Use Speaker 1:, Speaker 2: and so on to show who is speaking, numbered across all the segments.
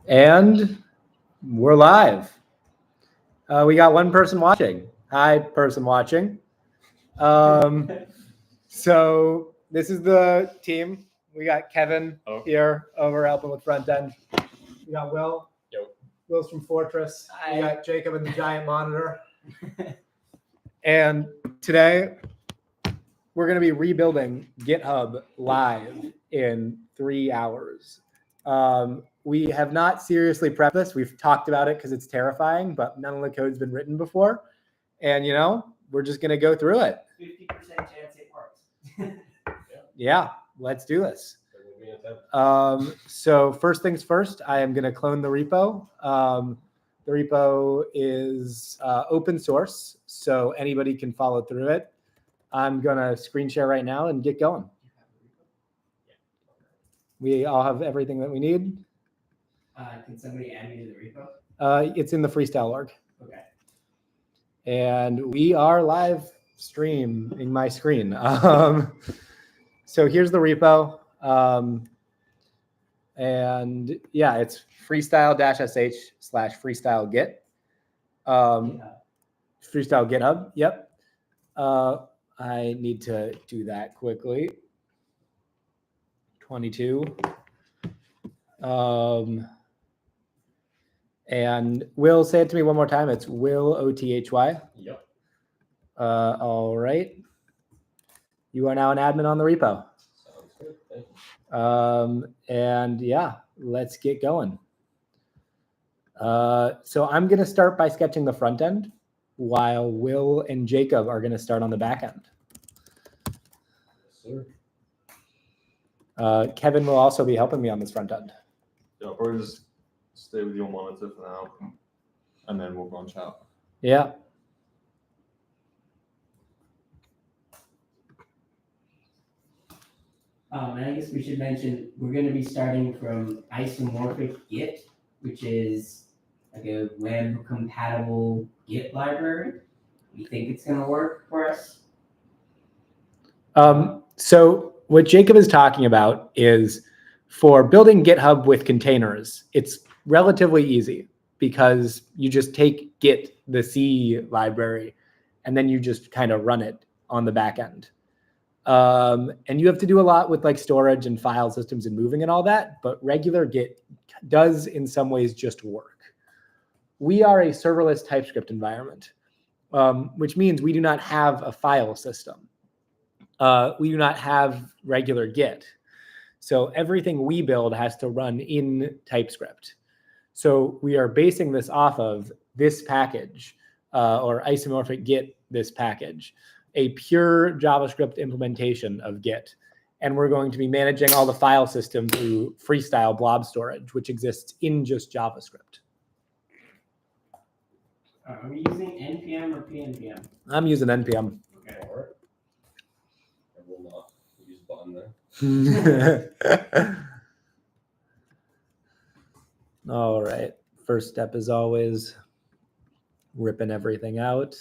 Speaker 1: And we're live. We got one person watching. Hi, person watching. So this is the team. We got Kevin here over helping with front end. We got Will. Will's from Fortress. We got Jacob in the giant monitor. And today we're going to be rebuilding GitHub live in 3 hours. We have not seriously prepped this. We've talked about it because it's terrifying, but none of the code's been written before. And, we're just going to go through it.
Speaker 2: 50% chance it works.
Speaker 1: Yeah, let's do this. So first things first, I am going to clone the repo. The repo is open source, so anybody can follow through it. I'm going to screen share right now and get going. We all have everything that we need.
Speaker 2: Can somebody add me to the repo?
Speaker 1: It's in the Freestyle org.
Speaker 2: Okay.
Speaker 1: And we are live streaming my screen. So here's the repo. And yeah, it's freestyle.sh/freestylegit. Freestyle GitHub. Yep. I need to do that quickly. 22. And Will, say it to me one more time. It's Will, O-T-H-Y.
Speaker 3: Yep.
Speaker 1: All right. You are now an admin on the repo.
Speaker 3: Sounds good. Thank you.
Speaker 1: And yeah, let's get going. So I'm going to start by sketching the front end while Will and Jacob are going to start on the back end.
Speaker 3: Yes, sir.
Speaker 1: Kevin will also be helping me on this front end.
Speaker 3: Yeah, I'll probably just stay with your monitor for now, and then we'll branch out.
Speaker 1: Yeah.
Speaker 2: And I guess we should mention we're going to be starting from isomorphic Git, which is like a web compatible Git library. You think it's going to work for us?
Speaker 1: So what Jacob is talking about is for building GitHub with containers, it's relatively easy because you just take Git, the C library, and then you just kind of run it on the back end. And you have to do a lot with like storage and file systems and moving and all that, but regular Git does in some ways just work. We are a serverless TypeScript environment, which means we do not have a file system. We do not have regular Git. So everything we build has to run in TypeScript. So we are basing this off of this package, or isomorphic Git, this package, a pure JavaScript implementation of Git. And we're going to be managing all the file system through Freestyle blob storage, which exists in just JavaScript.
Speaker 2: Are we using NPM or PNPM?
Speaker 1: I'm using NPM.
Speaker 2: Okay.
Speaker 3: All right. I will not use button there.
Speaker 1: All right. First step is always ripping everything out.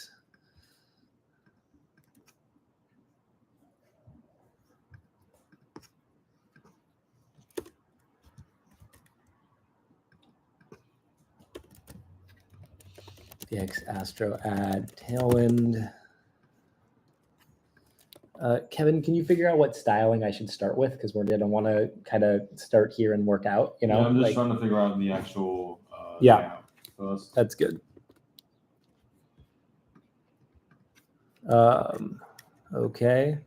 Speaker 1: DX Astro add Tailwind. Kevin, can you figure out what styling I should start with? Because we're going to want to kind of start here and work out,
Speaker 3: Yeah, I'm just trying to figure out the actual layout first.
Speaker 1: That's good. Okay.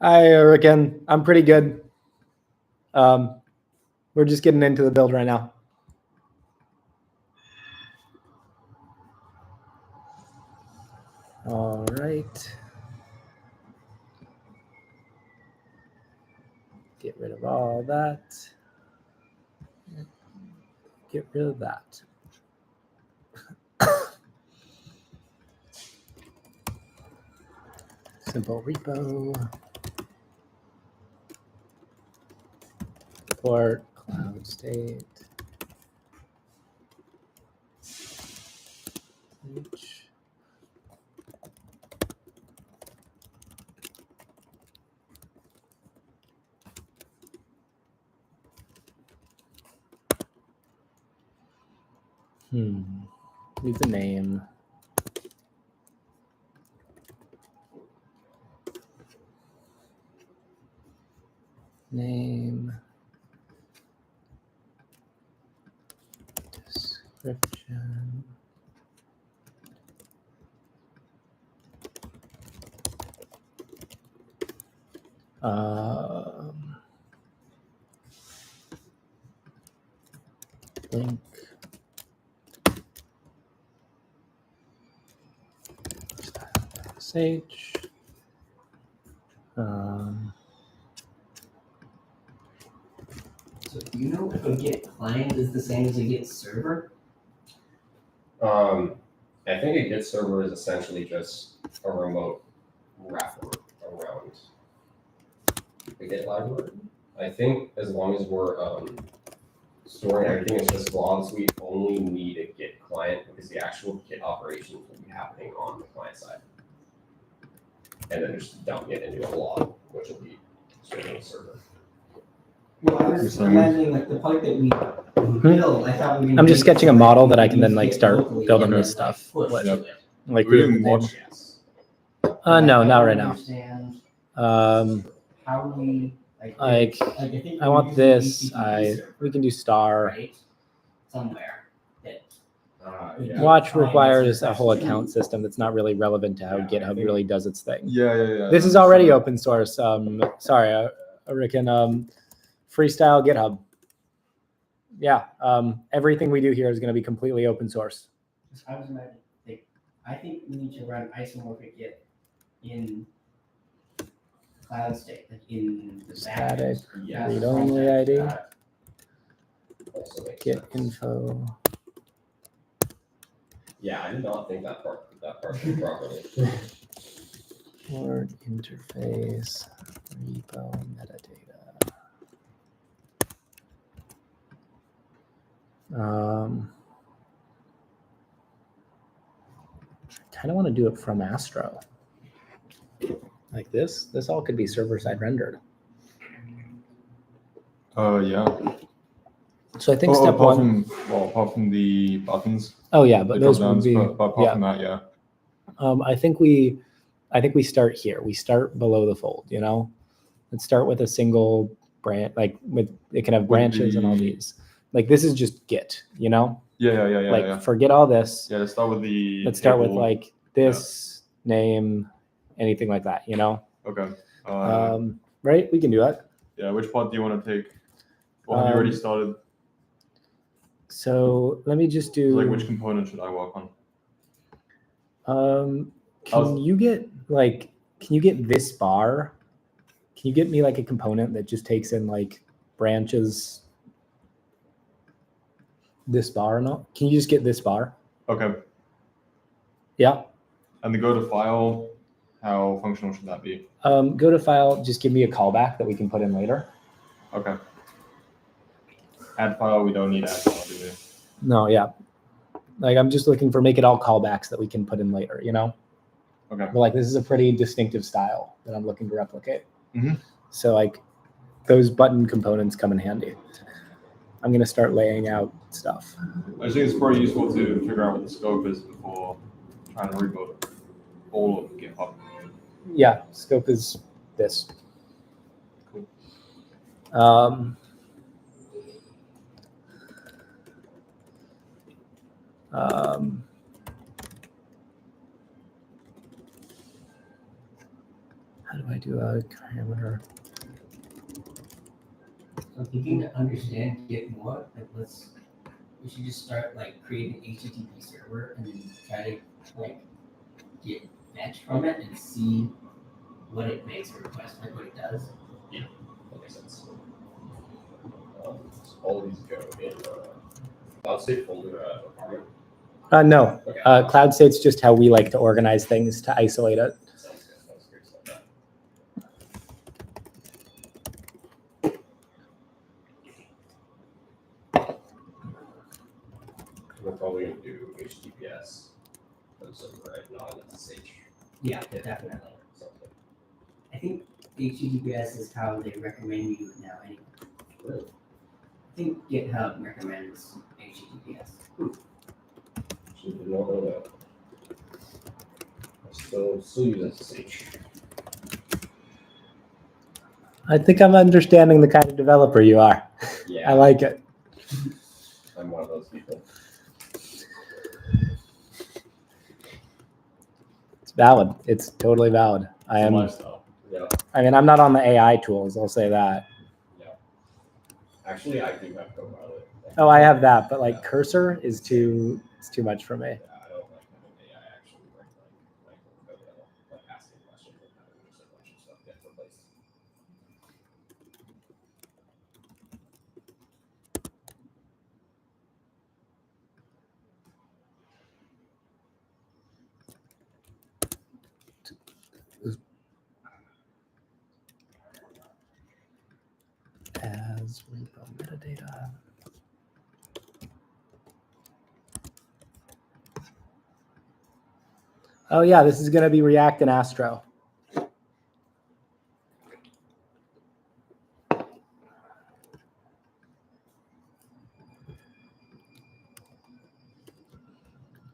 Speaker 1: I reckon I'm pretty good. We're just getting into the build right now. All right. Get rid of all that. Get rid of that. Simple repo. Port, cloud state. Leave the name. Name. Description. Link. Style.sh.
Speaker 2: So do you know if a Git client is the same as a Git server?
Speaker 4: I think a Git server is essentially just a remote wrapper around the Git library. I think as long as we're storing everything as just logs, we only need a Git client because the actual Git operations will be happening on the client side. And then just dumping it into a log, which will be stored on the server.
Speaker 2: Well, I was imagining like the part that we build, I thought we were gonna
Speaker 1: I'm just
Speaker 2: make it
Speaker 1: sketching a
Speaker 2: so
Speaker 1: model
Speaker 2: we
Speaker 1: that I
Speaker 2: could
Speaker 1: can then
Speaker 2: use
Speaker 1: like
Speaker 2: Git
Speaker 1: start
Speaker 2: locally
Speaker 1: building
Speaker 2: and
Speaker 1: this
Speaker 2: then,
Speaker 1: stuff.
Speaker 2: push
Speaker 1: Like,
Speaker 2: to it.
Speaker 1: like
Speaker 3: We
Speaker 1: the
Speaker 3: didn't
Speaker 1: name.
Speaker 3: watch.
Speaker 4: Yes.
Speaker 1: No,
Speaker 2: I
Speaker 1: not
Speaker 2: don't
Speaker 1: right now.
Speaker 2: understand
Speaker 1: How
Speaker 2: we
Speaker 1: like
Speaker 2: I think
Speaker 1: I
Speaker 2: we're
Speaker 1: want
Speaker 2: using
Speaker 1: this.
Speaker 2: HTTP server,
Speaker 1: We can do star.
Speaker 2: right? Somewhere that
Speaker 4: Yeah.
Speaker 1: Watch requires a whole account system that's not really relevant to how
Speaker 4: Yeah, I
Speaker 1: GitHub
Speaker 4: think-
Speaker 1: really does its thing.
Speaker 3: Yeah.
Speaker 1: This is already open source. Sorry, Ricken. Freestyle GitHub. Yeah. Everything we do here is going to be completely open source.
Speaker 2: I was imagining like I think we need to run isomorphic Git in cloud state, like in the
Speaker 1: Static.
Speaker 2: backend.
Speaker 4: Yes.
Speaker 1: Read only ID.
Speaker 4: That also makes
Speaker 1: Git
Speaker 4: sense.
Speaker 1: info.
Speaker 4: Yeah, I did not think that part through properly.
Speaker 1: Word interface. Repo metadata. I kind of want to do it from Astro. Like this. This all could be server-side rendered.
Speaker 3: Yeah.
Speaker 1: So I think step one.
Speaker 3: Apart from the buttons.
Speaker 1: Oh yeah, but
Speaker 3: the
Speaker 1: those would
Speaker 3: drop-downs,
Speaker 1: be.
Speaker 3: but apart
Speaker 1: Yeah.
Speaker 3: from that, yeah.
Speaker 1: I think we start here. We start below the fold. You know, let's start with a single branch. Like it can have branches and all
Speaker 3: the-
Speaker 1: these. Like this is just Git. You know.
Speaker 3: Yeah.
Speaker 1: Forget all this.
Speaker 3: Yeah, let's start with the.
Speaker 1: Let's start with
Speaker 3: table.
Speaker 1: like this name, anything like that. You know.
Speaker 3: Okay.
Speaker 1: Right. We can do that.
Speaker 3: Yeah. Which part do you want to take? Or have you already started?
Speaker 1: So let me just do.
Speaker 3: Like, which component should I work on?
Speaker 1: Can you get this bar? Can you get me like a component that just takes in like branches? This bar and all? Can you just get this bar?
Speaker 3: Okay.
Speaker 1: Yeah.
Speaker 3: And the go to file, how functional should that be?
Speaker 1: Go to file, just give me a callback that we can put in later.
Speaker 3: Okay. Add file, we don't need add file, do we?
Speaker 1: No, yeah. Like I'm just looking for make it all callbacks that we can put in later, you know?
Speaker 3: Okay.
Speaker 1: But like this is a pretty distinctive style that I'm looking to replicate.
Speaker 3: Mhm.
Speaker 1: So like those button components come in handy. I'm going to start laying out stuff.
Speaker 3: I just think it's pretty useful to figure out what the scope is before trying to rebuild all of GitHub.
Speaker 1: Yeah, scope is this.
Speaker 3: Cool.
Speaker 1: How do I do a parameter?
Speaker 2: So thinking to understand Git more, like we should just start like create an HTTP server and then try to like get fetch from it and see what it makes a request, like what it does.
Speaker 4: That makes sense. So all of these go in cloud state folder apartment.
Speaker 1: No,
Speaker 4: Okay.
Speaker 1: cloud state's just how we like to organize things to isolate it.
Speaker 4: Sounds good. That was great stuff. We're probably going to do HTTPS for the server, right? Not SSH.
Speaker 2: Yeah, definitely.
Speaker 4: Sounds good.
Speaker 2: I think HTTPS is how they recommend you do it now anyway.
Speaker 4: Really?
Speaker 2: I think GitHub recommends HTTPS.
Speaker 4: Actually, did not know that. I still use SSH.
Speaker 1: I think I'm understanding the kind of developer you are.
Speaker 4: Yeah,
Speaker 1: I like it.
Speaker 4: I'm one of those people.
Speaker 1: It's valid. It's totally valid. I
Speaker 3: It's a
Speaker 1: am.
Speaker 3: lifestyle.
Speaker 4: Yeah.
Speaker 1: I mean, I'm not on the AI tools. I'll say that.
Speaker 4: Actually, I do have Copilot.
Speaker 1: Oh, I have that, but like Cursor is too. It's too much for me.
Speaker 4: Yeah, I don't like having AI actually write like code at all. Like asking questions and having just a bunch of stuff get replaced.
Speaker 1: As repo metadata. Oh yeah, this is going to be React and Astro.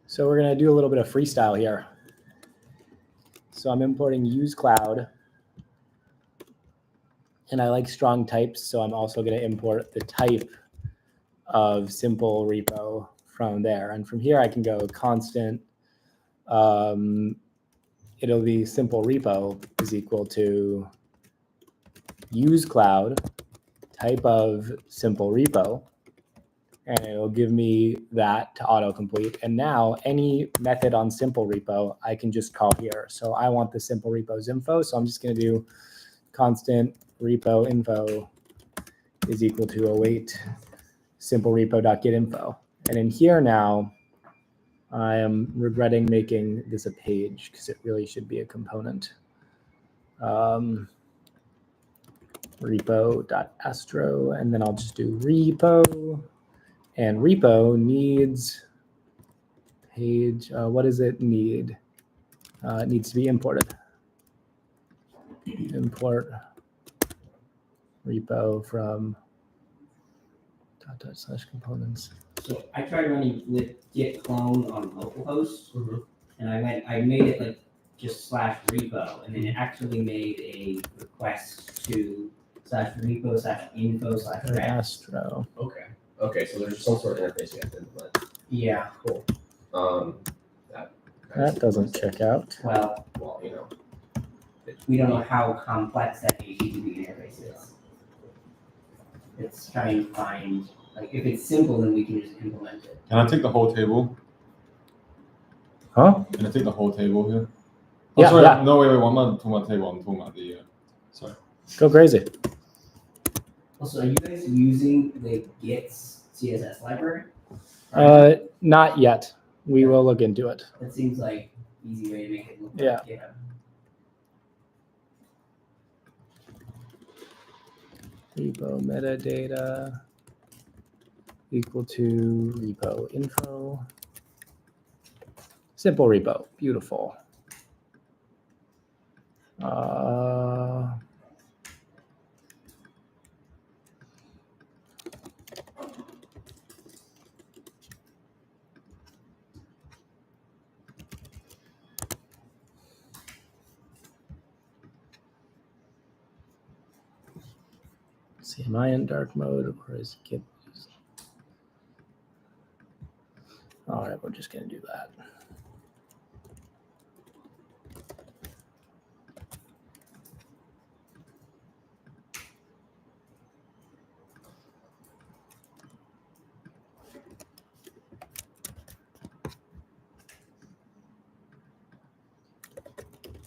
Speaker 1: So we're going to do a little bit of freestyle here. So I'm importing use cloud. And I like strong types, so I'm also going to import the type of simple repo from there. And from here, I can go constant. It'll be simple repo is equal to use cloud type of simple repo. And it'll give me that to autocomplete. And now any method on simple repo, I can just call here. So I want the simple repo's info. So I'm just going to do constant repo info is equal to await simple repo.getInfo. And in here now, I am regretting making this a page because it really should be a component. Repo.astro, and then I'll just do repo. And repo needs page. What does it need? It needs to be imported. Import repo from /components.
Speaker 2: So I tried running with git clone on localhost, and I made it like just /repo, and then it actually made a request to /repo/info/ref.
Speaker 1: Astro.
Speaker 4: Okay, so there's some sort of interface you have to implement.
Speaker 2: Yeah.
Speaker 4: Cool.
Speaker 1: That doesn't check out.
Speaker 2: Well,
Speaker 4: you know.
Speaker 2: we don't know how complex that HTTP interface is. It's trying to find, like, if it's simple, then we can just implement it.
Speaker 3: Can I take the whole table?
Speaker 1: Huh?
Speaker 3: Can I take the whole table here?
Speaker 1: Yeah,
Speaker 3: sorry.
Speaker 1: yeah.
Speaker 3: No, wait. I'm not talking about table. I'm talking about the. Sorry.
Speaker 1: Go crazy.
Speaker 2: Also, are you guys using the Git's CSS library?
Speaker 1: Not yet. We will look into it.
Speaker 2: That seems like easy way to make it look
Speaker 1: Yeah.
Speaker 2: like GitHub.
Speaker 1: Repo metadata equal to repo info. Simple repo. Beautiful. See, am I in dark mode or is Git? All right, we're just going to do that.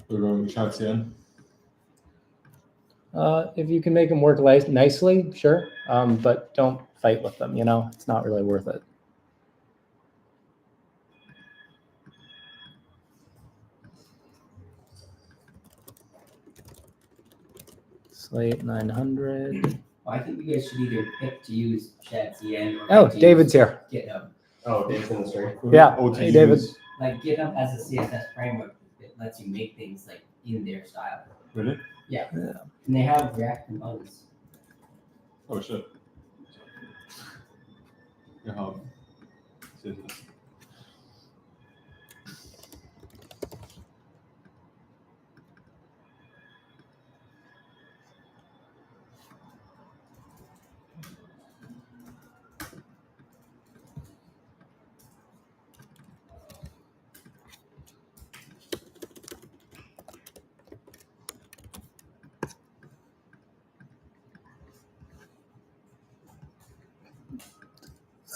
Speaker 3: We're going to chat in.
Speaker 1: If you can make them work nicely, sure. But don't fight with them, it's not really worth it. Slate 900.
Speaker 2: Well, I think you guys should either pick to use ChatCN or
Speaker 1: Oh,
Speaker 2: pick to
Speaker 1: David's
Speaker 2: use
Speaker 1: here.
Speaker 2: GitHub.
Speaker 4: Oh, Dave's in the stream.
Speaker 1: Yeah.
Speaker 3: OTUs.
Speaker 1: Hey, David.
Speaker 2: Like GitHub has a CSS framework that lets you make things like in their style.
Speaker 3: Really?
Speaker 2: Yeah.
Speaker 1: Yeah.
Speaker 2: And they have React components.
Speaker 3: Oh shit. Yeah.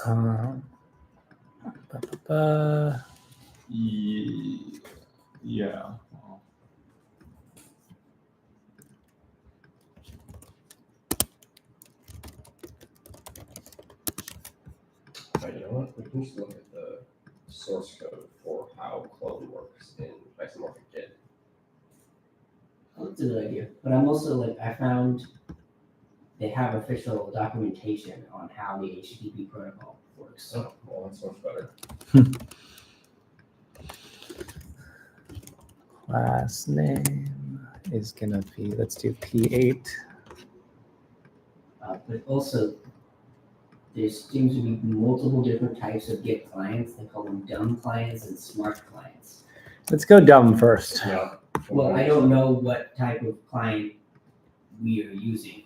Speaker 3: Yeah. Well,
Speaker 4: But you know what? We can just look at the source code for how clone works in isomorphic Git.
Speaker 2: That's a good idea. But I'm also like, I found they have official documentation on how the HTTP protocol works.
Speaker 4: Oh, well, that's much better.
Speaker 1: Class name is gonna be, let's do P8.
Speaker 2: But also, there seems to be multiple different types of Git clients. They call them dumb clients and smart clients.
Speaker 1: Let's go dumb first.
Speaker 4: Yeah.
Speaker 2: Well, I don't know what type of client we are using.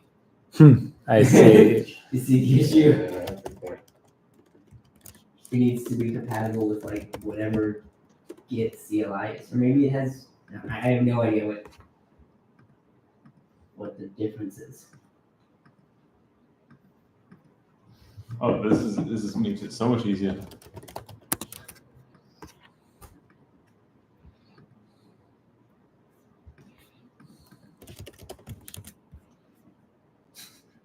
Speaker 1: I see.
Speaker 2: You see the issue?
Speaker 4: Yeah, good point.
Speaker 2: It needs to be compatible with like whatever Git CLI is, or maybe it has. No, I have no idea what the difference is.
Speaker 3: Oh, this is makes it so much easier.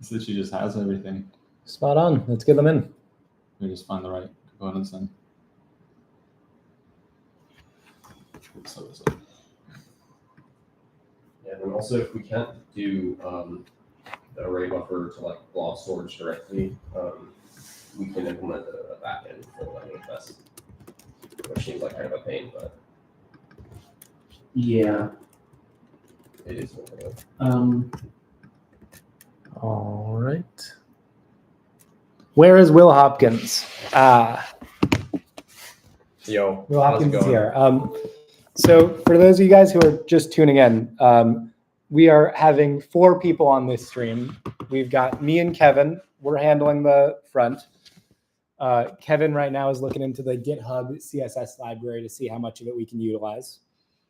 Speaker 3: This literally just has everything.
Speaker 1: Spot on. Let's get them in.
Speaker 3: We just find the right components then. So.
Speaker 4: Yeah, and also if we can't do the array buffer to like blob storage directly, we can implement a backend for the manifest, which seems like kind of a pain, but
Speaker 2: Yeah.
Speaker 4: it is what it is.
Speaker 1: All right. Where is Will Hopkins?
Speaker 4: Yo,
Speaker 1: Will
Speaker 4: how's it
Speaker 1: Hopkins is
Speaker 4: going?
Speaker 1: here. So for those of you guys who are just tuning in, we are having 4 people on this stream. We've got me and Kevin. We're handling the front. Kevin right now is looking into the GitHub CSS library to see how much of it we can utilize.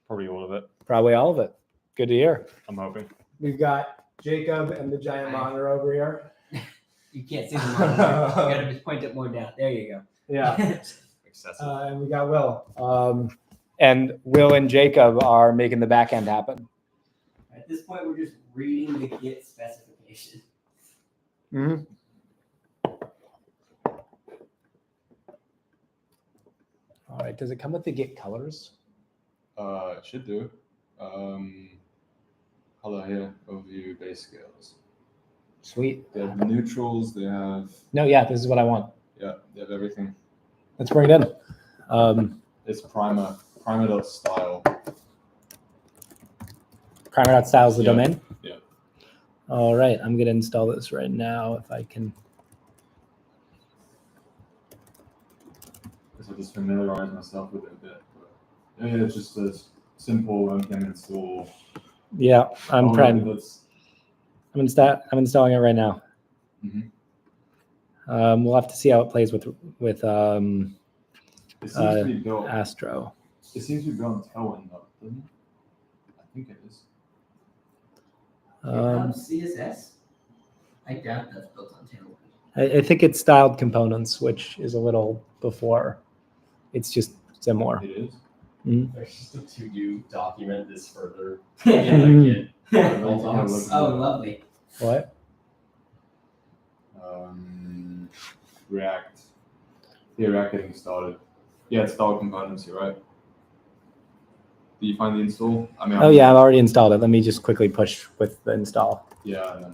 Speaker 3: Probably all of it.
Speaker 1: Probably all of it. Good to hear.
Speaker 3: I'm hoping.
Speaker 1: We've got Jacob and the giant monitor over here.
Speaker 2: You can't see the monitor. You gotta just point it more down. There you go.
Speaker 1: Yeah.
Speaker 3: Excessive.
Speaker 1: And we got Will. And Will and Jacob are making the back end happen.
Speaker 2: At this point, we're just reading the Git specification.
Speaker 1: Mm-hmm. All right. Does it come with the Git colors?
Speaker 3: It should do. Color here, overview, base scales.
Speaker 1: Sweet.
Speaker 3: They have neutrals, they have,
Speaker 1: No, yeah, this is what I want.
Speaker 3: yeah, they have everything.
Speaker 1: Let's bring it in.
Speaker 3: It's primer.style.
Speaker 1: Primer.style is the
Speaker 3: Yeah.
Speaker 1: domain?
Speaker 3: Yeah.
Speaker 1: All right. I'm going to install this right now if I can.
Speaker 3: So I just familiarize myself with it a bit. But yeah, it's just a simple npm install.
Speaker 1: Yeah, I'm
Speaker 3: Let's-
Speaker 1: I'm installing it right now.
Speaker 3: Mhm.
Speaker 1: We'll have to see how it plays with
Speaker 3: It seems to be built.
Speaker 1: Astro.
Speaker 3: It seems to be built on Tailwind though, doesn't it? I think it is.
Speaker 2: CSS? I doubt that's built on Tailwind.
Speaker 1: I think it's styled components, which is a little before. It's just similar.
Speaker 3: It is.
Speaker 4: There's just a to-do document this further.
Speaker 1: Mhm.
Speaker 2: Oh, lovely.
Speaker 1: What?
Speaker 3: React. Yeah, React getting started. Yeah, it's style components, you're right. Do you find the install? I mean,
Speaker 1: Oh yeah, I've already installed it. Let me just quickly push with the install.
Speaker 3: Yeah, and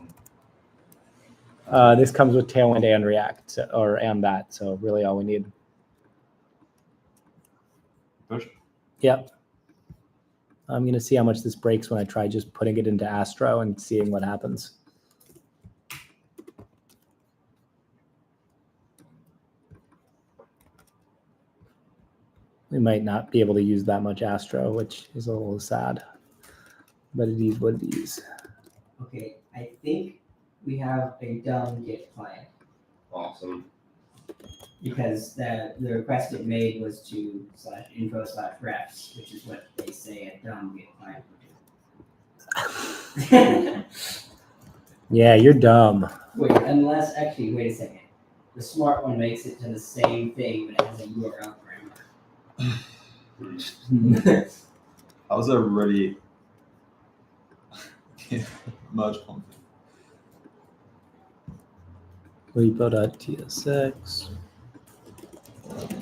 Speaker 3: then
Speaker 1: This comes with Tailwind and React, and that. So really, all we need.
Speaker 3: push.
Speaker 1: Yep. I'm gonna see how much this breaks when I try just putting it into Astro and seeing what happens. We might not be able to use that much Astro, which is a little sad, but it is what it is.
Speaker 2: Okay, I think we have a dumb Git client
Speaker 4: Awesome.
Speaker 2: because the request it made was to /info/refs, which is what they say a dumb Git client would do.
Speaker 1: Yeah, you're dumb.
Speaker 2: Wait, wait a second. The smart one makes it to the same thing, but it has a URL parameter.
Speaker 3: I was already merge config.
Speaker 1: Repo.tsx.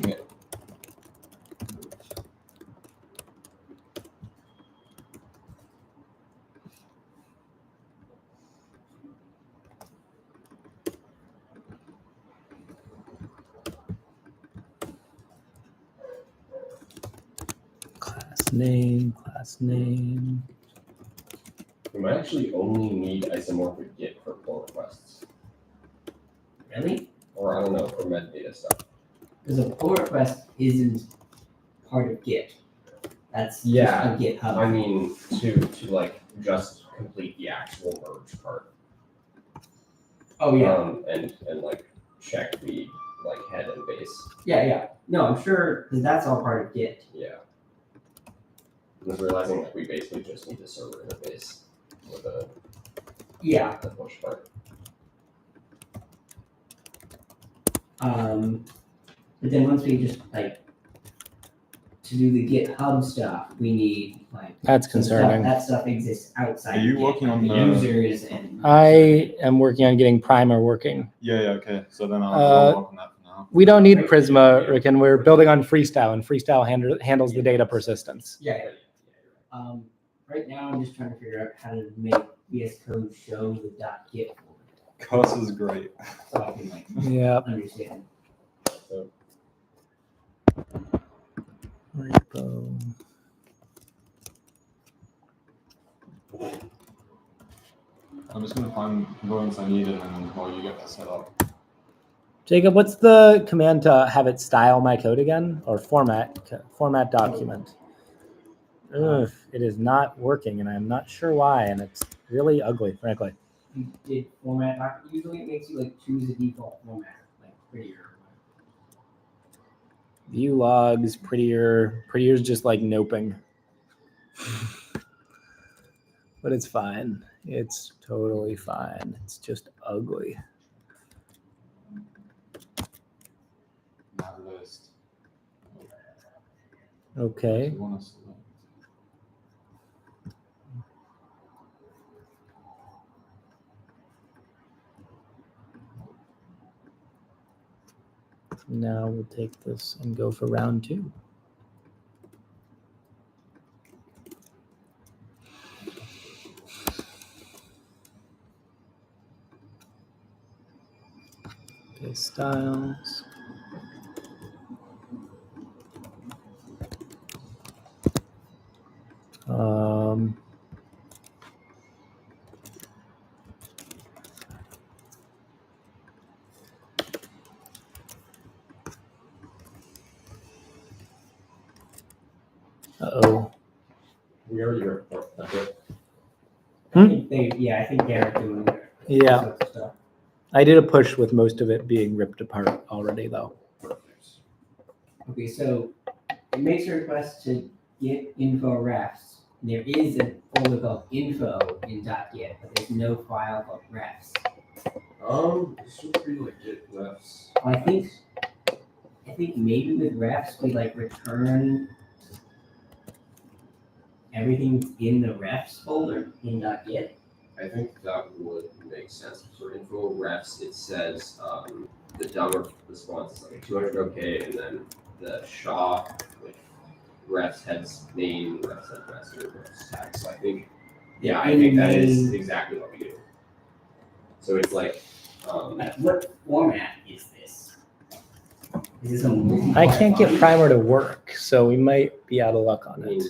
Speaker 3: Yeah.
Speaker 1: Class name.
Speaker 4: We might actually only need isomorphic Git for pull requests.
Speaker 2: Really?
Speaker 4: Or I don't know, for metadata stuff.
Speaker 2: Because a pull request isn't part of Git. That's
Speaker 4: Yeah,
Speaker 2: just a GitHub.
Speaker 4: I mean, to like just complete the actual merge part.
Speaker 2: Oh yeah.
Speaker 4: And like check the like head and base.
Speaker 2: Yeah. No, I'm sure because that's all part of Git.
Speaker 4: Yeah. I was realizing like we basically just need the server interface with the push part.
Speaker 2: But then once we just like to do the GitHub stuff, we need like
Speaker 1: That's
Speaker 2: some
Speaker 1: concerning.
Speaker 2: That stuff exists outside.
Speaker 3: Are you
Speaker 2: Git,
Speaker 3: working on
Speaker 2: the
Speaker 3: the-
Speaker 2: users and?
Speaker 1: I am working on getting Primer working.
Speaker 3: Yeah, okay. So then I'll work on that for now.
Speaker 1: We don't need Prisma, Rick, and we're building on Freestyle, and Freestyle handles the data persistence.
Speaker 2: Yeah. Right now I'm just trying to figure out how to make VS Code show the .git folder,
Speaker 3: Cuss is great.
Speaker 2: so I can like
Speaker 1: Yeah.
Speaker 2: understand.
Speaker 4: So
Speaker 1: Repo.
Speaker 3: I'm just gonna find components I need and then while you get that set up.
Speaker 1: Jacob, what's the command to have it style my code again, or format document? Ugh, it is not working, and I'm not sure why, and it's really ugly, frankly.
Speaker 2: You did format document. Usually it makes you like choose a default format, like prettier.
Speaker 1: View logs, prettier's just like noping. But it's fine. It's totally fine. It's just ugly.
Speaker 3: Nav list.
Speaker 1: Okay.
Speaker 3: You want to select.
Speaker 1: Now we'll take this and go for round 2. Okay, styles. Uh-oh.
Speaker 4: we already report that.
Speaker 1: Hmm?
Speaker 2: I think they're doing
Speaker 1: Yeah.
Speaker 2: sorts of stuff.
Speaker 1: I did a push with most of it being ripped apart already, though.
Speaker 2: Okay, so it makes a request to get info refs. And there is a folder called info in .git, but there's no file called refs.
Speaker 4: This would be like Git refs.
Speaker 2: I think maybe with refs we like return everything in the refs folder in .git.
Speaker 4: I think that would make sense. For info refs, it says the dumb response is like 200 OK, and then the SHA with refs heads name, refs head master, refs tag. So I think that is exactly what we do. So it's like
Speaker 2: What format is this? Is this a
Speaker 1: I can't get Primer to work, so we might be out of luck on it.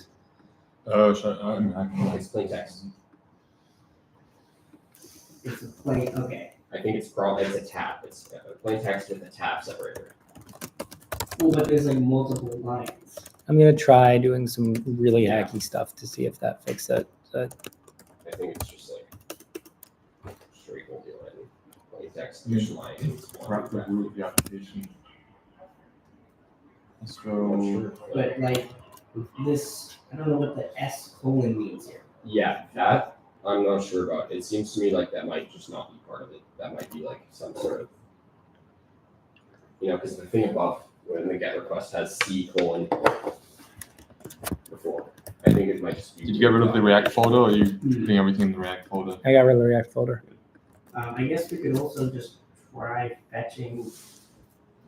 Speaker 3: Oh, sure. I can
Speaker 4: it's plain text.
Speaker 2: It's a plain, okay.
Speaker 4: I think it's a tab. It's plain text with a tab separator.
Speaker 2: Well, but there's like multiple lines.
Speaker 1: I'm going to try doing some really hacky stuff to see if that fixes it.
Speaker 4: I think it's just like straight multi-line plain text, each line is one
Speaker 3: wrap the
Speaker 4: ref.
Speaker 3: root of the application. Astro.
Speaker 4: I'm not sure.
Speaker 2: But like this, I don't know what the S colon means here.
Speaker 4: Yeah, that I'm not sure about. It seems to me like that might just not be part of it. That might be like some sort of because the thing above when the get request has C : before. I think it might just be.
Speaker 3: Did you get rid of the React folder, or are you putting everything in the React folder?
Speaker 1: I got rid of the React folder.
Speaker 2: I guess we could also just try fetching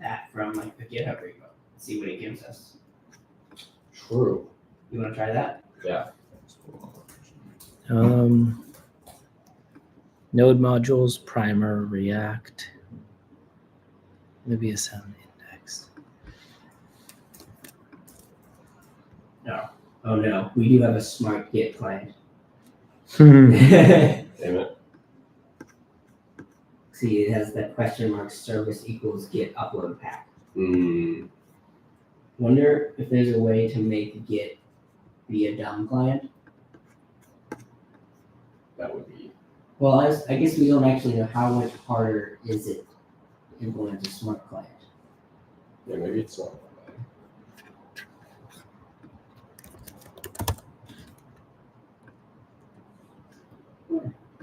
Speaker 2: that from like the GitHub repo, see what it gives us.
Speaker 4: True.
Speaker 2: You want to try that?
Speaker 4: Yeah.
Speaker 1: Node modules, primer, React, maybe a sound index.
Speaker 2: No. Oh no, we do have a smart Git client.
Speaker 1: Hmm.
Speaker 4: Damn it.
Speaker 2: See, it has that question mark service equals Git upload pack. Wonder if there's a way to make Git be a dumb client.
Speaker 4: That would be.
Speaker 2: Well, I guess we don't actually know how much harder is it to implement a smart client.
Speaker 4: Yeah, maybe it's not.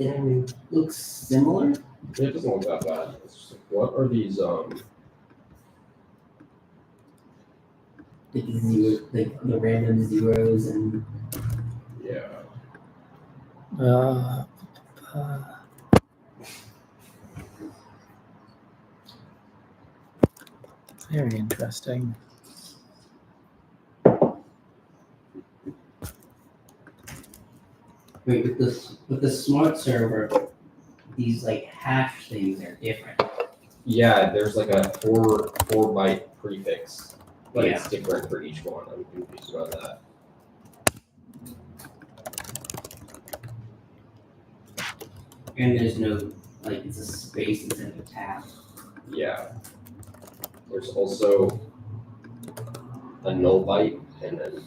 Speaker 2: It looks similar.
Speaker 4: It doesn't look that bad. It's just like, what are these?
Speaker 2: The random zeros and
Speaker 4: Yeah.
Speaker 1: Very interesting.
Speaker 2: wait, with the smart server, these like hash things are different.
Speaker 4: Yeah, there's like a four byte prefix, but it's different for each one. I'm confused about that.
Speaker 2: And there's no like it's a space instead of a tab.
Speaker 4: Yeah. There's also a null byte and then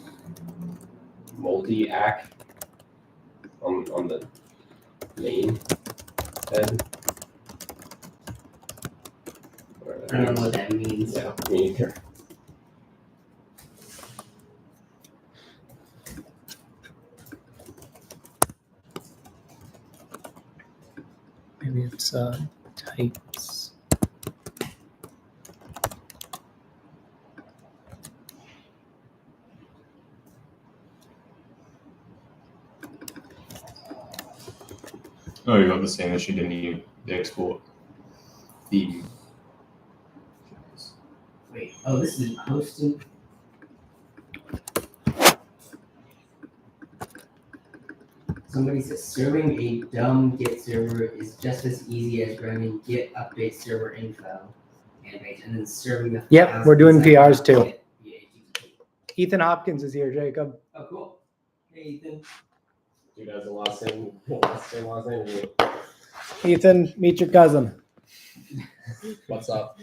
Speaker 4: multi-ack on the main head.
Speaker 2: I don't know what that means.
Speaker 4: Yeah, me either.
Speaker 1: Maybe it's types.
Speaker 3: Oh, you got the same issue, didn't you? The export theme.
Speaker 2: Wait, oh, this is hosted. Somebody says serving a dumb Git server is just as easy as running Git update server info and then serving the.
Speaker 1: Yep,
Speaker 2: files
Speaker 1: we're doing
Speaker 2: inside
Speaker 1: PRs too.
Speaker 2: Git via HTTP.
Speaker 1: Ethan Hopkins is here, Jacob.
Speaker 2: Oh, cool. Hey, Ethan.
Speaker 4: Dude has a last name as you.
Speaker 1: Ethan, meet your cousin.
Speaker 4: What's up?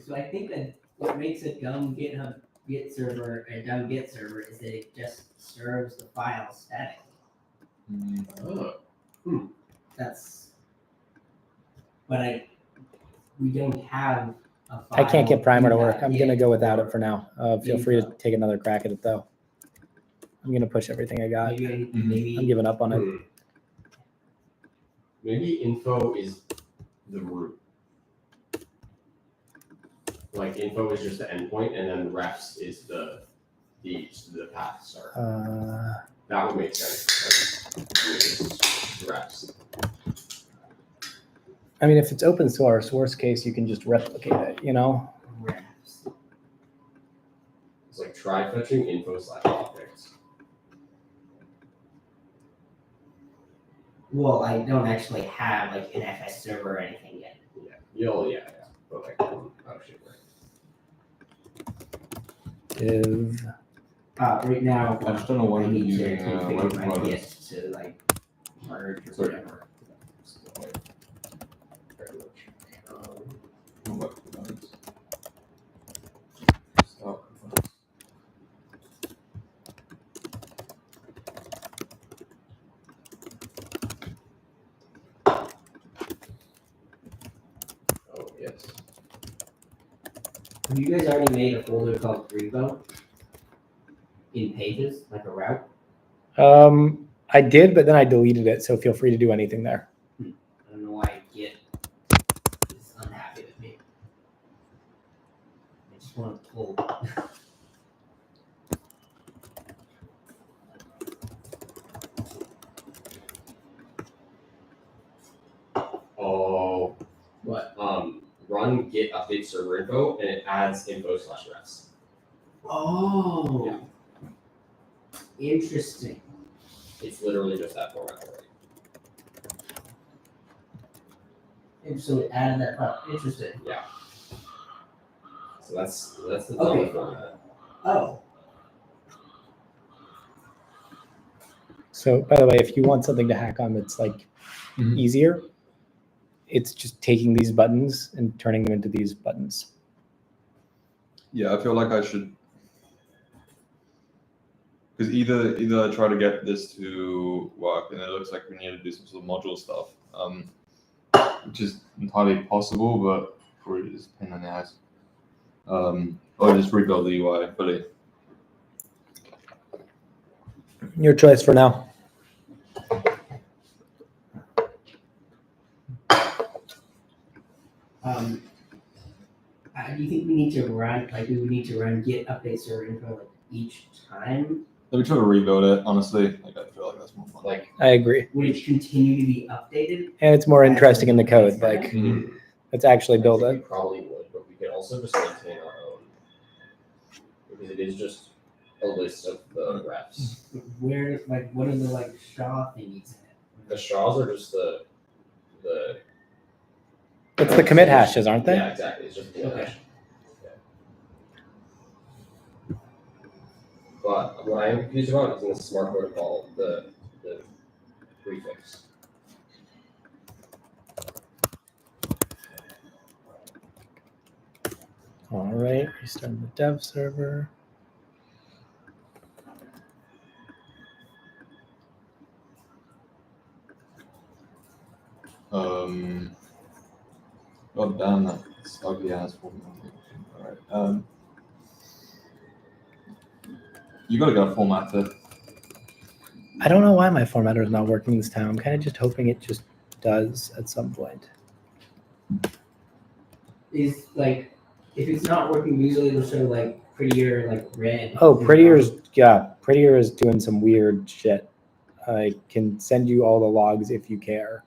Speaker 2: So I think that what makes a dumb GitHub Git server a dumb Git server is that it just serves the file statically.
Speaker 4: Oh.
Speaker 2: That's. But we don't have a file.
Speaker 1: I can't get primer to work.
Speaker 2: in
Speaker 1: I'm
Speaker 2: that
Speaker 1: gonna
Speaker 2: Git
Speaker 1: go without
Speaker 2: or
Speaker 1: it for now. Feel free to take another crack at it though. I'm gonna push everything I got.
Speaker 2: Maybe
Speaker 1: I'm giving up on it.
Speaker 4: Maybe info is the root. Like info is just the endpoint, and then refs is the path start. That would make sense. Like, refs.
Speaker 1: I mean, if it's open source, worst case, you can just replicate it, you know?
Speaker 2: refs.
Speaker 4: It's like try fetching info/objects.
Speaker 2: Well, I don't actually have like an FS server or anything yet.
Speaker 4: Yeah. But like, oh shit, right.
Speaker 1: Div.
Speaker 2: Right now,
Speaker 3: I just don't know why
Speaker 2: I
Speaker 3: you're
Speaker 2: need to
Speaker 3: using
Speaker 2: configure
Speaker 3: web
Speaker 2: my
Speaker 3: components.
Speaker 2: Git to like merge or
Speaker 3: Sorry.
Speaker 2: whatever.
Speaker 4: Very much.
Speaker 3: Web components. Stop components.
Speaker 4: Oh yes.
Speaker 2: Have you guys already made a folder called repo in Pages, like a route?
Speaker 1: I did, but then I deleted it, so feel free to do anything there.
Speaker 2: I just want to pull.
Speaker 4: Oh,
Speaker 2: What?
Speaker 4: run git update server info, and it adds info/refs.
Speaker 2: Oh. Interesting.
Speaker 4: It's literally just that format already.
Speaker 2: And so it added that file. Interesting.
Speaker 4: So that's the
Speaker 2: Okay.
Speaker 4: format.
Speaker 2: Oh.
Speaker 1: So, by the way, if you want something to hack on that's like
Speaker 3: Mhm.
Speaker 1: easier, it's just taking these buttons and turning them into these buttons.
Speaker 3: Yeah, I feel like I should, because either I try to get this to work, and it looks like we need to do some sort of module stuff, which is entirely possible, but probably just a pain in the ass. Or just rebuild the UI fully.
Speaker 1: Your choice for now.
Speaker 2: Do you think we need to run git update server info like each time?
Speaker 3: Let me try to rebuild it, honestly. Like, I feel like that's more fun.
Speaker 4: Like,
Speaker 1: I agree.
Speaker 2: Would it continue to be updated?
Speaker 1: And it's more interesting in the code.
Speaker 2: Yeah.
Speaker 1: Like, let's actually build
Speaker 4: I
Speaker 1: it.
Speaker 4: think we probably would, but we could also just maintain our own. Because it is just a list of the refs.
Speaker 2: Where, like, what are the like SHA thingies in it?
Speaker 4: The straws are just the
Speaker 1: It's the commit hashes, aren't they?
Speaker 4: Yeah, exactly. It's just the
Speaker 2: Okay.
Speaker 4: hash. Yeah. But what I'm confused about is in the smart protocol, the prefix.
Speaker 1: All right, restart the dev server.
Speaker 3: God damn, that's ugly ass format. Alright. You gotta get a formatter.
Speaker 1: I don't know why my formatter is not working this time. I'm kind of just hoping it just does at some point.
Speaker 2: Is like, if it's not working, usually it'll show like prettier, like red.
Speaker 1: Oh, Prettier is doing some weird shit. I can send you all the logs if you care.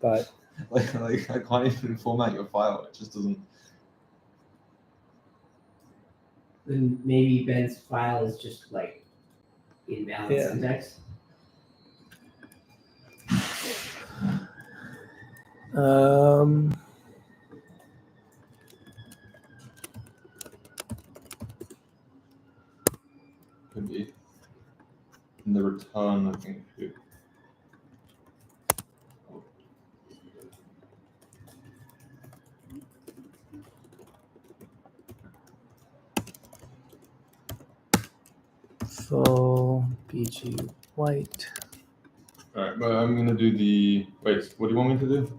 Speaker 1: But
Speaker 3: Like I can't even format your file. It just doesn't.
Speaker 2: Then maybe Ben's file is just like invalid
Speaker 1: Yeah.
Speaker 2: syntax.
Speaker 3: Could be. And the return, I think, too.
Speaker 1: full BG white.
Speaker 3: All right, but I'm gonna do the. Wait, what do you want me to do?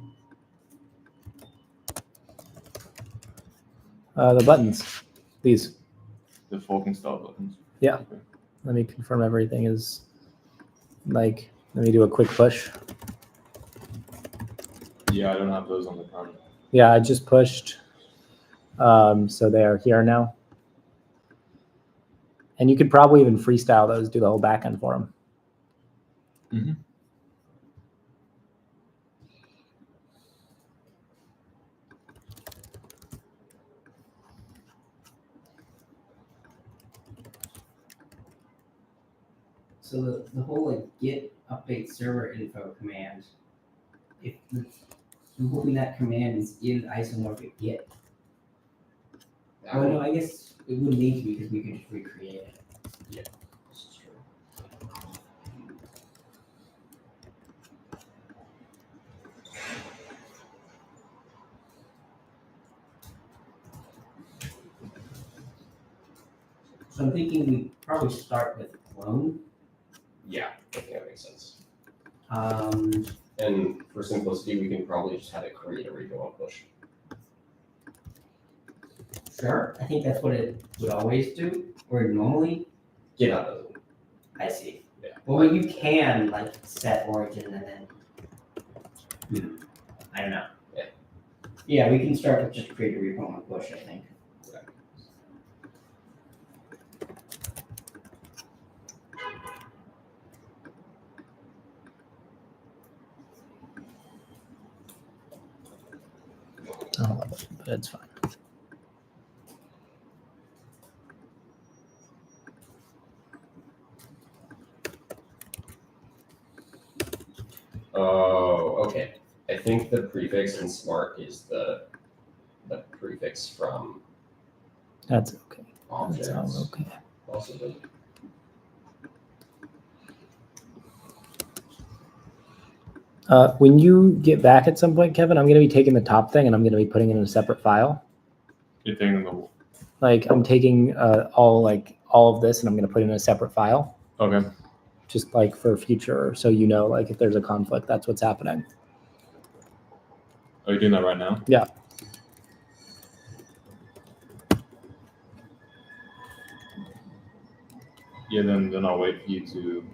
Speaker 1: The buttons, these.
Speaker 3: The forking style buttons.
Speaker 1: Yeah.
Speaker 3: Okay.
Speaker 1: Let me confirm everything is like. Let me do a quick push.
Speaker 3: Yeah, I don't have those on the current.
Speaker 1: Yeah, I just pushed. So they are here now. And you could probably even freestyle those, do the whole backend for them.
Speaker 3: Mm-hmm.
Speaker 2: So the whole like git update server info command, I'm hoping that command is in isomorphic git.
Speaker 4: That
Speaker 2: Well,
Speaker 4: one-
Speaker 2: no, I guess it wouldn't need to be because we could just recreate it.
Speaker 4: This is true.
Speaker 2: So I'm thinking we probably start with clone.
Speaker 4: Yeah, I think that makes sense.
Speaker 2: And
Speaker 4: for simplicity, we can probably just have it create a repo on push.
Speaker 2: sure, I think that's what it would always do, or normally.
Speaker 4: GitHub doesn't.
Speaker 2: I see.
Speaker 4: Yeah.
Speaker 2: Well, you can like set origin and then. I don't know.
Speaker 4: Yeah.
Speaker 2: Yeah, we can start with just create a repo on push, I think.
Speaker 1: I love it, but it's fine.
Speaker 4: Oh, okay. I think the prefix in smart is the prefix from
Speaker 1: That's okay.
Speaker 4: objects.
Speaker 1: That's all okay.
Speaker 4: Possibly.
Speaker 1: When you get back at some point, Kevin, I'm going to be taking the top thing and I'm going to be putting it in a separate file.
Speaker 3: You're thinking the
Speaker 1: Like I'm taking all of this and I'm going to put it in a separate file,
Speaker 3: okay.
Speaker 1: just like for future, so you know, like if there's a conflict, that's what's happening.
Speaker 3: Are you doing that right now?
Speaker 1: Yeah.
Speaker 3: Yeah, then I'll wait for you to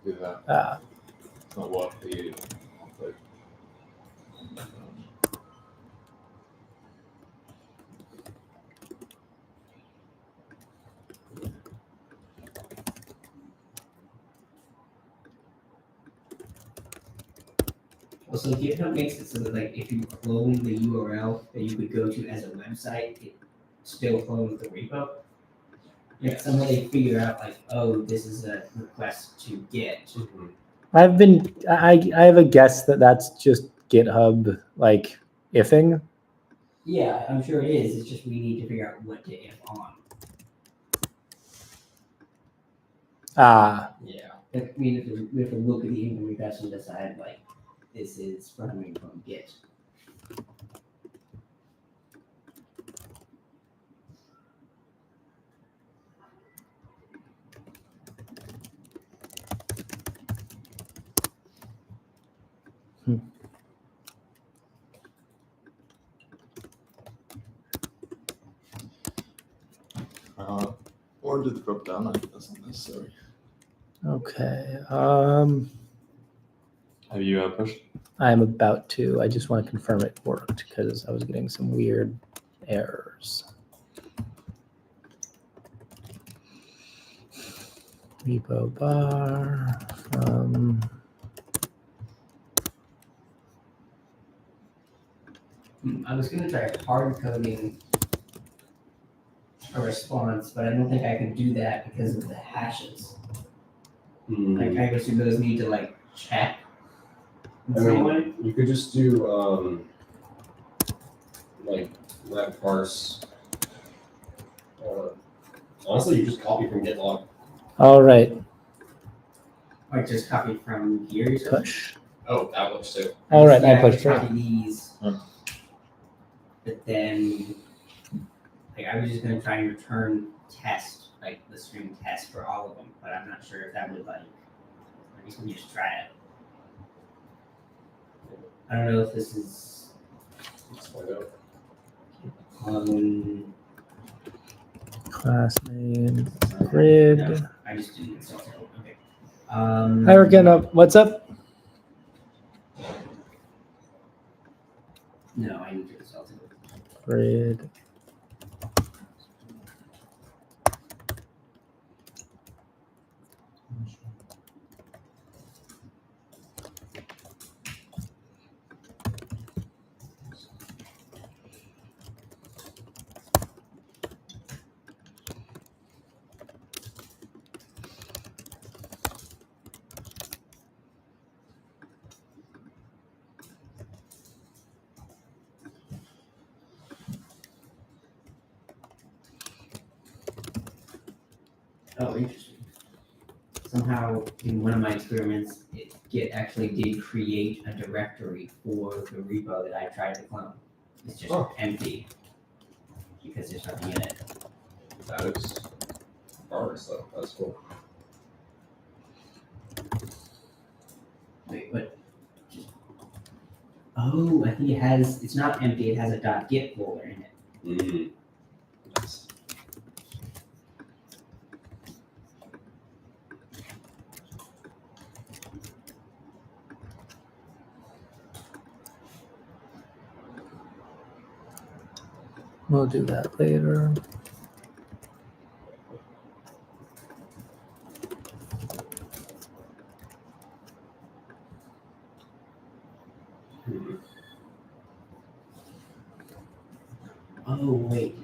Speaker 3: do that. It's not worth the conflict.
Speaker 2: Also, GitHub makes it so that like if you clone the URL that you could go to as a website, it still clones the repo. Like somehow they figure out like, oh, this is a request to Git.
Speaker 4: Mhm.
Speaker 1: I have a guess that that's just GitHub like ifing.
Speaker 2: Yeah, I'm sure it is. It's just we need to figure out what to if on.
Speaker 4: Yeah.
Speaker 2: I mean, we have to look at the income request and decide like this is coming from Git.
Speaker 3: Or did the drop down? I think that's not necessary.
Speaker 1: Okay.
Speaker 3: Have you pushed?
Speaker 1: I'm about to. I just want to confirm it worked because I was getting some weird errors. Repo bar from
Speaker 2: I was gonna try hard coding a response, but I don't think I can do that because of the hashes. Like I guess those need to like check in
Speaker 4: I
Speaker 2: some way.
Speaker 4: mean, you could just do like web parse. Honestly, you just copy from GitLog.
Speaker 1: all right.
Speaker 2: Like just copy from here. You said?
Speaker 1: Push.
Speaker 4: Oh, that works too.
Speaker 1: All right,
Speaker 2: Yeah,
Speaker 1: I pushed
Speaker 2: could
Speaker 1: it.
Speaker 2: copy these,
Speaker 3: Hmm.
Speaker 2: but then like I was just gonna try and return test, like the string test for all of them, but I'm not sure if that would like. I guess we can just try it. I don't know if this is
Speaker 4: Let's find out.
Speaker 1: Class name grid.
Speaker 2: No, I just didn't install it. Okay.
Speaker 1: Hi, we're gonna. What's up?
Speaker 2: No, I need to install it.
Speaker 1: Grid.
Speaker 2: Oh, interesting. Somehow, in one of my experiments, Git actually did create a directory for the repo that I tried to clone. It's just empty because there's nothing in it.
Speaker 4: That is progress though. That's cool.
Speaker 2: Wait, what? Oh, I think it has. It's not empty. It has a .git folder in it.
Speaker 4: Nice.
Speaker 1: We'll do that later.
Speaker 2: Oh wait.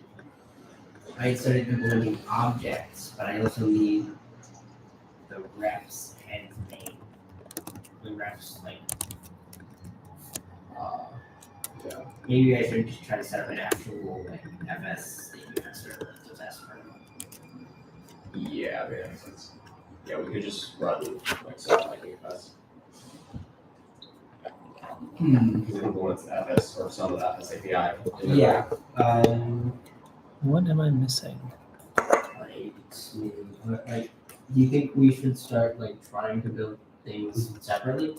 Speaker 2: I started implementing objects, but I also need the refs and name. The refs like
Speaker 4: Yeah.
Speaker 2: maybe I should just try to set up an actual like FS server to test for them.
Speaker 4: Yeah, that makes sense. Yeah, we could just run like some lightning FS. Because it implements the FS or some of the FS API. in the-
Speaker 2: Yeah.
Speaker 1: What am I missing?
Speaker 2: Like, do you think we should start like trying to build things separately?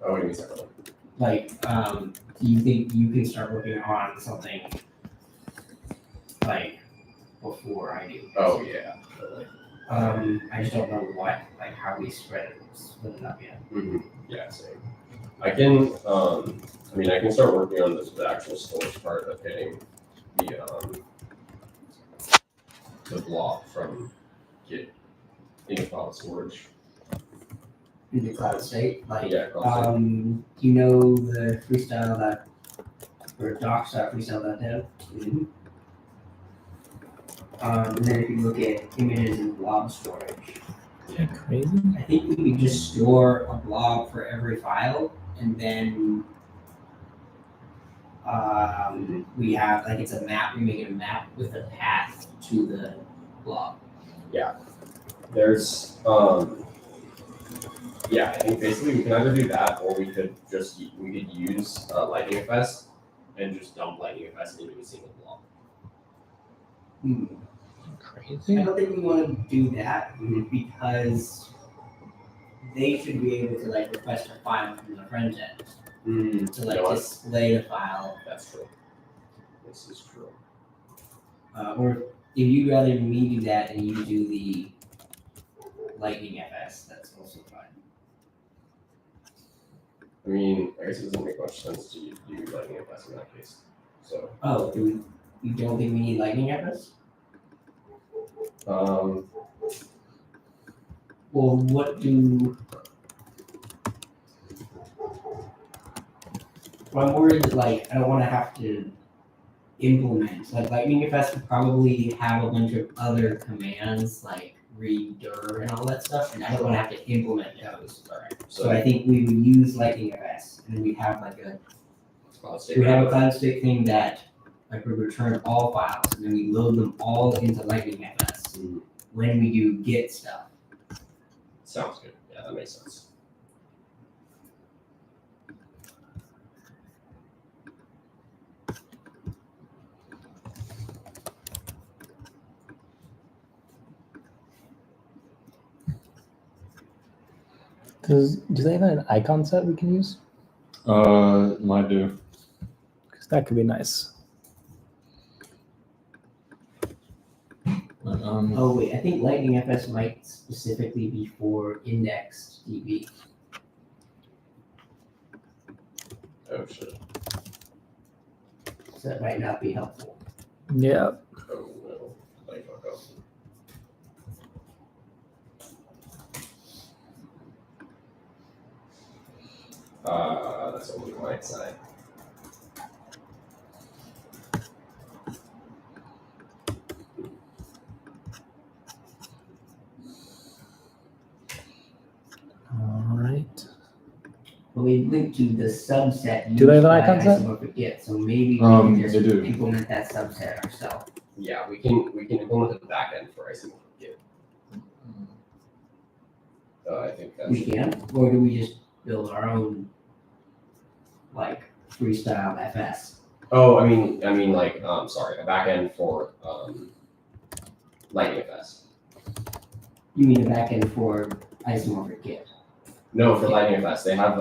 Speaker 4: Oh, what do you mean separately?
Speaker 2: Like, do you think you can start working on something like before I do?
Speaker 4: Oh yeah. Totally.
Speaker 2: I just don't know what, like, how we split it up yet.
Speaker 4: Mm-hmm. Yeah, same. I can, I mean, I can start working on the actual storage part of getting the block from Git in cloud storage.
Speaker 2: In the cloud state, like,
Speaker 4: Yeah, cloud
Speaker 2: do you know the freestyle that or docs.freestyle.dev?
Speaker 4: Mhm.
Speaker 2: And then if you look at images and blob storage,
Speaker 1: You're crazy.
Speaker 2: I think we could just store a blob for every file, and then we have like it's a map. We make it a map with a path to the blob.
Speaker 4: There's, yeah, I think basically we can either do that or we could use Lightning FS and just dump Lightning FS into a single blob.
Speaker 1: Crazy.
Speaker 2: I don't think we want to do that because they should be able to like request a file from the front end to like display the file.
Speaker 4: That's true. This is true.
Speaker 2: Or if you'd rather me do that and you do the Lightning FS, that's also fine.
Speaker 4: I mean, I guess it doesn't make much sense to do Lightning FS in that case. So,
Speaker 2: Oh, you don't think we need Lightning FS? Well, what do? Well, I'm worried that like I don't want to have to implement like Lightning FS would probably have a bunch of other commands like redir and all that stuff, and I don't want to have to implement those.
Speaker 4: alright.
Speaker 2: So I think we would use Lightning FS, and then we have like a
Speaker 4: cloud state.
Speaker 2: we have a cloud state thing that like would return all files, and then we load them all into Lightning FS when we do Git stuff.
Speaker 4: Sounds good. Yeah, that makes sense.
Speaker 1: Do they have an icon set we can use?
Speaker 3: Might do.
Speaker 1: Because that could be nice.
Speaker 2: Oh wait, I think Lightning FS might specifically be for indexed DB.
Speaker 4: Oh shit.
Speaker 2: So that might not be helpful.
Speaker 1: Yeah.
Speaker 4: Oh no. Like, fuck up. That's only client side.
Speaker 1: All right.
Speaker 2: But we linked to the subset.
Speaker 1: Do they have an
Speaker 2: used by
Speaker 1: icon set?
Speaker 2: isomorphic Git, so maybe we can just
Speaker 3: they do.
Speaker 2: implement that subset ourselves.
Speaker 4: Yeah, we can implement the backend for isomorphic Git. I think that's
Speaker 2: We can, or do we just build our own like freestyle FS?
Speaker 4: Oh, I mean, like, sorry, a backend for Lightning FS.
Speaker 2: You mean a backend for isomorphic Git?
Speaker 4: No, for Lightning FS, they have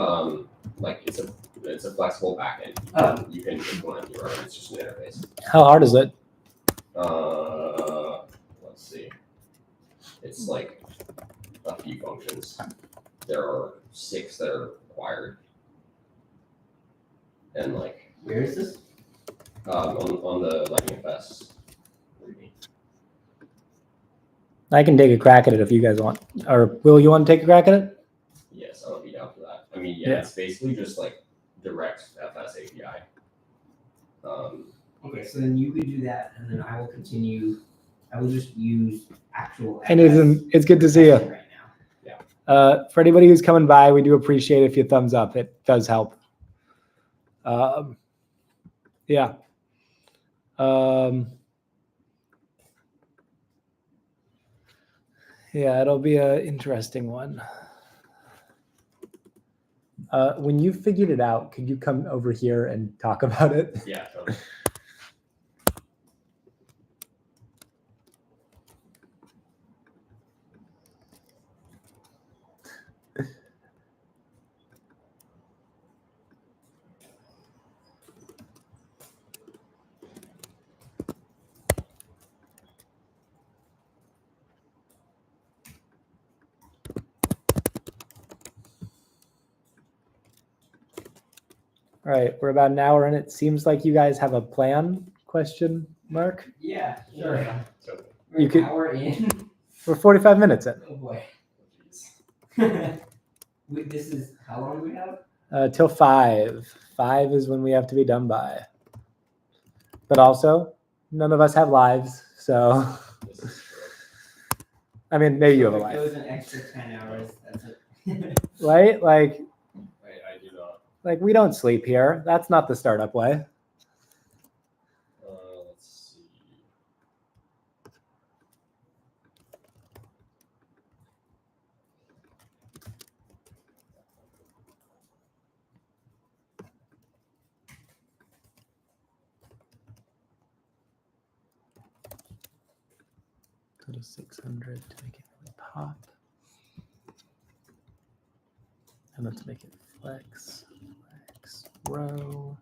Speaker 4: like it's a flexible backend.
Speaker 2: Oh.
Speaker 4: You can implement your own. It's just an interface.
Speaker 1: How hard is it?
Speaker 4: Let's see. It's like a few functions. There are 6 that are required, and like
Speaker 2: Where is this?
Speaker 4: on the Lightning FS readme.
Speaker 1: I can take a crack at it if you guys want. Or Will, you want to take a crack at it?
Speaker 4: Yes, I would be down for that. I mean,
Speaker 1: Yeah.
Speaker 4: It's basically just like direct FS API.
Speaker 2: Okay, so then you could do that, and then I will continue. I will just use actual.
Speaker 1: And
Speaker 2: FS
Speaker 1: it's good to see you.
Speaker 2: right now.
Speaker 1: For anybody who's coming by, we do appreciate if you thumbs up. It does help. Yeah. Yeah, it'll be an interesting one. When you figured it out, could you come over here and talk about it?
Speaker 4: Yeah, totally.
Speaker 1: All right, we're about an hour in. It seems like you guys have a plan? Question mark.
Speaker 2: Yeah, sure.
Speaker 4: So,
Speaker 2: We're
Speaker 1: You
Speaker 2: an
Speaker 1: could-
Speaker 2: hour in.
Speaker 1: We're 45 minutes in.
Speaker 2: Oh boy. This is how long do we have?
Speaker 1: Till 5. 5 is when we have to be done by. But also, none of us have lives, so
Speaker 4: this is true.
Speaker 1: I mean, maybe you have a
Speaker 2: If it
Speaker 1: life,
Speaker 2: goes an extra 10 hours. That's it.
Speaker 1: right? Like
Speaker 4: I do not.
Speaker 1: we don't sleep here. That's not the startup way.
Speaker 4: Let's see.
Speaker 1: Go to 600 to make it really pop. And let's make it flex row.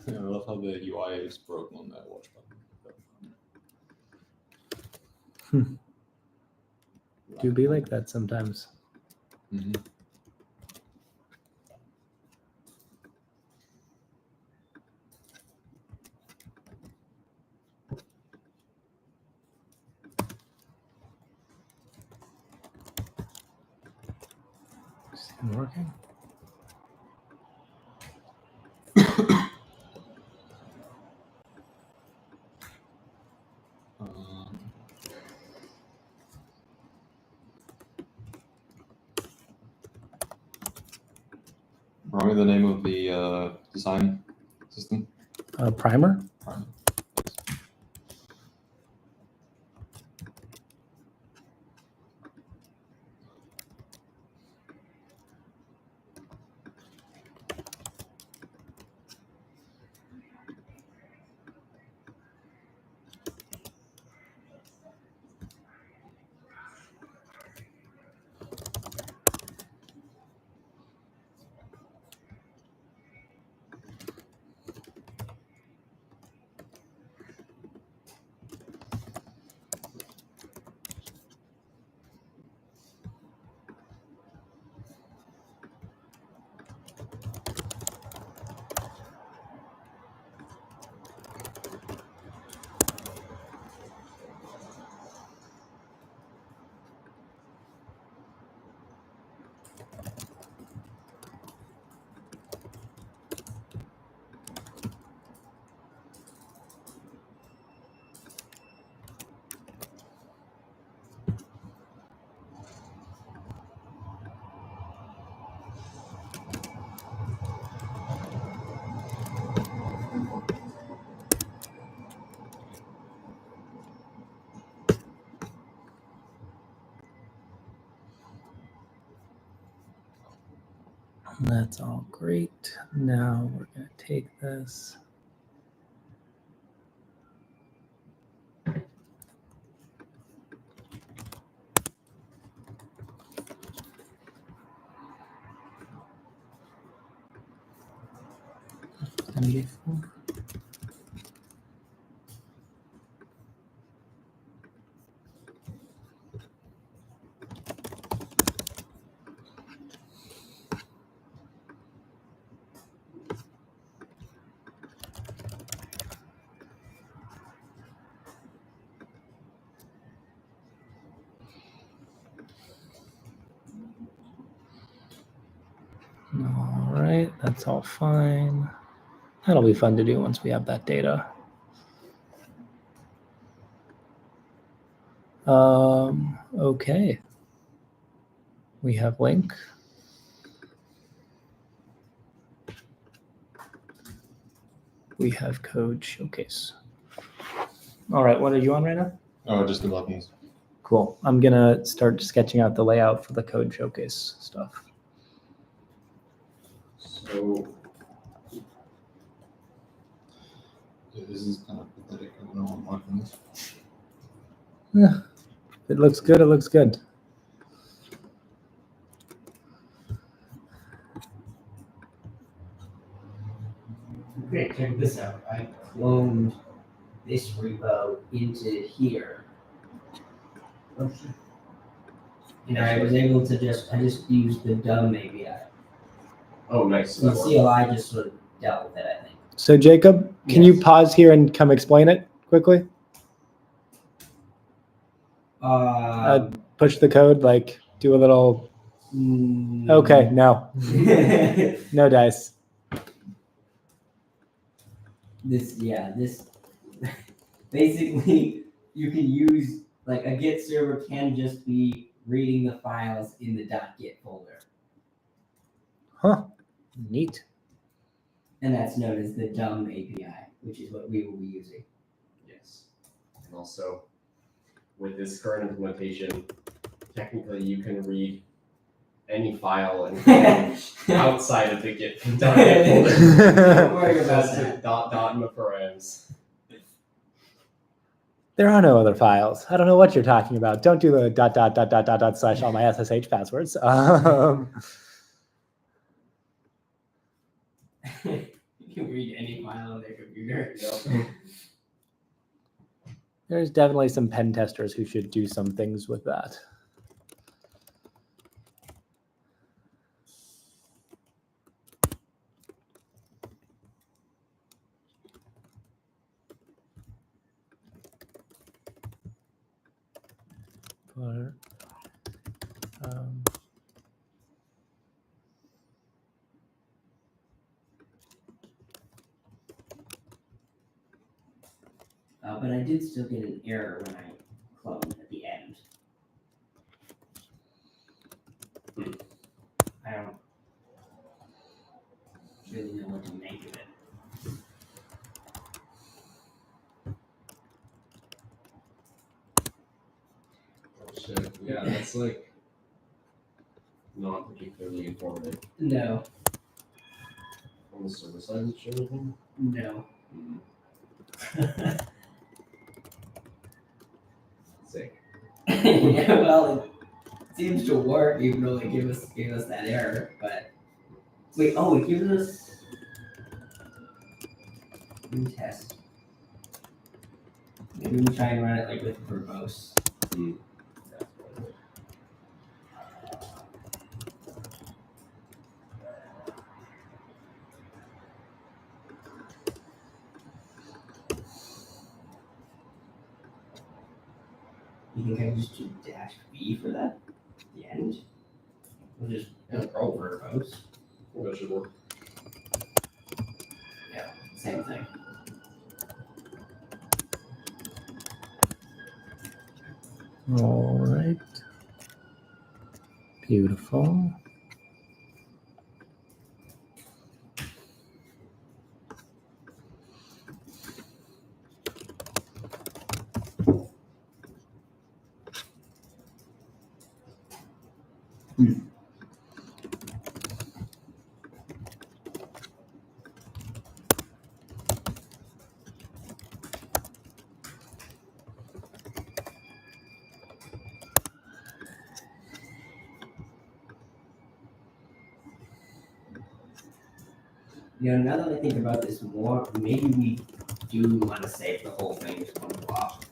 Speaker 3: I love how the UI is broken on that watch button.
Speaker 1: Do be like that sometimes.
Speaker 3: Mhm.
Speaker 1: Is it working?
Speaker 3: Remind me the name of the design system.
Speaker 1: Primer.
Speaker 3: Prime.
Speaker 1: That's all great. Now we're going to take this. All right, that's all fine. That'll be fun to do once we have that data. Okay. We have link. We have code showcase. All right, what are you on right now?
Speaker 3: Oh, just the buttons.
Speaker 1: Cool. I'm gonna start sketching out the layout for the code showcase stuff.
Speaker 4: So
Speaker 3: Yeah, this is kind of pathetic. I don't know what buttons.
Speaker 1: Yeah, if it looks good, it looks good.
Speaker 2: Okay, check this out. I cloned this repo into here. And I was able to I just used the dumb API.
Speaker 4: oh, nice.
Speaker 2: So the CLI just sort of dealt with it, I think.
Speaker 1: So Jacob, can you
Speaker 2: Yes.
Speaker 1: pause here and come explain it quickly? Push the code, like do a little. Okay, no, no dice.
Speaker 2: This basically you can use like a Git server can just be reading the files in the .git folder,
Speaker 1: Huh? Neat.
Speaker 2: and that's known as the dumb API, which is what we will be using.
Speaker 4: Yes. And also, with this current implementation, technically you can read any file and outside of the Git folder.
Speaker 2: Don't worry about
Speaker 4: Just
Speaker 2: that.
Speaker 4: dot in the params.
Speaker 1: There are no other files. I don't know what you're talking about. Don't do the // all my SSH passwords.
Speaker 2: You can read any file on their computer.
Speaker 4: Yep.
Speaker 1: There's definitely some pen testers who should do some things with that. But,
Speaker 2: But I did still get an error when I cloned at the end. I don't really know what to make of it.
Speaker 4: Oh, shit. Yeah, that's like not particularly informative.
Speaker 2: No,
Speaker 4: On the server side, it should have been.
Speaker 2: no.
Speaker 4: Sick.
Speaker 2: Yeah, well, it seems to work, even though it gave us that error. But wait, it gives us new test. Maybe we try and run it like with verbose.
Speaker 4: That's what it
Speaker 2: You think I can just do -v for that? At the end? We'll just roll verbose.
Speaker 4: Well, that should work.
Speaker 2: Yeah, same thing.
Speaker 1: all right. Beautiful.
Speaker 2: Now that I think about this more, maybe we do want to save the whole thing as one block.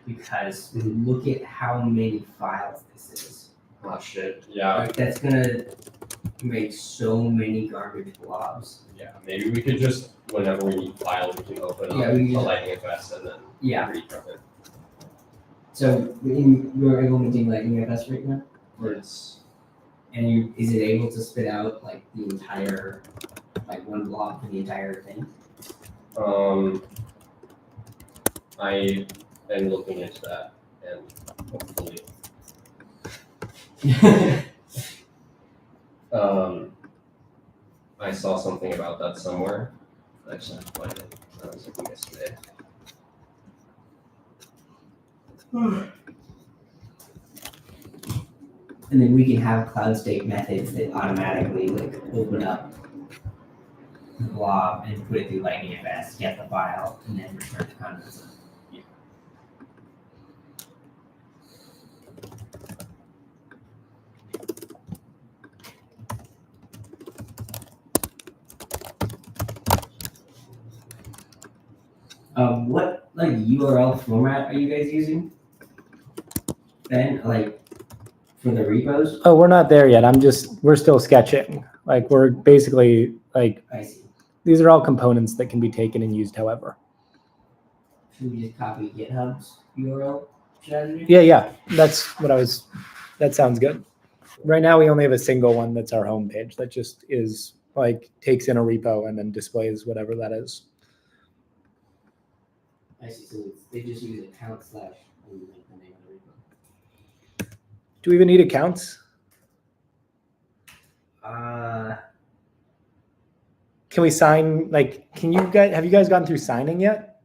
Speaker 2: Because look at how many files this is.
Speaker 4: Oh shit. Yeah.
Speaker 2: Like, that's gonna make so many garbage blobs.
Speaker 4: Yeah. Maybe we could just, whenever we need files, we can open up
Speaker 2: Yeah, we can
Speaker 4: the
Speaker 2: just-
Speaker 4: Lightning FS and then read from it.
Speaker 2: So you're implementing Lightning FS right now?
Speaker 4: Or it's
Speaker 2: And is it able to spit out like the entire, like one block for the entire thing?
Speaker 4: I am looking into that and hopefully I saw something about that somewhere. Actually, I find it. I was looking yesterday.
Speaker 2: And then we can have cloud state methods that automatically like open up the blob and put it through Lightning FS, get the file, and then return the contents. What like URL format are you guys using? Ben, like for the repos?
Speaker 1: Oh, we're not there yet. We're still sketching. Like we're basically like,
Speaker 2: I see.
Speaker 1: these are all components that can be taken and used however.
Speaker 2: Should we just copy GitHub's URL strategy?
Speaker 1: Yeah. That's what that sounds good. Right now we only have a single one that's our homepage that just is like takes in a repo and then displays whatever that is.
Speaker 2: I see. So they just use account / and like the name of the repo.
Speaker 1: Do we even need accounts? Can we sign, like, have you guys gone through signing yet?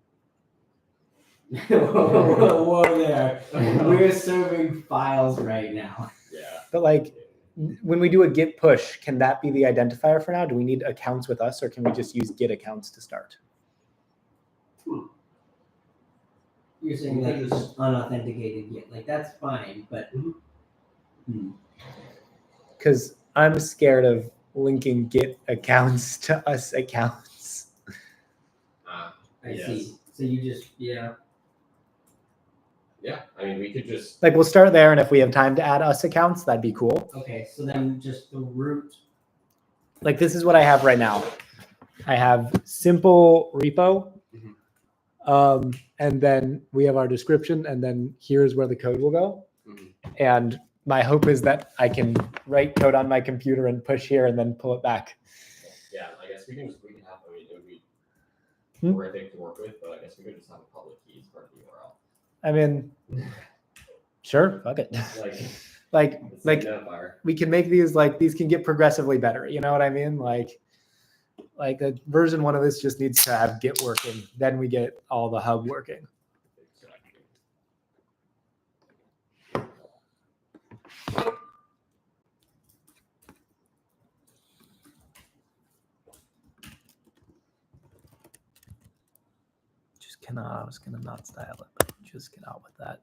Speaker 2: Whoa there. We're serving files right now.
Speaker 4: Yeah.
Speaker 1: But like, when we do a git push, can that be the identifier for now? Do we need accounts with us or can we just use git accounts to start?
Speaker 2: You're saying like just unauthenticated Git. Like that's fine, but
Speaker 1: Because I'm scared of linking git accounts to us accounts.
Speaker 2: I
Speaker 4: Yes.
Speaker 2: see. So you just
Speaker 4: Yeah. I mean, we could just.
Speaker 1: Like we'll start there, and if we have time to add us accounts, that'd be cool.
Speaker 2: okay. So then just the root.
Speaker 1: Like this is what I have right now. I have simple repo. And then we have our description, and then here's where the code will go. And my hope is that I can write code on my computer and push here and then pull it back.
Speaker 4: Yeah, I guess we can have. I mean, it would be
Speaker 1: Hmm?
Speaker 4: horrific to work with, but I guess we could just have a public key as part of the URL.
Speaker 1: I mean, sure, fuck it.
Speaker 4: Like, it's
Speaker 1: Like
Speaker 4: an identifier.
Speaker 1: we can make these can get progressively better. You know what I mean? Like a version 1 of this just needs to have Git working. Then we get all the hub working.
Speaker 4: Exactly.
Speaker 1: Just cannot. I was gonna not style it, but just get out with that.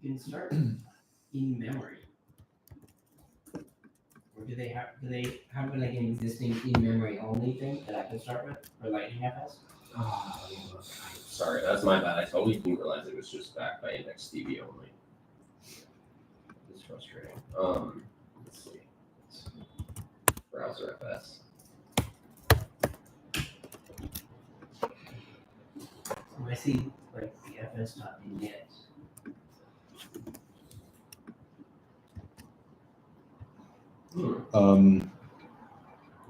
Speaker 2: You can start in memory. Or do they have like an existing in memory only thing that I can start with for Lightning FS?
Speaker 4: Oh, sorry, that's my bad. I totally didn't realize it was just backed by IndexedDB only. It's frustrating. Let's see. Browser FS.
Speaker 2: I see like the fs.init.
Speaker 3: Can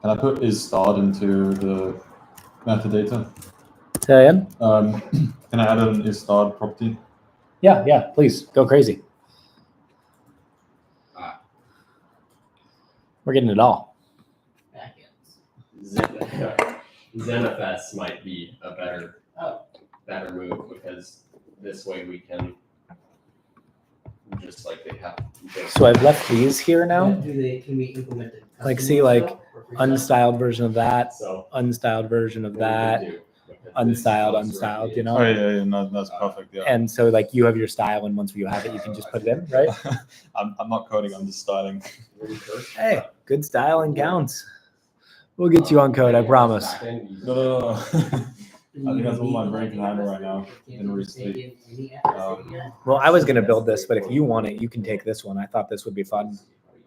Speaker 3: I put is starred into the metadata?
Speaker 1: Say again?
Speaker 3: Can I add an is starred property?
Speaker 1: Yeah, please go crazy. We're getting it all.
Speaker 2: Backends.
Speaker 4: ZenFS might be a better
Speaker 2: Oh.
Speaker 4: move because this way we can just like they have.
Speaker 1: So I've left these here now.
Speaker 2: Can we implement it?
Speaker 1: Like, see, like, unstyled version of that,
Speaker 4: So
Speaker 1: unstyled version of
Speaker 4: what we
Speaker 1: that.
Speaker 4: can do with
Speaker 1: unstyled, you know?
Speaker 3: Oh yeah, no, that's perfect. Yeah.
Speaker 1: And so like you have your style, and once you have it, you can just put it in, right?
Speaker 3: I'm not coding. I'm just styling.
Speaker 1: Hey, good styling counts. We'll get you on code, I promise.
Speaker 3: No. I think that's all my brain can handle right now. In recently.
Speaker 1: Well, I was gonna build this, but if you want it, you can take this one. I thought this would be fun.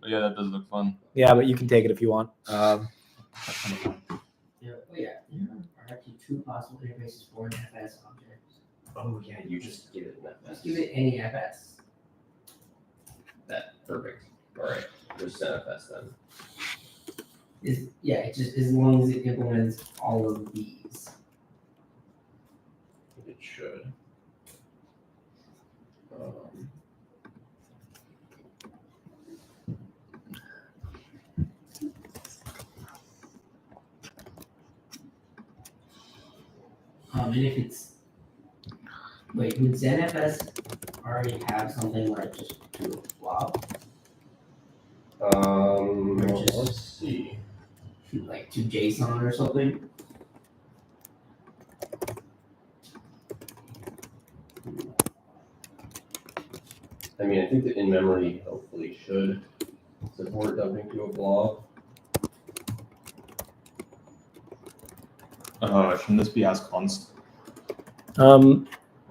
Speaker 3: Yeah, that does look fun.
Speaker 1: Yeah, but you can take it if you want.
Speaker 2: There are actually two possible interfaces for an FS object.
Speaker 4: Oh yeah, you just give it an
Speaker 2: Let's
Speaker 4: FS.
Speaker 2: give it any FS.
Speaker 4: That perfect. All right, there's an FS then.
Speaker 2: It's just as long as it implements all of these.
Speaker 4: It should.
Speaker 2: And if it's would ZenFS already have something like just do a blob,
Speaker 4: Let's see.
Speaker 2: like to JSON or something?
Speaker 4: I mean, I think the in-memory hopefully should support dumping to a blob.
Speaker 3: Shouldn't this be as const? What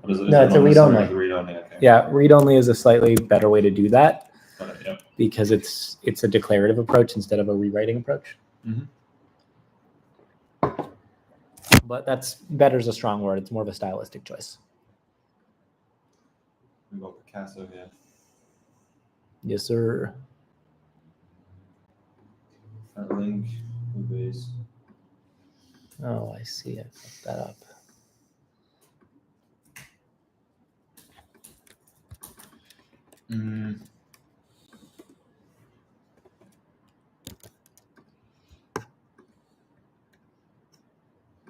Speaker 3: is it?
Speaker 1: No, it's a read-only.
Speaker 3: Read-only. Okay.
Speaker 1: Yeah, read-only is a slightly better way to do that
Speaker 3: Got it, yeah.
Speaker 1: because it's a declarative approach instead of a rewriting approach.
Speaker 3: Mhm.
Speaker 1: But that's better is a strong word. It's more of a stylistic choice.
Speaker 3: We got Picasso here.
Speaker 1: Yes, sir.
Speaker 3: That link, the base.
Speaker 1: Oh, I see. I fucked that up.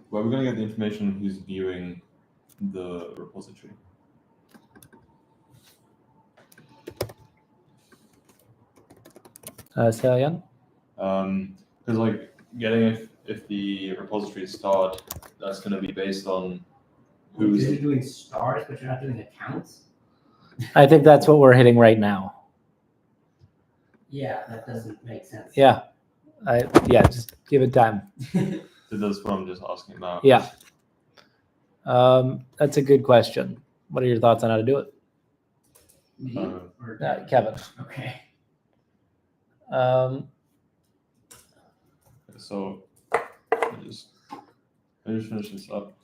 Speaker 3: Where are we going to get the information who's viewing the repository?
Speaker 1: Say that again?
Speaker 3: Because like getting if the repository is starred, that's going to be based on
Speaker 2: Because
Speaker 3: who's
Speaker 2: you're doing stars, but you're not doing accounts?
Speaker 1: I think that's what we're hitting right now.
Speaker 2: Yeah, that doesn't make sense.
Speaker 1: Yeah. Just give it time.
Speaker 3: That's what I'm just asking about.
Speaker 1: Yeah. That's a good question. What are your thoughts on how to do it?
Speaker 2: Me or
Speaker 1: Kevin.
Speaker 2: Okay.
Speaker 3: So I just finish this up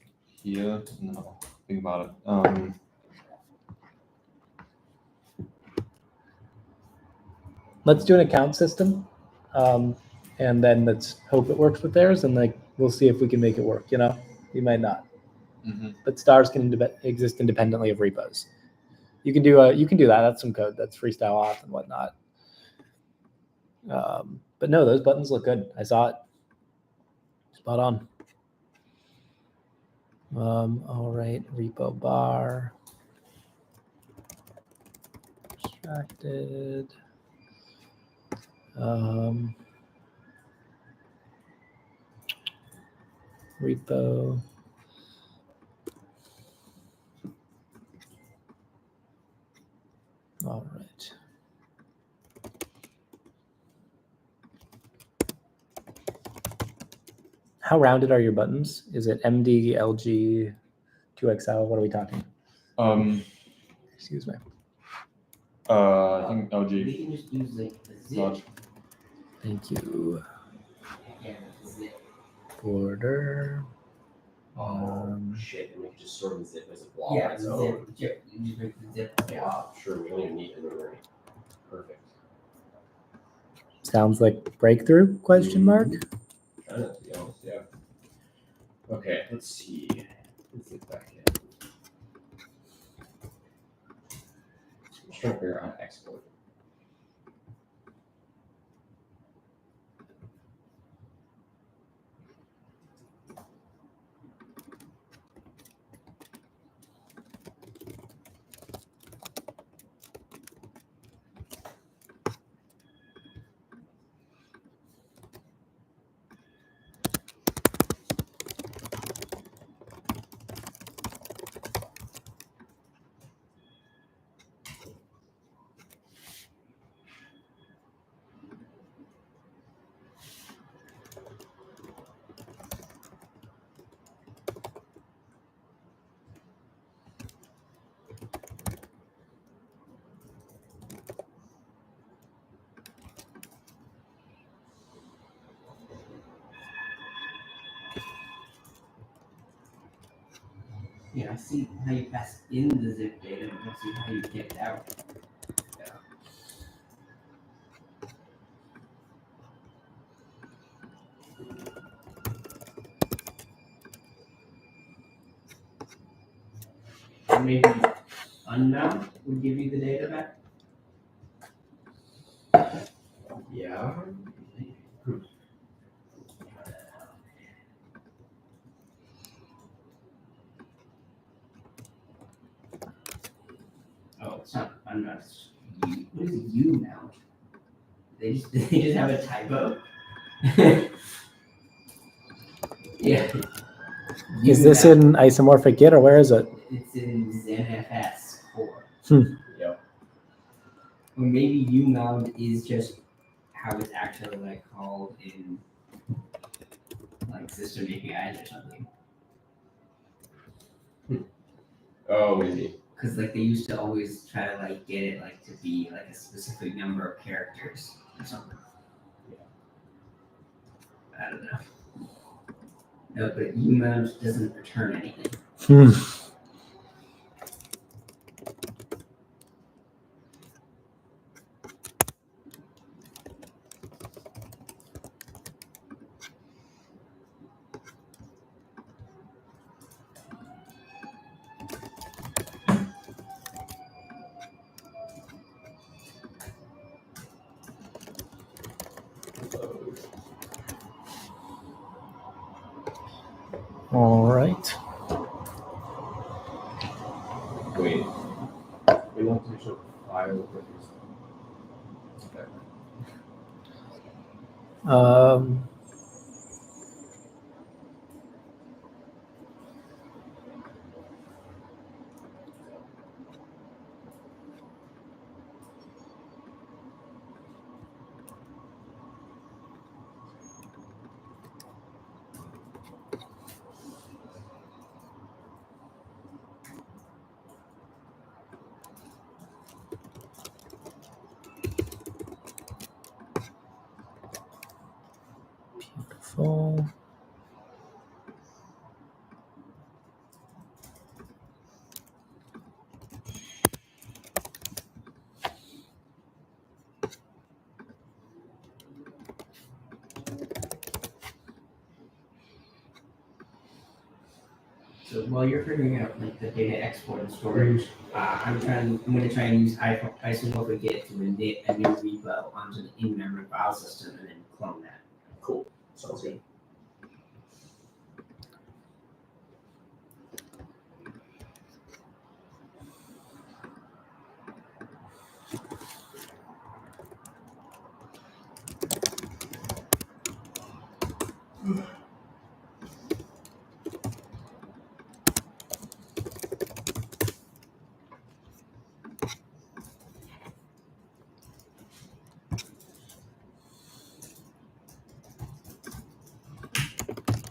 Speaker 3: here and then I'll think about it.
Speaker 1: Let's do an account system, and then let's hope it works with theirs, and like we'll see if we can make it work. You know, we might not, but stars can exist independently of repos. You can do that. That's some code. That's freestyle off and whatnot. But no, those buttons look good. I saw it. Spot on. All right, repo bar. Extracted. Repo. All right. How rounded are your buttons? Is it MD, LG, 2XL? What are we talking? Excuse me.
Speaker 3: I think LG.
Speaker 2: We can just use like the zip.
Speaker 3: Large.
Speaker 1: Thank you.
Speaker 2: Yeah, the zip.
Speaker 1: Border.
Speaker 4: Shit, and we can just sort of zip as a blob.
Speaker 2: Yeah,
Speaker 4: on its
Speaker 2: the
Speaker 4: own.
Speaker 2: zip. You just make the zip. Yeah.
Speaker 4: Blob. Sure, we don't even need in-memory. Perfect.
Speaker 1: Sounds like breakthrough? Question mark.
Speaker 4: Kind of, to be honest, yeah. Okay, let's see. Let's get back in. I'm trying to figure out how to export.
Speaker 2: Yeah, I see how you pass in the zip data, but I don't see how you get it out. Or maybe unmount would give you the data back.
Speaker 4: Yeah.
Speaker 2: Oh, it's not unmount. It's U. What is U mount? They just have a typo. Yeah.
Speaker 1: Is this in isomorphic Git or where is it?
Speaker 2: It's in ZenFS 4.
Speaker 4: Yep.
Speaker 2: Or maybe umount is just how it's actually like called in like system APIs or something.
Speaker 4: Oh, maybe.
Speaker 2: Because like they used to always try to like get it like to be like a specific number of characters or something. I don't know. No, but umount doesn't return anything.
Speaker 1: All right.
Speaker 4: Wait. We want to show file with this.
Speaker 1: Um, beautiful.
Speaker 2: So while you're figuring out like the data export and storage, I'm going to try and use isomorphic Git to init a new repo onto an in-memory file system and then clone that.
Speaker 4: Cool. Sounds good.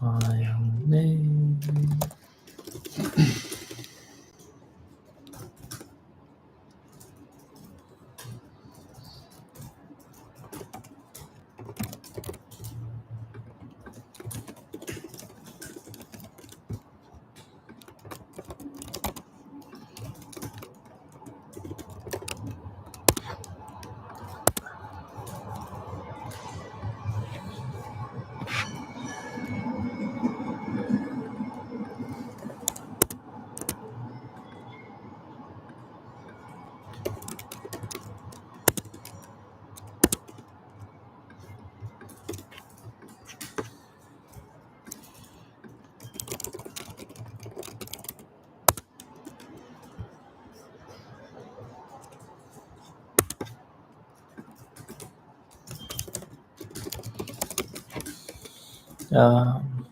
Speaker 1: File name. Um,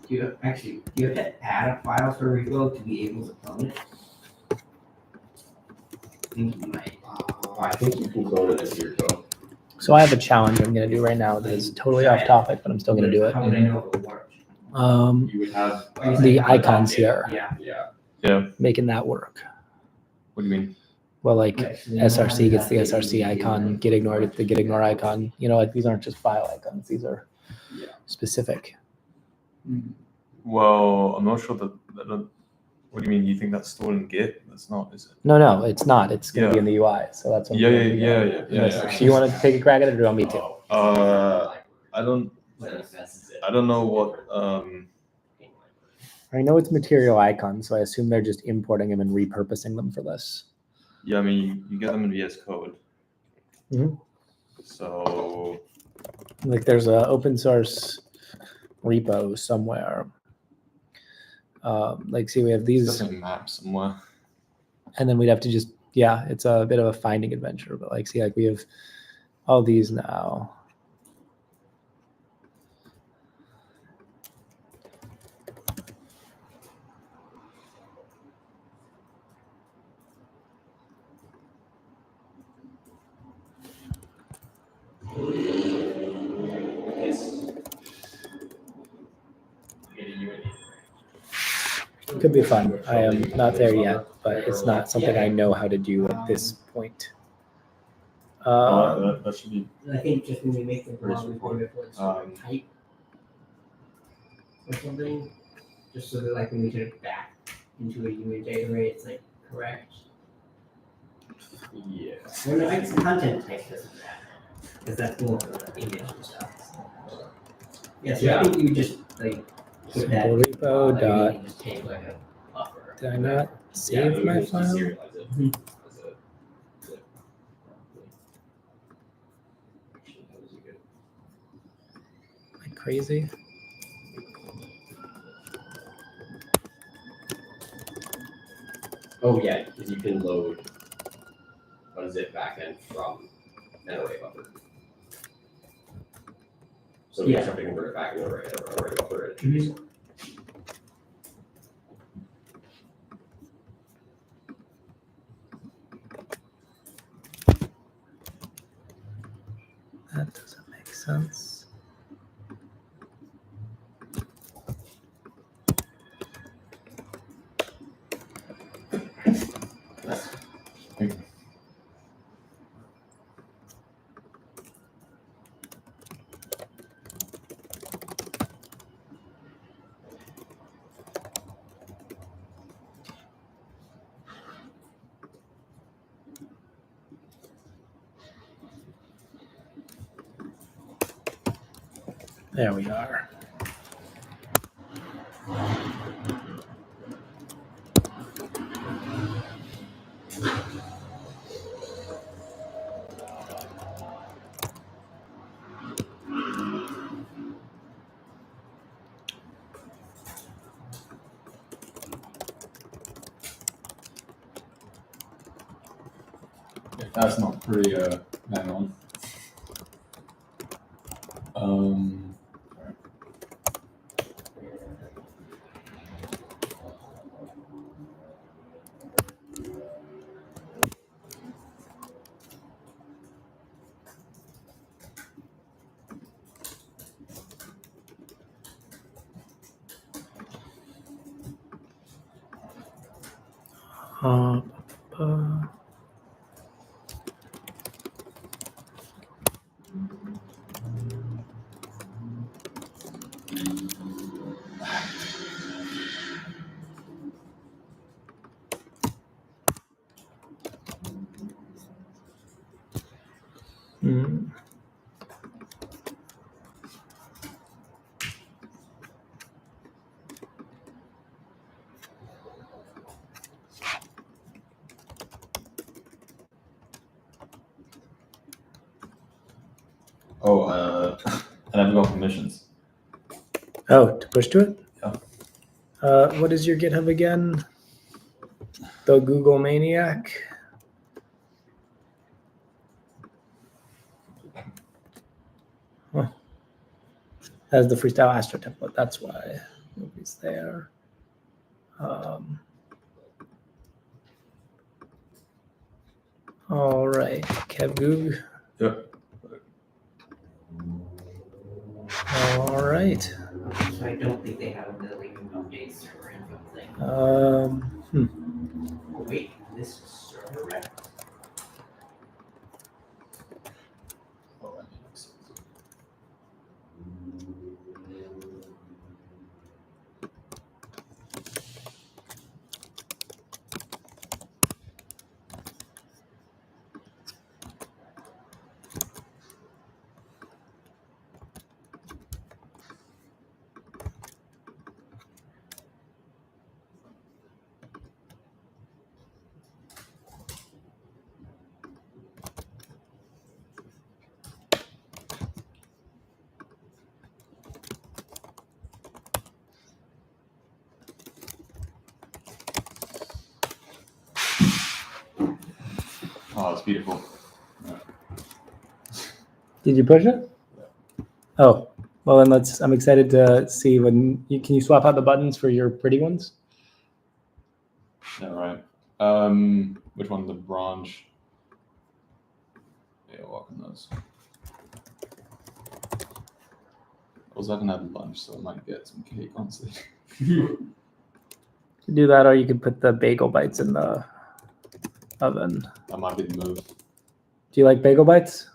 Speaker 2: Do you have to add a file for repo to be able to clone it? I think you might.
Speaker 4: I think you can clone it as your code.
Speaker 1: so I have a challenge I'm going to do right now that is totally off topic, but I'm still going to do it.
Speaker 2: How would I know if it worked?
Speaker 3: You would have
Speaker 1: The icons here.
Speaker 2: Yeah.
Speaker 4: Yeah.
Speaker 3: Yeah.
Speaker 1: making that work.
Speaker 3: What do you mean?
Speaker 1: Well, like
Speaker 2: Right, so they know how
Speaker 1: SRC
Speaker 2: to
Speaker 1: gets the
Speaker 2: update
Speaker 1: SRC
Speaker 2: and
Speaker 1: icon, get ignored gets the get ignore icon. You know, like these aren't just file icons; these are specific.
Speaker 3: Well, I'm not sure that what do you mean? You think that's stored in Git? That's not, is it?
Speaker 1: No, it's not. It's going to be
Speaker 3: Yeah.
Speaker 1: in the UI. So that's what
Speaker 3: Yeah,
Speaker 1: I'm
Speaker 3: yeah,
Speaker 1: doing.
Speaker 3: yeah.
Speaker 1: Do you want to take a crack at it, or do you want me to?
Speaker 3: I don't know what.
Speaker 1: I know it's material icons, so I assume they're just importing them and repurposing them for this.
Speaker 3: Yeah, I mean, you get them in VS Code.
Speaker 1: Mhm.
Speaker 3: So
Speaker 1: Like there's a open source repo somewhere. Like, see, we have
Speaker 3: it's
Speaker 1: these,
Speaker 3: definitely map somewhere.
Speaker 1: and then we'd have to just, yeah, it's a bit of a finding adventure. But like, see, like we have all these now. It could be fun. I am not there yet, but it's not something I know how to do at this point.
Speaker 3: That should be.
Speaker 2: I think just when we make the
Speaker 3: Pretty
Speaker 2: blog, we put it for
Speaker 3: Um,
Speaker 2: type or something, just so that like when we turn it back into a UAJ array, it's like correct.
Speaker 3: Yeah.
Speaker 2: Well, no, I guess content type doesn't matter because that's more for the image and stuff. Yeah, so I think you would just like put that.
Speaker 1: Simple repo
Speaker 2: like, you
Speaker 1: dot.
Speaker 2: can just take like a buffer.
Speaker 1: Did I not save my file? Am I crazy?
Speaker 4: Oh yeah, because you can load a zip backend from an array buffer. So we just have to convert it back into array buffer and introduce it.
Speaker 1: That doesn't make sense. There we are.
Speaker 5: If that's not pretty bang on.
Speaker 1: Uh, uh, hmm.
Speaker 3: Oh, and I've got permissions.
Speaker 1: Oh, to push to it?
Speaker 3: Yeah.
Speaker 1: What is your GitHub again? The Google Maniac? Huh. That's the Freestyle Astro template. That's why it's there. All right, KevGoog.
Speaker 3: Yep.
Speaker 1: All right.
Speaker 2: So I don't think they have a billing update server info thing. Oh, wait, this server wrecked?
Speaker 5: Oh, that makes sense. Oh, it's beautiful.
Speaker 1: Did you push it? Oh, well then I'm excited to see can you swap out the buttons for your pretty ones?
Speaker 5: Yeah, right. Which one? The branch. Yeah, walk on those. I was having had lunch, so I might get some cake, honestly.
Speaker 1: You could do that, or you could put the bagel bites in the oven.
Speaker 5: That might be the move.
Speaker 1: Do you like bagel bites?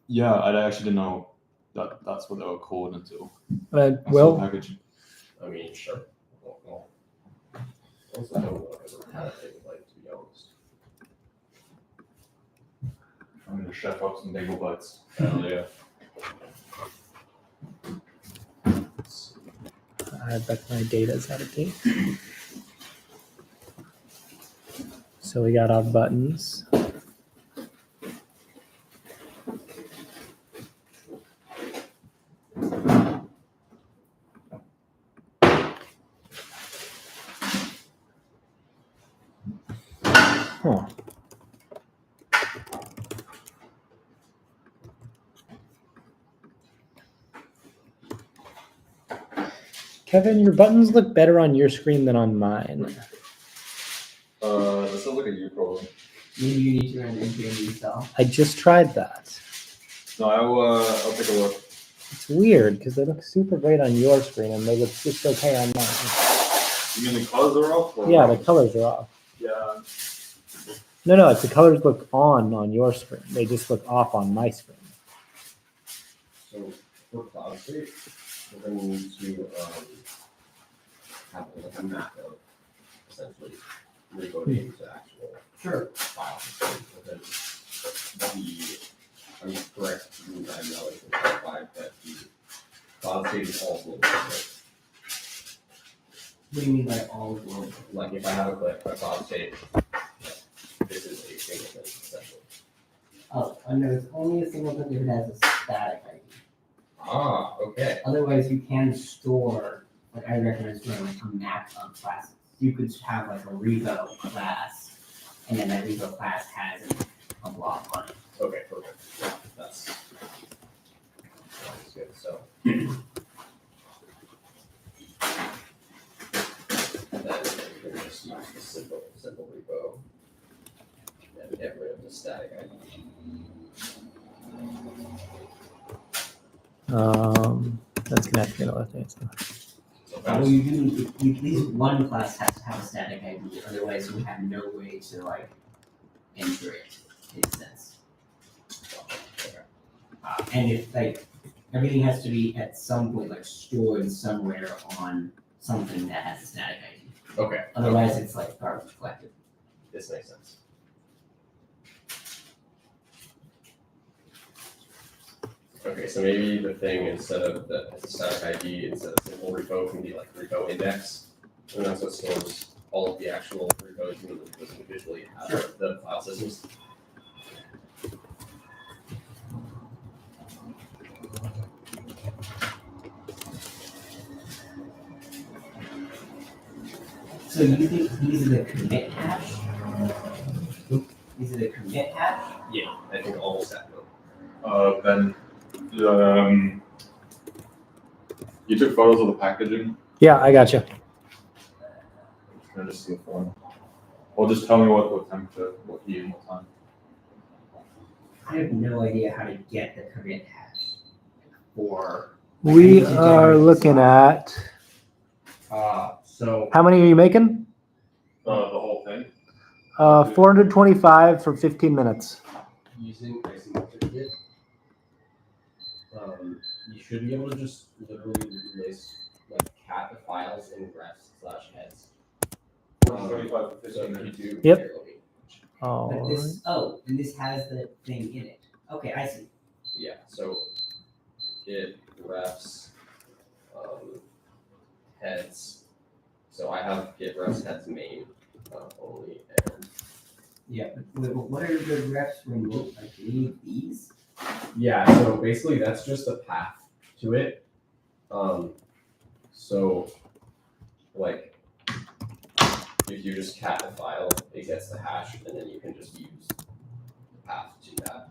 Speaker 5: Yeah, I actually didn't know that that's what they were called until I saw the
Speaker 1: Will?
Speaker 5: package.
Speaker 4: I mean, sure. Well, I also don't know if I've ever had a bagel bite, to be honest.
Speaker 5: I'm gonna chef up some bagel bites.
Speaker 4: Hell yeah.
Speaker 1: I bet my data's out of date. So we got our buttons. Huh. Kevin, your buttons look better on your screen than on mine.
Speaker 5: That sounds like a you problem.
Speaker 2: Maybe you need to run NPM install.
Speaker 1: I just tried that.
Speaker 5: No, I'll take a look.
Speaker 1: It's weird because they look super great on your screen and they look just okay on mine.
Speaker 5: You mean the colors are off? Or
Speaker 1: Yeah, the colors are off.
Speaker 5: Yeah.
Speaker 1: No, it's the colors look on your screen. They just look off on my screen.
Speaker 4: So for cloud state, we're going to need to have like a map of essentially recoding to actual file system. Because I'm correct in that knowledge and clarified that the cloud state is all global. Right?
Speaker 2: What do you mean by all global?
Speaker 4: Like if I have a cloud state, this is a singleton essentially.
Speaker 2: Oh, no, it's only a singleton if it has a static ID.
Speaker 4: Ah, okay.
Speaker 2: Otherwise, you can store, like I recommend storing like a map of classes. You could have like a repo class, and then that repo class has a block on it.
Speaker 4: Okay, perfect. That's good. So then we're going to just use the simple repo and get rid of the static ID.
Speaker 1: That's connected to the left hand side.
Speaker 4: So
Speaker 2: Well, you do, at least one class has to have a static ID, otherwise you have no way to like enter it, in a sense. And if like, everything has to be at some point like stored somewhere on something that has a static ID.
Speaker 4: okay.
Speaker 2: Otherwise, it's like garbage collected.
Speaker 4: This makes sense. Okay, so maybe the thing instead of the static ID, instead of simple repo, can be like repo index. And that's what stores all of the actual repos you individually have the file systems.
Speaker 2: So you think these are the commit hash? These are the commit hash?
Speaker 4: Yeah, I think almost that one.
Speaker 5: Then you took photos of the packaging.
Speaker 1: Yeah, I got you.
Speaker 5: Can I just see the form? Or just tell me what temperature, what heat, and what time.
Speaker 2: I have no idea how to get the commit hash for.
Speaker 1: We are looking at,
Speaker 4: So
Speaker 1: how many are you making?
Speaker 5: The whole thing.
Speaker 1: 425 for 15 minutes.
Speaker 4: Using isomorphic Git, you should be able to just literally replace like cat the files in refs/heads.
Speaker 5: 25 for
Speaker 4: So
Speaker 5: 15
Speaker 4: if
Speaker 5: minutes.
Speaker 4: you do,
Speaker 1: Yep.
Speaker 4: here, let me-
Speaker 2: But this, and this has the thing in it. Okay, I see.
Speaker 4: yeah. So Git refs heads. So I have Git refs heads main only, and
Speaker 2: Yeah, but wait, what are the refs remote? Like any of these?
Speaker 4: yeah. So basically, that's just a path to it. So like if you just cat the file, it gets the hash, and then you can just use the path to that.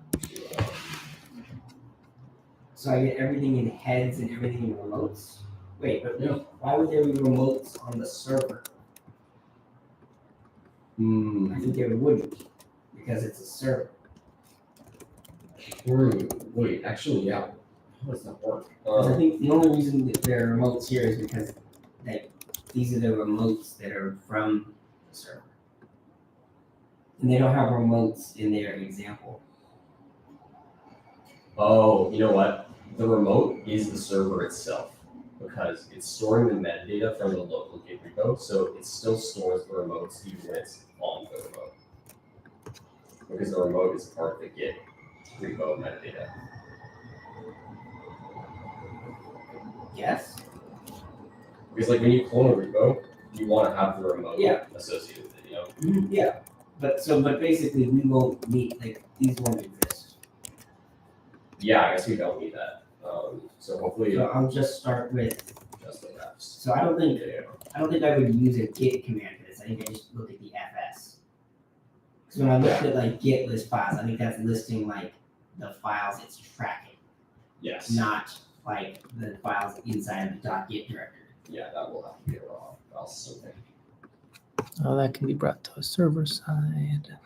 Speaker 2: So I get everything in heads and everything in remotes. Wait, but
Speaker 4: Yeah.
Speaker 2: why would there be remotes on the server? I think there wouldn't, because it's a server.
Speaker 4: True. Wait, actually, yeah. How does that work?
Speaker 2: I think the only reason that there are remotes here is because like these are the remotes that are from the server. And they don't have remotes in their example.
Speaker 4: Oh, you know what? The remote is the server itself because it's storing the metadata from the local Git repo, so it still stores the remotes even when it's on the remote. Because the remote is part of the Git repo metadata.
Speaker 2: Yes?
Speaker 4: Because like when you clone a repo, you want to have the remote
Speaker 2: Yeah.
Speaker 4: associated with it, you know?
Speaker 2: Yeah. But basically we won't need, like, these won't exist.
Speaker 4: Yeah, I guess we don't need that. So hopefully
Speaker 2: So I'll just start with,
Speaker 4: just the refs.
Speaker 2: so I don't think
Speaker 4: Yeah.
Speaker 2: I would use a git command for this. I think I just look at the fs. Because when I looked at like git list files, I think that's listing like the files it's tracking,
Speaker 4: Yes.
Speaker 2: not like the files inside of the .git directory.
Speaker 4: Yeah, that will have to be a raw file system thing.
Speaker 1: Oh, that can be brought to a server side.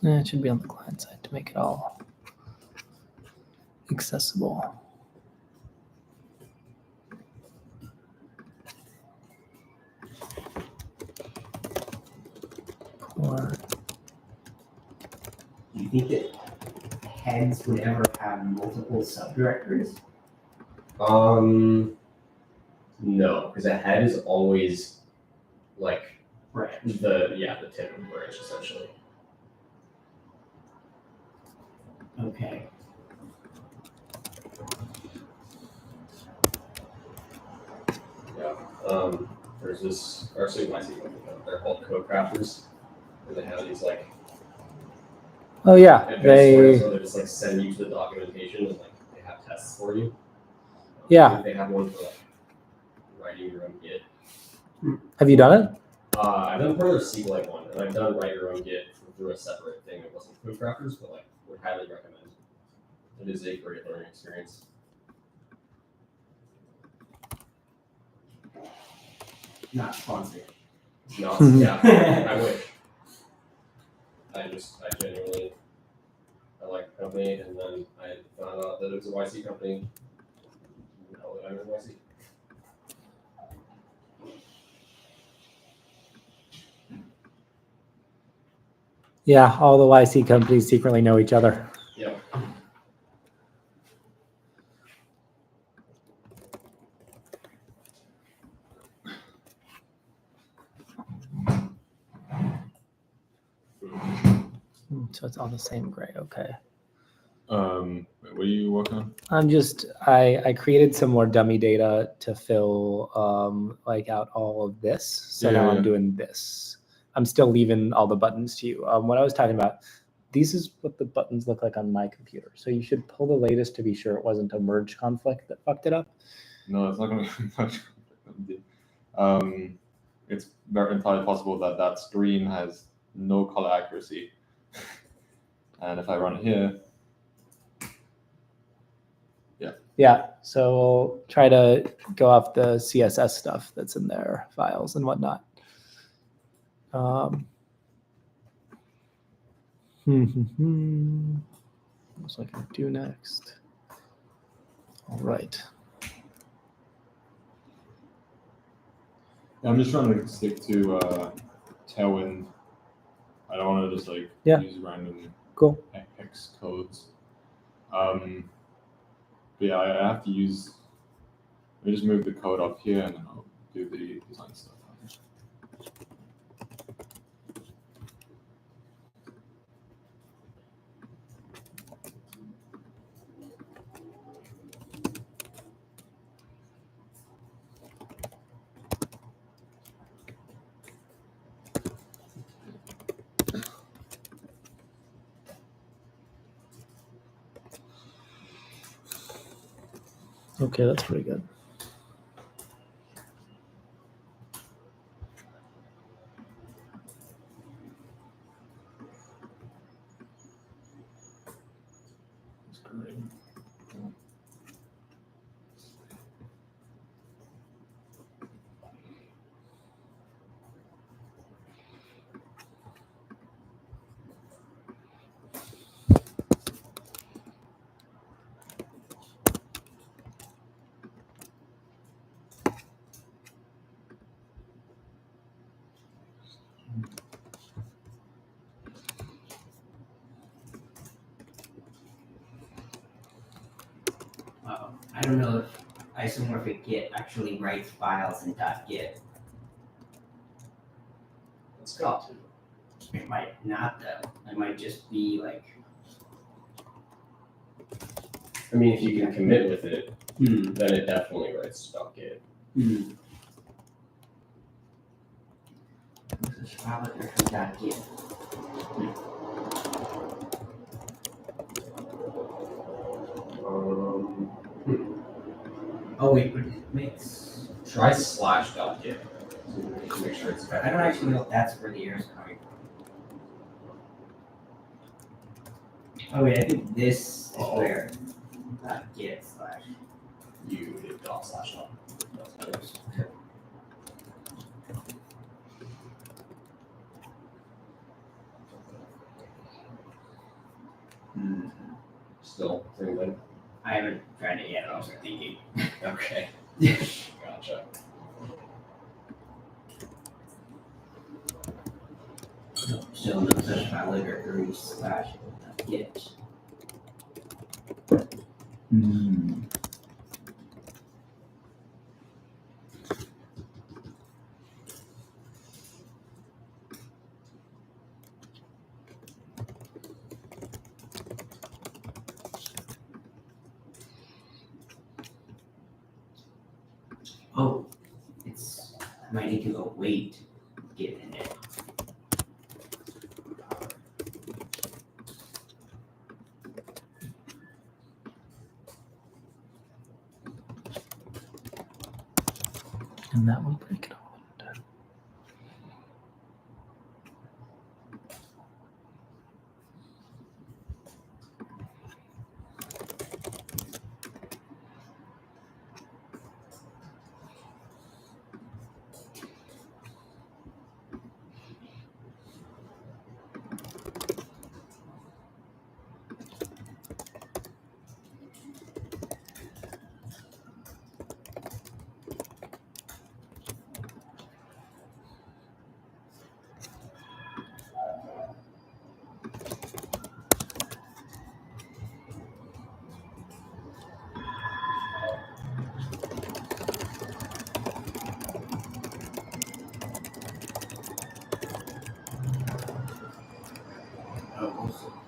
Speaker 1: Yeah, it should be on the client side to make it all accessible. Or
Speaker 2: Do you think that heads would ever have multiple subdirectories?
Speaker 4: No, because a head is always like
Speaker 2: Right.
Speaker 4: the tip of the branch essentially.
Speaker 2: Okay.
Speaker 4: Yeah. There's this actually my company. They're called code crafters. And they have these like
Speaker 1: oh yeah,
Speaker 4: advanced stories where they just like send you to the documentation and like they have tests for you.
Speaker 1: Yeah.
Speaker 4: I think they have one for like writing your own Git.
Speaker 1: have you done it?
Speaker 4: I've done part of their SQLite one, and I've done write your own Git through a separate thing. It wasn't code crafters, but like would highly recommend. It is a great learning experience.
Speaker 2: Not sponsored.
Speaker 4: No, yeah, I wish. I genuinely, I like the company, and then I found out that it was a YC company. Now that I'm in YC.
Speaker 1: Yeah, all the YC companies secretly know each other.
Speaker 4: Yep.
Speaker 1: So it's all the same gray. Okay.
Speaker 3: What are you working on?
Speaker 1: I'm just I created some more dummy data to fill like out all of this. So now I'm doing this. I'm still leaving all the buttons to you. What I was talking about, this is what the buttons look like on my computer. So you should pull the latest to be sure it wasn't a merge conflict that fucked it up.
Speaker 3: No, it's not going to be much. It's very entirely possible that that screen has no color accuracy. And if I run it here,
Speaker 1: Yeah, so we'll try to go off the CSS stuff that's in their files and whatnot. What was I going to do next? All right.
Speaker 3: I'm just trying to stick to Tailwind. I don't want to just like
Speaker 1: Yeah.
Speaker 3: use random
Speaker 1: Cool.
Speaker 3: hex codes. But yeah, I have to use. Let me just move the code up here and then I'll do the design stuff.
Speaker 1: Okay, that's pretty good.
Speaker 3: That's great.
Speaker 2: I don't know if isomorphic Git actually writes files in .git.
Speaker 4: It's got to.
Speaker 2: It might not though. It might just be like,
Speaker 4: I mean, if you can commit with it,
Speaker 2: hmm,
Speaker 4: then it definitely writes .git.
Speaker 2: hmm. This is file from .git. Oh wait, but it makes.
Speaker 4: Try /.git to make sure it's
Speaker 2: I don't actually know if that's where the error's coming from. Oh wait, I think this is where .git /
Speaker 4: You did ./. Still Tailwind.
Speaker 2: I haven't tried it yet. I was thinking.
Speaker 4: Okay. Gotcha.
Speaker 2: So no such file directory / git. Oh, it's. I might need to await Git in it.
Speaker 1: And that will break it all.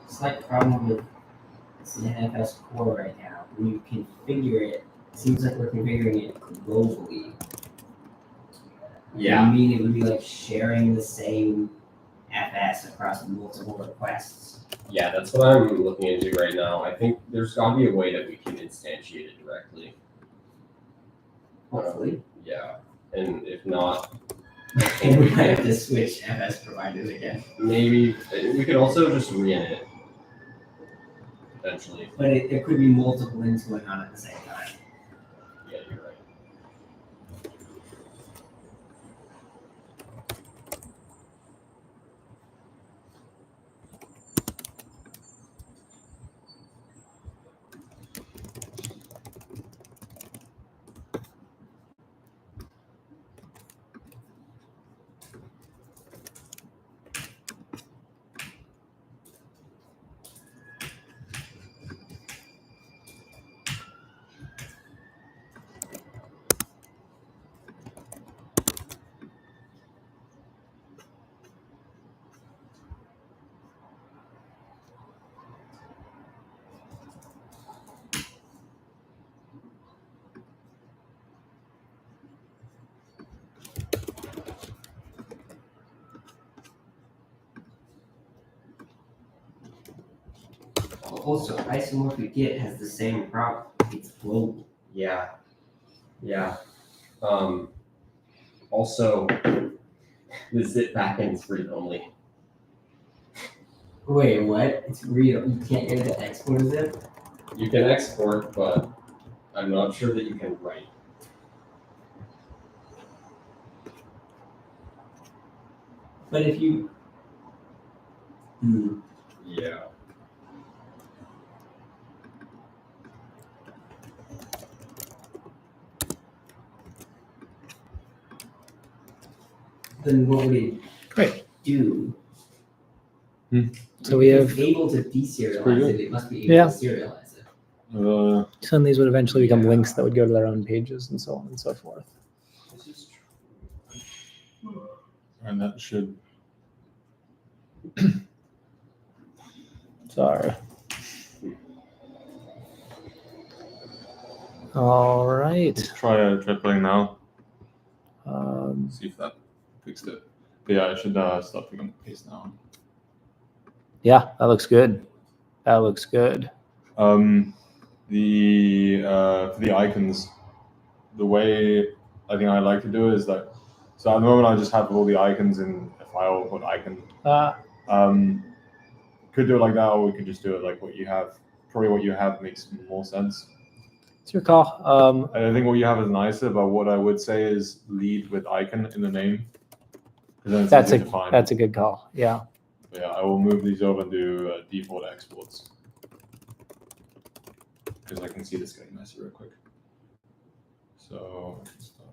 Speaker 2: Slight problem with CNFS core right now. When you configure it, it seems like we're configuring it globally.
Speaker 4: Yeah.
Speaker 2: I mean, it would be like sharing the same FS across multiple requests.
Speaker 4: Yeah, that's what I'm looking into right now. I think there's got to be a way that we can instantiate it directly.
Speaker 2: Hopefully.
Speaker 4: Yeah, and if not,
Speaker 2: And we might have to switch FS providers again.
Speaker 4: maybe we could also just re-init it eventually.
Speaker 2: But there could be multiple things going on at the same time.
Speaker 4: Yeah, you're right.
Speaker 2: Also, isomorphic Git has the same problem. It's global.
Speaker 4: Yeah. Also, the zip backend is read only.
Speaker 2: Wait, what? It's real. You can't get it to export a zip?
Speaker 4: You can export, but I'm not sure that you can write.
Speaker 2: But if you.
Speaker 4: Yeah.
Speaker 2: Then what would it
Speaker 1: Great.
Speaker 2: do?
Speaker 1: So we
Speaker 2: If
Speaker 1: have
Speaker 2: it's able to
Speaker 3: pretty
Speaker 2: deserialize
Speaker 3: good.
Speaker 2: it, it must be able
Speaker 1: Yeah.
Speaker 2: to serialize it.
Speaker 1: some of these would eventually become
Speaker 4: Yeah.
Speaker 1: links that would go to their own pages and so on and so forth.
Speaker 4: This is true.
Speaker 3: And that should.
Speaker 1: Sorry. All right.
Speaker 3: Try playing now.
Speaker 1: See
Speaker 3: if that fixed it. But yeah, I should start picking up the pace now.
Speaker 1: Yeah, that looks good. That looks good.
Speaker 3: For the icons, the way I think I like to do it is like, so at the moment I just have all the icons in a file called icon. Could do it like that, or we could just do it like what you have. Probably what you have makes more sense.
Speaker 1: It's your call.
Speaker 3: I think what you have is nicer, but what I would say is lead with icon in the name. Then it's
Speaker 1: That's
Speaker 3: easy to find.
Speaker 1: a good call. Yeah.
Speaker 3: But yeah, I will move these over and do default exports. Because I can see this getting messy real quick. So I can start.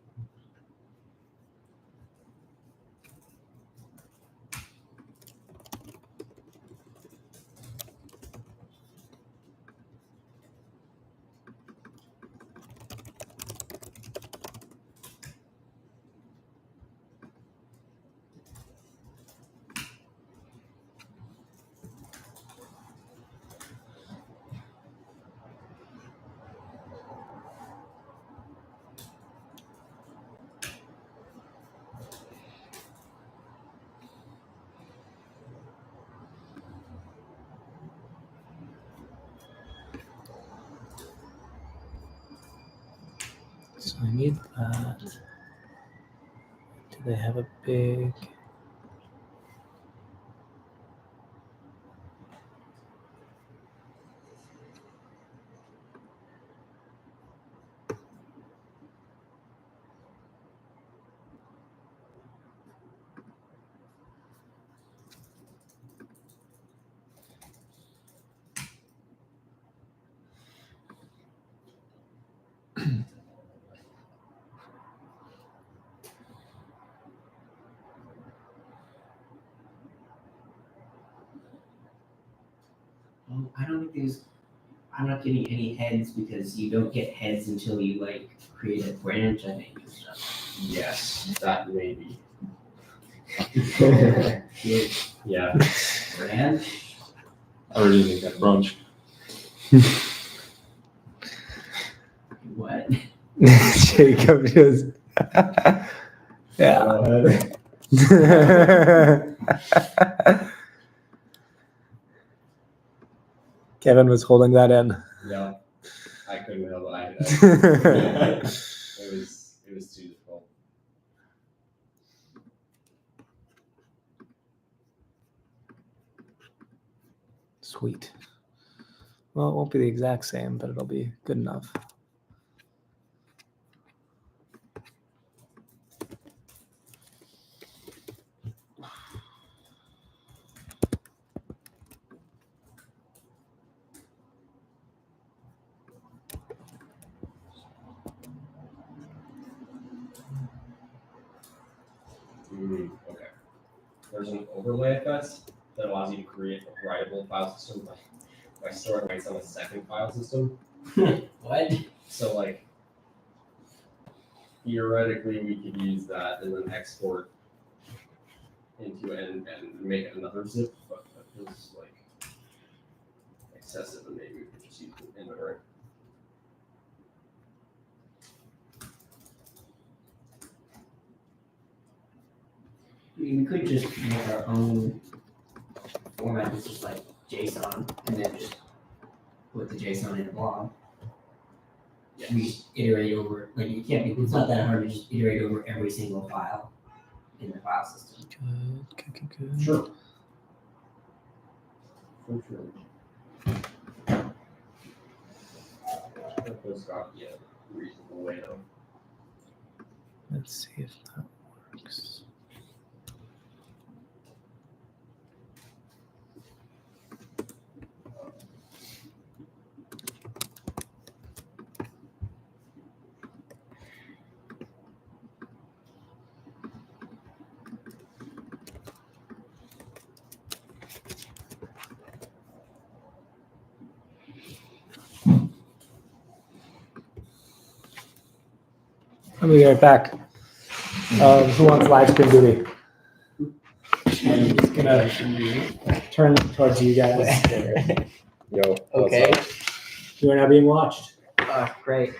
Speaker 1: So I need that. Do they have a big?
Speaker 2: I don't think there's. I'm not getting any heads because you don't get heads until you like create a branch, I think, and stuff.
Speaker 4: Yes, that may be. Yeah.
Speaker 2: Branch?
Speaker 3: I already need that branch.
Speaker 2: What?
Speaker 1: Jacob just. Yeah. Kevin was holding that in.
Speaker 4: Yeah. I couldn't help it. It was too difficult.
Speaker 1: Sweet. Well, it won't be the exact same, but it'll be good enough.
Speaker 4: Okay. There's an overlay effect that allows you to create a writable file system by storing rights on a second file system.
Speaker 2: What?
Speaker 4: So like theoretically we could use that and then export into it and make another zip, but that feels like excessive and maybe we could just use inventory.
Speaker 2: I mean, we could just make our own format that's just like JSON and then just put the JSON in a blob. We iterate over, like it can't be, it's not that hard to just iterate over every single file in the file system.
Speaker 1: Good.
Speaker 4: Sure. For sure. That's got to be a reasonable way though.
Speaker 1: Let's see if that works. I'll be right back. Who wants live screen duty? I'm just gonna turn towards you guys.
Speaker 4: Yo.
Speaker 2: Okay.
Speaker 1: You are now being watched.
Speaker 2: Great.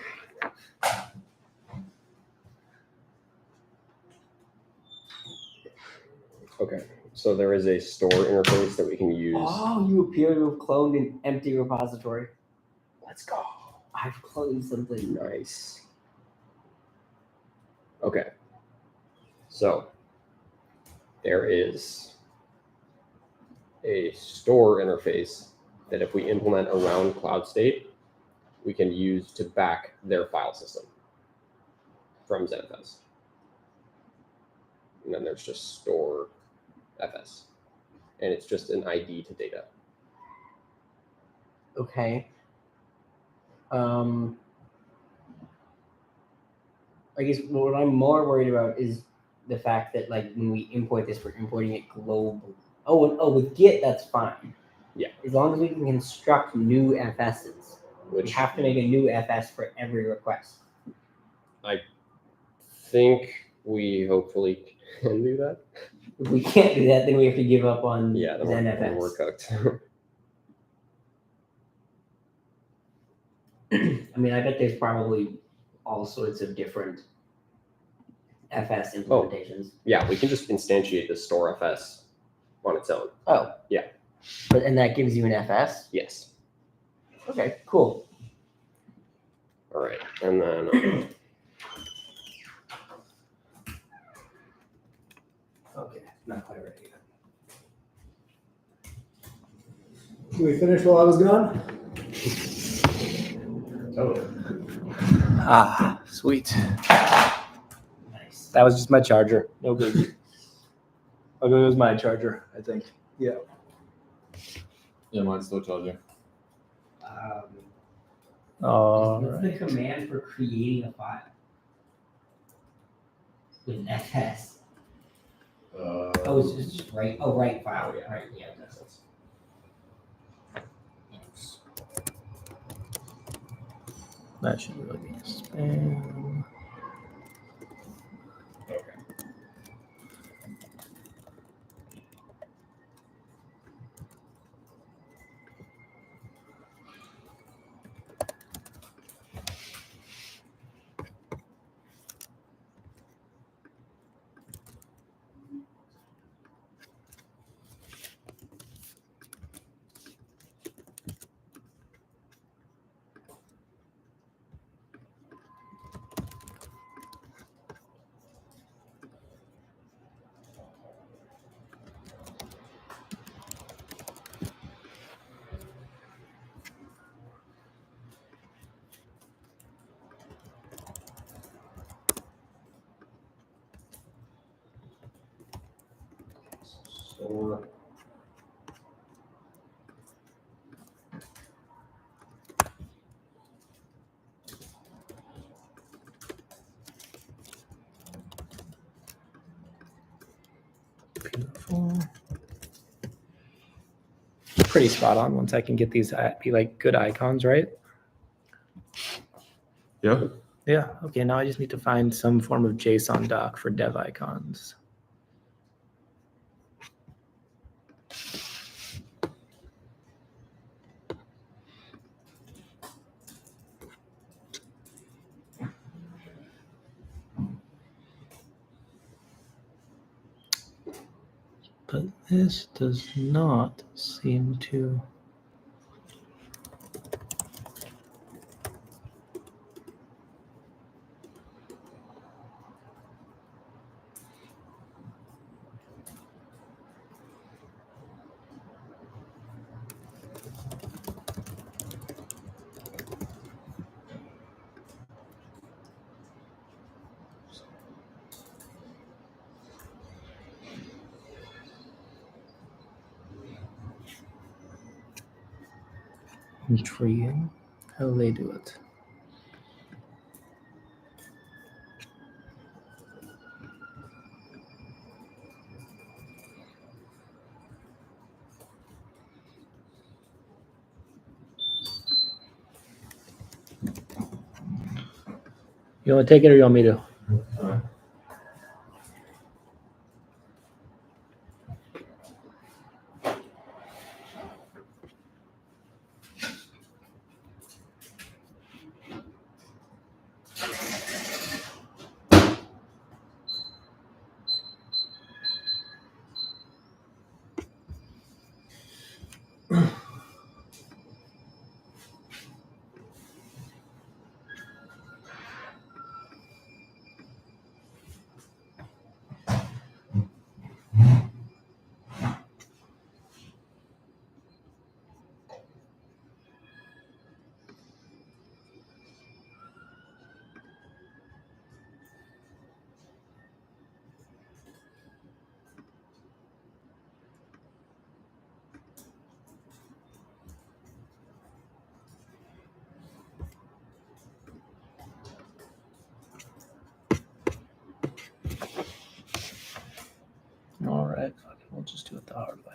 Speaker 4: Okay. So there is a store interface that we can use.
Speaker 2: Oh, you appear to have cloned an empty repository.
Speaker 4: Let's go.
Speaker 2: I've cloned something.
Speaker 4: Nice. Okay. So there is a store interface that if we implement around Cloud State, we can use to back their file system from ZFS. And then there's just store FS. And it's just an ID to data.
Speaker 2: Okay. I guess what I'm more worried about is the fact that like when we import this, we're importing it globally. Oh, with Git, that's fine.
Speaker 4: Yeah.
Speaker 2: As long as we can construct new FSs, we
Speaker 4: Which
Speaker 2: have to make a new FS for every request.
Speaker 4: I think we hopefully can do that.
Speaker 2: If we can't do that, then we have to give up on
Speaker 4: Yeah, then
Speaker 2: ZenFS.
Speaker 4: we're cooked.
Speaker 2: I mean, I bet there's probably all sorts of different FS implementations.
Speaker 4: Yeah, we can just instantiate the store FS on its own.
Speaker 2: Oh.
Speaker 4: Yeah.
Speaker 2: And that gives you an FS?
Speaker 4: Yes.
Speaker 2: Okay, cool.
Speaker 4: All right, and then
Speaker 1: Okay, not quite ready yet. Did we finish while I was gone?
Speaker 5: Totally.
Speaker 1: Ah, sweet.
Speaker 2: Nice.
Speaker 1: That was just my charger. No biggie. Oh, it was my charger, I think. Yeah.
Speaker 3: Yeah, mine's still charging.
Speaker 1: All
Speaker 2: What's
Speaker 1: right.
Speaker 2: the command for creating a file with an FS? Oh, it's just write. Oh, write file.
Speaker 4: Oh, yeah.
Speaker 2: Right. Yeah. That's
Speaker 1: That should really be spam.
Speaker 4: okay. Store.
Speaker 1: Beautiful. Pretty spot on once I can get these be like good icons, right?
Speaker 3: Yeah.
Speaker 1: Yeah. Okay, now I just need to find some form of JSON doc for dev icons. But this does not seem to Intriguing. How do they do it? You want to take it or you want me to?
Speaker 5: Alright.
Speaker 1: All right, we'll just do it the hard way.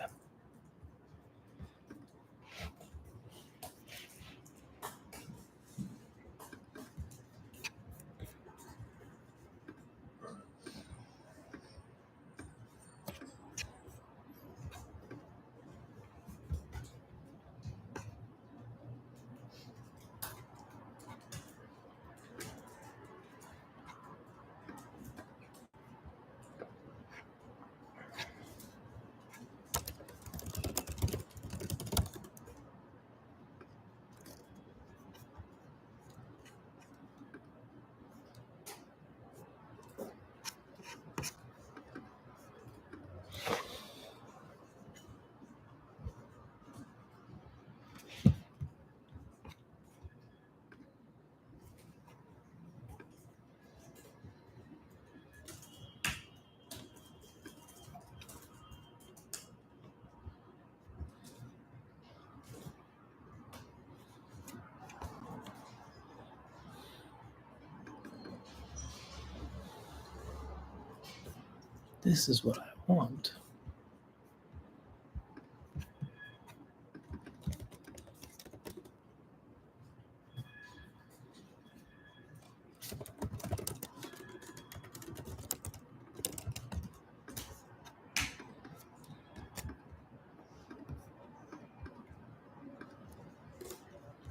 Speaker 1: This is what I want.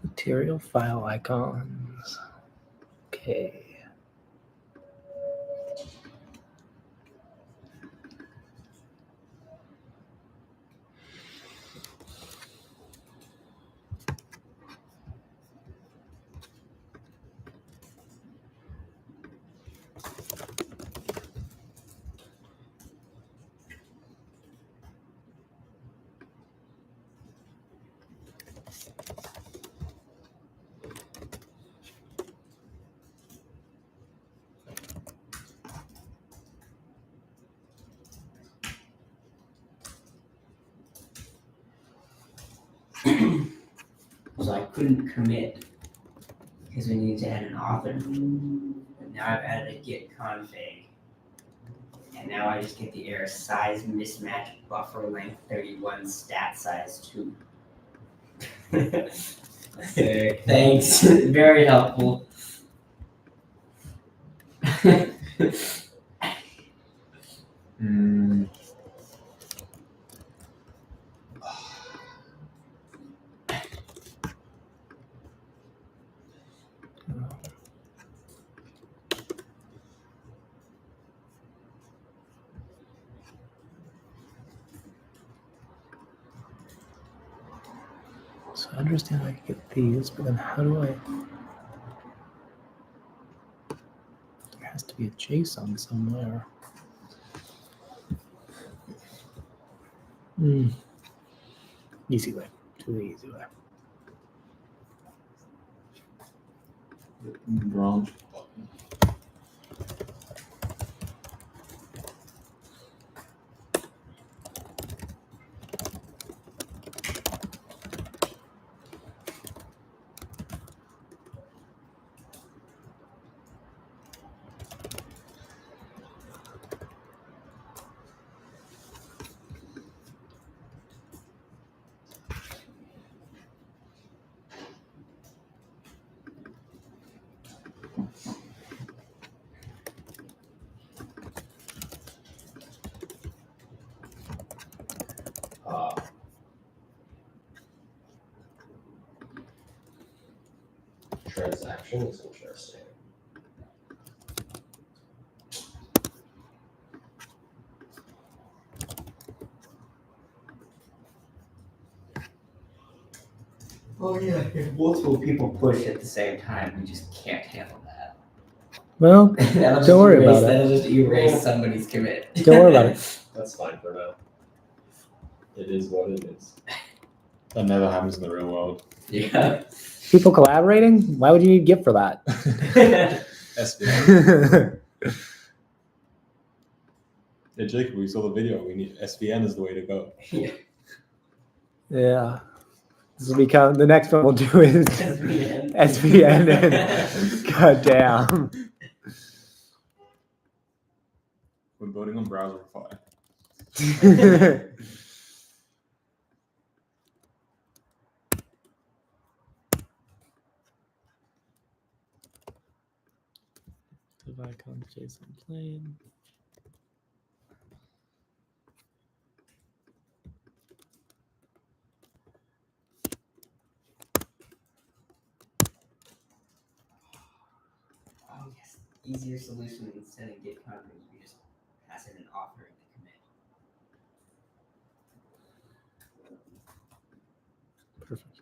Speaker 1: Material file icons. Okay.
Speaker 2: So I couldn't commit because we needed to add an author. But now I've added a git config. And now I just get the error size mismatch buffer length 31 stat size 2. Thanks. Very helpful.
Speaker 1: So I understand I can get these, but then how do I? There has to be a JSON somewhere. Easy way. To the easy way.
Speaker 5: Branch.
Speaker 4: transaction is interesting.
Speaker 2: Oh yeah, if multiple people push at the same time, we just can't handle that.
Speaker 1: Well,
Speaker 2: That'll
Speaker 1: don't worry about it.
Speaker 2: That'll just erase somebody's commit.
Speaker 1: Don't worry about it.
Speaker 4: That's fine for now. It is what it is.
Speaker 3: That never happens in the real world.
Speaker 2: Yeah.
Speaker 1: People collaborating? Why would you need Git for that?
Speaker 3: SVN. Yeah, Jacob, we saw the video. We need SVN is the way to go.
Speaker 2: Yeah.
Speaker 1: Yeah. This will become the next one we'll do is
Speaker 2: SVN.
Speaker 1: SVN and goddamn.
Speaker 3: We're voting on Browserify.
Speaker 1: Icons JSON plain.
Speaker 2: Oh yes, easier solution instead of Git config, you just pass in an author in the commit.
Speaker 1: Perfect.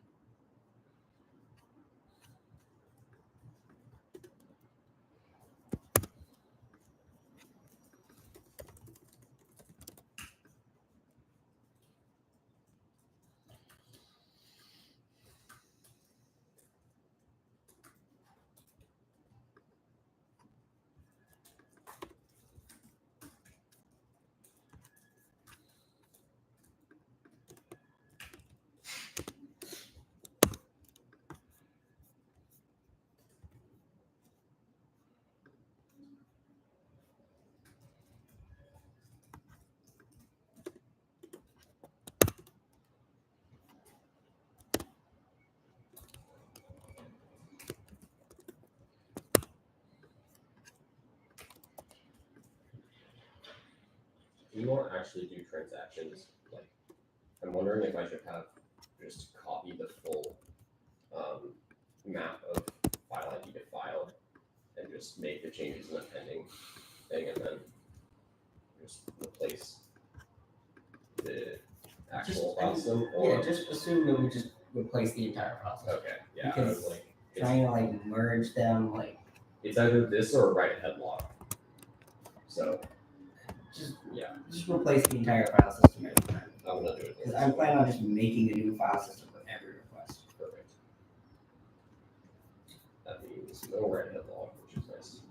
Speaker 4: We won't actually do transactions. Like, I'm wondering if I should have just copy the full map of file ID to file and just make the changes in the pending thing and then just replace the actual file system. Or
Speaker 2: Yeah, just assume that we just replace the entire process.
Speaker 4: okay, yeah, I was like,
Speaker 2: Trying to like merge them, like
Speaker 4: it's either this or write ahead log. So
Speaker 2: just
Speaker 4: yeah,
Speaker 2: just replace the entire file system every time.
Speaker 4: I'm gonna do it.
Speaker 2: Because I'm planning on just making a new file system with every request.
Speaker 4: Perfect. That means no write ahead log, which is nice.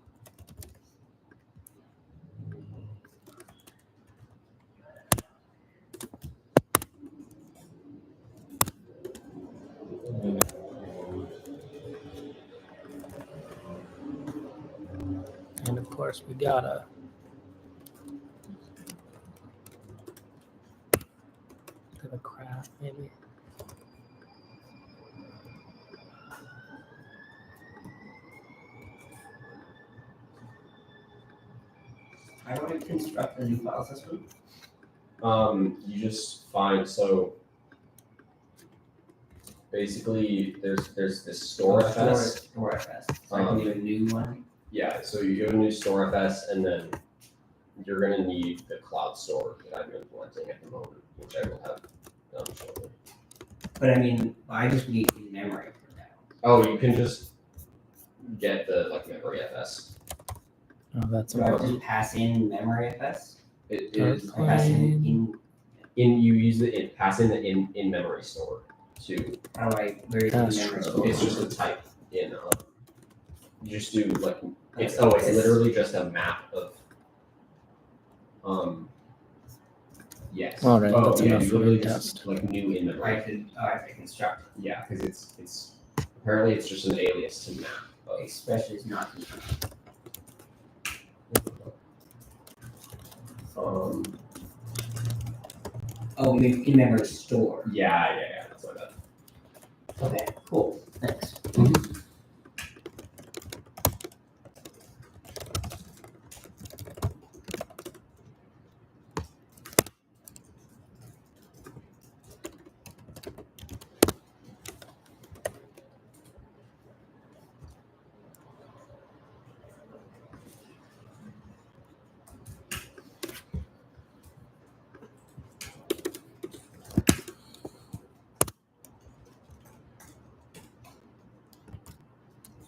Speaker 1: And of course we gotta have a craft maybe.
Speaker 2: How do I construct a new file system?
Speaker 4: You just find so basically there's this store FS.
Speaker 2: Store FS. So I can do a new one.
Speaker 4: Yeah, so you go to new store FS and then you're gonna need the cloud store that I'm implementing at the moment, which I will have done shortly.
Speaker 2: But I mean, I just need memory for that.
Speaker 4: Oh, you can just get the like memory FS.
Speaker 1: Oh, that's
Speaker 2: So I
Speaker 1: important.
Speaker 2: just pass in memory FS.
Speaker 4: It
Speaker 1: Dark
Speaker 4: is
Speaker 2: I pass in
Speaker 4: you use it pass in the in memory store to
Speaker 2: how do I where is the
Speaker 1: That's
Speaker 2: memory
Speaker 1: true.
Speaker 2: store?
Speaker 4: it's just a type in you just do like it's
Speaker 2: Okay.
Speaker 4: literally just a map of yes.
Speaker 1: All right,
Speaker 4: oh,
Speaker 1: that's
Speaker 4: yeah,
Speaker 1: enough
Speaker 4: you
Speaker 1: for
Speaker 4: literally
Speaker 1: the
Speaker 4: just
Speaker 1: test.
Speaker 4: like new in memory.
Speaker 2: I have to construct.
Speaker 4: Yeah, because it's apparently it's just an alias to map. Of,
Speaker 2: Especially is not constructed. Oh, in memory store.
Speaker 4: yeah, that's what that.
Speaker 2: Okay, cool. Thanks.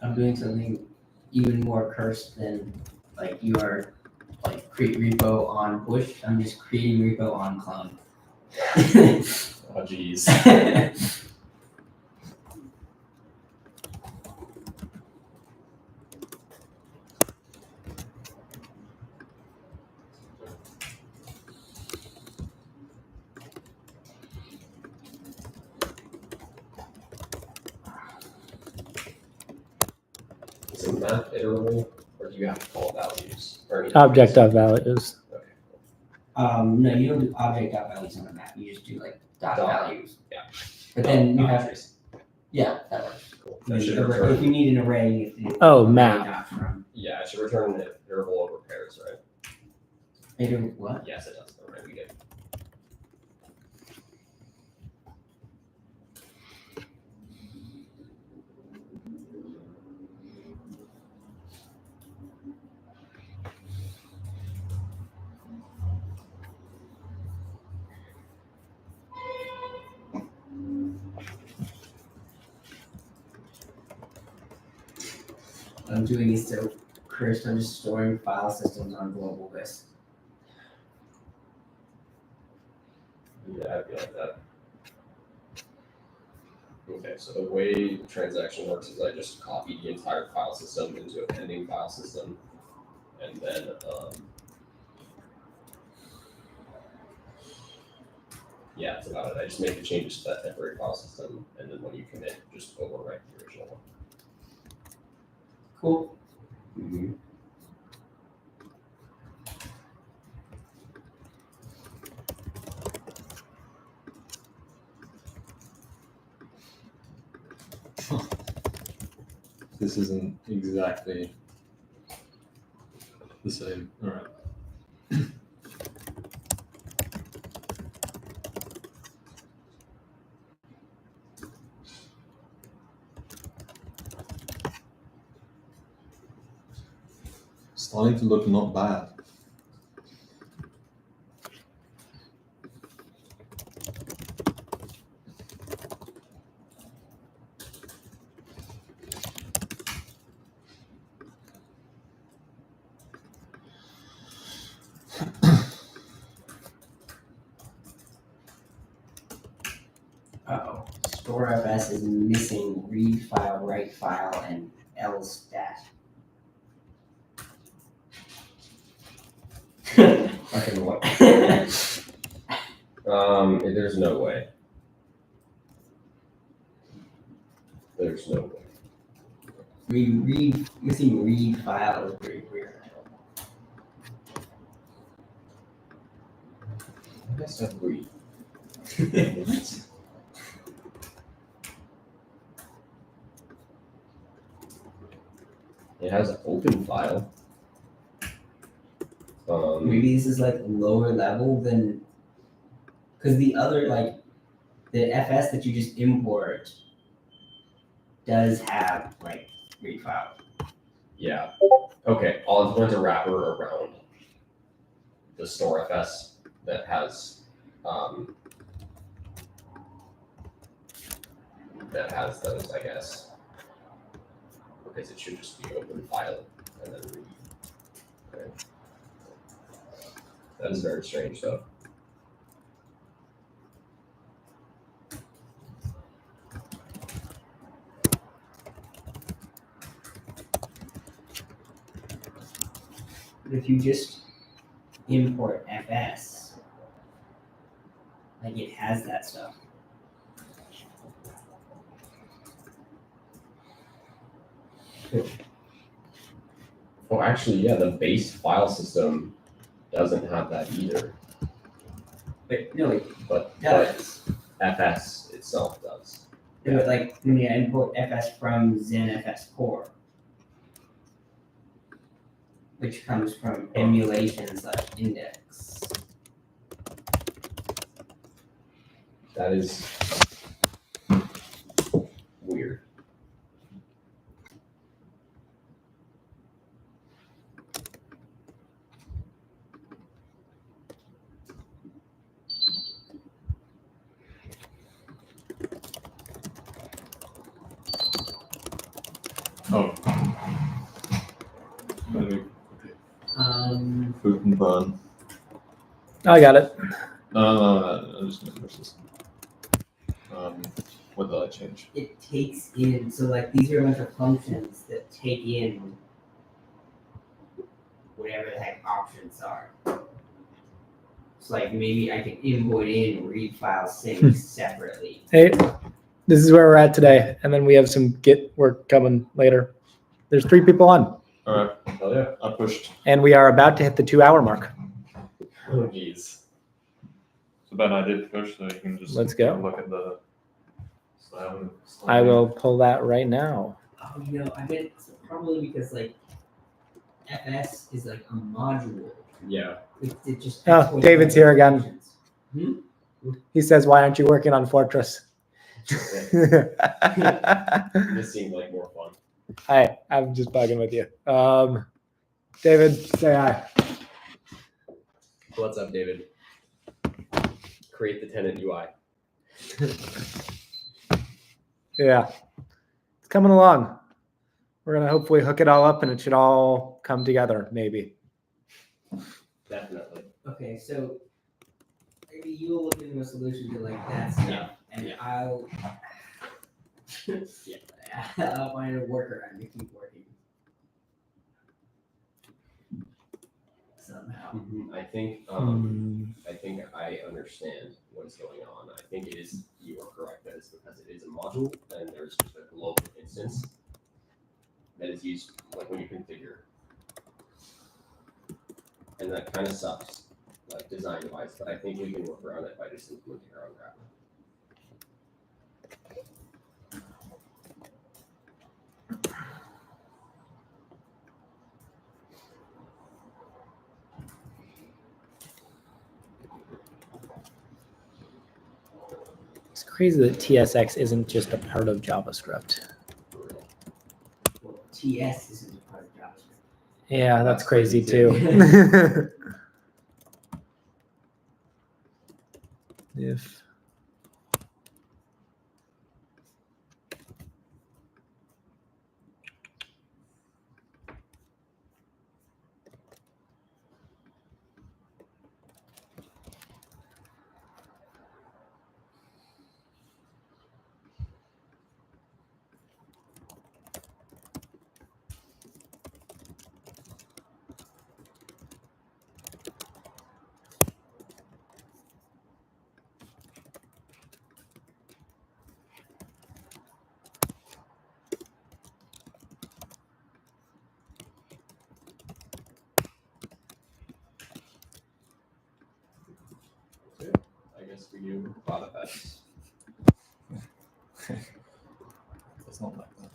Speaker 2: I'm doing something even more cursed than like you are like create repo on push. I'm just creating repo on clone.
Speaker 4: Oh jeez. Is it map iterable, or do you have to call values? Or any
Speaker 1: Object
Speaker 4: values?
Speaker 1: of values.
Speaker 4: Okay.
Speaker 2: No, you don't do object dot values on the map. You just do like dot
Speaker 4: Dot.
Speaker 2: values.
Speaker 4: Yeah.
Speaker 2: But then you have
Speaker 4: Boundaries.
Speaker 2: yeah, that works.
Speaker 4: Cool.
Speaker 2: You
Speaker 4: That
Speaker 2: need
Speaker 4: should
Speaker 2: a- if
Speaker 4: return.
Speaker 2: you need an array, you have to do
Speaker 1: Oh,
Speaker 2: array
Speaker 1: map.
Speaker 2: dot from.
Speaker 4: Yeah, it should return an iterable over pairs, right?
Speaker 2: Iter what?
Speaker 4: Yes, it does. All right, we get it.
Speaker 2: What I'm doing is so cursed. I'm just storing file systems on global disk.
Speaker 4: Yeah, I'd be like that. Okay, so the way the transaction works is I just copy the entire file system into a pending file system, and then yeah, that's about it. I just make the changes to that temporary file system, and then when you commit, just overwrite the original one.
Speaker 2: Cool.
Speaker 4: Mm-hmm.
Speaker 5: This isn't exactly the same. All right. Starting to look not bad.
Speaker 2: Uh-oh. StoreFS is missing read file, write file, and lstat.
Speaker 4: Fucking what? There's no way. There's no way.
Speaker 2: Missing read file is pretty weird.
Speaker 4: I guess I'd read. It has an open file.
Speaker 2: Maybe this is like lower level than, because the other like the FS that you just import does have like read file.
Speaker 4: Yeah. Okay, I'll implement a wrapper around the StoreFS that has those, I guess. Because it should just be open file and then read. Okay. That is very strange though.
Speaker 2: But if you just import FS, like it has that stuff.
Speaker 4: Oh, actually, yeah, the base file system doesn't have that either,
Speaker 2: But no, it
Speaker 4: but
Speaker 2: does.
Speaker 4: FS itself does.
Speaker 2: Yeah. But like when you import FS from ZenFS core, which comes from emulation/index.
Speaker 4: That is weird.
Speaker 3: Oh. Maybe food and burn.
Speaker 1: I got it.
Speaker 3: No, I'm just gonna push this. What did I change?
Speaker 2: It takes in, so like these are a bunch of functions that take in whatever the heck options are. So like maybe I can import in read file syncs separately.
Speaker 1: Hey, this is where we're at today, and then we have some Git work coming later. There's 3 people on,
Speaker 3: All right,
Speaker 4: Oh yeah.
Speaker 3: I pushed.
Speaker 1: and we are about to hit the 2-hour mark.
Speaker 4: Oh jeez.
Speaker 3: So Ben, I did push, so you can just
Speaker 1: Let's go.
Speaker 3: take a look at the slide.
Speaker 1: I will pull that right now.
Speaker 2: Oh, you know, I bet it's probably because like FS is like a module.
Speaker 4: Yeah.
Speaker 2: It just
Speaker 1: Oh, David's here again.
Speaker 2: functions.
Speaker 1: He says, "Why aren't you working on Fortress?"
Speaker 4: This seemed like more fun.
Speaker 1: Hi, I'm just bugging with you. David, say hi.
Speaker 4: What's up, David? Create the tenant UI.
Speaker 1: Yeah, it's coming along. We're gonna hopefully hook it all up, and it should all come together. Maybe.
Speaker 4: Definitely.
Speaker 2: Okay, so maybe you'll look into a solution to like that stuff, and I'll I'll find a workaround to keep working somehow.
Speaker 4: I think I understand what's going on. I think it is, you are correct, that it's because it is a module and there's just a global instance that is used like when you configure. And that kind of sucks, like design wise, but I think we can work around it by just implementing our own wrapper.
Speaker 1: It's crazy that TSX isn't just a part of JavaScript.
Speaker 2: Well, TS isn't a part of JavaScript.
Speaker 1: Yeah, that's
Speaker 4: That's
Speaker 1: crazy
Speaker 4: crazy
Speaker 1: too. If
Speaker 4: I guess we do bottom bets.
Speaker 3: It's not like that.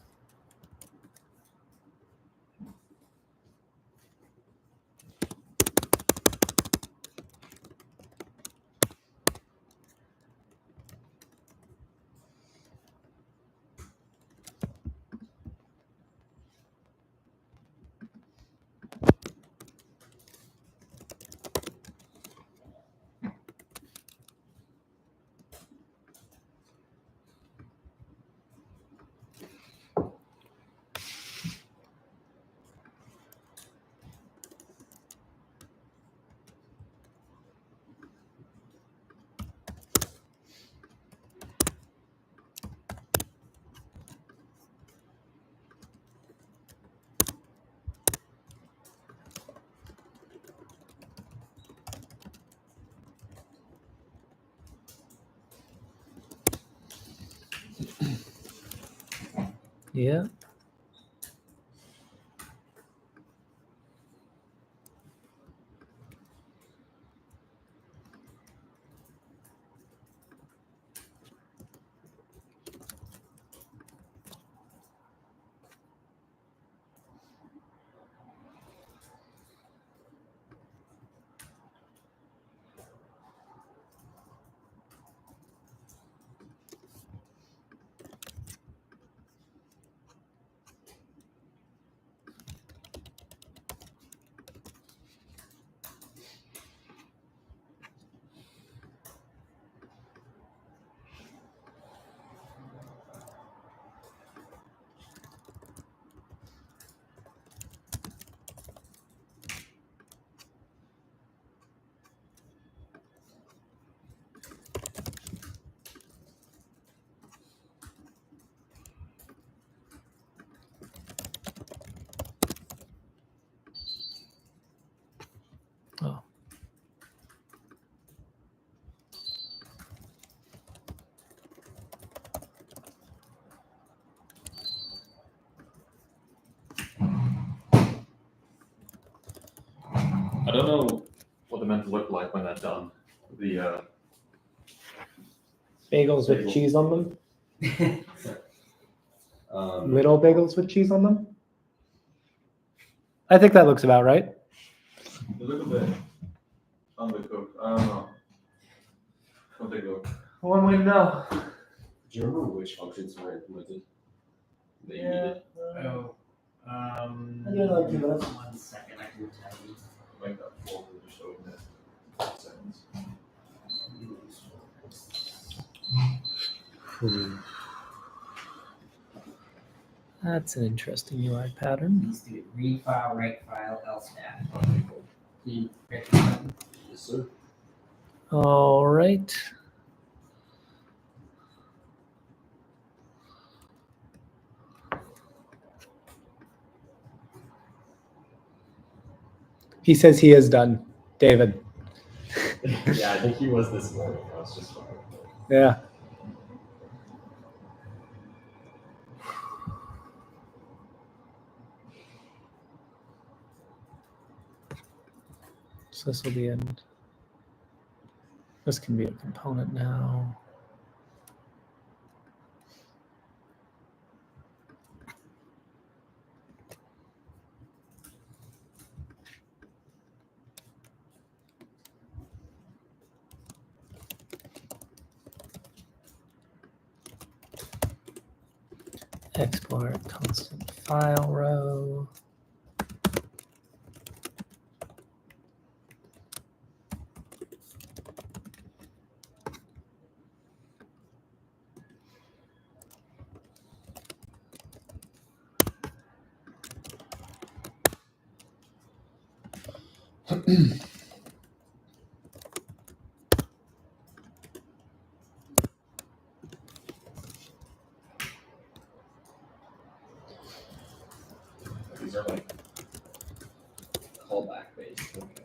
Speaker 1: yeah.
Speaker 5: patterns look like when they're done. The
Speaker 1: Bagels with
Speaker 5: Bagel.
Speaker 1: cheese on them. Little bagels with cheese on them. I think that looks about right.
Speaker 5: they look a bit undercooked. I don't know. What they look.
Speaker 1: One way to know.
Speaker 4: Do you remember which functions were implemented? That you needed?
Speaker 2: Oh.
Speaker 1: Uh,
Speaker 2: Give us 1 second, I can tell you.
Speaker 5: Like that folder just open it. 2 seconds.
Speaker 1: That's an interesting UI pattern.
Speaker 2: Let's do it. Read file, write file, else that.
Speaker 4: Okay, cool.
Speaker 2: Yes,
Speaker 4: Yes, sir.
Speaker 1: All right. He says he is done, David.
Speaker 4: Yeah, I think he was this morning. I was just wondering.
Speaker 1: Yeah. So this will be in. This can be a component now. Export constant file row.
Speaker 4: These are like callback based. Okay.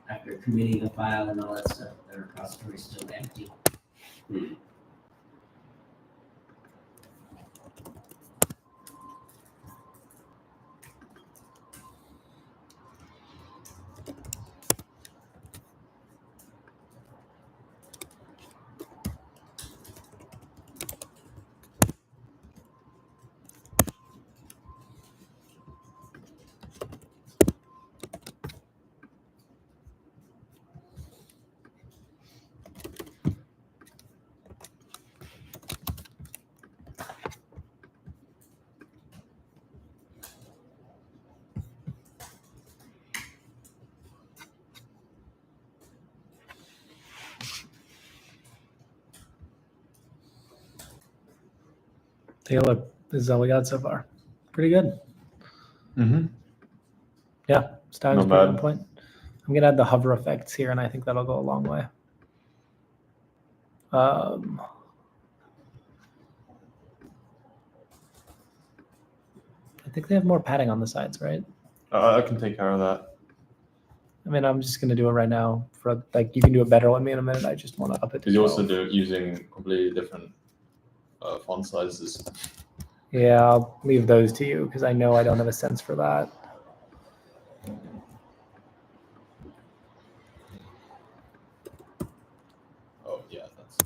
Speaker 2: After committing a file and all that stuff, the repository is still empty.
Speaker 1: Take a look. This is all we got so far. Pretty good.
Speaker 3: Mm-hmm.
Speaker 1: Yeah, style's
Speaker 3: Not
Speaker 1: pretty
Speaker 3: bad.
Speaker 1: on point. I'm gonna add the hover effects here, and I think that'll go a long way. I think they have more padding on the sides, right?
Speaker 3: I can take care of that.
Speaker 1: I mean, I'm just gonna do it right now. For like, you can do it better with me in a minute. I just want to up it to
Speaker 3: Because you also
Speaker 1: 12.
Speaker 3: do it using completely different font sizes.
Speaker 1: Yeah, I'll leave those to you because I know I don't have a sense for that.
Speaker 3: Oh yeah, that's.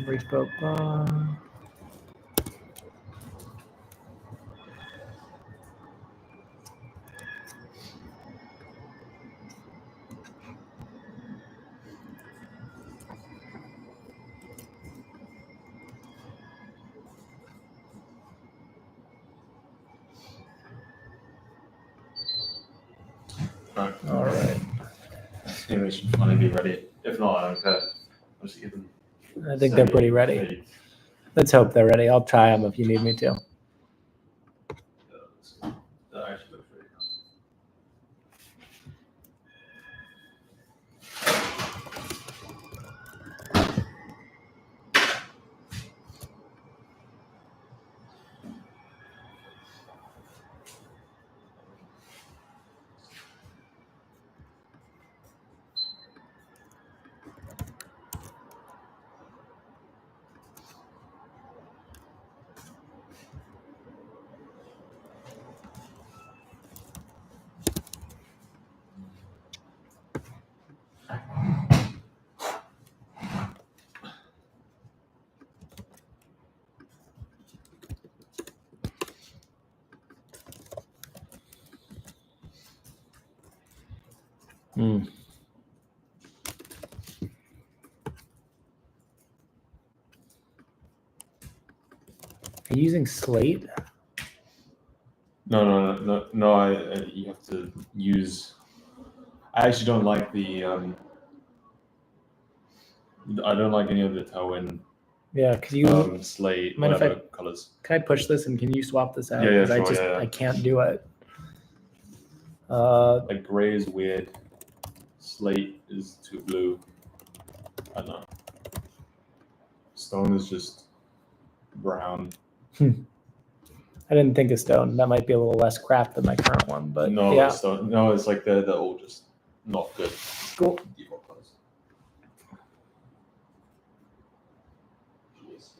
Speaker 1: Respoke bar. All right.
Speaker 3: Maybe we should finally be ready. If not, I don't care. I'll just give them.
Speaker 1: I think they're pretty ready. Let's hope they're ready. I'll try them if you need me to.
Speaker 3: That actually looks really nice.
Speaker 1: Hmm. Are you using Slate?
Speaker 5: No. You have to use. I actually don't like the. I don't like any of the Tailwind
Speaker 1: Yeah, because you.
Speaker 5: slate
Speaker 1: Mind if
Speaker 5: whatever colors.
Speaker 1: Can I push this and can you swap this out?
Speaker 5: Yeah, yeah,
Speaker 1: 'Cause
Speaker 5: sure, yeah.
Speaker 1: I can't do it.
Speaker 5: Like gray is weird. Slate is too blue. I don't know. Stone is just brown.
Speaker 1: I didn't think of stone. That might be a little less crap than my current one, but
Speaker 5: No,
Speaker 1: yeah,
Speaker 5: stone. No, it's like they're all just not good.
Speaker 1: cool.
Speaker 5: Default colors.
Speaker 4: Jeez.
Speaker 1: Is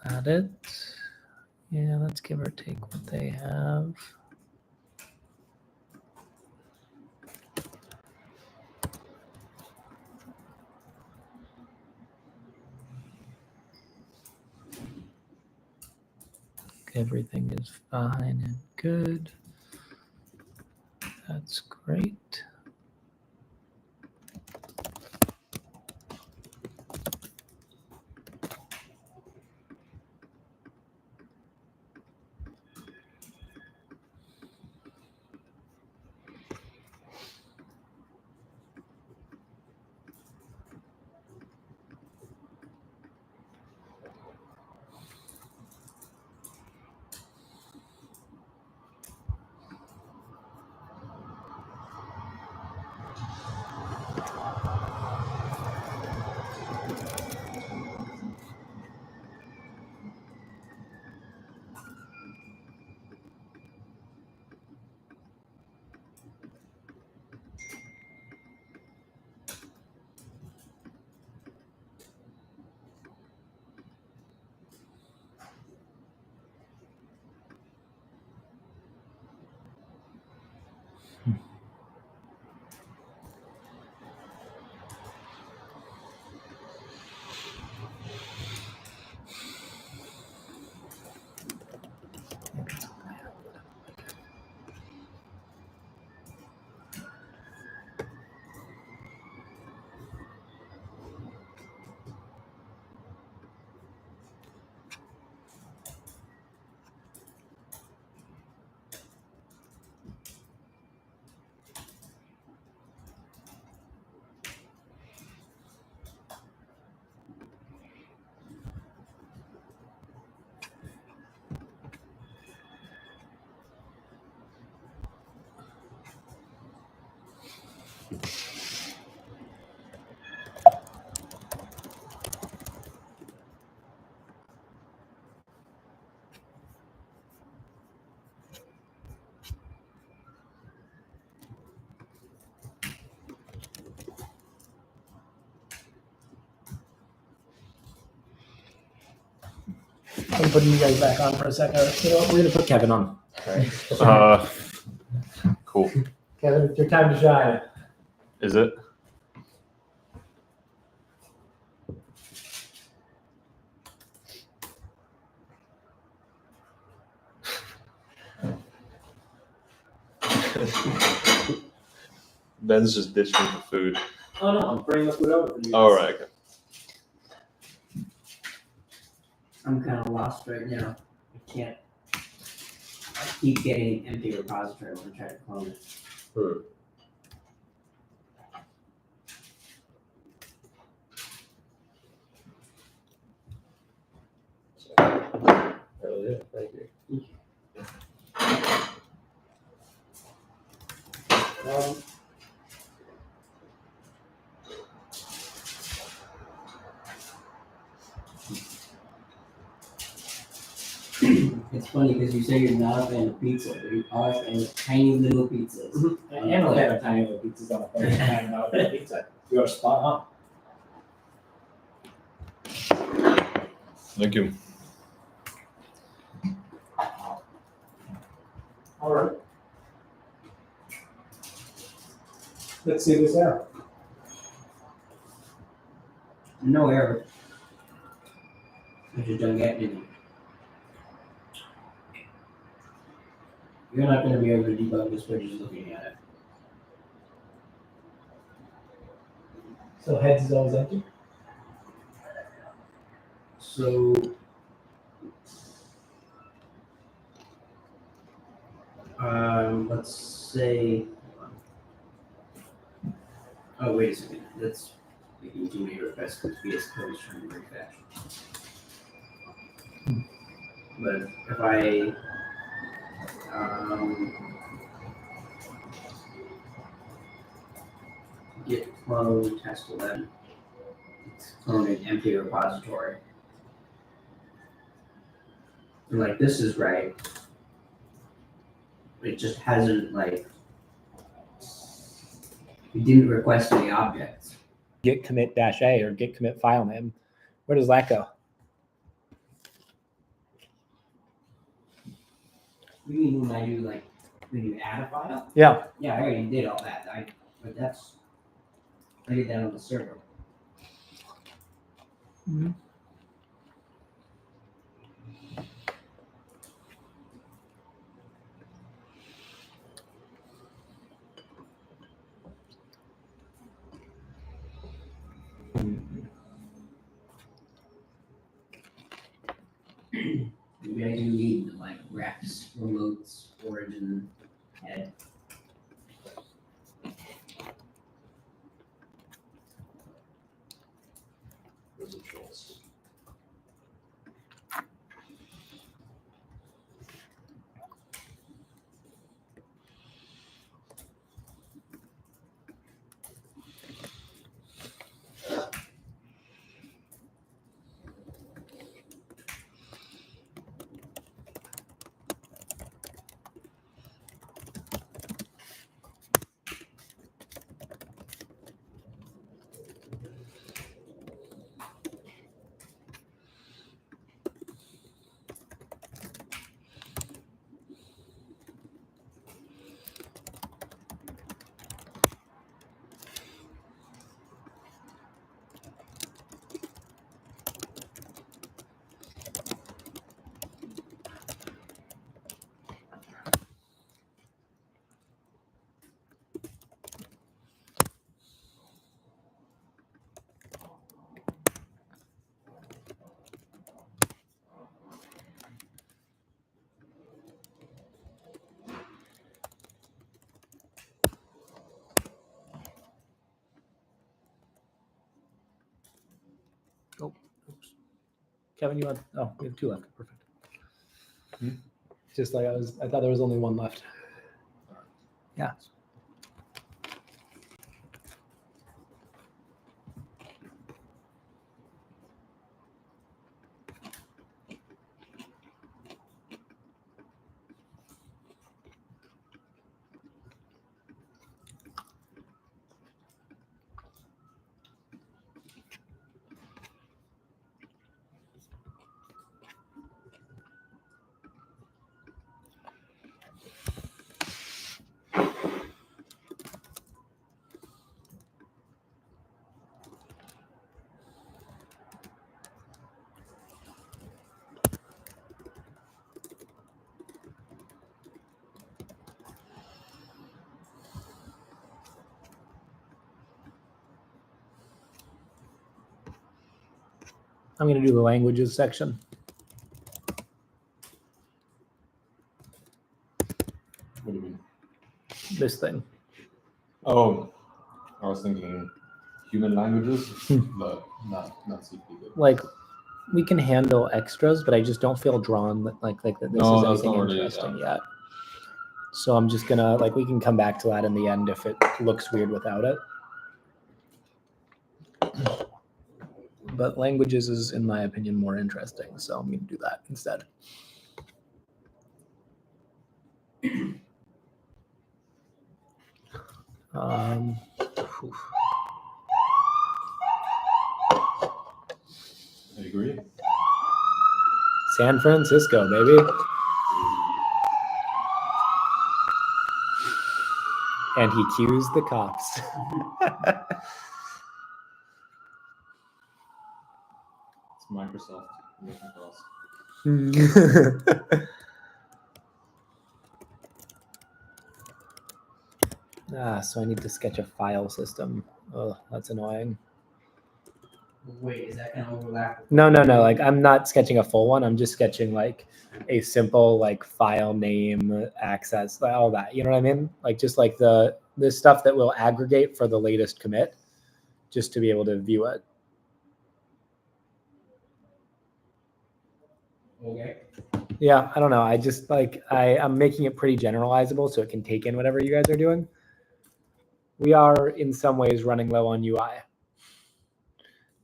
Speaker 1: that it? Yeah, let's give or take what they have. Everything is fine and good. That's great. I'm putting you guys back on for a second. You know what? We're gonna put Kevin on.
Speaker 5: Cool.
Speaker 1: Kevin, it's your time to shine.
Speaker 5: Is it? Ben's just dishing for food.
Speaker 1: Oh no, I'm bringing the food over for you.
Speaker 5: All right. Okay.
Speaker 2: I'm kind of lost right now. I can't. I keep getting empty repository when I try to clone it.
Speaker 4: That was it. Thank you.
Speaker 2: It's It's funny because you say you're not a fan of pizza, but you are a fan of tiny little pizzas.
Speaker 1: I am a fan of tiny little pizzas on a plate. I'm not a fan of pizza. You are spot on.
Speaker 3: Thank you.
Speaker 1: All right. Let's see this out.
Speaker 2: No error. I just don't get any. You're not going to be able to debug this by just looking at it.
Speaker 1: So heads is always empty.
Speaker 2: So let's say. Oh wait a second. That's making too many requests because VS Code is trying to break that. But if I git clone test 11, it's clone an empty repository. And like this is right. It just hasn't like we didn't request any objects.
Speaker 1: Git commit -a or git commit file name. Where does that go?
Speaker 2: You mean when I do like when you add a file?
Speaker 1: Yeah.
Speaker 2: Yeah, I already did all that. I did that on the server.
Speaker 1: Mm-hmm.
Speaker 2: Maybe I do need like refs, remotes, origin, head.
Speaker 4: Residuals.
Speaker 1: Oh, oops. Kevin, you want? Oh, we have 2 left. Perfect. Just like I thought there was only 1 left. Yeah. I'm going to do the languages section.
Speaker 3: What do you mean?
Speaker 1: This thing.
Speaker 3: Oh, I was thinking human languages, but not CP.
Speaker 1: Like, we can handle extras, but I just don't feel drawn that like that this
Speaker 3: No,
Speaker 1: is
Speaker 3: that's
Speaker 1: anything
Speaker 3: not really,
Speaker 1: interesting yet. So I'm just gonna we can come back to that in the end if it looks weird without it. But languages is, in my opinion, more interesting, so I'm gonna do that instead. Whew.
Speaker 5: I agree.
Speaker 1: San Francisco, baby. And he cues the cops.
Speaker 5: It's Microsoft working for us.
Speaker 1: So I need to sketch a file system. Oh, that's annoying.
Speaker 2: Wait, is that gonna overlap?
Speaker 1: No. Like I'm not sketching a full one. I'm just sketching like a simple like file name, access, all that. You know what I mean? Like just like the stuff that will aggregate for the latest commit, just to be able to view it.
Speaker 2: Okay.
Speaker 1: Yeah, I don't know. I just like I'm making it pretty generalizable so it can take in whatever you guys are doing. We are in some ways running low on UI.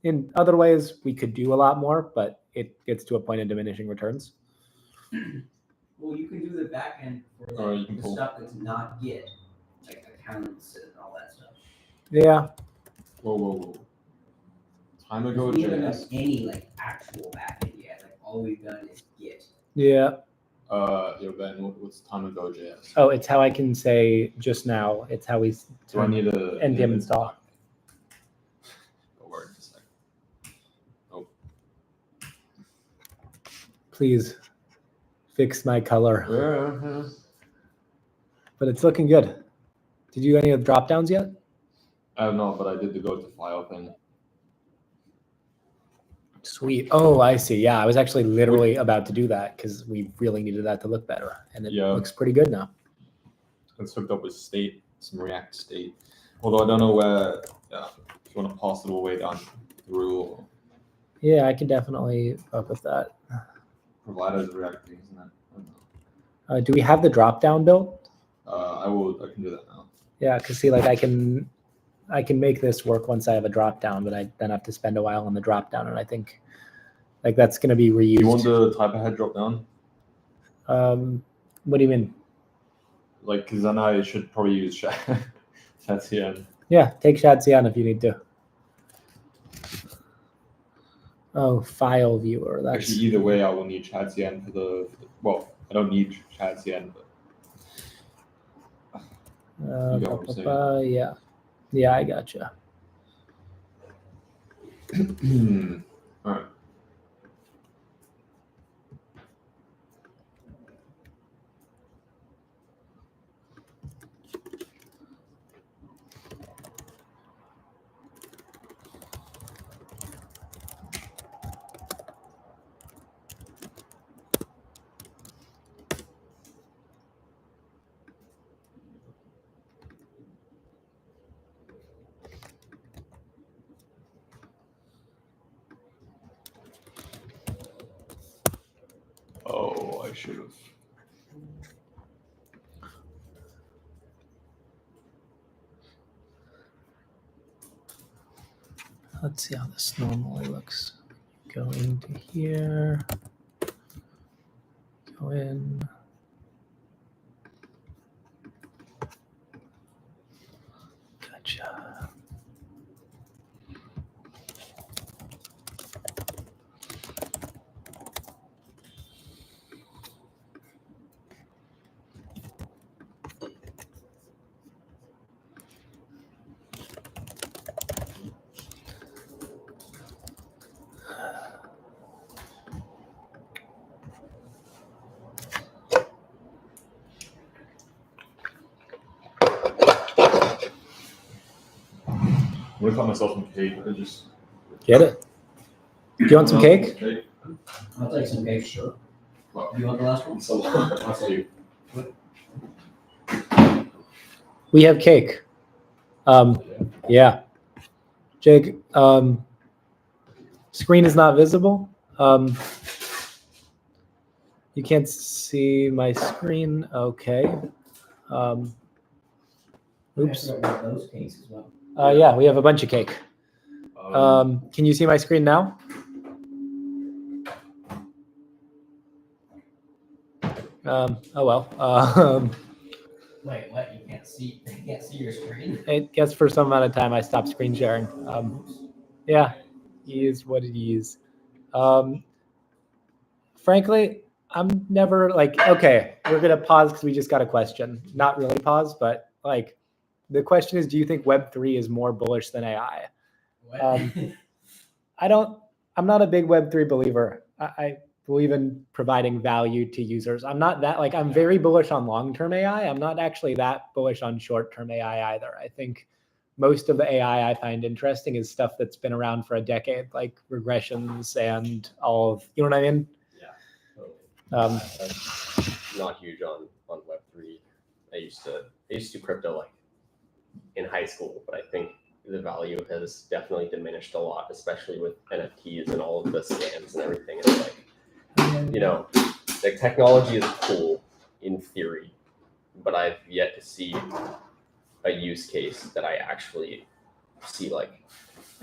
Speaker 1: In other ways, we could do a lot more, but it gets to a point of diminishing returns.
Speaker 2: Well, you can do the back end for
Speaker 3: Or
Speaker 2: like,
Speaker 3: you can
Speaker 2: the
Speaker 3: pull-
Speaker 2: stuff that's not Git, like accounts and all that stuff.
Speaker 1: Yeah.
Speaker 3: Whoa. Time
Speaker 2: Because
Speaker 3: ago,
Speaker 2: we haven't done
Speaker 3: JS.
Speaker 2: any like actual back end yet. Like all we've done is Git.
Speaker 1: Yeah.
Speaker 3: Ben, what's time ago, JS?
Speaker 1: Oh, it's how I can say just now. It's how we
Speaker 3: Do I need a
Speaker 1: npm install.
Speaker 3: Go word in a sec.
Speaker 1: Please fix my color.
Speaker 3: Yeah.
Speaker 1: But it's looking good. Did you do any of the drop downs yet?
Speaker 3: I don't know, but I did the go to file thing.
Speaker 1: Sweet. Oh, I see. Yeah, I was actually literally about to do that because we really needed that to look better. And it
Speaker 3: Yeah.
Speaker 1: looks pretty good now.
Speaker 3: It's hooked up with state, some React state. Although I don't know where, if you want to pass it all the way down through,
Speaker 1: Yeah, I can definitely fuck with that.
Speaker 3: providers of React things, isn't it? I don't know.
Speaker 1: Do we have the drop down built?
Speaker 3: I can do that now.
Speaker 1: Yeah, because see, like I can make this work once I have a drop down, but I then have to spend a while on the drop down, and I think like that's going to be reused.
Speaker 3: You want the type of head drop down?
Speaker 1: What do you mean?
Speaker 3: Like, because then I should probably use Chatien.
Speaker 1: Yeah, take Shadcyan if you need to. Oh, file viewer. That's
Speaker 3: Actually, either way, I will need Chatien for the. Well, I don't need Chatien, but you get what I'm saying.
Speaker 1: Yeah, I gotcha.
Speaker 3: All right. Oh, I should have.
Speaker 1: Let's see how this normally looks. Go into here. Go in. Gotcha.
Speaker 5: I'm gonna cut myself some cake. I just.
Speaker 1: Get it? Do you want some cake?
Speaker 2: I'll take some cake. Sure. You want the last one?
Speaker 5: So I'll tell you.
Speaker 1: We have cake. Yeah. Jake, screen is not visible. You can't see my screen. Okay. Oops.
Speaker 2: I forgot those cakes as well.
Speaker 1: Yeah, we have a bunch of cake. Can you see my screen now? Oh well.
Speaker 2: Wait, what? You can't see your screen?
Speaker 1: I guess for some amount of time I stopped screen sharing. Yeah, he is what he is. Frankly, I'm never like, okay, we're gonna pause because we just got a question. Not really pause, but like the question is, do you think Web3 is more bullish than AI?
Speaker 2: What?
Speaker 1: I'm not a big Web3 believer. I believe in providing value to users. I'm not that like, I'm very bullish on long-term AI. I'm not actually that bullish on short-term AI either. I think most of the AI I find interesting is stuff that's been around for a decade, like regressions and all of, you know what I mean?
Speaker 4: I'm not huge on Web3. I used to do crypto like in high school, but I think the value has definitely diminished a lot, especially with NFTs and all of the scams and everything. It's like, the technology is cool in theory, but I've yet to see a use case that I actually see like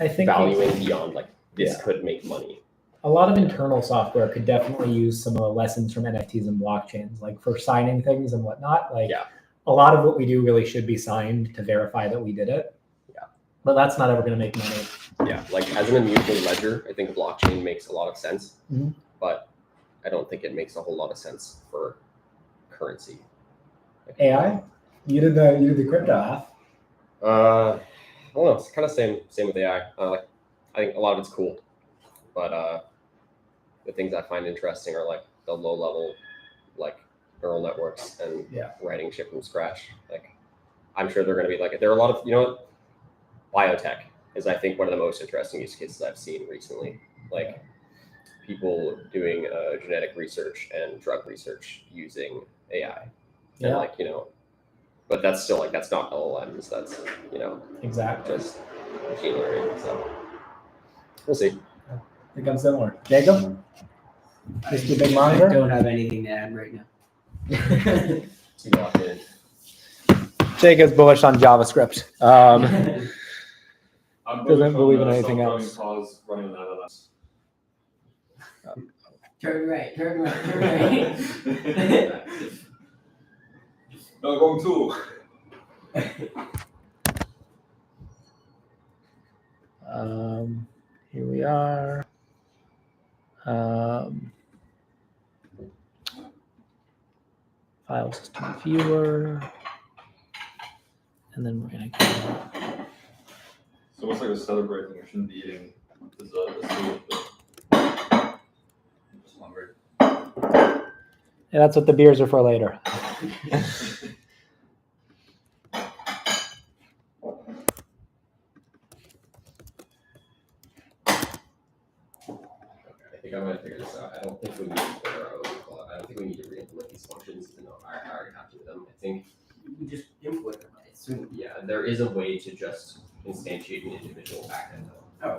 Speaker 1: I think
Speaker 4: valuing beyond like this could make money.
Speaker 1: a lot of internal software could definitely use some of the lessons from NFTs and blockchains, like for signing things and whatnot. Like a lot of what we do really should be signed to verify that we did it.
Speaker 4: Yeah.
Speaker 1: But that's not ever going to make money.
Speaker 4: Yeah. Like as an immutable ledger, I think blockchain makes a lot of sense, but I don't think it makes a whole lot of sense for currency. Like,
Speaker 1: AI? You did the crypto half.
Speaker 4: I don't know. It's kind of same with AI. I think a lot of it's cool, but the things I find interesting are like the low level, like neural networks and writing shit from scratch. Like, I'm sure they're going to be like, there are a lot of, biotech is I think one of the most interesting use cases I've seen recently. Like people doing genetic research and drug research using AI, and but that's still like that's not LLMs. That's
Speaker 1: Exactly.
Speaker 4: just machine learning. So we'll see.
Speaker 1: I think I'm similar. Jacob? Just a big monitor?
Speaker 2: I don't have anything to add right now.
Speaker 4: Too locked in.
Speaker 1: Jacob's bullish on JavaScript.
Speaker 5: I'm
Speaker 1: Doesn't believe in
Speaker 5: on,
Speaker 1: anything
Speaker 5: self-driving
Speaker 1: else.
Speaker 5: cars running on LLMs.
Speaker 2: Turn right.
Speaker 5: No, going too.
Speaker 1: Here we are. File system viewer. And then we're going to go.
Speaker 5: So what's like a celebrating? I shouldn't be eating dessert. Just hungry.
Speaker 1: Yeah, that's what the beers are for later.
Speaker 4: I think I might figure this out. I don't think we need to re-implement these functions. I already have to do them. I think
Speaker 2: You just import them, I assume.
Speaker 4: there is a way to just instantiate an individual backend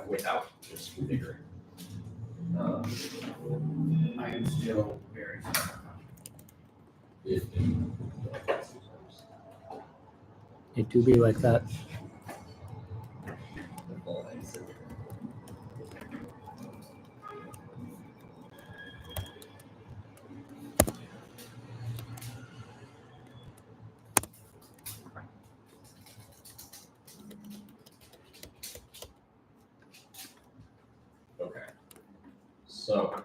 Speaker 4: without just configuring.
Speaker 2: I am still very sorry.
Speaker 1: It do be like that.
Speaker 4: Okay. So.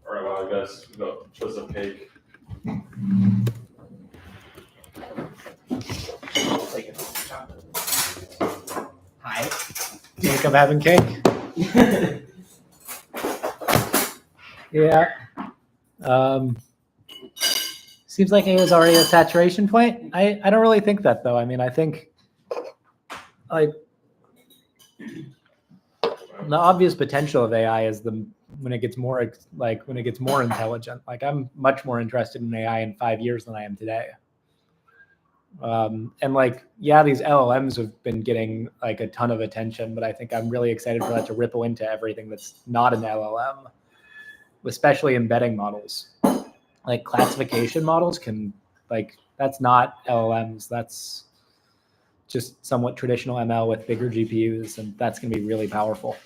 Speaker 5: All right, well, I guess we got just some cake.
Speaker 2: Hi.
Speaker 1: Jacob having cake? Yeah. Seems like A is already a saturation point. I don't really think that though. I mean, I think like the obvious potential of AI is when it gets more intelligent. Like I'm much more interested in AI in 5 years than I am today. And like, yeah, these LLMs have been getting like a ton of attention, but I think I'm really excited for that to ripple into everything that's not an LLM, especially embedding models. Like classification models can that's not LLMs. That's just somewhat traditional ML with bigger GPUs, and that's going to be really powerful.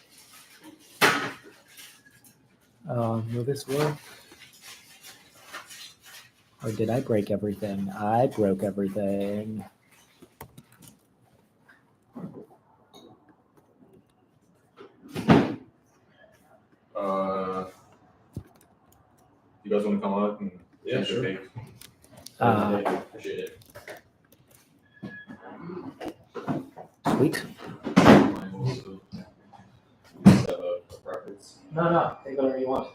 Speaker 1: Will this work? Or did I break everything? I broke everything.
Speaker 5: You guys want to come up and
Speaker 4: Yeah,
Speaker 5: take a
Speaker 4: sure.
Speaker 5: cake?
Speaker 4: Appreciate it.
Speaker 1: Sweet.
Speaker 4: So, a preference.
Speaker 1: No, take whatever you want.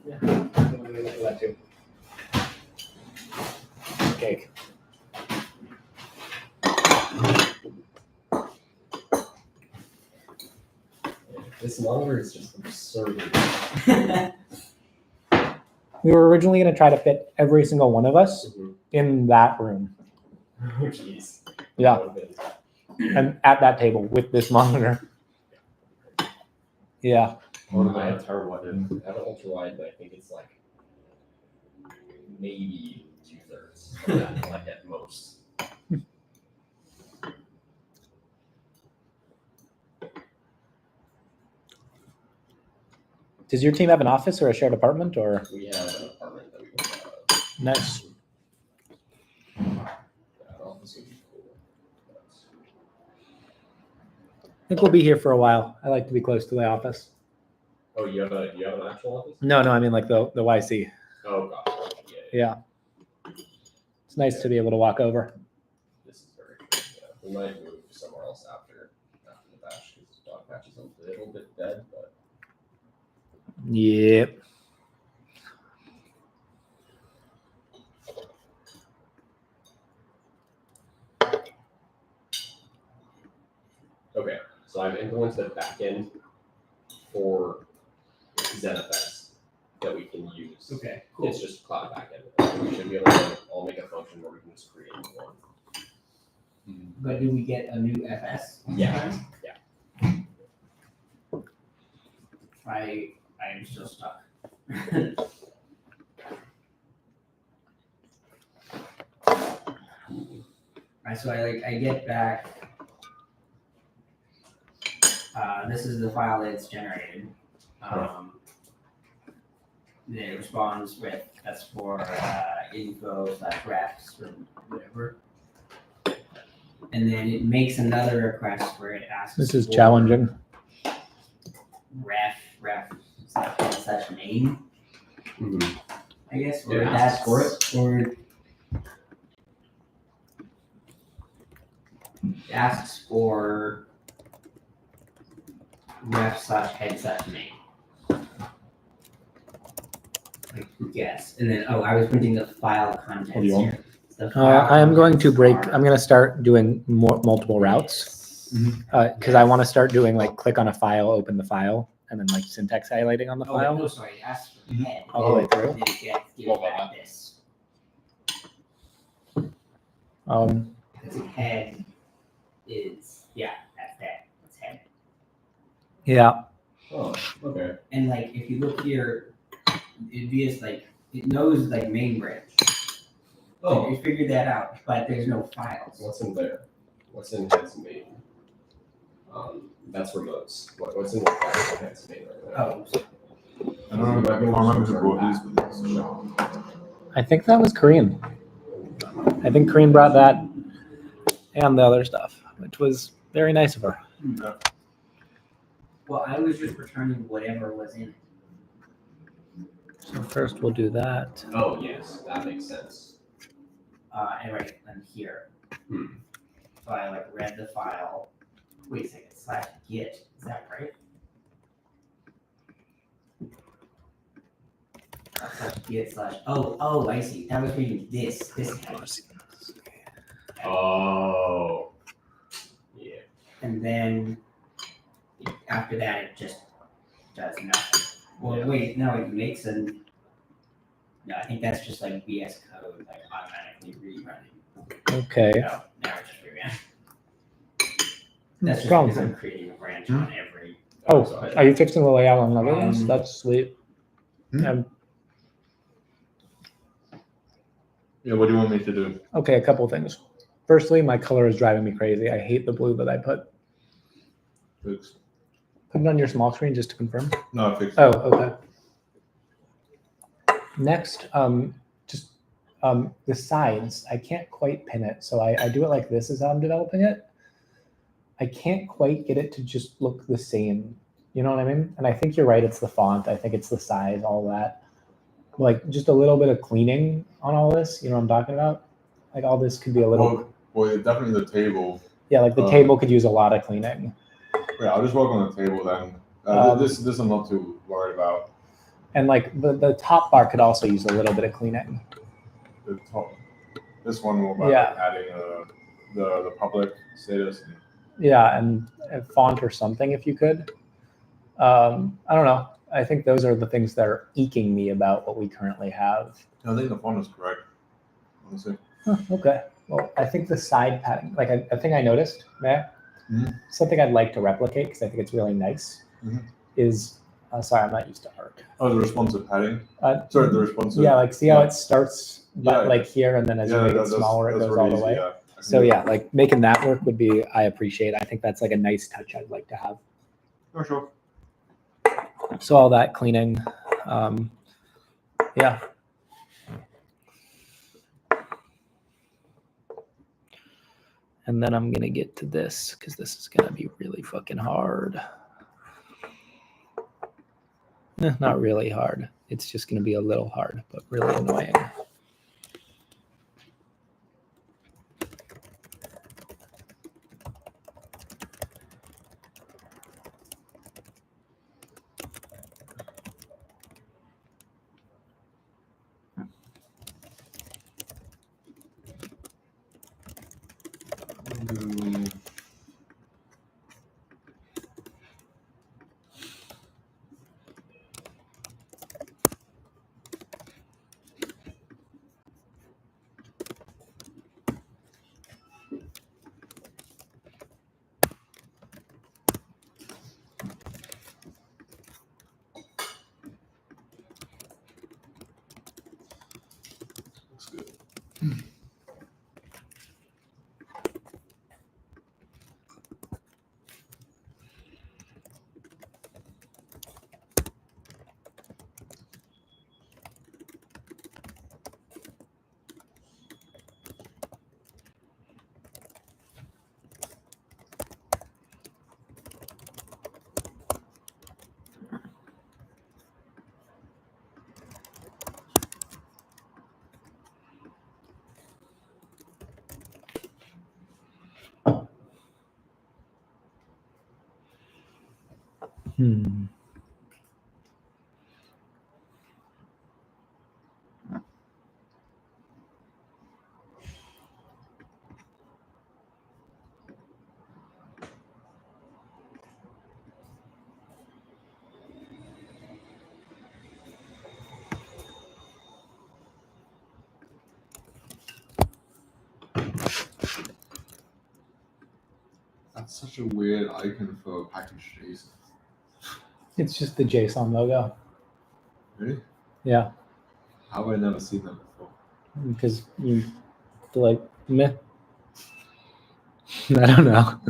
Speaker 4: Yeah.
Speaker 1: That too. Cake.
Speaker 4: This monitor is just absurd.
Speaker 1: We were originally going to try to fit every single one of us in that room.
Speaker 4: Oh, jeez.
Speaker 1: Yeah. And at that table with this monitor. Yeah.
Speaker 4: I have terrible. I have an ultra wide, but I think it's like maybe 2/3, like at most.
Speaker 1: Does your team have an office or a shared apartment or?
Speaker 4: We have an apartment that we can
Speaker 1: Nice.
Speaker 4: that office would be cool.
Speaker 1: I think we'll be here for a while. I like to be close to the office.
Speaker 4: Oh, you have an actual office?
Speaker 1: No, I mean like the YC.
Speaker 4: Oh gosh.
Speaker 1: Yeah. It's nice to be able to walk over.
Speaker 4: This is very cool. Yeah. We might move somewhere else after the bash because the dog patch is a little bit dead, but
Speaker 1: Yep.
Speaker 4: okay. So I've implemented the backend for ZenFS that we can use.
Speaker 2: Okay, cool.
Speaker 4: It's just cloud backend. We should be able to all make a function where we can just create one.
Speaker 2: But do we get a new FS?
Speaker 4: Yeah.
Speaker 2: I am still stuck. So I get back. This is the file that's generated. It responds with that's for info/refs or whatever. And then it makes another request where it asks.
Speaker 1: This is
Speaker 2: for
Speaker 1: challenging.
Speaker 2: ref/name. I guess, or
Speaker 4: It
Speaker 2: that's
Speaker 4: asks for it?
Speaker 2: or it asks for ref/head/name. Like guess, and then I was printing the file contents
Speaker 5: you want?
Speaker 2: here. The file
Speaker 1: I am going to
Speaker 2: contents
Speaker 1: break.
Speaker 2: are
Speaker 1: I'm going to start doing multiple routes because I want to start doing like click on a file, open the file, and then like syntax highlighting on the
Speaker 2: Oh, wait,
Speaker 1: file
Speaker 2: no, sorry. It asks for head.
Speaker 1: all the way through.
Speaker 2: And then it gives back this. Because head is that's head. That's head.
Speaker 1: Yeah.
Speaker 4: Oh, okay.
Speaker 2: And like if you look here, it'd be as like it knows like main branch.
Speaker 4: Oh,
Speaker 2: It figured that out, but there's no files.
Speaker 4: what's in there? What's in head's main? That's remotes. What's in the file for head's main right now?
Speaker 2: Oh,
Speaker 5: I don't remember who brought these, but this is
Speaker 1: I think that was Korean. I think Korean brought that and the other stuff, which was very nice of her.
Speaker 2: well, I was just returning whatever was in it.
Speaker 1: So first we'll do that.
Speaker 4: Oh yes, that makes sense.
Speaker 2: And right and here.
Speaker 4: Hmm.
Speaker 2: So I like read the file. Wait a second. /git. Is that right? Git slash. Oh, I see. That was reading this.
Speaker 4: Oh. Yeah.
Speaker 2: And then after that, it just does nothing. Well,
Speaker 4: Yeah.
Speaker 2: wait, no, it makes an. No, I think that's just like VS Code, like automatically rerunning.
Speaker 1: Okay.
Speaker 2: No, now it's just rerunning. That's just
Speaker 1: Strong.
Speaker 2: because I'm creating a branch on every.
Speaker 1: Oh,
Speaker 2: so
Speaker 1: are you fixing the layout on other ones?
Speaker 2: Um,
Speaker 1: That's sweet.
Speaker 3: Yeah, what do you want me to do?
Speaker 1: Okay, a couple things. Firstly, my color is driving me crazy. I hate the blue that I put.
Speaker 3: Fix.
Speaker 1: Put it on your small screen just to confirm.
Speaker 3: No, fix.
Speaker 1: Oh, okay. Next, just the sides. I can't quite pin it, so I do it like this is how I'm developing it. I can't quite get it to just look the same. You know what I mean? And I think you're right. It's the font. I think it's the size, all that. Like just a little bit of cleaning on all this. You know what I'm talking about? Like all this could be a little.
Speaker 3: Well, definitely the table.
Speaker 1: Yeah, like the table could use a lot of cleaning.
Speaker 3: Yeah, I'll just work on the table then. This I'm not too worried about.
Speaker 1: And like the top bar could also use a little bit of cleaning.
Speaker 3: The top. This one will about
Speaker 1: Yeah.
Speaker 3: adding the public status.
Speaker 1: Yeah, and a font or something if you could. I don't know. I think those are the things that are eking me about what we currently have.
Speaker 3: I think the font is correct. Honestly.
Speaker 1: Huh, okay. Well, I think the side padding, like a thing I noticed, something I'd like to replicate because I think it's really nice, is, sorry, I'm not used to art.
Speaker 3: Oh, the responsive padding?
Speaker 1: The
Speaker 3: responsive.
Speaker 1: Yeah, like see how it starts like here and then as you make it
Speaker 3: that's
Speaker 1: smaller, it goes all the
Speaker 3: easy,
Speaker 1: way.
Speaker 3: Yeah.
Speaker 1: So yeah, like making that work would be, I appreciate. I think that's like a nice touch I'd like to have.
Speaker 3: For sure.
Speaker 1: So all that cleaning, yeah. And then I'm gonna get to this because this is gonna be really fucking hard. Not really hard. It's just gonna be a little hard, but really annoying.
Speaker 3: Looks good. That's such a weird icon for a package JSON.
Speaker 1: It's just the JSON logo.
Speaker 3: Really?
Speaker 1: Yeah,
Speaker 3: How have I never seen that before?
Speaker 1: because you like meh. I don't know.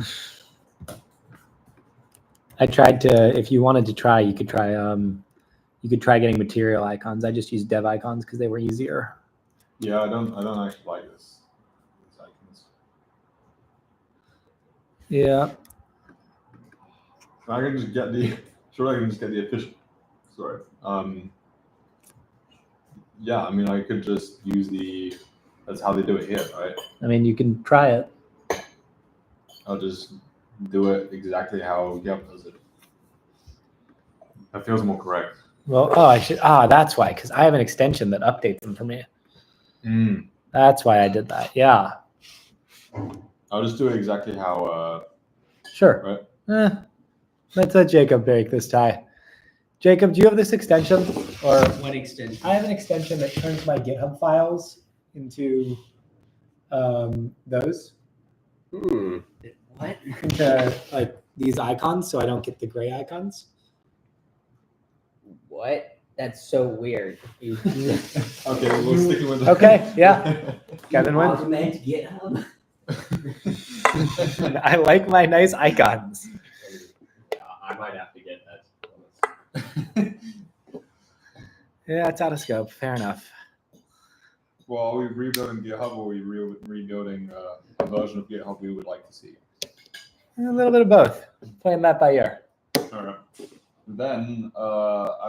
Speaker 1: I tried to. If you wanted to try, you could try. You could try getting material icons. I just used dev icons because they were easier.
Speaker 3: Yeah, I don't actually like this. These icons.
Speaker 1: Yeah.
Speaker 3: I can just get the. Sure, I can just get the official. Sorry. Yeah, I mean, I could just use the. That's how they do it here, right?
Speaker 1: I mean, you can try it.
Speaker 3: I'll just do it exactly how Yep does it. That feels more correct.
Speaker 1: Well, oh, I should. That's why, because I have an extension that updates them for me. That's why I did that. Yeah.
Speaker 3: I'll just do it exactly how.
Speaker 1: Sure.
Speaker 3: Right.
Speaker 1: Let's let Jacob break this tie. Jacob, do you have this extension? Or
Speaker 2: What extension?
Speaker 1: I have an extension that turns my GitHub files into those.
Speaker 2: What?
Speaker 1: Into like these icons, so I don't get the gray icons.
Speaker 2: What? That's so weird.
Speaker 3: Okay, we'll stick with that.
Speaker 1: Okay, yeah. Kevin wins.
Speaker 2: Augment GitHub.
Speaker 1: I like my nice icons.
Speaker 4: I might have to get that.
Speaker 1: Yeah, it's out of scope. Fair enough.
Speaker 3: Well, are we rebuilding GitHub or are we rebuilding a version of GitHub we would like to see?
Speaker 1: A little bit of both. Playing that by ear.
Speaker 3: All right. Then I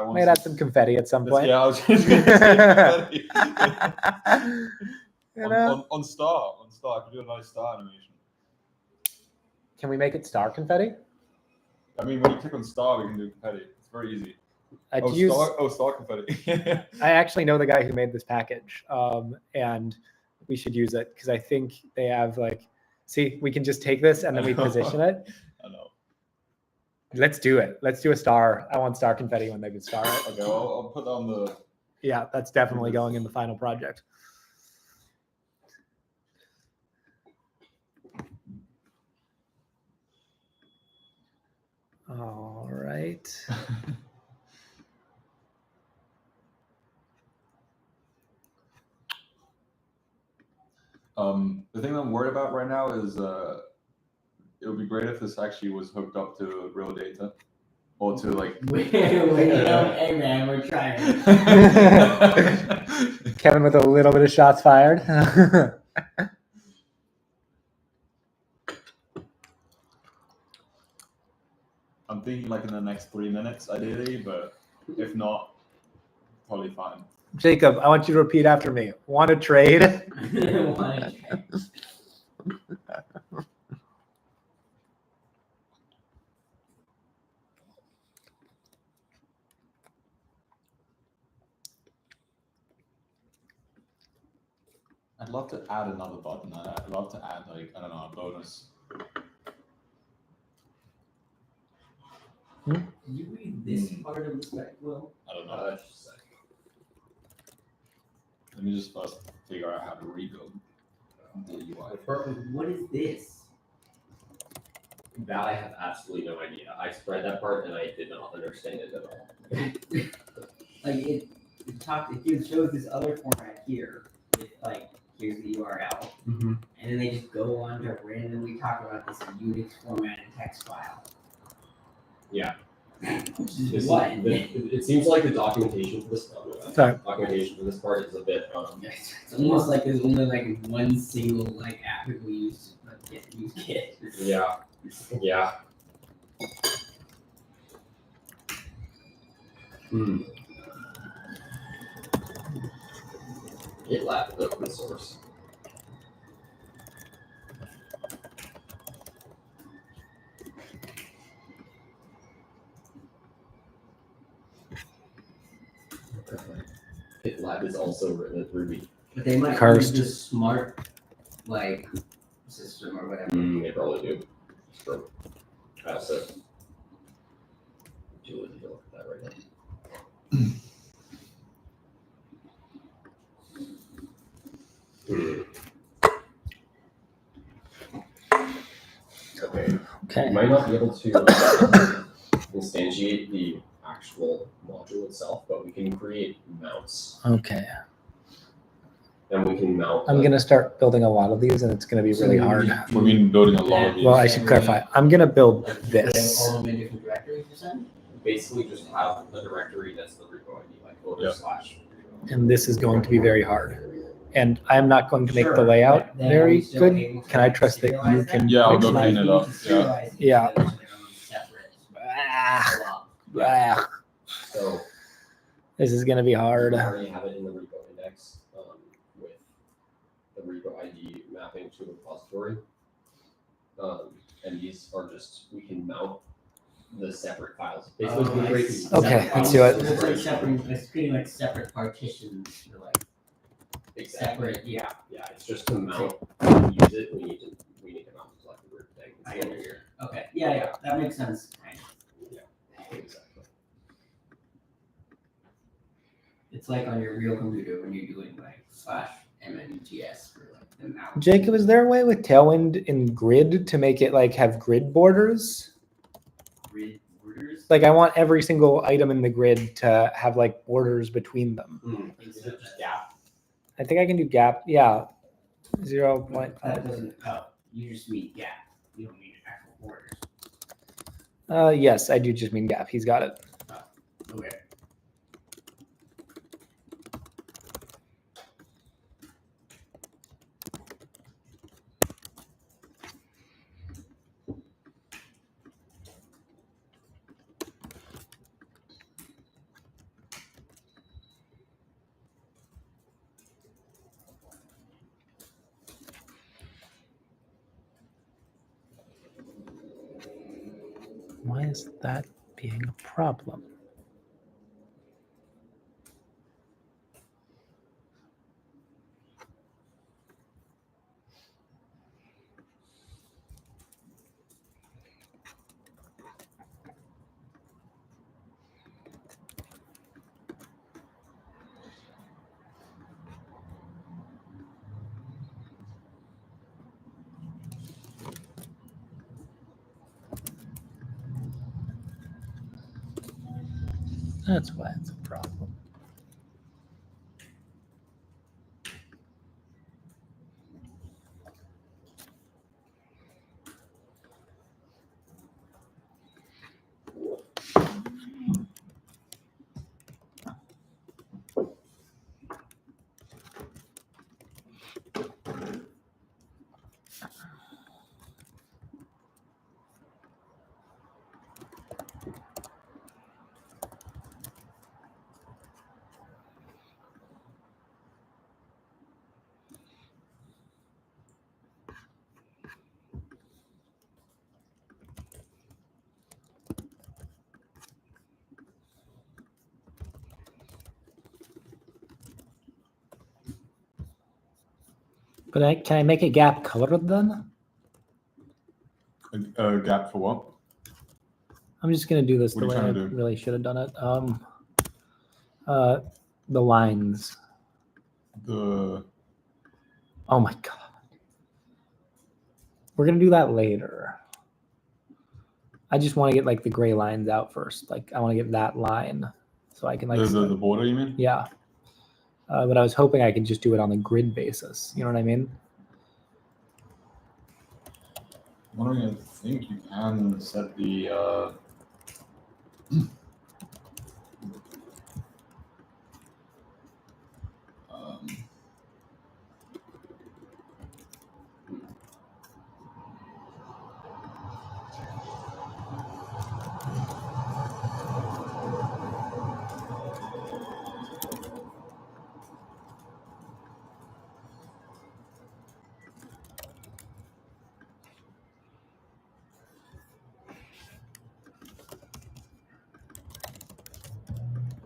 Speaker 3: want
Speaker 1: Might add some confetti at some point.
Speaker 3: Yeah, I was just going to say confetti.
Speaker 1: You know?
Speaker 3: on star. I could do a nice star animation.
Speaker 1: Can we make it star confetti?
Speaker 3: I mean, when you click on star, we can do confetti. It's very easy. Star confetti.
Speaker 1: I actually know the guy who made this package, and we should use it because I think they have like, see, we can just take this and then we position it.
Speaker 3: I know.
Speaker 1: Let's do it. Let's do a star. I want star confetti when they can star it.
Speaker 3: Okay, I'll put on the.
Speaker 1: Yeah, that's definitely going in the final project. All right.
Speaker 3: The thing I'm worried about right now is it would be great if this actually was hooked up to real data or to like.
Speaker 2: Hey man, we're trying.
Speaker 1: Kevin with a little bit of shots fired.
Speaker 3: I'm thinking like in the next 3 minutes, ideally, but if not, probably fine.
Speaker 1: Jacob, I want you to repeat after me. Want to trade?
Speaker 3: I'd love to add another button. I'd love to add like, I don't know, a bonus.
Speaker 2: Did you read this part of the spec, Will?
Speaker 3: I don't know. Let me just first figure out how to rebuild the UI.
Speaker 2: What is this?
Speaker 4: That I have absolutely no idea. I spread that part and I did not understand it at all.
Speaker 2: Like it shows this other format here with like here's the URL, and then they just go on to randomly talk about this Unix formatted text file.
Speaker 4: Yeah.
Speaker 2: What?
Speaker 4: It seems like the documentation for this part is a bit.
Speaker 2: It's almost like there's only like one single like app that we use to use Git.
Speaker 4: Yeah. Yeah. GitLab is open source. GitLab is also written in Ruby.
Speaker 2: But they might
Speaker 1: Cursed.
Speaker 2: use this smart like system or whatever.
Speaker 4: They probably do. Sure. I also do look at that right now. Okay. You might not be able to instantiate the actual module itself, but we can create mounts.
Speaker 1: Okay.
Speaker 4: And we can mount.
Speaker 1: I'm going to start building a lot of these, and it's going to be really hard.
Speaker 3: We mean building a lot of these.
Speaker 1: Well, I should clarify. I'm going to build this.
Speaker 2: All of them in different directories or something?
Speaker 4: Basically just have a directory that's the repo ID, like /.
Speaker 1: And this is going to be very hard. And I'm not going to make the
Speaker 2: Sure,
Speaker 1: layout
Speaker 2: but then
Speaker 1: very
Speaker 2: are we still
Speaker 1: good.
Speaker 2: able to
Speaker 1: Can I trust that you
Speaker 2: serialize
Speaker 1: can?
Speaker 3: Yeah, I'll
Speaker 1: fix
Speaker 3: go
Speaker 1: my-
Speaker 3: clean it up.
Speaker 1: Yeah.
Speaker 2: Separate.
Speaker 1: Ah,
Speaker 4: So
Speaker 1: this is going to be hard.
Speaker 4: we already have it in the repo index with the repo ID mapping to a repository. And these are just, we can mount the separate files. Basically,
Speaker 2: Oh, I
Speaker 4: create
Speaker 2: see.
Speaker 4: separate
Speaker 1: Okay,
Speaker 4: files
Speaker 1: let's do it.
Speaker 4: for
Speaker 2: It's like
Speaker 4: separation.
Speaker 2: it's creating like separate partitions for like
Speaker 4: Exactly.
Speaker 2: separate. Yeah.
Speaker 4: Yeah, it's just to mount. Use it. We need to mount like the root thing. It's
Speaker 2: I
Speaker 4: over
Speaker 2: get
Speaker 4: here.
Speaker 2: Okay. Yeah. That makes sense. Kind of.
Speaker 4: Exactly.
Speaker 2: It's like on your real computer when you're doing like /mnts for like the mount.
Speaker 1: Jacob, is there a way with Tailwind in grid to make it like have grid borders?
Speaker 2: Grid borders.
Speaker 1: Like I want every single item in the grid to have like borders between them.
Speaker 4: Is it just gap?
Speaker 1: I think I can do gap. Yeah. 0.5.
Speaker 2: That doesn't. Oh, you just mean gap. You don't mean actual borders.
Speaker 1: Yes, I do just mean gap. He's got it.
Speaker 2: Okay.
Speaker 1: Why is that being a problem? That's why it's a problem. But can I make a gap colored then?
Speaker 5: A gap for what?
Speaker 1: I'm just gonna do this
Speaker 5: What
Speaker 1: the
Speaker 5: are
Speaker 1: way
Speaker 5: you
Speaker 1: I
Speaker 5: trying to do?
Speaker 1: really should have done it. The lines.
Speaker 5: The
Speaker 1: Oh my god. We're gonna do that later. I just want to get like the gray lines out first. Like I want to get that line so I can like.
Speaker 5: the border, you mean?
Speaker 1: Yeah. But I was hoping I could just do it on a grid basis. You know what I mean?
Speaker 5: I'm wondering, I think you can set the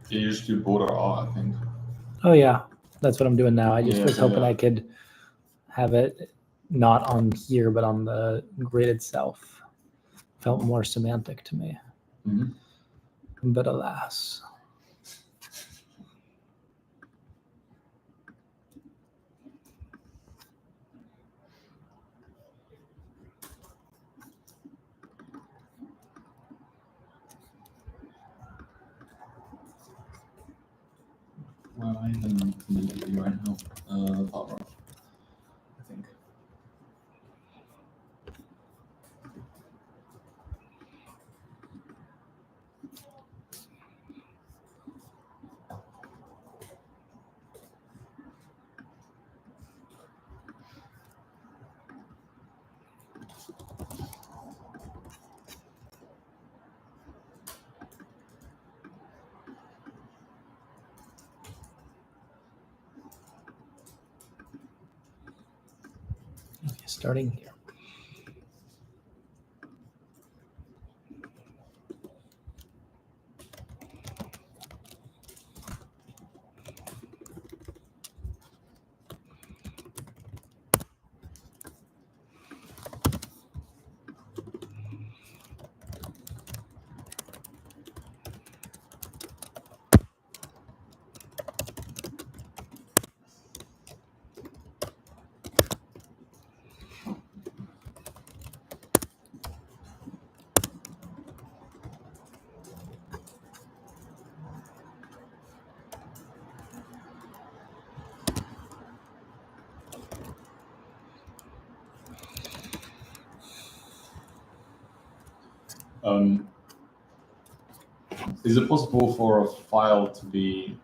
Speaker 5: you just do border R, I think.
Speaker 1: Oh yeah, that's what I'm doing now. I just
Speaker 5: Yeah,
Speaker 1: was hoping
Speaker 5: yeah.
Speaker 1: I could have it not on here, but on the grid itself. Felt more semantic to me.
Speaker 5: Mhm.
Speaker 1: But alas.
Speaker 5: Well, I even need to do right now. Power off, I think.
Speaker 1: Okay, starting here.
Speaker 5: Is it possible for a file to be?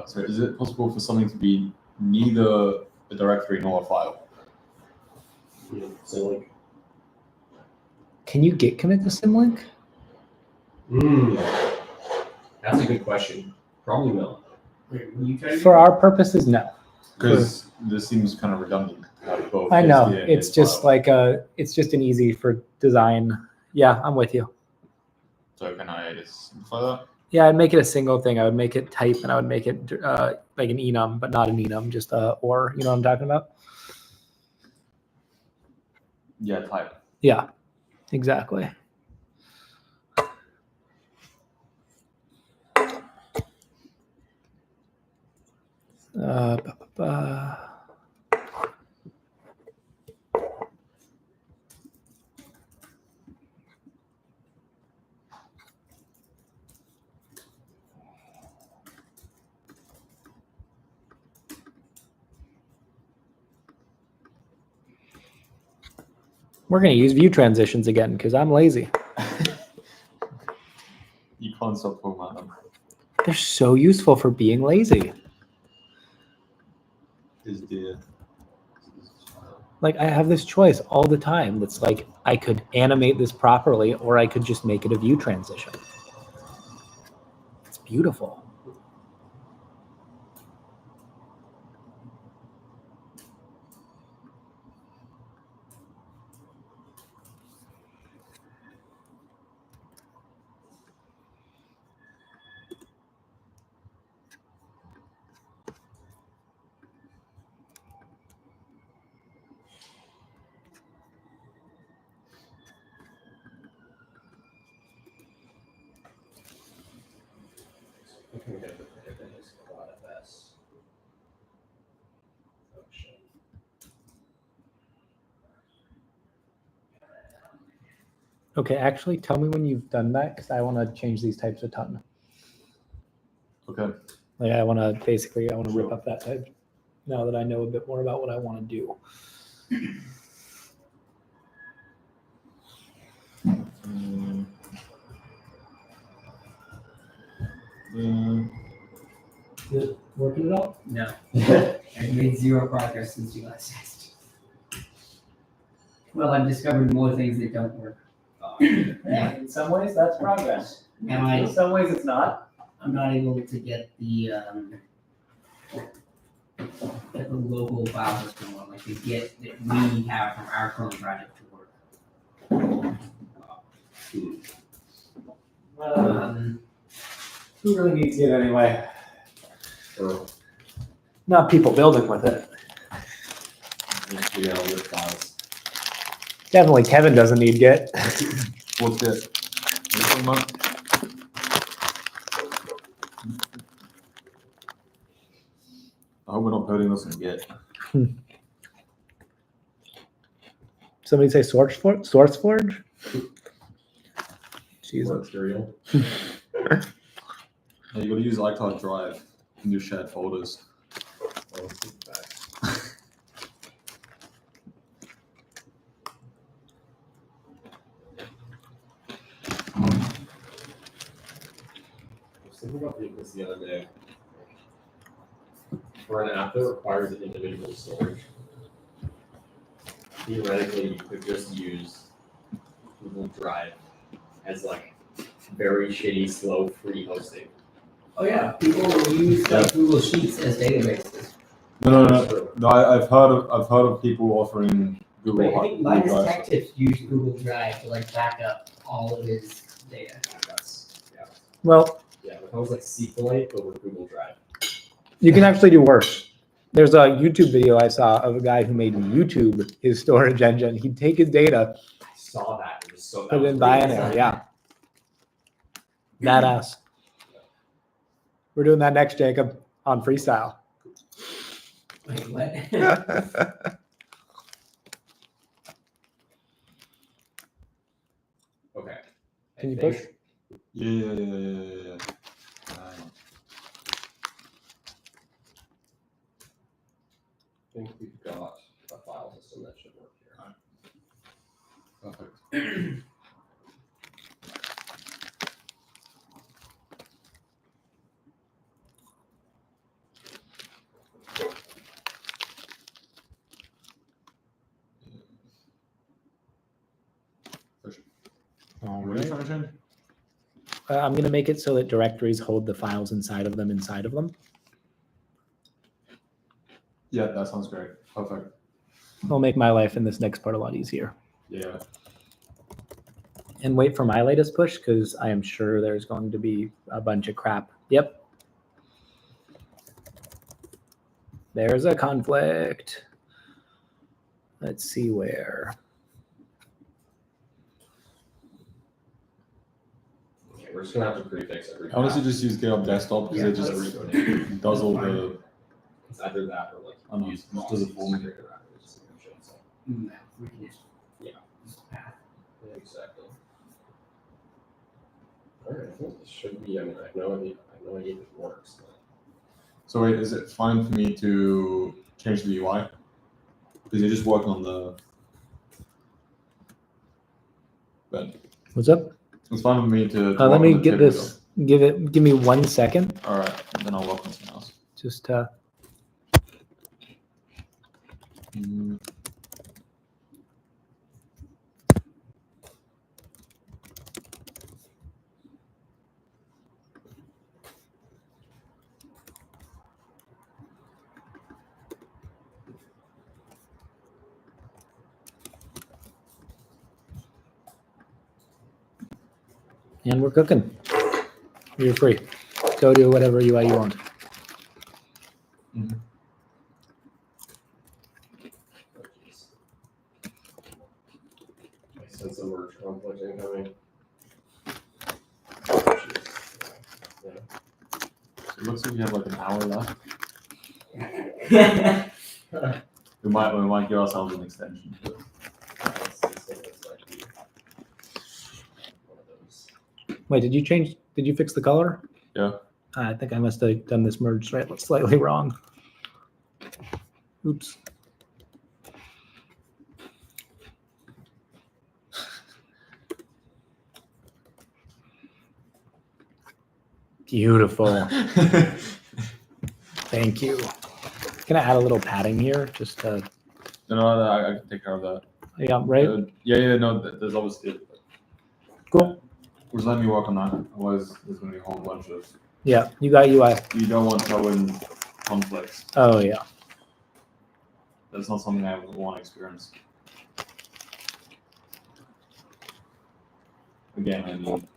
Speaker 5: Sorry, is it possible for something to be neither a directory nor a file?
Speaker 4: So like,
Speaker 1: Can you git commit to symlink?
Speaker 4: that's a good question. Probably no.
Speaker 2: Wait, will you try to
Speaker 1: For our purposes, no.
Speaker 5: Because this seems kind of redundant. To have both
Speaker 1: I know.
Speaker 5: HDA and
Speaker 1: It's just
Speaker 5: file.
Speaker 1: it's just an easy for design. Yeah, I'm with you.
Speaker 5: So can I simplify that?
Speaker 1: Yeah, I'd make it a single thing. I would make it type and I would make it like an enum, but not an enum, just or, you know what I'm talking about?
Speaker 5: Yeah, type.
Speaker 1: Yeah, exactly. Ba, ba, ba. We're going to use view transitions again because I'm lazy.
Speaker 5: You can't stop talking about them.
Speaker 1: They're so useful for being lazy.
Speaker 5: Is the
Speaker 1: Like I have this choice all the time. That's like I could animate this properly or I could just make it a view transition. It's beautiful.
Speaker 4: I think we have to put it in this FS function.
Speaker 1: Okay, actually tell me when you've done that because I want to change these types a ton.
Speaker 5: okay.
Speaker 1: Like I want to basically rip
Speaker 5: Sure.
Speaker 1: up that type now that I know a bit more about what I want to do. Working it out?
Speaker 2: No. I've made zero progress since you last asked. Well, I've discovered more things that don't work.
Speaker 1: Yeah, in some ways that's progress.
Speaker 2: Am I?
Speaker 1: In some ways it's not.
Speaker 2: I'm not able to get the local file system one, like the Git that we have from our current project to work.
Speaker 1: Who really needs it anyway?
Speaker 4: Or
Speaker 1: Not people building with it.
Speaker 4: with files.
Speaker 1: Definitely Kevin doesn't need Git.
Speaker 5: What's it? This one? I hope we're not coding this in Git.
Speaker 1: Somebody say SourceForge? Jesus.
Speaker 4: Material.
Speaker 5: You gotta use iCloud Drive in your shared folders.
Speaker 4: I was thinking about doing this the other day. For an app that requires an individual storage, theoretically, you could just use Google Drive as like very shitty, slow, free hosting.
Speaker 2: Oh yeah, people will use like Google Sheets as databases.
Speaker 5: No. I've heard of people offering Google.
Speaker 2: Wait, I think
Speaker 5: Google
Speaker 2: Linus
Speaker 5: Drive.
Speaker 2: Tech Tips used Google Drive to like back up all of his data.
Speaker 1: Well,
Speaker 4: Yeah, but that was like SQLite over Google Drive.
Speaker 1: you can actually do worse. There's a YouTube video I saw of a guy who made YouTube his storage engine. He'd take his data,
Speaker 4: I saw that. It was so
Speaker 1: put it in
Speaker 4: that was
Speaker 1: binary. Yeah. Badass. We're doing that next, Jacob, on Freestyle.
Speaker 2: Wait, what?
Speaker 4: Okay.
Speaker 1: Can you
Speaker 4: I
Speaker 1: push?
Speaker 4: think-
Speaker 5: Yeah.
Speaker 4: I think we've got a file system that should work here.
Speaker 5: Perfect.
Speaker 1: All
Speaker 5: What are you
Speaker 1: right.
Speaker 5: trying to change?
Speaker 1: I'm going to make it so that directories hold the files inside of them.
Speaker 5: Yeah, that sounds great. Perfect.
Speaker 1: It'll make my life in this next part a lot easier.
Speaker 5: Yeah.
Speaker 1: And wait for my latest push because I am sure there's going to be a bunch of crap. Yep. There's a conflict. Let's see where.
Speaker 4: Okay, we're just gonna have to prefix every.
Speaker 5: I honestly just use GitHub Desktop because it just
Speaker 4: every
Speaker 5: does all the.
Speaker 4: It's either that or like
Speaker 5: I know,
Speaker 4: use
Speaker 5: just does it for me.
Speaker 2: No, we can just path.
Speaker 4: Yeah, exactly. Alright, I think this should be. I mean, I have no idea if it works. But...
Speaker 5: So wait, is it fine for me to change the UI? Because you're just working on the. But
Speaker 1: What's up?
Speaker 5: it's fine for me to.
Speaker 1: Let
Speaker 5: work
Speaker 1: me
Speaker 5: on the
Speaker 1: get
Speaker 5: table
Speaker 1: this. Give me 1 second.
Speaker 5: though. All right, then I'll work on something else.
Speaker 1: Just
Speaker 5: Mm.
Speaker 1: and we're cooking. You're free. Go to whatever UI you want.
Speaker 4: Oh, jeez. I sense a merge conflict incoming. Yeah.
Speaker 5: It looks like you have like an hour left. We might give ourselves an extension. But
Speaker 1: Wait, did you fix the color?
Speaker 5: Yeah.
Speaker 1: I think I must have done this merge slightly wrong. Oops. Beautiful. Thank you. Can I add a little padding here? Just to,
Speaker 5: No, I can take care of that.
Speaker 1: yeah, right?
Speaker 5: Yeah, no, there's obviously.
Speaker 1: Cool.
Speaker 5: Just let me work on that. Otherwise, there's going to be a whole bunch of.
Speaker 1: Yeah, you got UI.
Speaker 5: You don't want Tailwind conflicts.
Speaker 1: Oh, yeah.
Speaker 5: That's not something I want to experience. Again, I mean.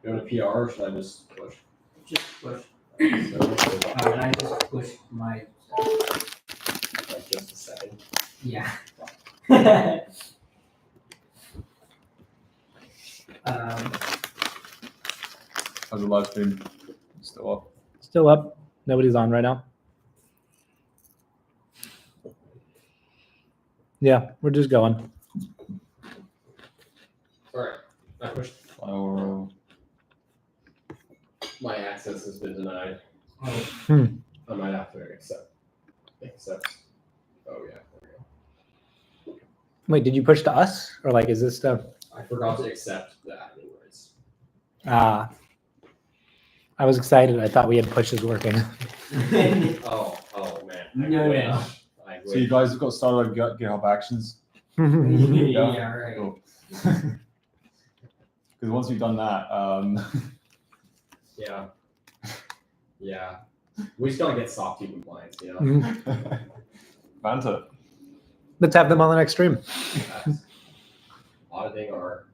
Speaker 4: You want a PR or should I just push?
Speaker 2: Just push.
Speaker 4: So,
Speaker 2: And I just push my
Speaker 4: like just a second.
Speaker 2: yeah. um,
Speaker 5: How's the live stream? Still up?
Speaker 1: Still up. Nobody's on right now. Yeah, we're just going.
Speaker 4: Alright, I pushed.
Speaker 5: Or
Speaker 4: My access has been denied.
Speaker 2: oh,
Speaker 4: I might have to accept. Oh yeah, there we go.
Speaker 1: Wait, did you push to us? Or like, is this stuff?
Speaker 4: I forgot to accept the admin rights.
Speaker 1: I was excited. I thought we had pushes working.
Speaker 4: Oh man.
Speaker 2: No.
Speaker 4: I
Speaker 5: so you
Speaker 4: wish.
Speaker 5: guys have got started on GitHub Actions.
Speaker 2: yeah, right.
Speaker 5: Cool. Because once you've done that,
Speaker 4: Yeah. Yeah. We just gotta get SOC 2 compliance, you know?
Speaker 5: Banter.
Speaker 1: Let's have them on the next stream.
Speaker 4: That's- Auditing our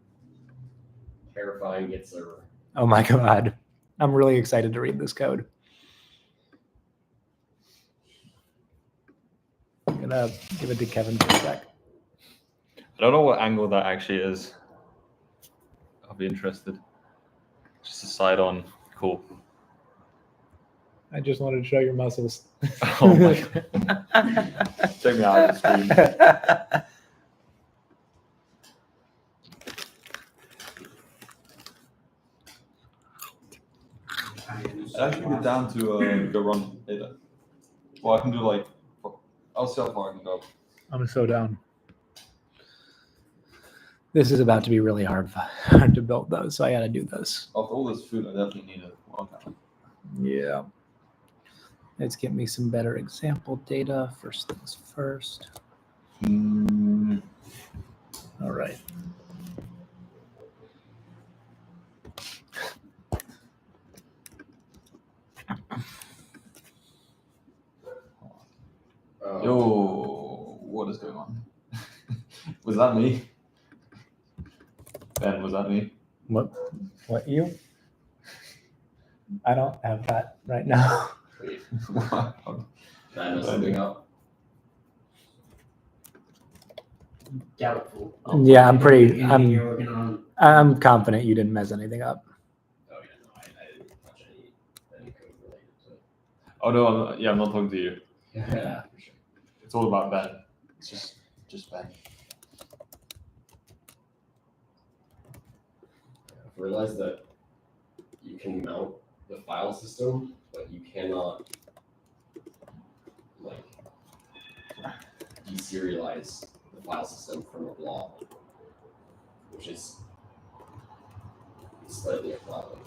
Speaker 4: terrifying Git server.
Speaker 1: Oh my God. I'm really excited to read this code. I'm gonna give it to Kevin for a sec.
Speaker 3: I don't know what angle that actually is. I'll be interested. Just a side on. Cool.
Speaker 1: I just wanted to show your muscles.
Speaker 3: Oh my God. Check me out on the screen. I actually get down to go run later. Well, I can do like, I'll see how far I can go.
Speaker 1: I'm so down. This is about to be really hard to build those, so I got to do this.
Speaker 3: After all this food, I definitely need a workout.
Speaker 1: Yeah. Let's get me some better example data. First things first. All right.
Speaker 3: Yo, what is going on? Was that me? Ben, was that me?
Speaker 1: What you? I don't have that right now.
Speaker 4: Wait,
Speaker 3: What?
Speaker 4: did I mess something up?
Speaker 2: Doubtful.
Speaker 1: Yeah, I'm pretty-
Speaker 2: Anything
Speaker 1: I'm-
Speaker 2: you're working on.
Speaker 1: I'm confident you didn't mess anything up.
Speaker 4: Oh yeah, no, I didn't touch any code related to it.
Speaker 3: Oh no, I'm not talking to you.
Speaker 4: Yeah, for sure.
Speaker 3: It's all about Ben. It's just Ben.
Speaker 4: I've realized that you can mount the file system, but you cannot like deserialize the file system from a blob, which is slightly a problem.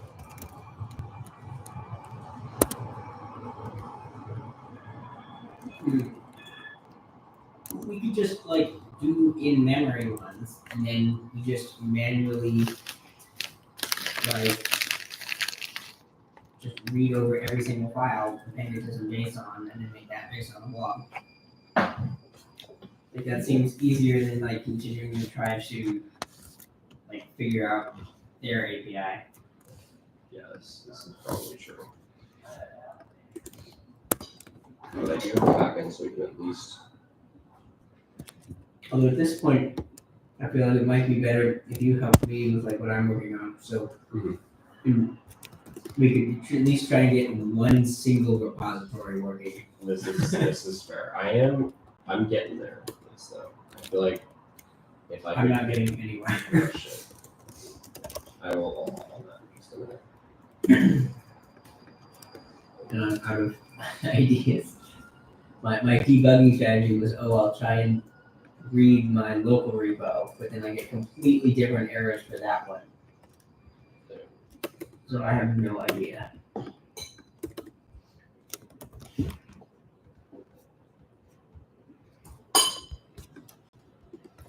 Speaker 2: We could just like do in memory ones, and then we just manually like just read over every single file, append it to some JSON, and then make that based on a blob. Like that seems easier than like continuing to try to like figure out their API.
Speaker 4: Yeah, this is probably true. But I do have a backend, so we can at least.
Speaker 2: Although at this point, I feel like it might be better if you help me with like what I'm working on. So we could at least try and get one single repository working.
Speaker 4: This is fair. I'm getting there with this though. I feel like if I
Speaker 2: I'm
Speaker 4: could-
Speaker 2: not getting anywhere.
Speaker 4: Shit. I will hop on that in just a minute.
Speaker 2: And I'm out of ideas. My debugging strategy was, I'll try and read my local repo, but then I get completely different errors for that one. So I have no idea.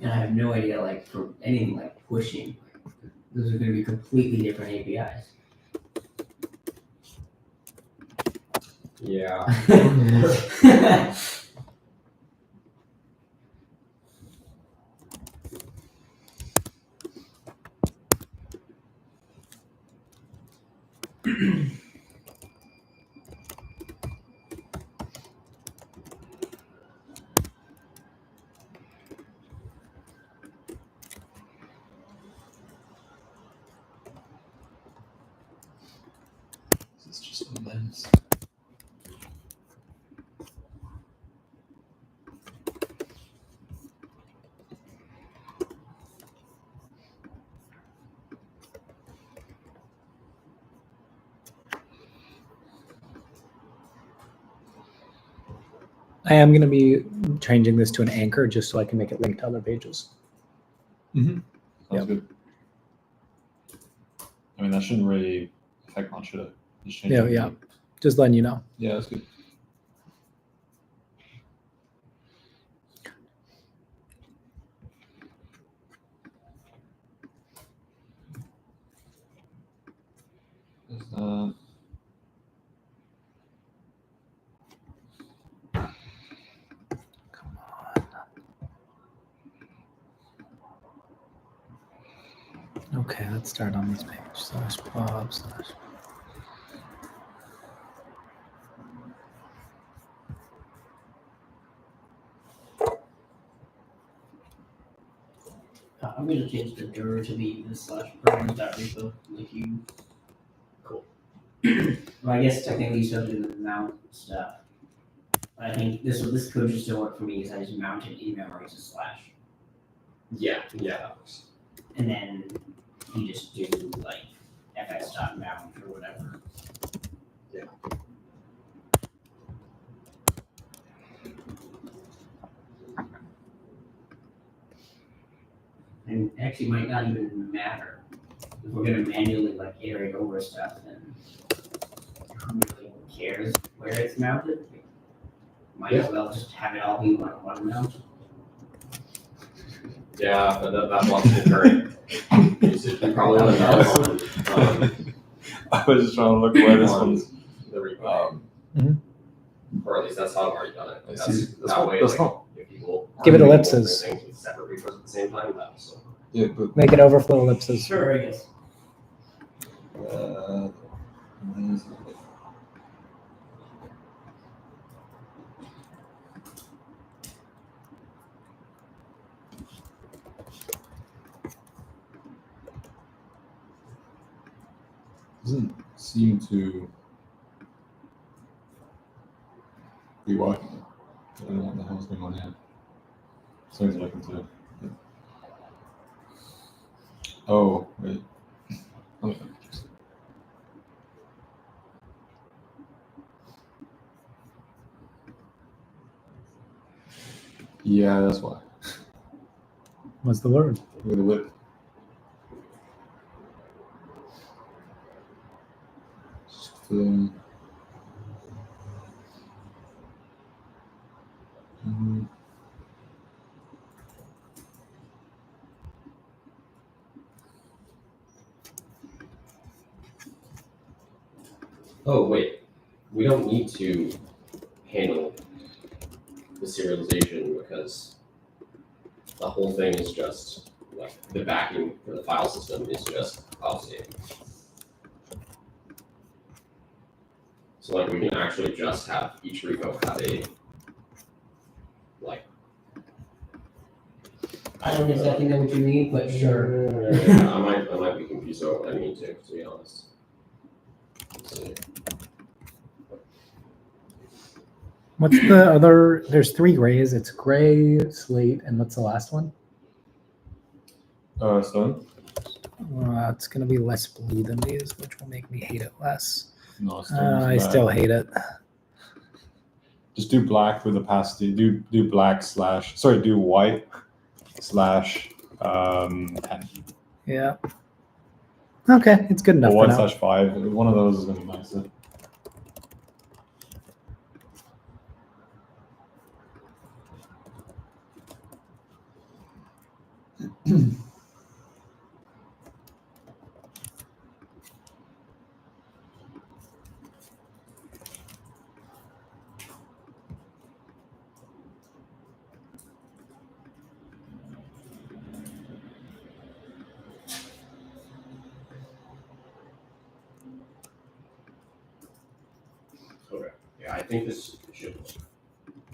Speaker 2: And I have no idea, like, for anything like pushing. Those are going to be completely different APIs.
Speaker 4: Yeah.
Speaker 3: This is just immense.
Speaker 1: I am going to be changing this to an anchor just so I can make it link to other pages.
Speaker 3: Sounds
Speaker 1: Yep.
Speaker 3: good. I mean, that shouldn't really affect much, should it? Just change
Speaker 1: Yeah,
Speaker 3: it.
Speaker 1: yeah. Just letting you know.
Speaker 3: Yeah, that's good. Is that...
Speaker 1: Come on. Okay, let's start on this page. /Bob/
Speaker 2: I'm going to change the dir to be the /programs.repo like you. Cool. Well, I guess technically you still do the mount stuff. But I think this code should still work for me because I just mounted in memory to slash.
Speaker 4: Yeah, that works.
Speaker 2: And then you just do like fs.mount or whatever.
Speaker 4: Yeah.
Speaker 2: And actually might not even matter. If we're gonna manually like iterate over stuff, then who really cares where it's mounted? Might as well just have it all be one mount.
Speaker 4: Yeah, but that blocks concurrent usage. You probably want to know
Speaker 3: I was just trying to look where this
Speaker 4: on
Speaker 3: one's.
Speaker 4: the replay. Or at least that's how I've already done it.
Speaker 3: I
Speaker 4: That's,
Speaker 3: see.
Speaker 4: that way,
Speaker 3: That's
Speaker 4: like,
Speaker 3: not.
Speaker 4: if people
Speaker 1: Give it
Speaker 4: are doing
Speaker 1: ellipses.
Speaker 4: multiple things with separate repos at the same time, that's so.
Speaker 3: Yeah, but.
Speaker 1: Make it overflow ellipses.
Speaker 2: Sure, I guess.
Speaker 3: Uh, doesn't seem to be working. I don't know what the hell's going on here. Something's looking to. Yeah. Oh, wait. Oh, interesting. Yeah, that's why.
Speaker 1: What's the word?
Speaker 3: With the whip. Just,
Speaker 4: Oh, wait. We don't need to handle the serialization because the whole thing is just like the backing for the file system is just file state. So like we can actually just have each repo have a like.
Speaker 2: I don't exactly know what you mean, but sure.
Speaker 4: Yeah, I might be confused about what I mean to be honest. Let's see.
Speaker 1: What's the other? There's 3 grays. It's gray, slate, and what's the last one?
Speaker 3: Stone?
Speaker 1: It's gonna be less blue than these, which will make me hate it less.
Speaker 3: No, stone's
Speaker 1: I
Speaker 3: bad.
Speaker 1: still hate it.
Speaker 3: Just do black with opacity. Do black slash. Sorry, do white slash 10.
Speaker 1: Yeah. Okay, it's good enough
Speaker 3: Or
Speaker 1: for now.
Speaker 3: 1/5. One of those is gonna be nicer.
Speaker 4: Okay. Yeah, I think this should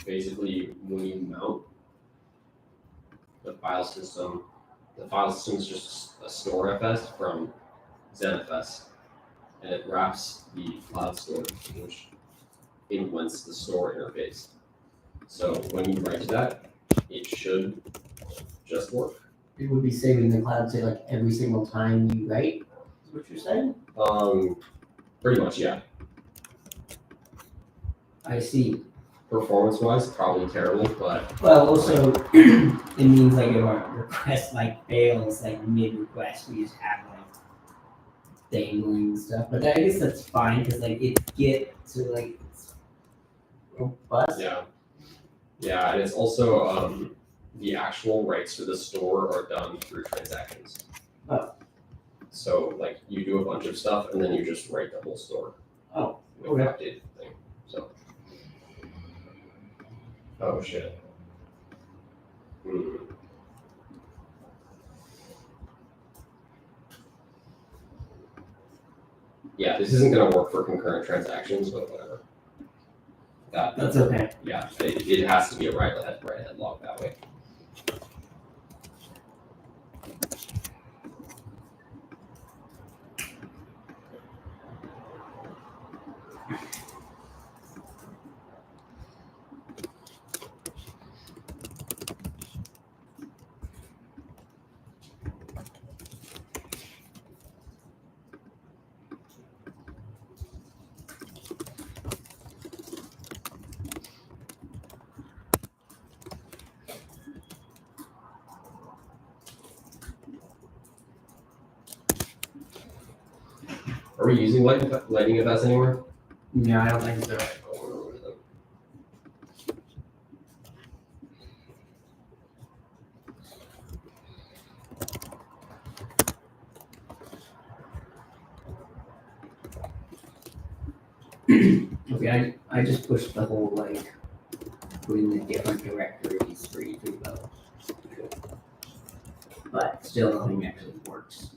Speaker 4: basically when you mount the file system is just a store FS from ZenFS, and it wraps the cloud storage, which implements the store interface. So when you write to that, it should just work.
Speaker 2: It would be saving the cloud, say like every single time you write, is what you're saying?
Speaker 4: Pretty much, yeah.
Speaker 2: I see.
Speaker 4: Performance-wise, probably terrible, but
Speaker 2: Well, also, it means like if our request like fails, like mid-request, we just have like dangling stuff. But I guess that's fine, because like it's Git, so like it's robust.
Speaker 4: yeah, and it's also the actual writes to the store are done through transactions.
Speaker 2: Oh.
Speaker 4: So like you do a bunch of stuff and then you just write the whole store.
Speaker 2: Oh,
Speaker 4: with
Speaker 2: okay.
Speaker 4: the updated thing. So. Oh shit. Yeah, this isn't gonna work for concurrent transactions, but whatever.
Speaker 2: That's okay.
Speaker 4: Yeah, it has to be a write-ahead log that way. Are we using lightning events anymore?
Speaker 2: No, I don't think so. Okay, I just pushed the whole like putting the different directories for each repo. But still nothing actually works.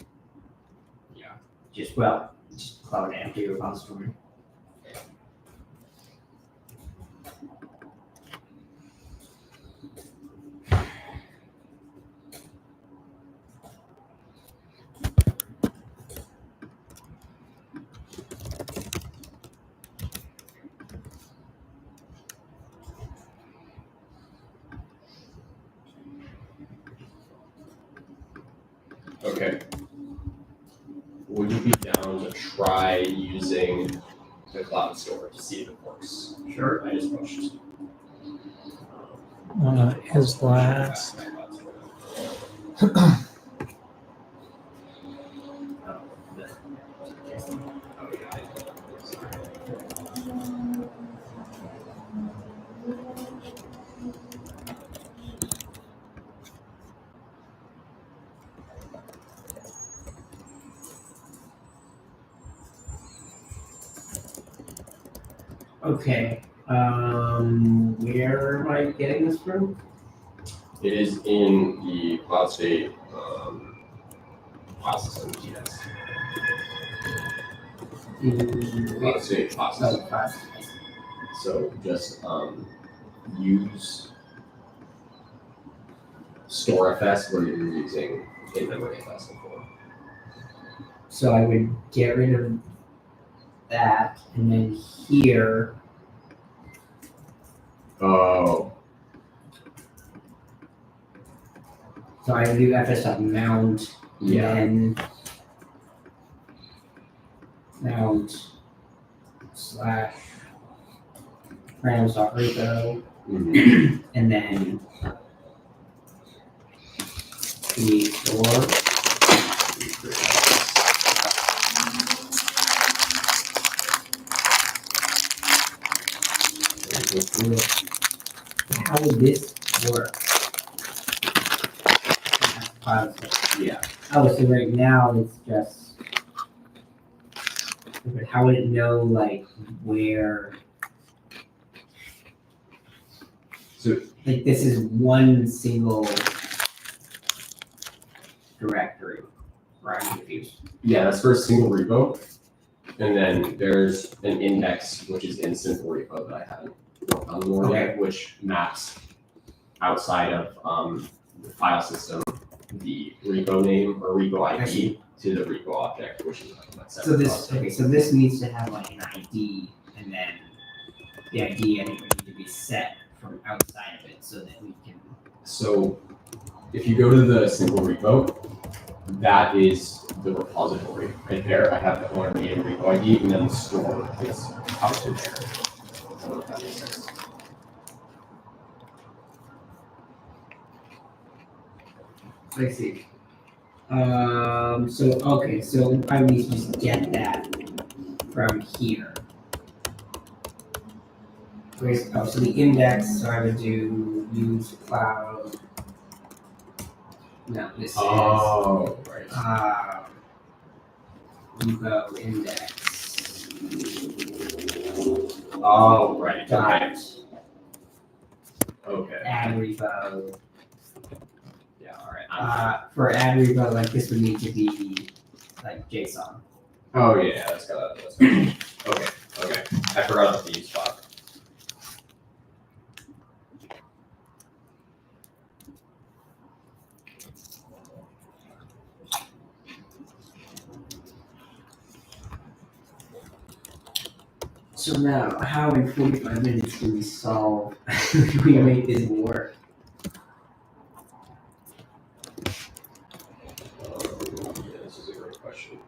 Speaker 4: Yeah.
Speaker 2: Just cloud empty repository.
Speaker 4: Okay. Would you be down to try using the cloud store to see if it works?
Speaker 2: Sure.
Speaker 4: I just pushed.
Speaker 6: His last.
Speaker 2: Okay. Where am I getting this from?
Speaker 4: It is in the cloud state file system. Yes. Cloud state file system. So just use StoreFS where you're using in-memory FS before.
Speaker 2: So I would get rid of that, and then here,
Speaker 4: Oh,
Speaker 2: so I would do fs.mount,
Speaker 4: yeah.
Speaker 2: and then mount slash random.repo,
Speaker 4: Mhm.
Speaker 2: and then the store. How would this work?
Speaker 4: Yeah.
Speaker 2: Oh, so right now it's just. But how would it know like where?
Speaker 4: So
Speaker 2: Like this is one single directory. Right, I'm confused.
Speaker 4: yeah, that's for a single repo. And then there's an index which is in simple repo that I haven't worked on more yet, which maps outside of the file system the repo name or repo ID to the repo object, which is like
Speaker 2: So this needs to have like an ID, and then the ID and it would need to be set from outside of it so that we can.
Speaker 4: So if you go to the simple repo, that is the repository right there. I have the owner name repo ID, and then the store is out to there. I don't know if that makes sense.
Speaker 2: I see. So I need to just get that from here. So the index, so I would do use cloud. No, this
Speaker 4: Oh, right.
Speaker 2: is repo index.
Speaker 4: Oh, right. Okay.
Speaker 2: Dot
Speaker 4: Okay.
Speaker 2: add repo.
Speaker 4: Yeah. All right.
Speaker 2: For add repo, like this would need to be like JSON.
Speaker 4: Oh yeah, that's got. Okay. Okay. I forgot about the use file.
Speaker 2: So now, how in 45 minutes do we solve, do we make this work?
Speaker 4: Yeah, this is a great question.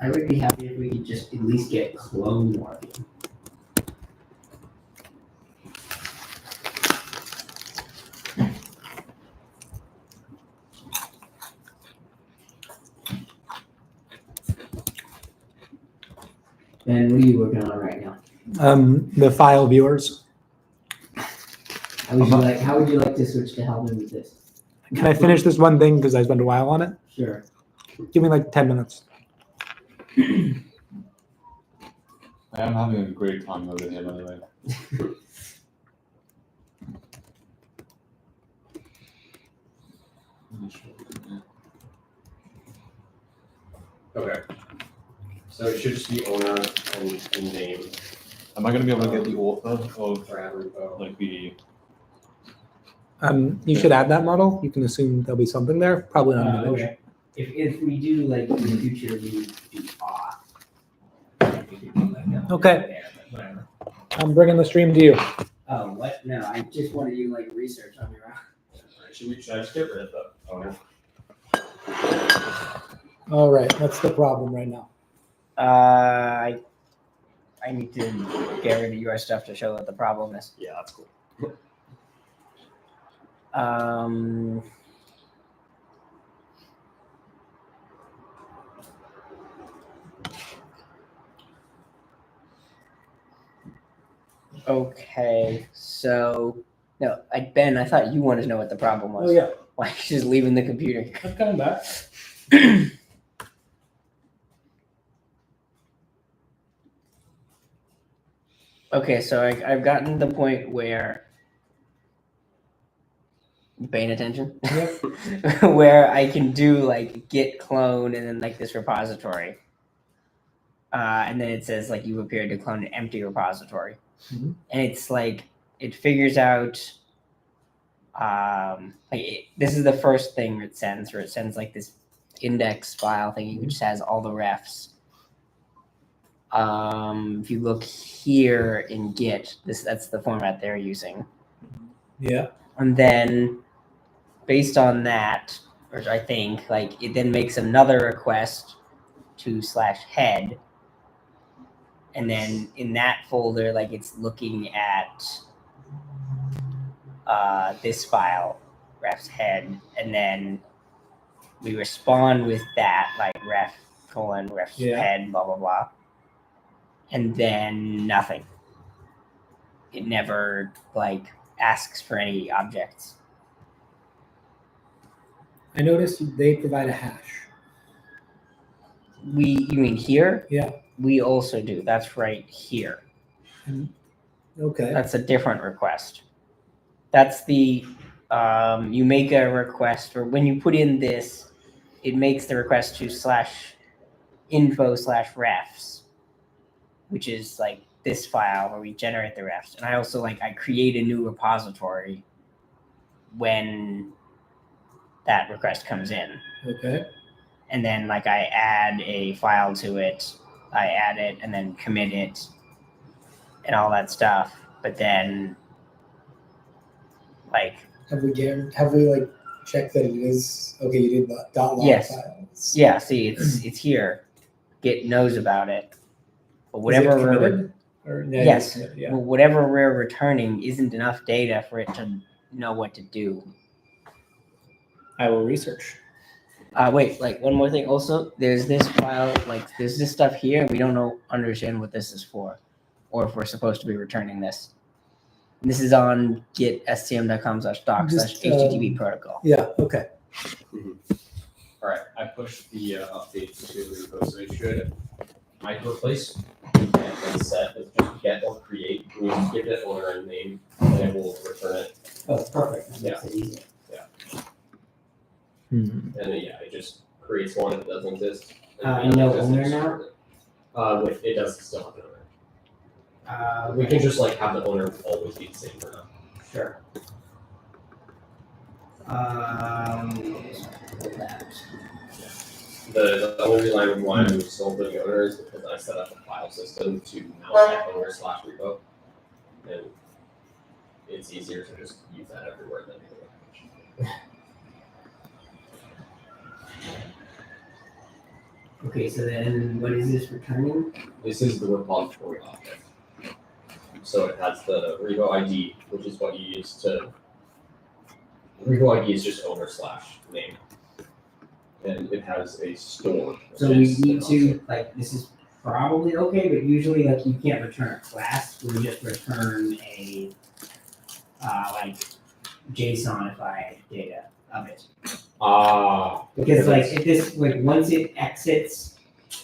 Speaker 2: I would be happy if we could just at least get clone working. Ben, what are you working on right now?
Speaker 1: The file viewers.
Speaker 2: How would you like to switch to helping with this?
Speaker 1: Can I finish this one thing because I spent a while on it?
Speaker 2: Sure.
Speaker 1: Give me like 10 minutes.
Speaker 5: I am having a great time over here, by the way.
Speaker 4: Okay. So it should just be owner and name
Speaker 5: Am I gonna be able to get the author of
Speaker 4: for every vote.
Speaker 5: like the?
Speaker 1: You should add that model. You can assume there'll be something there. Probably not an image.
Speaker 2: Okay. If we do like in the future we do off. Like, we could do like a
Speaker 1: Okay.
Speaker 2: there, but whatever.
Speaker 1: I'm bringing the stream to you.
Speaker 2: Oh, what? No, I just wanted you like research on your own.
Speaker 4: Should I just get rid of the owner?
Speaker 1: All right. What's the problem right now?
Speaker 7: I need to get rid of your stuff to show what the problem is.
Speaker 4: Yeah, that's cool.
Speaker 7: Okay, so no, Ben, I thought you wanted to know what the problem was.
Speaker 1: Oh yeah.
Speaker 7: Why are you just leaving the computer?
Speaker 1: I'm coming back.
Speaker 7: Okay, so I've gotten to the point where you paying attention, where I can do like git clone and then like this repository, and then it says like you appeared to clone an empty repository,
Speaker 1: Mhm.
Speaker 7: and it's like it figures out. This is the first thing it sends, where it sends like this index file thing which has all the refs. If you look here in Git, that's the format they're using.
Speaker 1: Yeah.
Speaker 7: And then based on that, or I think, like it then makes another request to /head. And then in that folder, like it's looking at this file, refs head, and then we respond with that, like ref : refs
Speaker 1: Yeah.
Speaker 7: head, blah blah blah. And then nothing. It never like asks for any objects.
Speaker 1: I noticed they provide a hash.
Speaker 7: You mean here?
Speaker 1: Yeah.
Speaker 7: We also do. That's right here.
Speaker 1: Okay.
Speaker 7: That's a different request. That's the you make a request, or when you put in this, it makes the request to /info/refs, which is like this file where we generate the refs. And I also I create a new repository when that request comes in.
Speaker 1: Okay.
Speaker 7: And then I add a file to it, I add it and then commit it and all that stuff. But then
Speaker 1: Have we checked that it is okay? You did the .log
Speaker 7: Yes.
Speaker 1: files.
Speaker 7: yeah, see it's here. Git knows about it. But
Speaker 1: Is it
Speaker 7: whatever we're
Speaker 1: committed? Or, yeah, it
Speaker 7: Yes.
Speaker 1: is committed, yeah.
Speaker 7: well, whatever we're returning isn't enough data for it to know what to do.
Speaker 1: I will research.
Speaker 7: Wait, one more thing. Also, there's this file, there's this stuff here, and we don't understand what this is for, or if we're supposed to be returning this. And this is on git.scm.com/doc/http protocol.
Speaker 1: Yeah. Okay.
Speaker 4: All right, I pushed the updates to the repo, so it should replace and then set with just get or create. We just give it owner and name, and it will return it.
Speaker 2: Oh, perfect. That makes
Speaker 4: Yeah.
Speaker 2: it easier.
Speaker 4: And then, it just creates one if it doesn't exist.
Speaker 2: And no owner now?
Speaker 4: It does still have an owner. We can just have the owner always be the same for now.
Speaker 2: Sure.
Speaker 4: The only reason I would want to still put the owner is because I set up a file system to mouse that owner/repo. And it's easier to just use that everywhere than anything.
Speaker 2: Okay, so then what is this returning?
Speaker 4: This is the repository object. So it has the repo ID, which is what you use to. Repo ID is just owner/name, and it has a store.
Speaker 2: So we need to this is probably okay, but usually like you can't return a class. We just return a like JSONified data of it. Because like if this like once it exits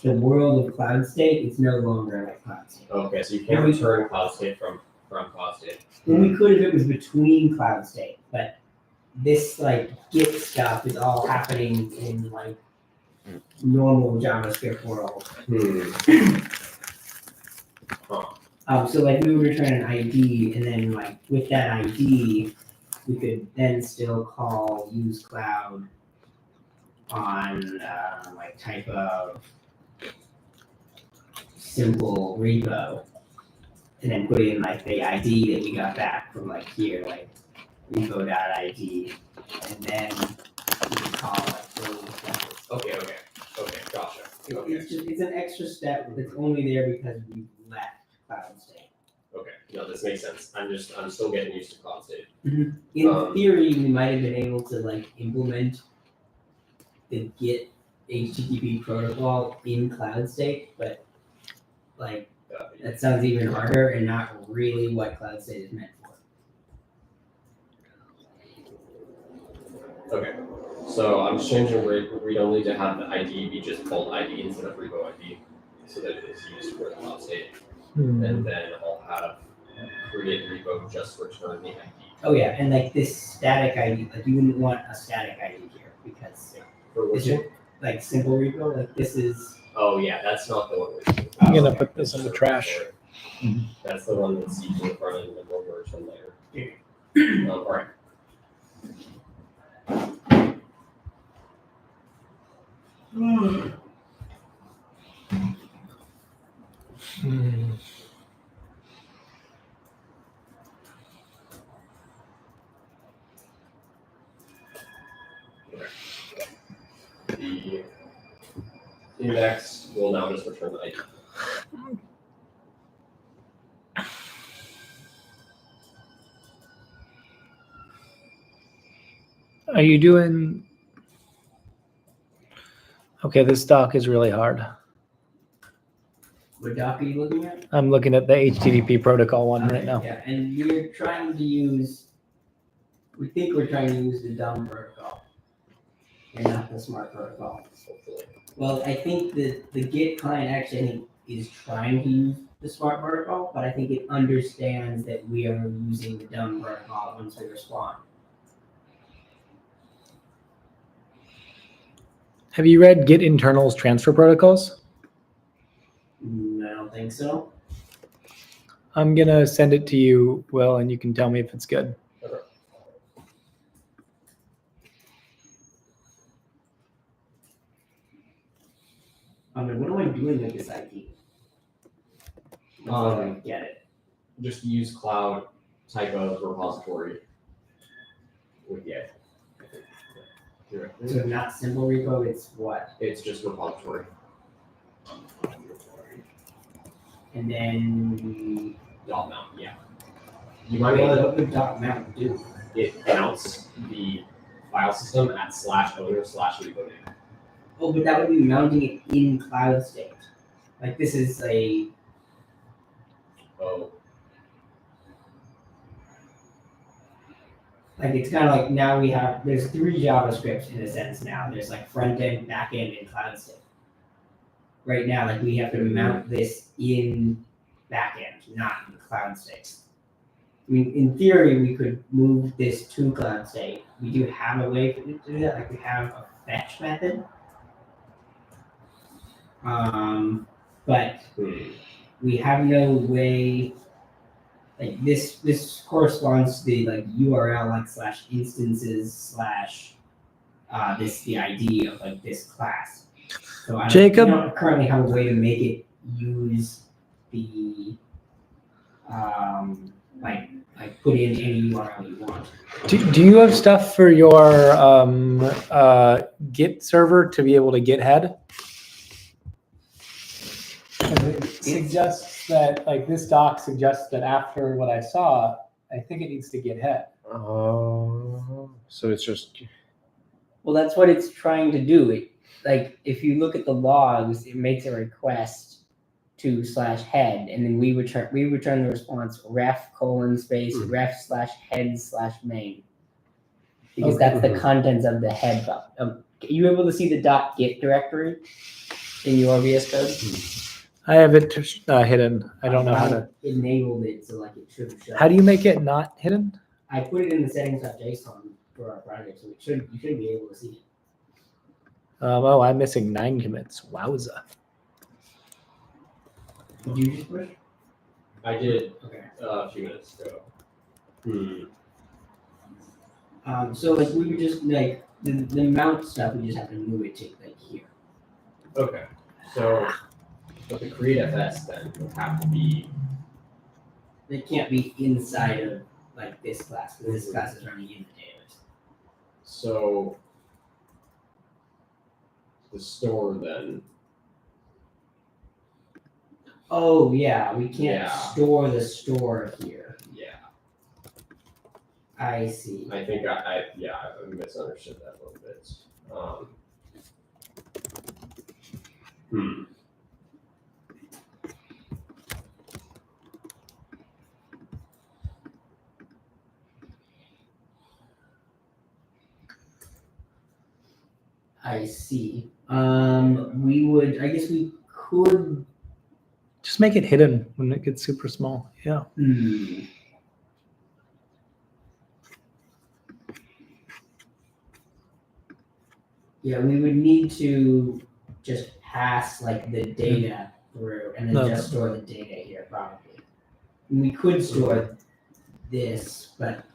Speaker 2: the world of cloud state, it's no longer like cloud state.
Speaker 4: Okay, so you can't return cloud state from cloud state.
Speaker 2: Well, we could if it was between cloud state, but this like Git stuff is all happening in like normal JavaScript world. So like we would return an ID, and then like with that ID, we could then still call use cloud on like type of simple repo, and then put in like the ID that we got back from like here, like repo.id, and then we can call like those methods.
Speaker 4: Okay, gotcha. Okay.
Speaker 2: It's an extra step that's only there because we left cloud state.
Speaker 4: Okay, no, this makes sense. I'm still getting used to cloud state.
Speaker 2: In theory, we might have been able to like implement the Git HTTP protocol in cloud state, but like that sounds even harder and not really what cloud state is meant for.
Speaker 4: Okay, so I'm just changing read only to have the ID be just called ID instead of repo ID, so that it is used for the cloud state. And then I'll have create repo just return the ID.
Speaker 2: Oh yeah, and like this static ID, like you wouldn't want a static ID here because
Speaker 4: For which
Speaker 2: is it like simple repo? Like this is.
Speaker 4: Oh yeah, that's not the one we're using.
Speaker 6: I'm gonna put this in the trash.
Speaker 4: That's the one that's used in the front end and we'll return later. All right. The index will now just return the ID.
Speaker 6: Are you doing? Okay, this doc is really hard.
Speaker 2: What doc are you looking at?
Speaker 6: I'm looking at the HTTP protocol one right now.
Speaker 2: Yeah, and we're trying to use. We think we're trying to use the dumb protocol, and not the smart protocol.
Speaker 4: Hopefully.
Speaker 2: Well, I think that the Git client actually is trying to use the smart protocol, but I think it understands that we are using the dumb protocol once we respond.
Speaker 6: Have you read Git internals transfer protocols?
Speaker 2: I don't think so.
Speaker 6: I'm gonna send it to you, Will, and you can tell me if it's good.
Speaker 2: I mean, what am I doing with this ID? Get it.
Speaker 4: Just use cloud type of repository with Git.
Speaker 2: So not simple repo, it's what?
Speaker 4: It's just repository.
Speaker 2: And then
Speaker 4: Dot mount, yeah. You might
Speaker 2: wait,
Speaker 4: want to
Speaker 2: what would dot mount do?
Speaker 4: it mounts the file system at /owner/repo name.
Speaker 2: Oh, but that would be mounting it in cloud state. Like this is a
Speaker 4: Oh,
Speaker 2: like it's kind of like now we have there's 3 JavaScripts in a sense now. There's like front end, back end, and cloud state. Right now, like we have to mount this in back end, not in cloud state. I mean, in theory, we could move this to cloud state. We do have a way to do that. Like we have a fetch method. But we have no way. Like this corresponds to the like URL like /instances/ this the ID of like this class. So I
Speaker 6: Jacob?
Speaker 2: don't currently have a way to make it use the like put in any URL you want.
Speaker 6: Do you have stuff for your Git server to be able to get head? It suggests that, like this doc suggests that after what I saw, I think it needs to get head.
Speaker 5: Oh, so it's just
Speaker 7: Well, that's what it's trying to do. It, like, if you look at the logs, it makes a request to /head, and then we return the response ref : space ref / /head /main, because
Speaker 6: Okay.
Speaker 7: that's the contents of the head file. Are you able to see the .git directory in your VS Code?
Speaker 1: I have it hidden. I don't know how to.
Speaker 2: enabled it so like it should show.
Speaker 1: How do you make it not hidden?
Speaker 2: I put it in the settings.json for our project, so you should be able to see it.
Speaker 1: Oh, I'm missing 9 commits. Wowza.
Speaker 2: Did you just push?
Speaker 4: I did
Speaker 2: Okay.
Speaker 4: a few minutes ago.
Speaker 2: So like we would just like the mount stuff, we just have to move it to like here.
Speaker 4: Okay. So, but the create FS then would have to be.
Speaker 2: It can't be inside of like this class because this class is running in the database.
Speaker 4: So the store then.
Speaker 2: Oh yeah, we can't
Speaker 4: Yeah.
Speaker 2: store the store here.
Speaker 4: Yeah.
Speaker 2: I see.
Speaker 4: I think I misunderstood that a little bit.
Speaker 2: I see. I guess we could.
Speaker 1: Just make it hidden when it gets super small. Yeah.
Speaker 2: Yeah, we would need to just pass like the data through and then just store the data here probably. And we could store this, but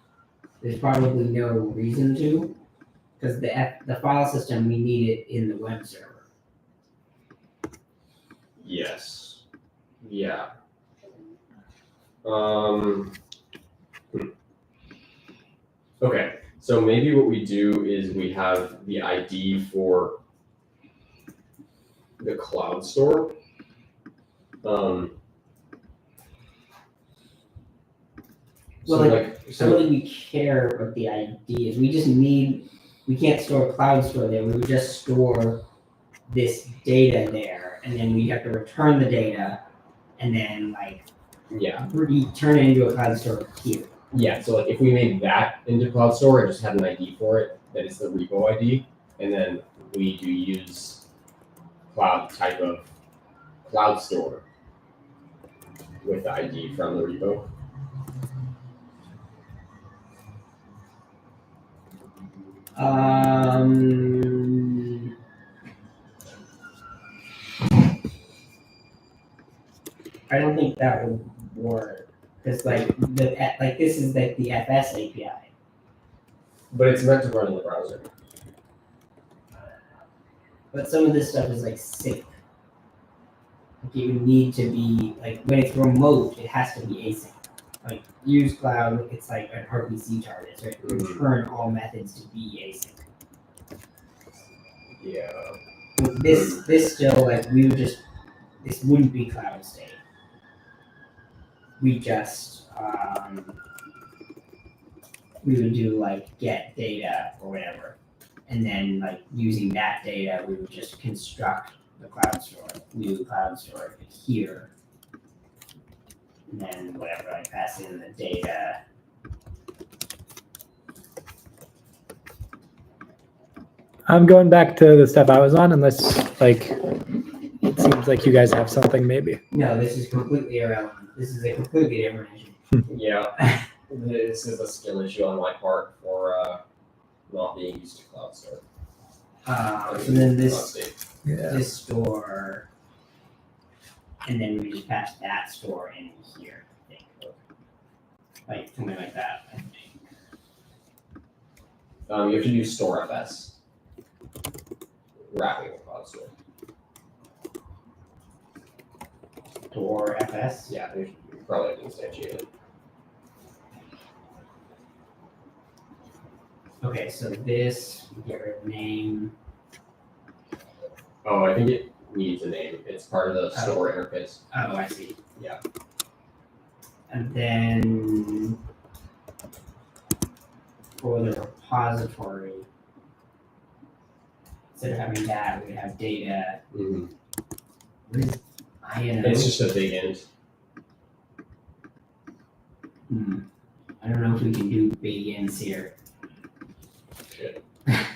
Speaker 2: there's probably no reason to, because the file system, we need it in the web server.
Speaker 4: Yes. Yeah. Okay. So maybe what we do is we have the ID for the cloud store.
Speaker 2: Well,
Speaker 4: So
Speaker 2: like,
Speaker 4: like
Speaker 2: I
Speaker 4: so
Speaker 2: don't think we care what the ID is. We just need, we can't store cloud store there. We would just store this data there, and then we have to return the data, and then like
Speaker 4: yeah.
Speaker 2: turn it into a cloud store here.
Speaker 4: Yeah, so like if we made that into cloud store and just had an ID for it, that is the repo ID, and then we do use cloud type of cloud store with the ID from the repo.
Speaker 2: I don't think that would work because like this is like the FS API.
Speaker 4: But it's meant to run in the browser.
Speaker 2: But some of this stuff is like sync. Like you need to be like when it's remote, it has to be async. Like use cloud, it's like an RPC target, so it return all methods to be async.
Speaker 4: Yeah.
Speaker 2: This still like we would just this wouldn't be cloud state. We just we would do like get data or whatever, and then like using that data, we would just construct the cloud store, new cloud store here, and then whatever I pass in the data.
Speaker 1: I'm going back to the stuff I was on, unless like it seems like you guys have something maybe.
Speaker 2: No, this is completely irrelevant. This is a completely different issue.
Speaker 4: Yeah. This is a skill issue on my part for not being used to cloud store.
Speaker 2: So then this
Speaker 4: Cloud state.
Speaker 2: this store, and then we just pass that store in here. I think. Like something like that. I think.
Speaker 4: You have to do store FS. Wrapping the cloud store.
Speaker 2: Store FS.
Speaker 4: Yeah, you probably have to instantiate it.
Speaker 2: Okay, so this we get rid of name.
Speaker 4: Oh, I think it needs a name. It's part of the store interface.
Speaker 2: Oh, I see.
Speaker 4: Yeah.
Speaker 2: And then for the repository, instead of having that, we have data.
Speaker 4: Mm-hmm.
Speaker 2: What is
Speaker 4: It's just a big int.
Speaker 2: I don't know if we can do big ends here.
Speaker 4: Shit.
Speaker 2: That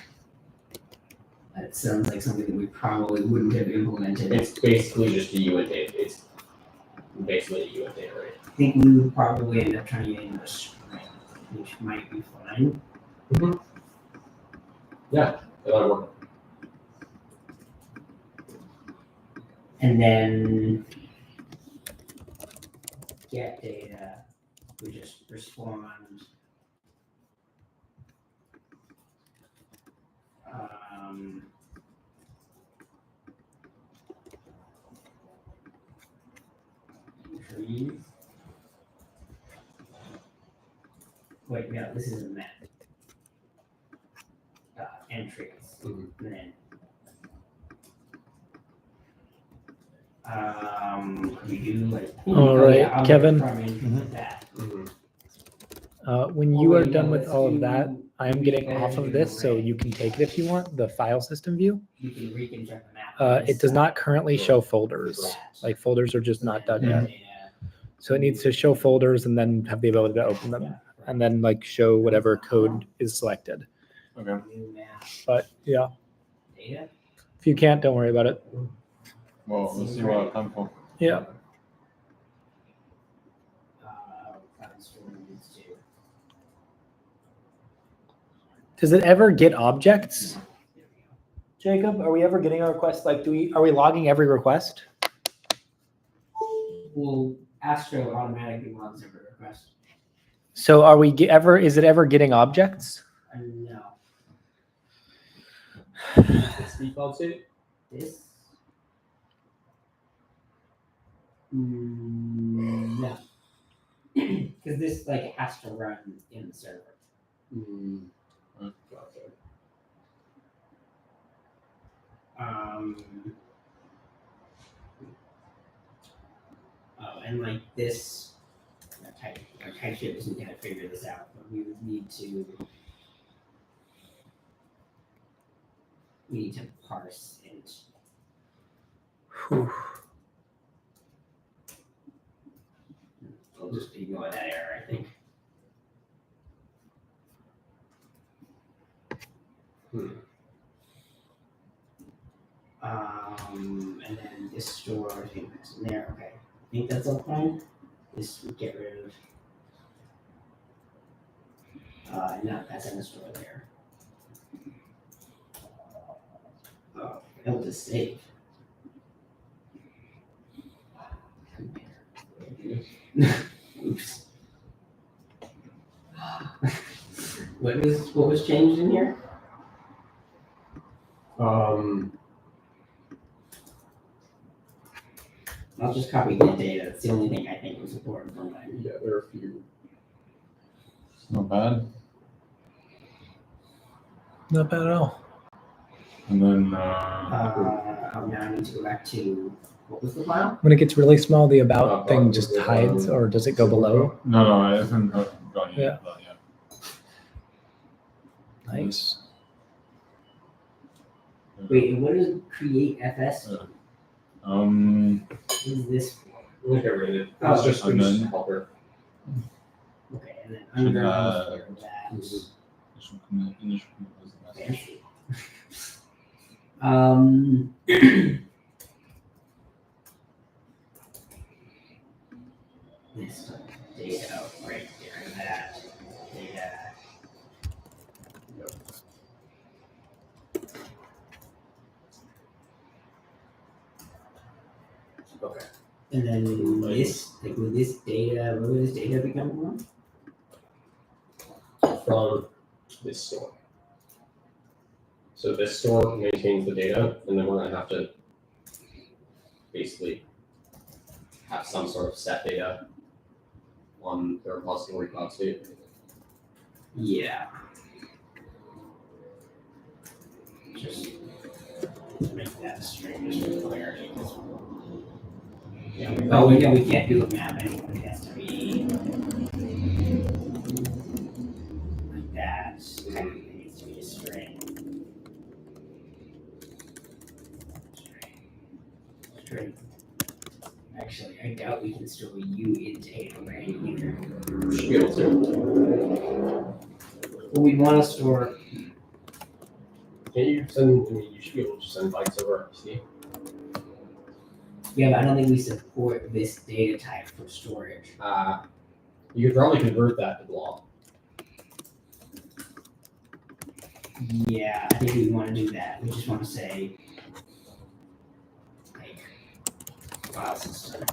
Speaker 2: sounds like something that we probably wouldn't have implemented.
Speaker 4: It's basically just a uint data. It's basically a uint data, right?
Speaker 2: I think we would probably end up turning it into a string, which might be fine.
Speaker 4: That might work.
Speaker 2: And then get data, we just respond. Trees. Wait, no, this is a map. Entries. And then we do like
Speaker 1: All right,
Speaker 2: I'll
Speaker 1: Kevin.
Speaker 2: probably implement that.
Speaker 1: When
Speaker 2: Oh,
Speaker 1: you
Speaker 2: wait,
Speaker 1: are
Speaker 2: no,
Speaker 1: done with
Speaker 2: let's
Speaker 1: all of
Speaker 2: do
Speaker 1: that, I am getting off of this, so
Speaker 2: array.
Speaker 1: you can take it if you want, the file system view.
Speaker 2: We can reconstruct the map.
Speaker 1: It does not currently show folders. Like folders are just not done yet. So it needs to show folders and then have the ability to open them and then like show whatever code is selected.
Speaker 3: Okay.
Speaker 2: New map
Speaker 1: But yeah,
Speaker 2: data.
Speaker 1: if you can't, don't worry about it.
Speaker 3: Well, let's see what I have time for.
Speaker 1: Yeah. Does it ever get objects? Jacob, are we ever getting a request? Like, are we logging every request?
Speaker 2: Well, Astro automatically logs every request.
Speaker 1: So are we is it ever getting objects?
Speaker 2: No.
Speaker 4: It's default state.
Speaker 2: This? No. Because this like has to run in the server.
Speaker 4: Gotcha.
Speaker 2: And like this, our type shit isn't gonna figure this out, but we would need to parse int. We'll just ignore that error, I think. And then this store, I think that's in there. Okay, I think that's all fine. This we get rid of. No, that's in the store there. Oh, that was a save. Oops. What was changed in here? I'll just copy the data. It's the only thing I think was important for mine.
Speaker 4: Yeah, there are a few.
Speaker 3: It's not bad.
Speaker 1: Not bad at all.
Speaker 3: And then
Speaker 2: Now I need to go back to what was the file?
Speaker 1: When it gets really small, the about thing just hides, or does it go below?
Speaker 3: no, I haven't gone
Speaker 1: Yeah.
Speaker 3: yet. But yeah.
Speaker 1: Nice.
Speaker 2: Wait, and what does create FS do? What is this for?
Speaker 4: Look at it.
Speaker 2: Oh,
Speaker 4: It's just
Speaker 3: and then-
Speaker 4: helper.
Speaker 2: Okay, and then under that.
Speaker 3: Initial commit was the message.
Speaker 2: Fancy. This data right there, that data.
Speaker 4: Okay.
Speaker 2: And then this, like, will this data, where will this data be coming
Speaker 4: From this store. So this store maintains the data, and then we're gonna have to basically have some sort of set data on the repository cloud state.
Speaker 2: Yeah. Just to make that a string just for clarity. Yeah, we can't do a map anymore. It has to be like that. Technically, it needs to be a string. String. doubt we can store U into Tailwind either.
Speaker 4: You should be able to.
Speaker 2: Well, we'd want to store.
Speaker 4: Can you send? I mean, you should be able to send bytes over RPC.
Speaker 2: Yeah, but I don't think we support this data type for storage.
Speaker 4: You could probably convert that to blob.
Speaker 2: Yeah, I think we want to do that. We just want to say, like, file system.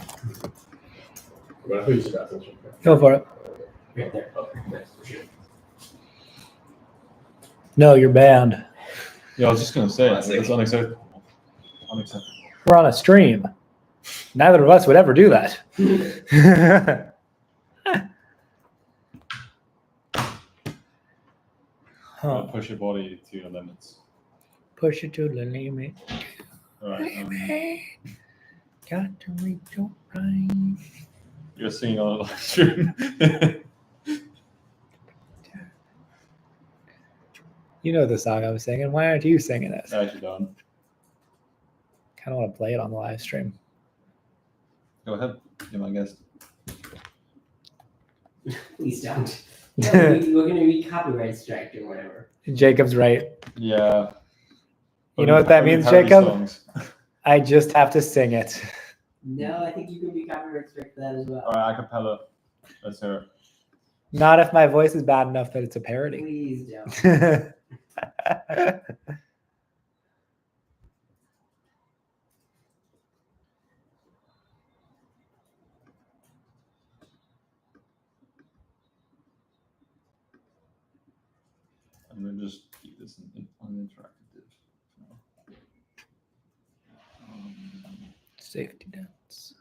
Speaker 4: But I thought you said that's interesting.
Speaker 6: Go for it.
Speaker 2: Right there.
Speaker 4: Okay, nice. Shit.
Speaker 6: No, you're banned.
Speaker 3: Yeah, I was just gonna say
Speaker 4: Classic.
Speaker 3: it's unacceptable. Unacceptable.
Speaker 6: We're on a stream. Neither of us would ever do that. Huh.
Speaker 3: Push your body to your limits.
Speaker 6: Push it to the limit.
Speaker 3: All right.
Speaker 6: Got to reach your prime.
Speaker 3: You're singing on a live stream.
Speaker 6: You know the song I was singing. Why aren't you singing it?
Speaker 3: I actually don't.
Speaker 6: Kind of want to play it on the live stream.
Speaker 3: Go ahead. You're my guest.
Speaker 2: Please don't. No, we're going to be copyright striked or whatever.
Speaker 6: Jacob's right.
Speaker 3: Yeah.
Speaker 6: You know what that
Speaker 3: Only
Speaker 6: means,
Speaker 3: parody
Speaker 6: Jacob?
Speaker 3: songs.
Speaker 6: I just have to sing it.
Speaker 2: No, I think you can be copyright striked for that as well.
Speaker 3: All right, acapella. Let's hear it.
Speaker 6: Not if my voice is bad enough that it's a parody.
Speaker 2: Please don't.
Speaker 3: I'm gonna just keep this in uninteractive.
Speaker 6: Safety nets.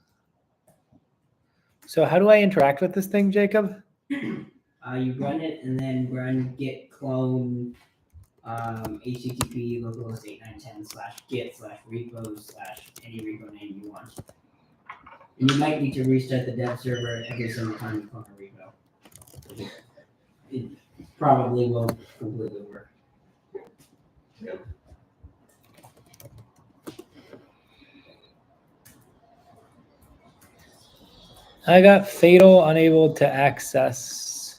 Speaker 6: So how do I interact with this thing, Jacob?
Speaker 2: You run it and then run git clone http localhost 8910/git/repos/any repo name you want. And you might need to restart the dev server every single time you clone a repo. It probably won't completely work.
Speaker 6: I got fatal unable to access.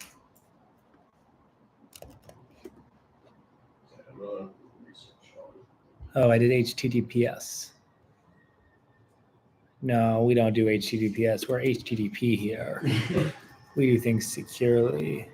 Speaker 4: I'm gonna research on.
Speaker 6: Oh, I did HTTPS. No, we don't do HTTPS. We're HTTP here. We do things securely.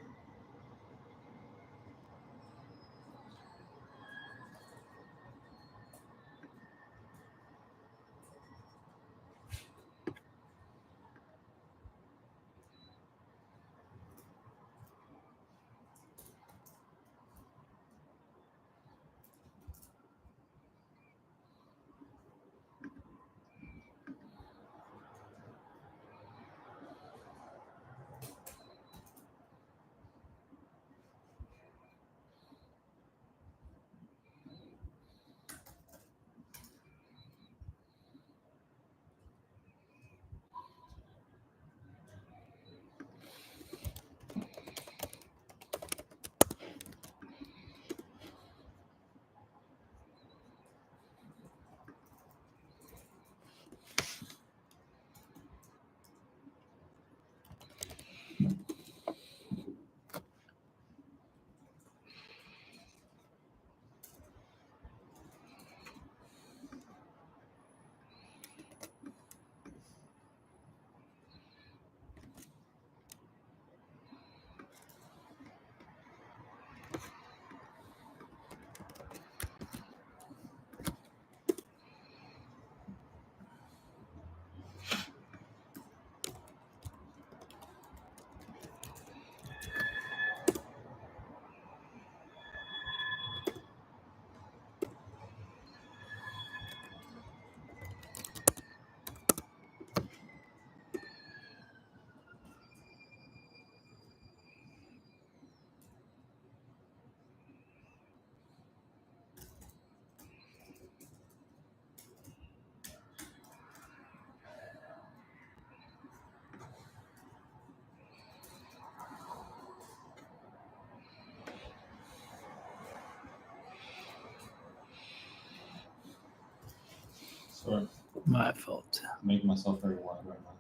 Speaker 3: Sorry,
Speaker 6: My fault.
Speaker 3: I'm making myself very wide right now.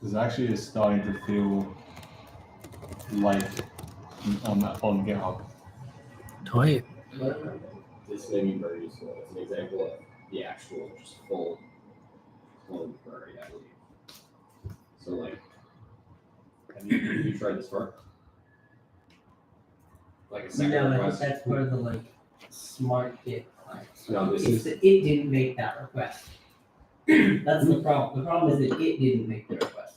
Speaker 5: This actually is starting to feel like on GitHub.
Speaker 1: Toy.
Speaker 4: This may be very useful. It's an example of the actual just full clone query, I believe. So like, have you tried this part? Like a second
Speaker 2: No, I think
Speaker 4: request?
Speaker 2: that's part of the like smart Git client.
Speaker 4: No, this
Speaker 2: It's
Speaker 4: is
Speaker 2: that it didn't make that request. That's the problem. The problem is that it didn't make the request.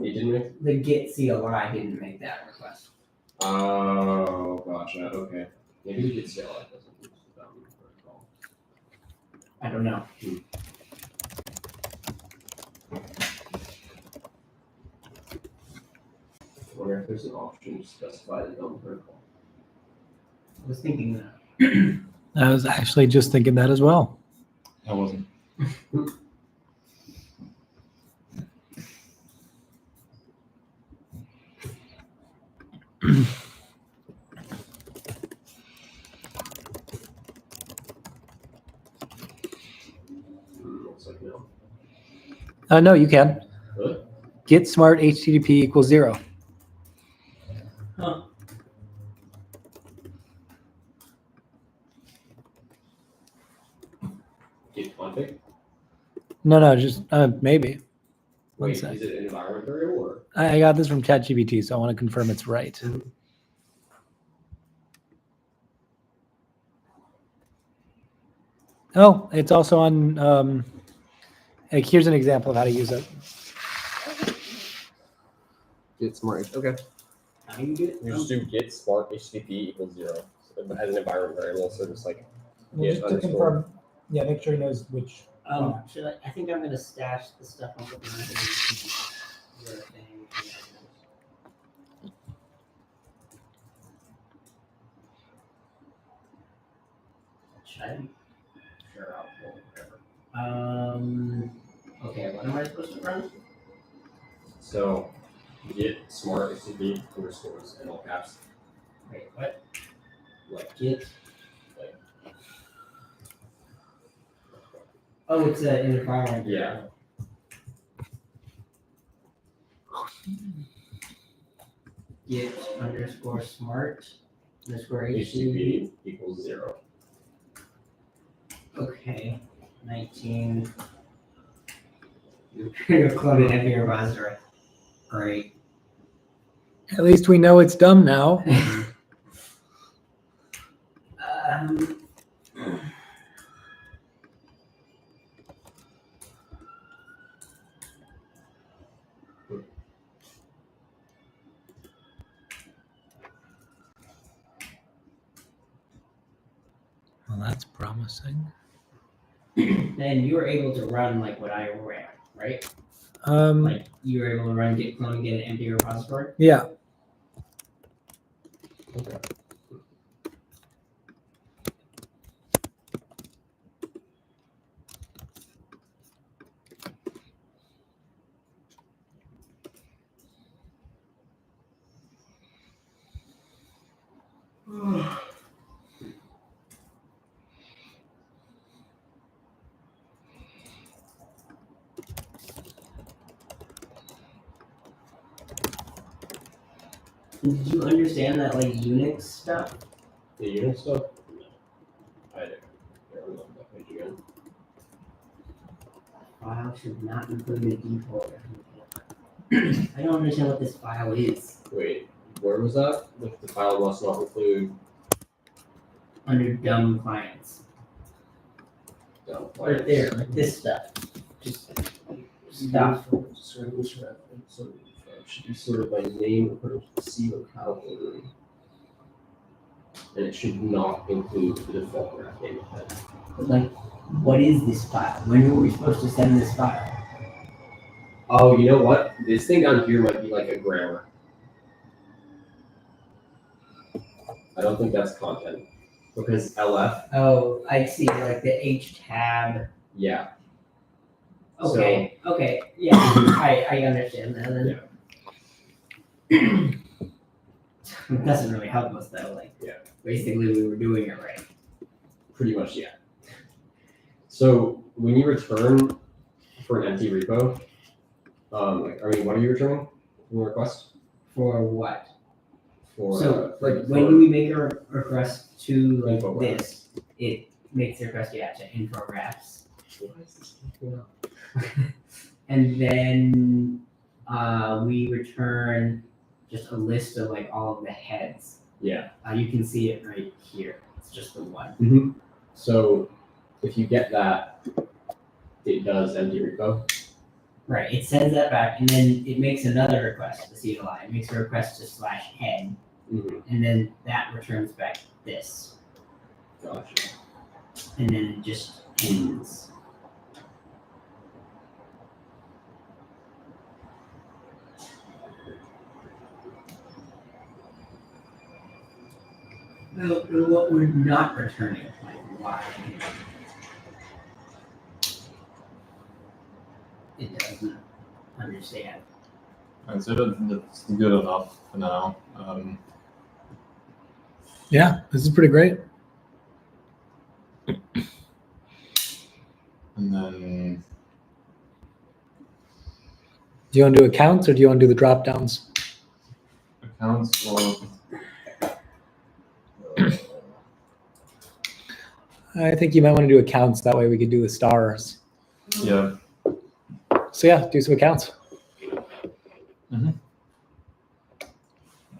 Speaker 4: you didn't make.
Speaker 2: The Git CLI didn't make that request.
Speaker 4: Oh, gotcha. Okay. Maybe we could say like doesn't use the protocol.
Speaker 2: I don't know.
Speaker 4: I wonder if there's an option to specify the dumb protocol.
Speaker 2: I was thinking that.
Speaker 1: I was actually just thinking that as well.
Speaker 5: I wasn't.
Speaker 4: Looks like no.
Speaker 1: No, you can.
Speaker 4: Really?
Speaker 1: Git smart HTTP equals 0.
Speaker 2: Huh.
Speaker 4: Git config?
Speaker 1: No, just maybe. One
Speaker 4: Wait,
Speaker 1: sec.
Speaker 4: is it an environment variable or?
Speaker 1: I got this from ChatGPT, so I want to confirm it's right. Oh, it's also on. Like, here's an example of how to use it.
Speaker 4: Git smart. Okay.
Speaker 2: How do you get it?
Speaker 4: You just do git smart HTTP equals 0. So it has an environment variable, so just like
Speaker 6: Well,
Speaker 4: git
Speaker 6: just to
Speaker 4: underscore.
Speaker 6: confirm, yeah, make sure he knows which.
Speaker 2: Should I think I'm gonna stash the stuff on the thing. Should I?
Speaker 4: Sure, I'll pull whatever.
Speaker 2: Okay, what am I supposed to run?
Speaker 4: So git smart HTTP underscores in all caps.
Speaker 2: Wait, what?
Speaker 4: Like
Speaker 2: Git.
Speaker 4: Like-
Speaker 2: Oh, it's an environment.
Speaker 4: yeah.
Speaker 2: Git underscore smart underscore HTTP.
Speaker 4: HTTP equals 0.
Speaker 2: Okay, 19. You're clone an NPM repository. Great.
Speaker 1: At least we know it's dumb now. Well, that's promising.
Speaker 2: Then you were able to run like what I ran, right? Like you were able to run git clone and get an empty repository.
Speaker 1: Yeah.
Speaker 4: Okay.
Speaker 2: Did you understand that like Unix stuff?
Speaker 4: The unit stuff? No. I didn't. Here, I'm looking at that page again.
Speaker 2: File should not include the default. I don't understand what this file is.
Speaker 4: Wait, where was that? Like the file must not include
Speaker 2: Under dumb clients.
Speaker 4: dump
Speaker 2: Right
Speaker 4: files.
Speaker 2: there, like this stuff. Just stuff.
Speaker 4: So it should be sorted by name according to the C locale order. And it should not include the default graph name of it.
Speaker 2: But like, what is this file? When were we supposed to send this file?
Speaker 4: Oh, you know what? This thing down here might be like a grammar. I don't think that's content. because LF,
Speaker 2: Oh, I see, like the H tab.
Speaker 4: yeah.
Speaker 2: Okay, yeah, I understand that. Then. It doesn't really help us though. Like,
Speaker 4: Yeah.
Speaker 2: basically, we were doing it right.
Speaker 4: Pretty much, yeah. So when you return for an empty repo, what are you returning in the request?
Speaker 2: For what?
Speaker 4: For
Speaker 2: So,
Speaker 4: like
Speaker 2: when do we make a request to like
Speaker 4: Infograph.
Speaker 2: this? It makes the request, yeah, to infographs. And then we return just a list of like all of the heads.
Speaker 4: Yeah.
Speaker 2: You can see it right here. It's just the one.
Speaker 4: Mm-hmm. So if you get that, it does empty repo.
Speaker 2: Right. It sends that back, and then it makes another request to see the line. It makes a request to /head, and then that returns back this,
Speaker 4: Gotcha.
Speaker 2: and then it just ends. Well, what we're not returning, like why? It doesn't understand.
Speaker 3: I'd say that's good enough for now.
Speaker 1: Yeah, this is pretty great.
Speaker 3: And then
Speaker 1: Do you want to do accounts or do you want to do the drop downs?
Speaker 3: accounts or
Speaker 1: I think you might want to do accounts. That way we could do the stars.
Speaker 3: yeah.
Speaker 1: So yeah, do some accounts.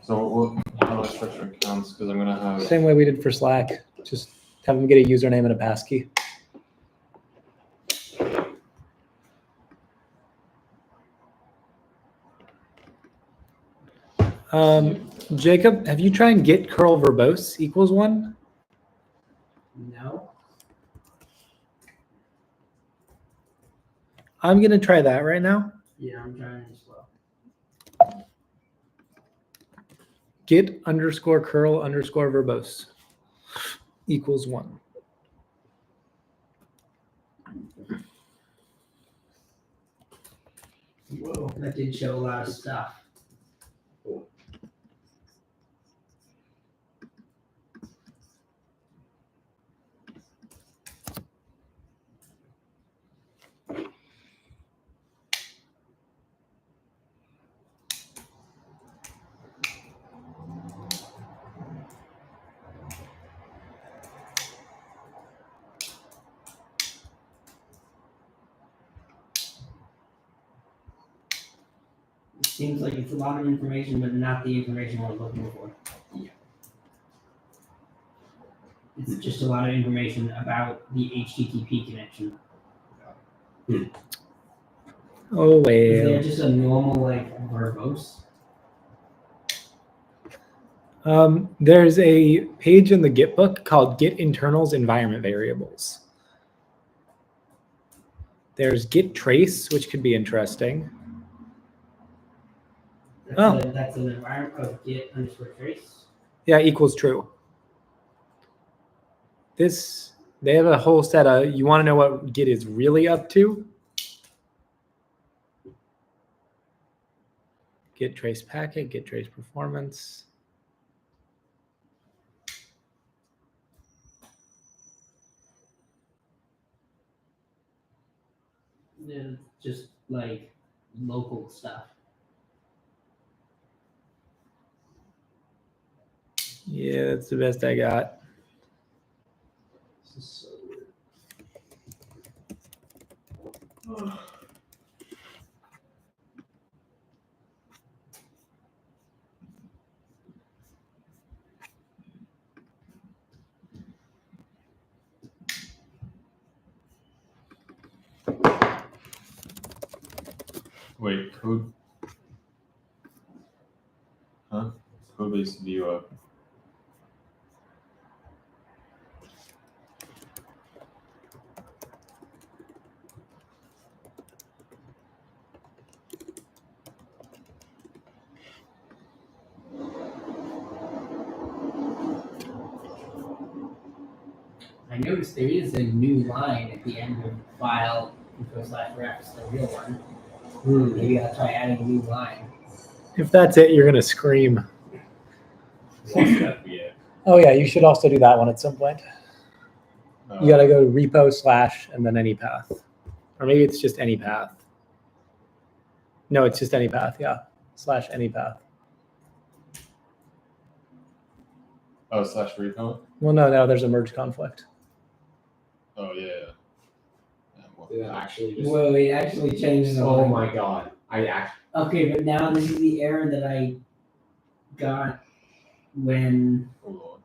Speaker 3: So how do I structure accounts? Because I'm gonna have
Speaker 1: Same way we did for Slack. Just have them get a username and a passkey. Jacob, have you tried get curl verbose equals 1?
Speaker 2: No.
Speaker 1: I'm going to try that right now.
Speaker 2: Yeah, I'm trying as well.
Speaker 1: Get _ curl _ verbose equals 1.
Speaker 2: Whoa, that did show a lot of stuff. It seems like it's a lot of information, but not the information we're looking for.
Speaker 4: Yeah.
Speaker 2: It's just a lot of information about the HTTP connection.
Speaker 1: Oh,
Speaker 2: Is there
Speaker 1: well.
Speaker 2: just a normal like verbose?
Speaker 1: There's a page in the Git book called Git internals environment variables. There's git trace, which could be interesting.
Speaker 2: That's an environment of git _ trace.
Speaker 1: Yeah, equals true. They have a whole set of, you want to know what Git is really up to? Git trace packet, git trace performance.
Speaker 2: Yeah, just like local stuff.
Speaker 1: Yeah, that's the best I got.
Speaker 4: This is so weird.
Speaker 3: wait code. Huh? Code base viewer.
Speaker 2: I noticed there is a new line at the end of file info/refs, the real one. Maybe I'll try adding a new line.
Speaker 1: If that's it, you're gonna scream.
Speaker 5: What's that be it?
Speaker 1: Oh yeah, you should also do that one at some point. You gotta go repo / and then any path, or maybe it's just any path. No, it's just any path. Yeah, / any path.
Speaker 3: Oh, /repo.
Speaker 1: Well, no, there's a merge conflict.
Speaker 3: Oh yeah.
Speaker 4: Did it actually just?
Speaker 2: Whoa, it actually changes the
Speaker 4: Oh
Speaker 2: line.
Speaker 4: my god! I actually.
Speaker 2: Okay, but now this is the error that I got when.
Speaker 3: Oh lord.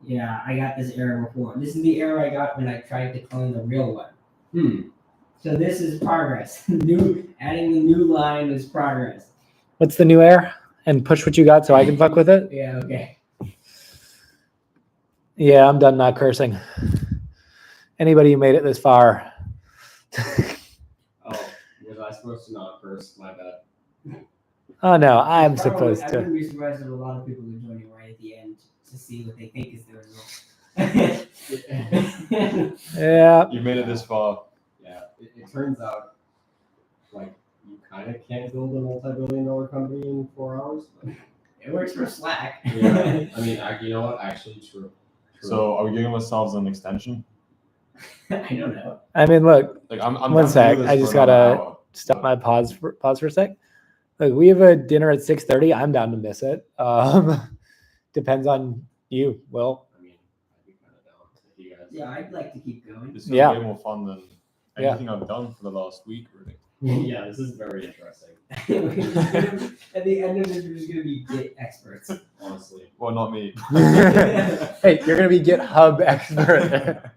Speaker 2: Yeah, I got this error before. This is the error I got when I tried to clone the real one. So this is progress. Adding the new line is progress.
Speaker 1: What's the new error? And push what you got so I can fuck with it.
Speaker 2: Yeah, okay.
Speaker 1: Yeah, I'm done not cursing. Anybody who made it this far.
Speaker 4: Oh, was I supposed to not curse? My bad.
Speaker 1: Oh no, I'm
Speaker 2: Probably-
Speaker 1: supposed
Speaker 2: I
Speaker 1: to.
Speaker 2: wouldn't be surprised if a lot of people are joining right at the end to see what they think is the result.
Speaker 1: Yeah.
Speaker 3: You made it this far.
Speaker 4: Yeah, it turns out, like, you kind of can't build a multi-billion-dollar company in 4 hours. But,
Speaker 2: It works for Slack.
Speaker 4: yeah, I mean, you know what? Actually, true.
Speaker 3: So are we giving ourselves an extension?
Speaker 2: I don't know.
Speaker 1: I mean, look,
Speaker 3: Like I'm
Speaker 1: One
Speaker 3: down to do
Speaker 1: sec,
Speaker 3: this
Speaker 1: I
Speaker 3: for
Speaker 1: just
Speaker 3: another
Speaker 1: gotta
Speaker 3: hour,
Speaker 1: stop
Speaker 3: but-
Speaker 1: my pause for a sec. Look, we have a dinner at 6:30. I'm down to miss it. Depends on you, Will.
Speaker 4: I mean, I'd be kind of down if you guys.
Speaker 2: Yeah, I'd like to keep going.
Speaker 3: This is
Speaker 1: Yeah.
Speaker 3: way more fun than
Speaker 1: Yeah.
Speaker 3: anything I've done for the last week, really.
Speaker 4: Yeah, this is very interesting,
Speaker 2: At the end of this, we're just gonna be Git experts.
Speaker 4: honestly.
Speaker 3: Well, not me.
Speaker 1: Hey, you're gonna be GitHub expert.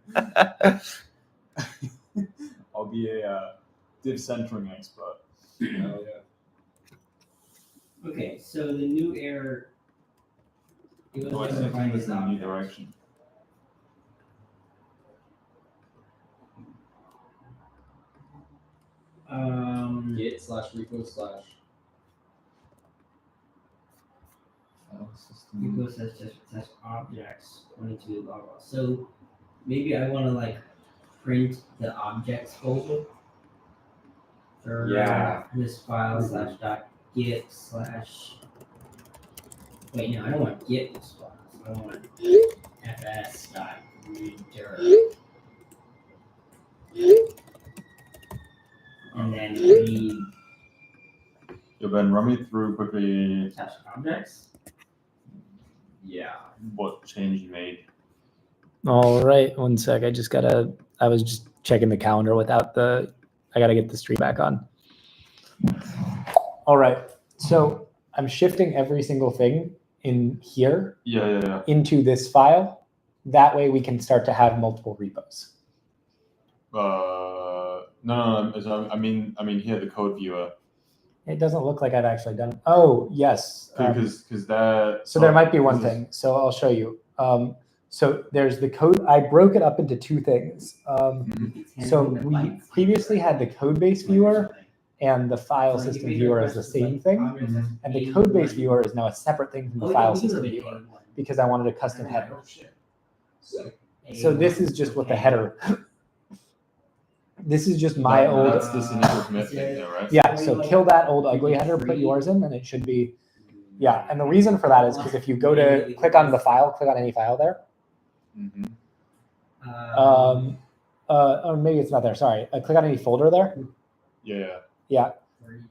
Speaker 3: I'll be a div centering expert.
Speaker 4: Oh yeah.
Speaker 2: Okay, so the new error. It was
Speaker 3: No, I
Speaker 2: never
Speaker 3: think
Speaker 2: find
Speaker 3: this
Speaker 2: this
Speaker 3: in a new
Speaker 2: object.
Speaker 3: direction.
Speaker 4: Git/repo/
Speaker 3: File system.
Speaker 2: Repo says objects 22 blah blah. So maybe I want to like print the objects folder for
Speaker 4: Yeah.
Speaker 2: this file /.git/ Wait, no, I don't want git response. I want fs.reader. And then read
Speaker 3: Yo, Ben, run me through quickly
Speaker 2: objects.
Speaker 4: Yeah.
Speaker 3: what change you made.
Speaker 1: All right, one sec. I was just checking the calendar without I gotta get the stream back on. All right, so I'm shifting every single thing in here
Speaker 3: Yeah.
Speaker 1: into this file. That way we can start to have multiple repos.
Speaker 3: No. So, I mean here the code viewer
Speaker 1: It doesn't look like I've actually done. Oh, yes.
Speaker 3: because that.
Speaker 1: So there might be one thing. So I'll show you. So there's the code. I broke it up into two things. So we previously had the code base viewer and the file system viewer as the same thing. And the code base viewer is now a separate thing from the file system viewer because I wanted a custom header. So this is just what the header. This is just my old.
Speaker 3: That's this initial commit thing there, right?
Speaker 1: Yeah, so kill that old ugly header, put yours in, and it should be, yeah. And the reason for that is because if you go to click on the file, click on any file there.
Speaker 3: Mm-hmm.
Speaker 1: Or maybe it's not there, sorry. Click on any folder there.
Speaker 3: Yeah.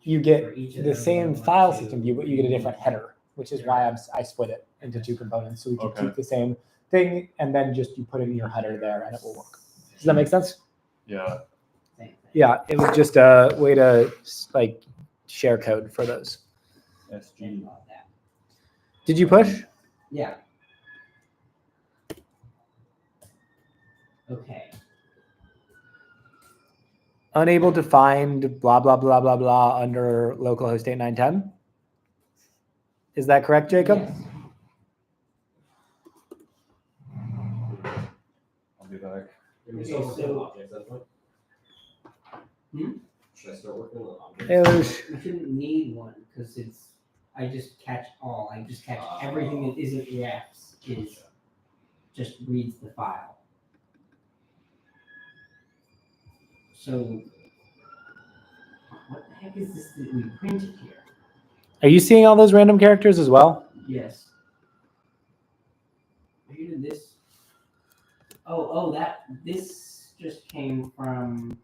Speaker 1: You get the same file system view, but you get a different header, which is why I split it into two components. So we can
Speaker 3: Okay.
Speaker 1: keep the same thing, and then just you put in your header there, and it will work. Does that make sense?
Speaker 3: Yeah.
Speaker 1: Yeah, it was just a way to like share code for those.
Speaker 3: SG.
Speaker 1: Did you push?
Speaker 2: Yeah. Okay.
Speaker 1: Unable to find blah blah blah blah blah under localhost 8910. Is that correct, Jacob?
Speaker 2: Yes.
Speaker 3: I'll be back.
Speaker 4: Should I start working on objects?
Speaker 1: It was,
Speaker 2: We shouldn't need one because I just catch all. I just catch everything that isn't refs is just reads the file. So, what the heck is this that we printed here?
Speaker 1: Are you seeing all those random characters as well?
Speaker 2: Yes. Where did this? Oh, this just came from.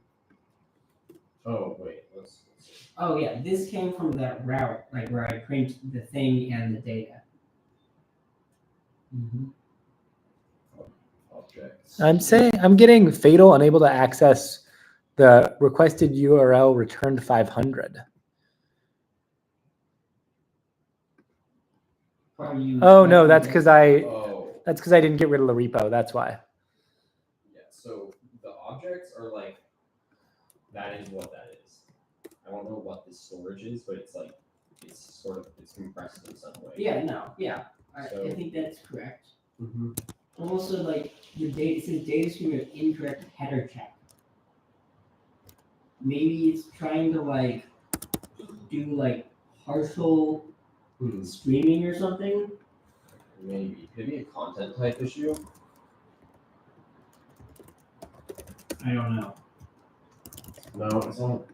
Speaker 4: Oh wait, let's see.
Speaker 2: Oh yeah, this came from that route, like where I print the thing and the data.
Speaker 4: Objects.
Speaker 1: I'm getting fatal, unable to access the requested URL returned 500. Oh no, that's because I didn't get rid of the repo. That's why.
Speaker 4: Yeah, so the objects are like, that is what that is. I don't know what this storage is, but it's like, it's compressed in some way.
Speaker 2: Yeah, no, yeah. I
Speaker 4: So-
Speaker 2: think that's correct.
Speaker 4: Mm-hmm.
Speaker 2: Also, like the data, it says data stream of incorrect header check. Maybe it's trying to like do like partial streaming or something.
Speaker 4: Maybe. Could it be a content type issue?
Speaker 2: I don't know.
Speaker 4: No, it's not.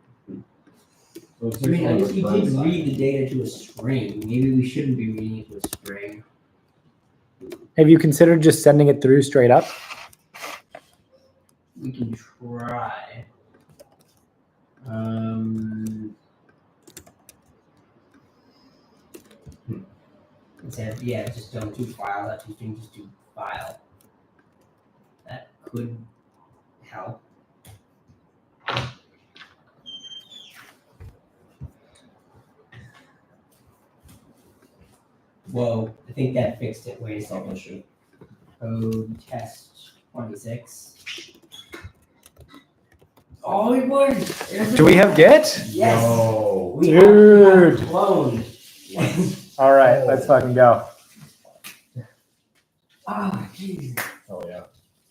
Speaker 2: I mean, I guess you did read the data to a string. Maybe we shouldn't be reading it to a string.
Speaker 1: Have you considered just sending it through straight up?
Speaker 2: We can try. Instead of, yeah, just don't do file, that you can just do file. That could help. Whoa, I think that fixed it. Wait a second. Code test 26. Oh, it worked!
Speaker 1: Do we have Git?
Speaker 2: Yes!
Speaker 4: No.
Speaker 2: We
Speaker 1: Dude.
Speaker 2: have cloned. Yes.
Speaker 1: All right, let's fucking go.
Speaker 2: Ah, jeez.
Speaker 4: Oh yeah.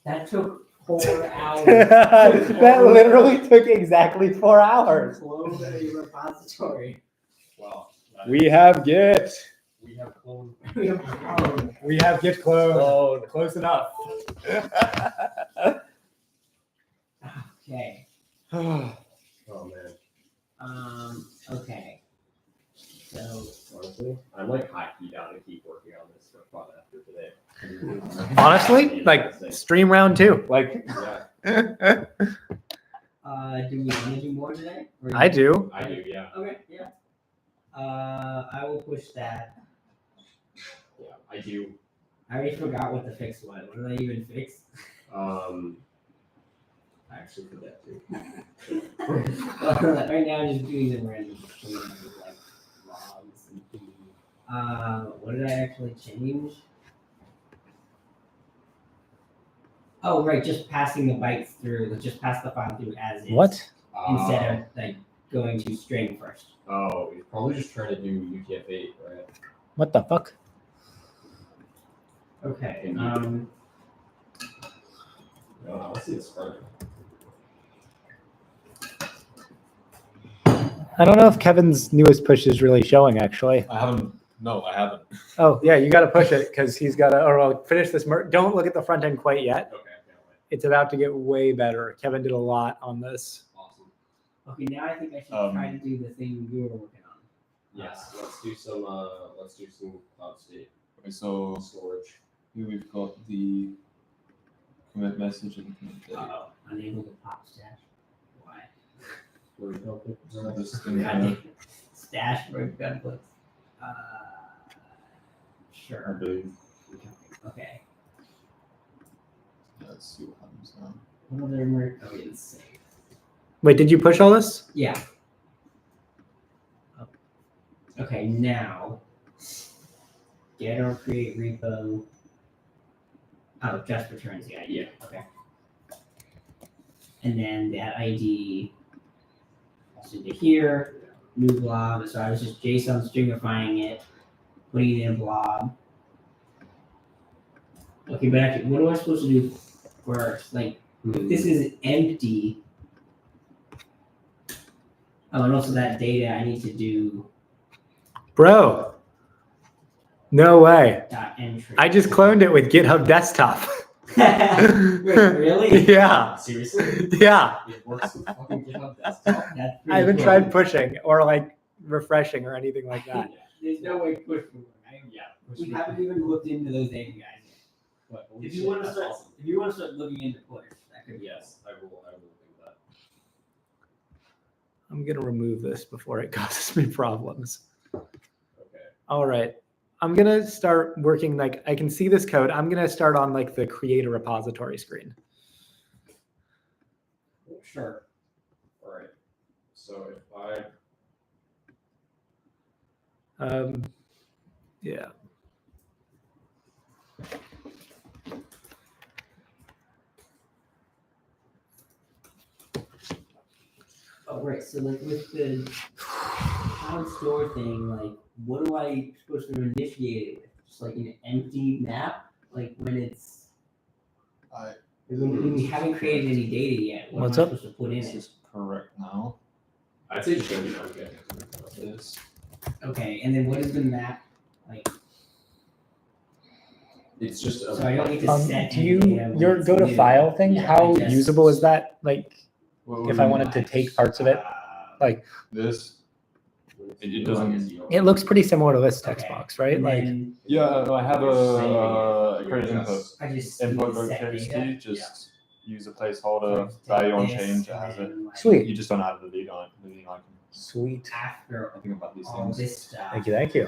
Speaker 2: That took 4 hours.
Speaker 1: That literally took exactly 4 hours.
Speaker 2: Clone a repository.
Speaker 4: Wow.
Speaker 1: We have Git.
Speaker 4: We have cloned.
Speaker 2: We have cloned.
Speaker 1: We have Git clone. Close enough.
Speaker 2: Okay.
Speaker 4: Oh man.
Speaker 2: Okay. So
Speaker 4: Honestly, I'm like high key down to keep working on this for fun after today.
Speaker 1: Honestly, like stream round 2. Like
Speaker 4: Yeah,
Speaker 2: do we want to do more today? Or
Speaker 1: I do.
Speaker 4: I do. Yeah.
Speaker 2: Okay, yeah. I will push that.
Speaker 4: Yeah, I do.
Speaker 2: I already forgot what the fix was. What did I even fix?
Speaker 4: I actually did that too.
Speaker 2: Right now, I'm just doing them random. Like logs and what did I actually change? Oh, right, just passing the bytes through. Just pass the file through as is.
Speaker 1: What?
Speaker 2: Instead of like going to string first.
Speaker 4: Oh, he's probably just trying to do UTF-8, right?
Speaker 1: What the fuck?
Speaker 2: Okay.
Speaker 4: No, let's see the spreader.
Speaker 1: I don't know if Kevin's newest push is really showing, actually.
Speaker 5: I haven't. No, I haven't.
Speaker 1: Oh, yeah, you got to push it because he's got to, or well, finish this. Don't look at the front end quite yet.
Speaker 4: Okay, I can't wait.
Speaker 1: It's about to get way better. Kevin did a lot on this.
Speaker 4: Awesome.
Speaker 2: Okay, now I think I should try to do the thing you were working on.
Speaker 4: Yes, let's do some cloud state
Speaker 5: Okay, so
Speaker 4: storage.
Speaker 5: here we've got the commit message and commit date.
Speaker 2: Uh-oh, unable to pop stash. Why?
Speaker 4: Where we go?
Speaker 5: This thing
Speaker 2: God
Speaker 5: here.
Speaker 2: damn it. Stash for gunblitz.
Speaker 5: I
Speaker 2: Sure.
Speaker 5: believe.
Speaker 2: Okay.
Speaker 5: Let's see what happens now.
Speaker 2: What other mer- oh, it's safe.
Speaker 1: Wait, did you push all this?
Speaker 2: Yeah. Oh. Okay, now get or create repo. Oh, just returns the ID. Okay. And then that ID goes into here, new blob. So I was just JSON stringifying it, putting it in a blob. Okay, but actually, what am I supposed to do first? Like, if this is empty. Oh, and also that data I need to do
Speaker 1: Bro, no way.
Speaker 2: dot entry.
Speaker 1: I just cloned it with GitHub Desktop.
Speaker 2: Wait, really?
Speaker 1: Yeah.
Speaker 4: Seriously?
Speaker 1: Yeah.
Speaker 4: It works with fucking GitHub desktop.
Speaker 2: That's
Speaker 1: I haven't
Speaker 2: pretty
Speaker 1: tried
Speaker 2: cool.
Speaker 1: pushing or like refreshing or anything like that.
Speaker 2: There's no way push would work. We haven't even looked into those APIs yet.
Speaker 4: What? Holy
Speaker 2: If
Speaker 4: shit,
Speaker 2: you want to
Speaker 4: that's
Speaker 2: start,
Speaker 4: awesome.
Speaker 2: if you want to start looking into push, that could be
Speaker 4: Yes, I will do that.
Speaker 1: I'm gonna remove this before it causes me problems.
Speaker 4: Okay.
Speaker 1: All right. I'm gonna start working, like I can see this code. I'm gonna start on like the create a repository screen.
Speaker 2: Sure.
Speaker 4: All right. So if I
Speaker 1: Yeah.
Speaker 2: Oh, right. So like with the cloud store thing, like what do I supposed to initiate it with? Just like an empty map? Like when it's when we haven't created any data yet, what
Speaker 1: What's
Speaker 2: am I
Speaker 1: up?
Speaker 2: supposed to put in
Speaker 3: This
Speaker 2: it?
Speaker 3: is correct now.
Speaker 4: I'd say just go be okay.
Speaker 3: This.
Speaker 2: Okay, and then what is the map like?
Speaker 4: It's just a
Speaker 2: So I don't need to set
Speaker 1: Do
Speaker 2: any
Speaker 1: you
Speaker 2: data when
Speaker 1: your
Speaker 2: it's
Speaker 1: go to
Speaker 2: new.
Speaker 1: file thing?
Speaker 2: Yeah,
Speaker 1: How
Speaker 2: I just-
Speaker 1: usable is that? Like
Speaker 3: What
Speaker 1: if
Speaker 3: do
Speaker 1: I
Speaker 3: you
Speaker 1: wanted to take parts of it, like
Speaker 3: This. It doesn't.
Speaker 1: it looks pretty similar to this text
Speaker 2: Okay,
Speaker 1: box, right?
Speaker 2: and
Speaker 1: Like
Speaker 2: then
Speaker 3: Yeah, I have a
Speaker 4: Saving
Speaker 3: create
Speaker 4: your
Speaker 3: input.
Speaker 4: address.
Speaker 2: I just
Speaker 3: Input
Speaker 2: need to set
Speaker 3: .txt,
Speaker 2: data.
Speaker 3: just use a placeholder,
Speaker 2: So I just take
Speaker 3: value on
Speaker 2: this
Speaker 3: change, it
Speaker 2: and
Speaker 3: has it.
Speaker 2: then, like,
Speaker 1: Sweet.
Speaker 3: You just don't add the lead on it, the leading icon.
Speaker 1: sweet.
Speaker 2: After
Speaker 3: I think about these
Speaker 2: all
Speaker 3: things.
Speaker 2: this stuff.
Speaker 1: Thank you, thank you.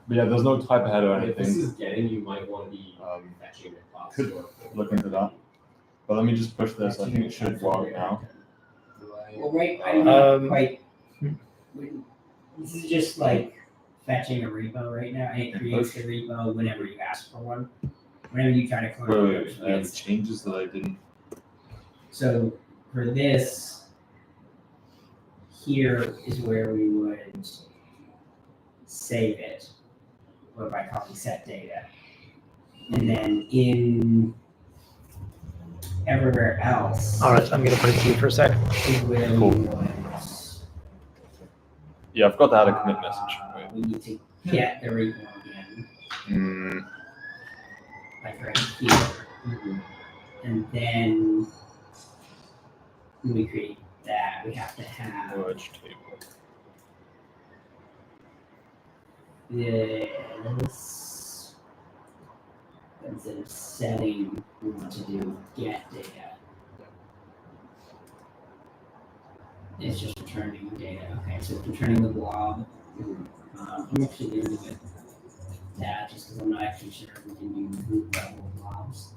Speaker 3: But yeah, there's no type ahead or
Speaker 4: If this
Speaker 3: anything.
Speaker 4: is getting, you might want to be fetching the cloud
Speaker 3: could
Speaker 4: store.
Speaker 3: look into that. But let me just push this. I think it should work now.
Speaker 2: Well, right, I'm not
Speaker 1: Um,
Speaker 2: quite. This is just like fetching a repo right now, and it creates the repo whenever you ask for one. Whenever you try to clone
Speaker 3: Wait,
Speaker 2: it,
Speaker 3: I have changes that I didn't.
Speaker 2: So for this, here is where we would save it, or by calling set data, and then in everywhere else
Speaker 1: All right, I'm gonna put it to you for a sec.
Speaker 2: is where
Speaker 3: Cool.
Speaker 2: we would.
Speaker 3: Yeah, I've got to add a commit message. Wait.
Speaker 2: We need to get the repo again,
Speaker 3: Mm,
Speaker 2: like right here, and then when we create that, we have to have
Speaker 3: merge table.
Speaker 2: this. Instead of setting, we want to do get data. It's just returning data. Okay, so it's returning the blob. I'm actually going to do it that just because I'm not actually sure if we can do group level blobs.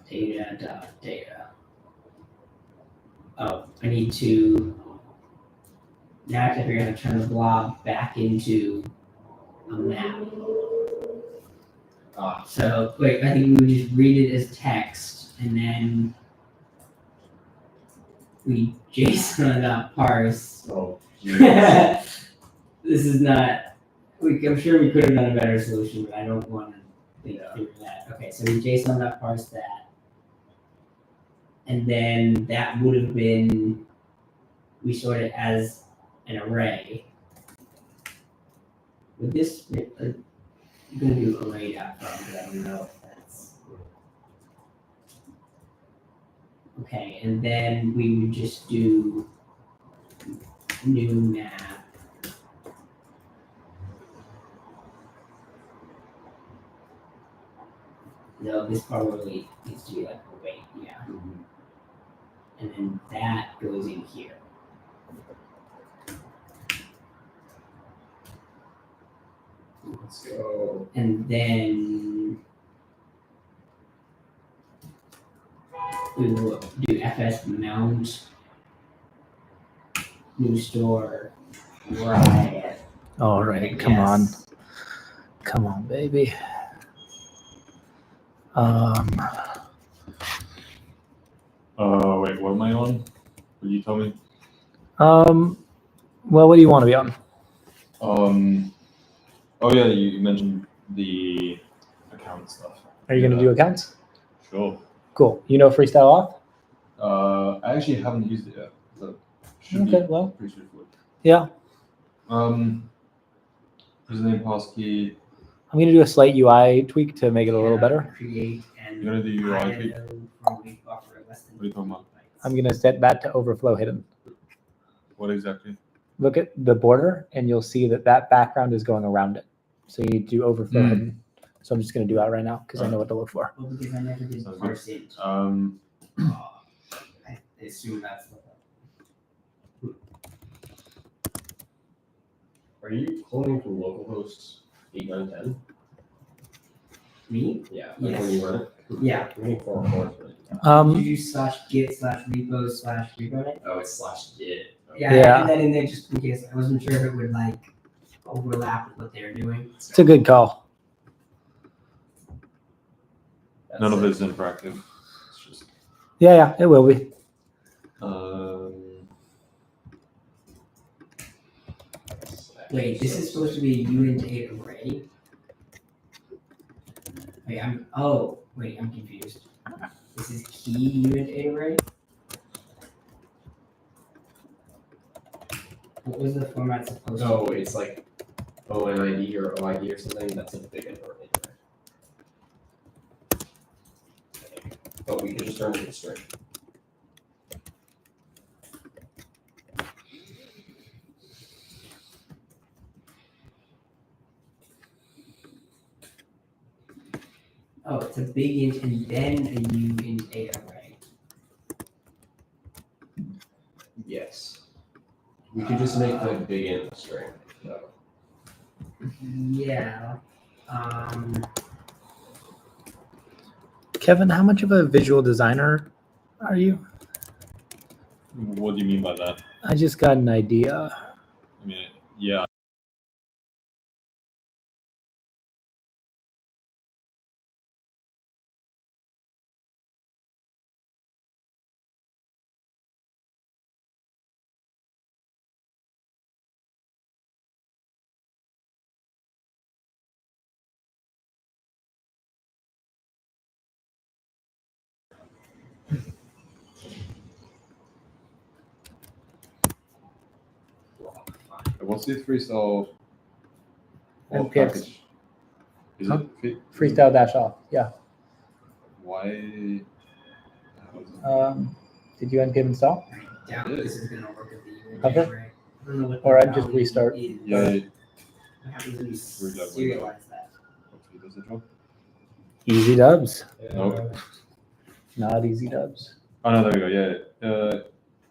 Speaker 2: Data. Oh, I need to. Now I have to figure out how to turn the blob back into a map. So wait, I think we would just read it as text and then we JSON.parse.
Speaker 4: Oh,
Speaker 2: This is not. I'm sure we could have done a better solution, but I don't want to think through that. Okay, so we JSON.parse that, and then that would have been we sort it as an array. Would this? I'm gonna do array.from because I don't know if that's okay. And then we would just do new map. No, this probably needs to be like await, yeah. And then that goes in here.
Speaker 4: let's go.
Speaker 2: And then we will do fs mount new store right.
Speaker 1: All right, come on, baby.
Speaker 3: Wait, what am I on? Will you tell me?
Speaker 1: Well, what do you want to be on?
Speaker 3: Oh yeah, you mentioned the account stuff.
Speaker 1: Are you gonna do accounts?
Speaker 3: Sure.
Speaker 1: Cool. You know Freestyle.sh?
Speaker 3: I actually haven't used it yet. So Should
Speaker 1: Okay,
Speaker 3: be
Speaker 1: well,
Speaker 3: pretty straightforward.
Speaker 1: yeah.
Speaker 3: Username, passkey.
Speaker 1: I'm going to do a slight UI tweak to make it a little better.
Speaker 2: Create and
Speaker 3: You're gonna do UI tweak?
Speaker 2: from week buffer less than
Speaker 3: What are you talking about?
Speaker 1: I'm going to set that to overflow hidden.
Speaker 3: What exactly?
Speaker 1: Look at the border and you'll see that that background is going around it. So you need to do overflow hidden. So I'm just going to do that right now because I know what to look for.
Speaker 2: Well, because I never did
Speaker 3: Sounds good.
Speaker 2: parse int. I assume that's the
Speaker 4: Are you cloning from localhost 8.9.10?
Speaker 2: me.
Speaker 4: Yeah. Like
Speaker 2: Yes.
Speaker 4: when you run it.
Speaker 2: Yeah.
Speaker 4: I'm getting 404.
Speaker 2: Did you /git/repo/repo it?
Speaker 4: Oh, it's /git. Okay.
Speaker 2: Yeah,
Speaker 1: Yeah.
Speaker 2: and then in there just in case I wasn't sure if it would like overlap with what they were doing.
Speaker 1: It's a good call.
Speaker 4: That's
Speaker 3: None of
Speaker 4: it.
Speaker 3: it's interactive. It's just.
Speaker 1: Yeah, it will be.
Speaker 2: Wait, this is supposed to be a uint8 array. Wait, I'm confused. This is key uint8 array. What was the format supposed to
Speaker 4: No,
Speaker 2: be?
Speaker 4: it's like ONID or OID or something. That's a big array. But we can just turn it into string.
Speaker 2: Oh, it's a big int and then a uint8 array.
Speaker 4: Yes. We could just make the big int a string. So.
Speaker 2: Yeah.
Speaker 1: Kevin, how much of a visual designer are you?
Speaker 3: What do you mean by that?
Speaker 1: I just got an idea.
Speaker 3: I mean, yeah. What's the freestyle?
Speaker 1: NPX.
Speaker 3: package? Is
Speaker 1: Huh?
Speaker 3: it
Speaker 1: Freestyle.sh. Yeah.
Speaker 3: Why? how is it-
Speaker 1: Did you npm install?
Speaker 2: I doubt this is gonna work with the uint8
Speaker 1: Okay.
Speaker 2: array. I don't know what
Speaker 1: Or
Speaker 2: the
Speaker 1: I'd just
Speaker 2: value
Speaker 1: restart.
Speaker 2: is.
Speaker 3: Yeah, it
Speaker 2: What happens when you
Speaker 3: Reload window.
Speaker 2: serialize that?
Speaker 3: hopefully does the job.
Speaker 1: Easy dubs.
Speaker 3: Nope.
Speaker 1: Not easy dubs.
Speaker 3: Oh no, there we go. Yeah.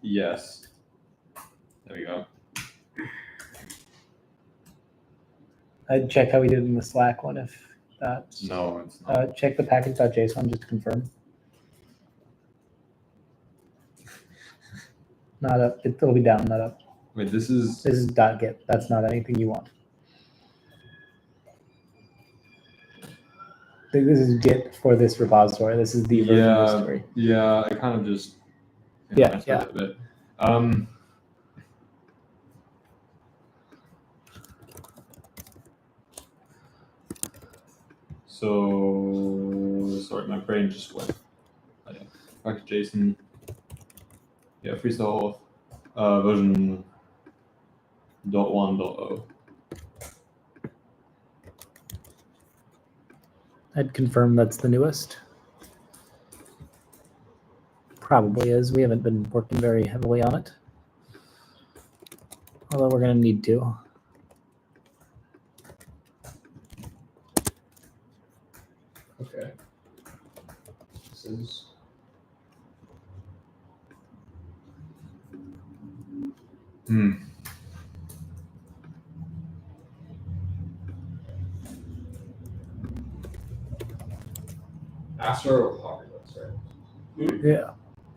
Speaker 3: Yes. There we go.
Speaker 1: I'd check how we did in the Slack one if that's.
Speaker 3: No, it's not.
Speaker 1: Check the package.json just to confirm. Not up. It'll be down, not up.
Speaker 3: Wait, this is.
Speaker 1: This is .git. That's not anything you want. I think this is Git for this repository. This is the version of the story.
Speaker 3: Yeah. I kind of just.
Speaker 1: Yeah,
Speaker 3: messed
Speaker 1: yeah.
Speaker 3: up a bit. So sorry, my brain just went. Back to JSON. Yeah, freestyle version .1.0.
Speaker 1: I'd confirm that's the newest. Probably is. We haven't been working very heavily on it. Although we're going to need to.
Speaker 4: Okay. This is. Astro hot reloads, right?
Speaker 1: Yeah.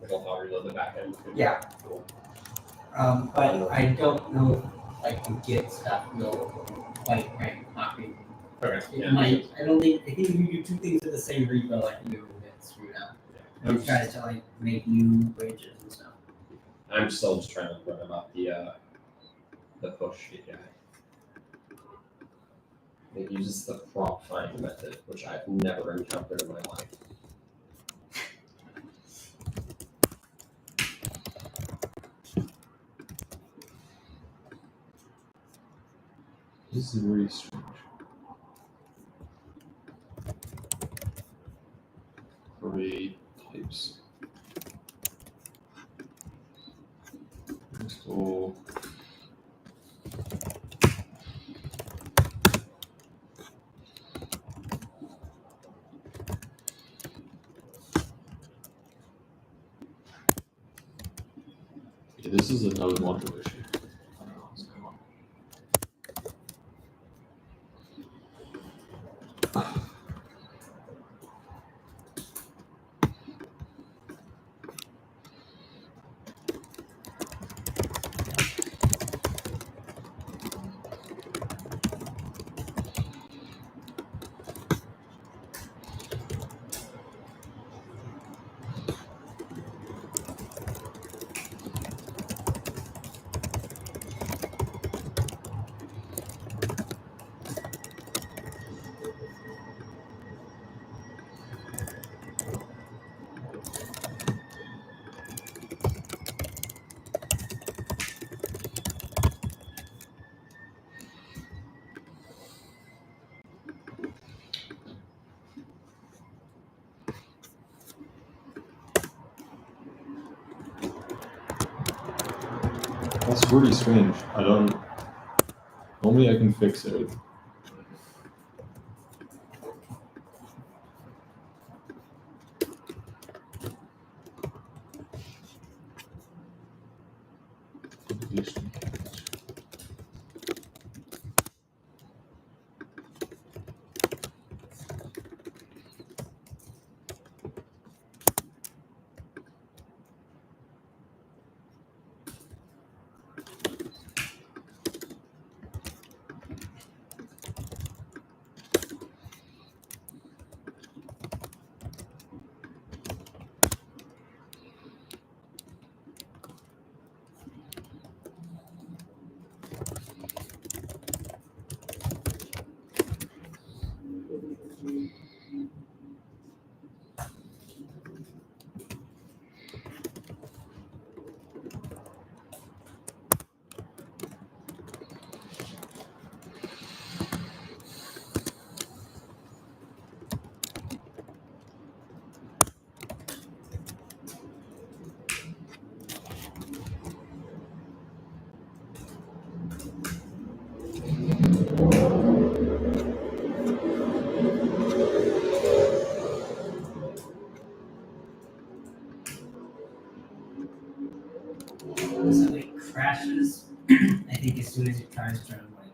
Speaker 4: It'll hot reload the backend.
Speaker 2: Yeah.
Speaker 4: Cool.
Speaker 2: But I don't know if, like the Git stuff will quite rank copy.
Speaker 4: Okay.
Speaker 2: It might. I think if you do two things in the same repo, like you get screwed up. It tries to like make new branches and stuff.
Speaker 4: I'm still just trying to learn about the push API. It uses the prompt find method, which I've never encountered in my life.
Speaker 3: This is really strange. Array types. So yeah, this is another module issue. I don't know what's going on. That's really strange. I don't. Normally I can fix it.
Speaker 2: So it crashes. I think as soon as it tries to like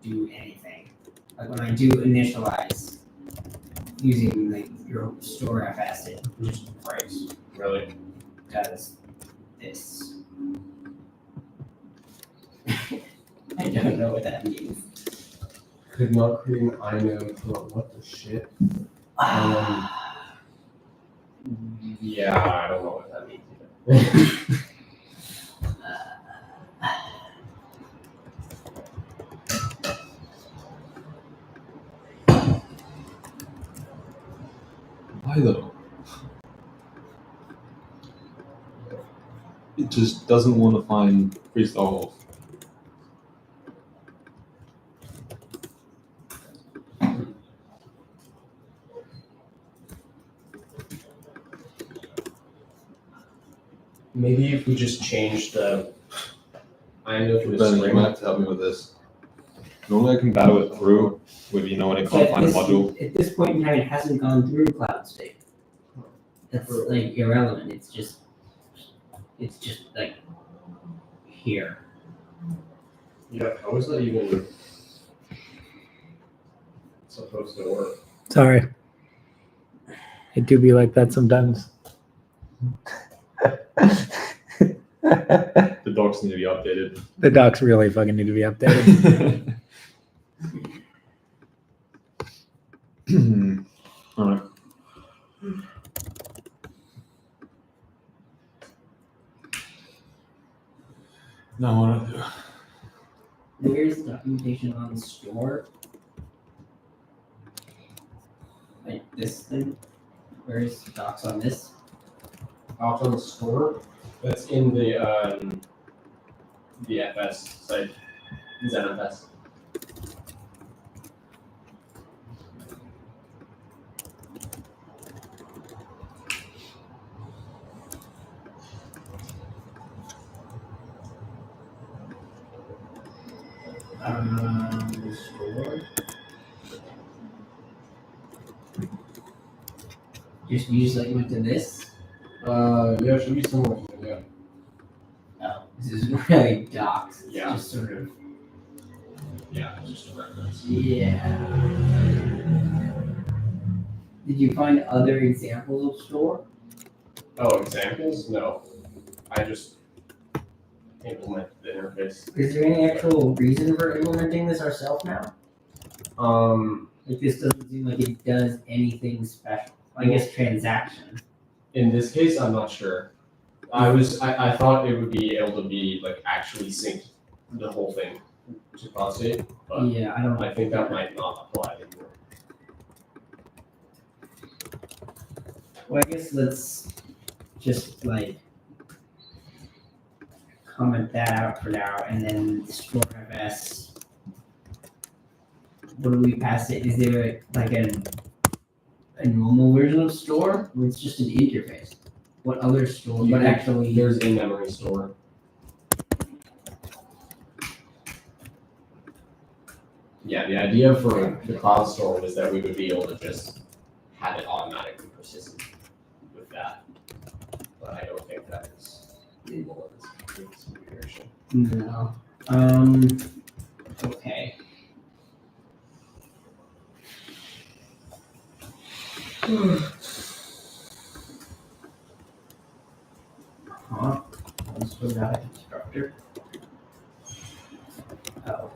Speaker 2: do anything, like when I do initialize using like your store FS, it just breaks.
Speaker 4: Really?
Speaker 2: Does this? I don't know what that means.
Speaker 4: Could not create an inode for what the shit? Yeah, I don't know what that means either.
Speaker 3: Why though? It just doesn't want to find Freestyle.
Speaker 4: Maybe if we just change the inode to a
Speaker 3: Ben, you
Speaker 4: string.
Speaker 3: might have to help me with this. Normally I can battle it through with, you know, when it
Speaker 2: So
Speaker 3: can't find a module.
Speaker 2: at this point in time, it hasn't gone through cloud state. That's like irrelevant. It's just like here.
Speaker 4: Yeah, how is that even supposed to work?
Speaker 1: Sorry. It do be like that sometimes.
Speaker 3: The docs need to be updated.
Speaker 1: The docs really fucking need to be updated.
Speaker 3: All right. Now what do I do?
Speaker 2: Where's the documentation on the store? Like this thing? Where's docs on this?
Speaker 4: Off on the store? That's in the FS site. ZFS.
Speaker 2: Store. Just use like went to this.
Speaker 4: Yeah, it should be similar to yeah.
Speaker 2: Oh, this is really docs. It's
Speaker 4: Yeah.
Speaker 2: just sort of.
Speaker 4: Yeah, just a reference.
Speaker 2: Yeah. Did you find other examples of store?
Speaker 4: Oh, examples? No. I just implement the interface.
Speaker 2: Is there any actual reason for implementing this ourselves now? Like this doesn't seem like it does anything special. I guess transaction.
Speaker 4: In this case, I'm not sure. I thought it would be able to be like actually sync the whole thing to prostate, but
Speaker 2: Yeah, I don't.
Speaker 4: I think that might not apply anymore.
Speaker 2: Well, I guess let's just like comment that out for now, and then store FS. What do we pass it? Is there like a normal version of store, or it's just an interface? What other store? But actually,
Speaker 4: There's a memory store. Yeah, the idea for the cloud store was that we would be able to just have it automatically persistent with that. But I don't think that is doable in this configuration.
Speaker 2: no. Okay. Huh? I'm still not a constructor. Oh.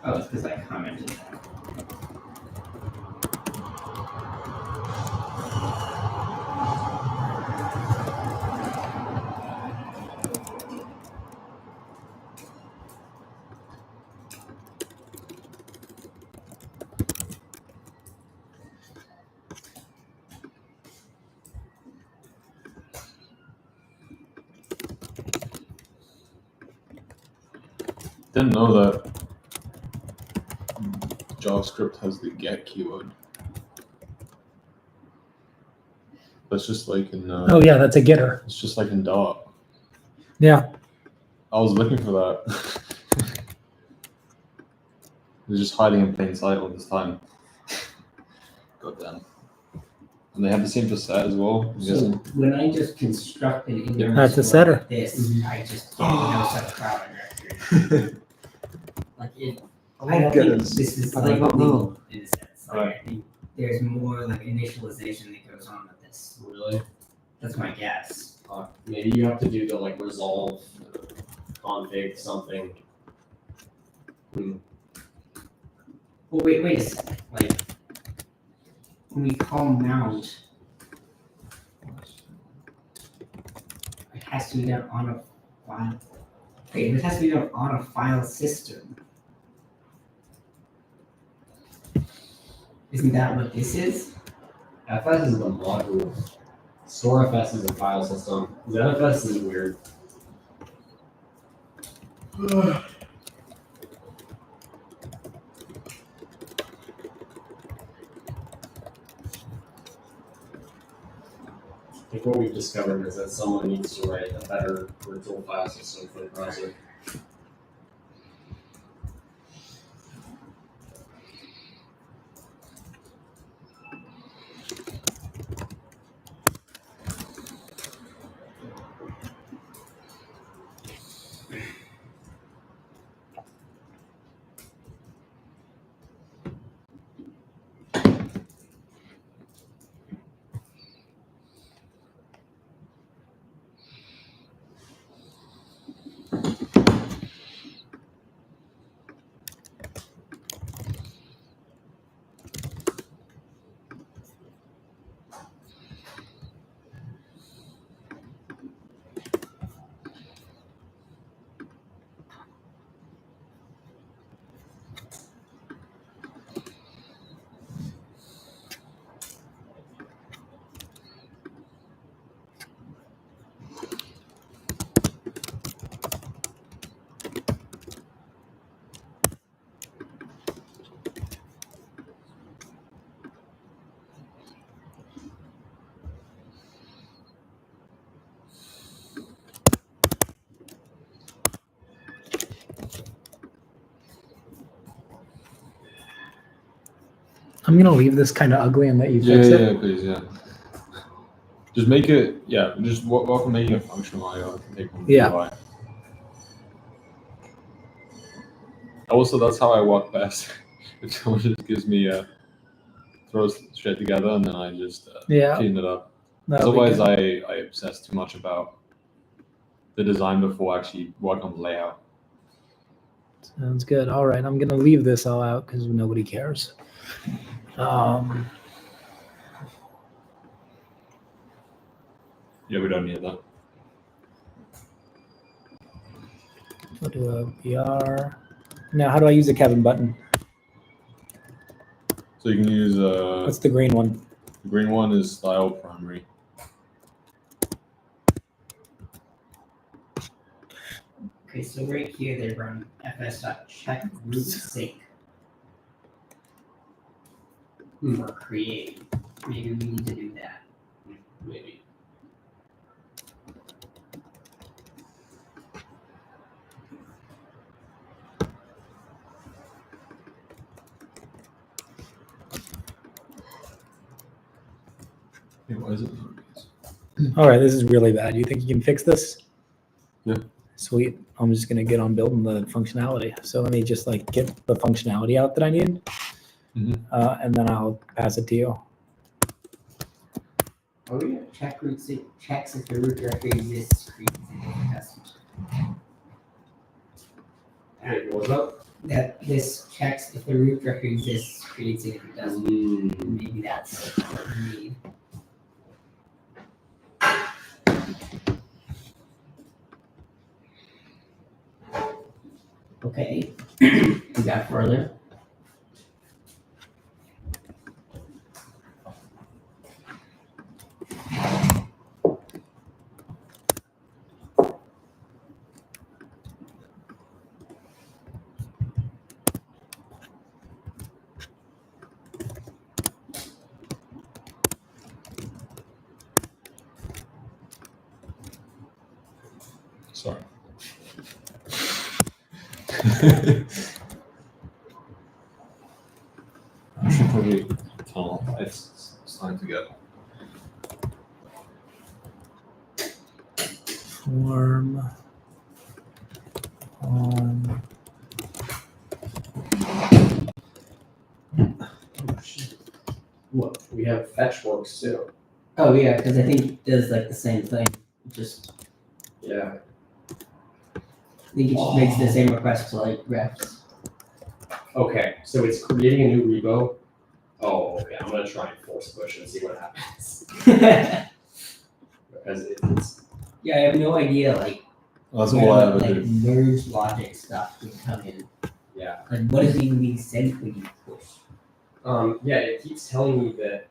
Speaker 2: Oh, it's because I commented that.
Speaker 3: Didn't know that JavaScript has the get keyword. That's just like in.
Speaker 1: Oh yeah, that's a getter.
Speaker 3: It's just like in Dart.
Speaker 1: Yeah.
Speaker 3: I was looking for that. It was just hiding in plain sight all this time. God damn. And they have the same for set as well. I'm
Speaker 2: So
Speaker 3: guessing.
Speaker 2: when I just construct an ignorant
Speaker 1: That's a
Speaker 2: store
Speaker 1: setter.
Speaker 2: like this, I just get no such crowd directory. Like it. I don't think this is like legal in a sense. Like I think there's more like initialization that goes on with this.
Speaker 4: Really?
Speaker 2: That's my guess.
Speaker 4: Maybe you have to do the like resolve config something.
Speaker 2: Well, wait a second. Like when we call mount, it has to be done on a file. Wait, it has to be done on a file system. Isn't that what this is?
Speaker 4: FS is the module. StoreFS is a file system. ZFS is weird. I think what we've discovered is that someone needs to write a better virtual file system for the browser.
Speaker 1: I'm gonna leave this kind of ugly and let you
Speaker 3: Yeah,
Speaker 1: fix it.
Speaker 3: yeah, please, yeah. Just make it, yeah. Just work on making it functional. I can take on the
Speaker 1: Yeah.
Speaker 3: UI. Also, that's how I walk best. If someone just gives me throws shit together and then I just
Speaker 1: Yeah.
Speaker 3: clean it up.
Speaker 1: That'll be
Speaker 3: Otherwise,
Speaker 1: good.
Speaker 3: I obsess too much about the design before I actually work on the layout.
Speaker 1: Sounds good. All right, I'm gonna leave this all out because nobody cares.
Speaker 3: Yeah, we don't need that.
Speaker 1: We'll do a BR. Now, how do I use a Kevin button?
Speaker 3: So you can use
Speaker 1: What's the green one?
Speaker 3: the green one is style primary.
Speaker 2: Okay, so right here they run fs.check root sync for create. Maybe we need to do that.
Speaker 4: Maybe.
Speaker 3: Yeah, why is it?
Speaker 1: All right, this is really bad. You think you can fix this?
Speaker 3: Yeah.
Speaker 1: Sweet. I'm just gonna get on building the functionality. So let me just like get the functionality out that I need, and then I'll pass it to you.
Speaker 2: Are we gonna check root sync checks if the root directory exists, creates a custom.
Speaker 4: Hey, what's up?
Speaker 2: That this checks if the root directory exists, creates it if it doesn't. Maybe that's what we need. Okay, we got further.
Speaker 3: Sorry. I should probably tell it's time to get.
Speaker 1: Form on.
Speaker 4: What? We have fetch works too.
Speaker 2: Oh yeah, because I think it does like the same thing. Just
Speaker 4: Yeah.
Speaker 2: I think it just makes the same request to like refs.
Speaker 4: Okay, so it's creating a new repo. Oh, okay. I'm gonna try and force push and see what happens. Because it's
Speaker 2: Yeah, I have no idea like
Speaker 3: That's
Speaker 2: where
Speaker 3: all I
Speaker 2: the,
Speaker 3: ever
Speaker 2: like
Speaker 3: do.
Speaker 2: merge logic stuff would come in.
Speaker 4: yeah.
Speaker 2: Like what is even being sent when you push?
Speaker 4: Yeah, it keeps telling me that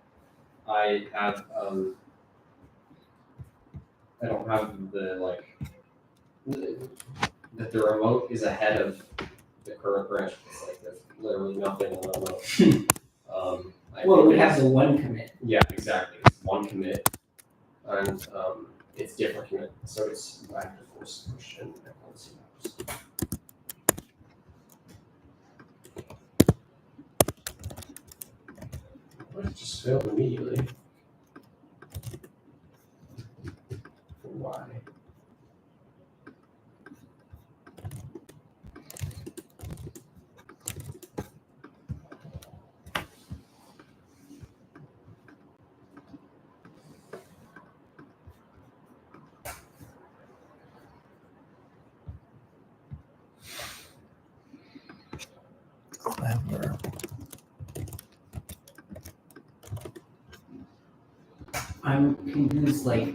Speaker 4: I have I don't have the like that the remote is ahead of the current branch. It's like there's literally nothing on the remote. I
Speaker 2: Well,
Speaker 4: think
Speaker 2: we have
Speaker 4: it's-
Speaker 2: the one commit.
Speaker 4: Yeah, exactly. It's one commit, and it's different commit, so it's I have to force push and let's see what happens. What it just failed immediately? Why?
Speaker 1: Clever.
Speaker 2: I'm confused. Like,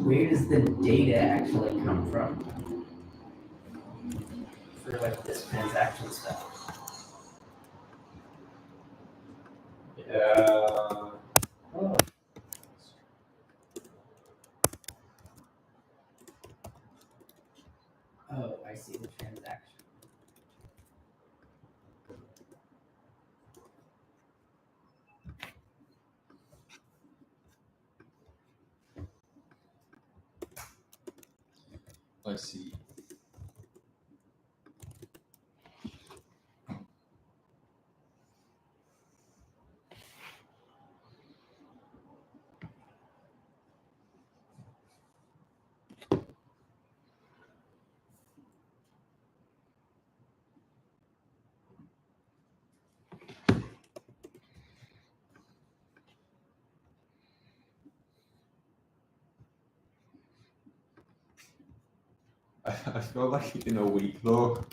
Speaker 2: where does the data actually come from for like this transaction stuff?
Speaker 4: Yeah. Oh.
Speaker 2: Oh, I see the transaction.
Speaker 3: I see. I felt like in a week though,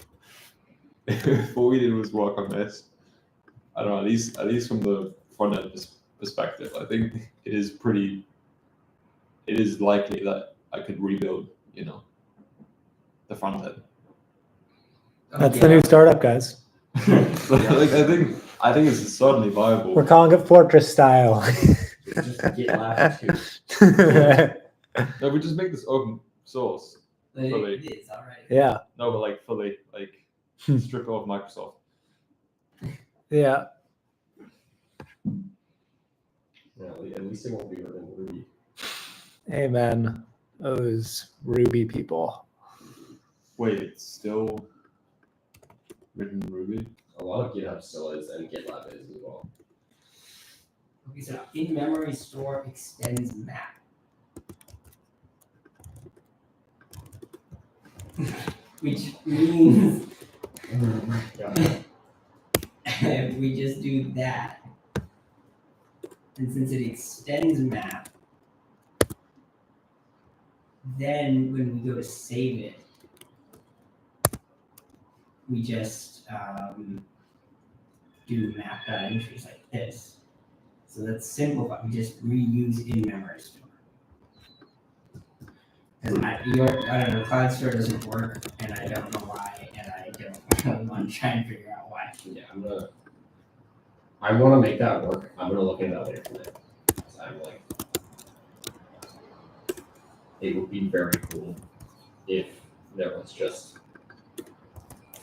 Speaker 3: if all we did was work on this, I don't know, at least from the front end perspective, I think it is likely that I could rebuild, the front end.
Speaker 1: That's the new startup, guys.
Speaker 3: Like I think it's certainly viable.
Speaker 1: We're calling it Fortress style.
Speaker 4: Just GitLab 2.
Speaker 3: No, we just make this open source. Fully.
Speaker 2: It is already.
Speaker 1: Yeah.
Speaker 3: No, but like fully, like strip it off Microsoft.
Speaker 1: Yeah.
Speaker 4: Yeah, at least it won't be written in Ruby.
Speaker 1: Amen. Those Ruby people.
Speaker 3: Wait, it's still written in Ruby?
Speaker 4: A lot of GitHub still is, and GitLab is as well.
Speaker 2: Okay, so in-memory store extends map. Which means if we just do that, and since it extends map, then when we go to save it, we just do map.entries like this. So that's simplified. We just reuse in-memory store. Because I don't know, Cloud Store doesn't work, and I don't know why, and I don't want to try and figure out why.
Speaker 4: Yeah, I want to make that work. I'm gonna look into that later tonight. I'm like, it would be very cool if there was just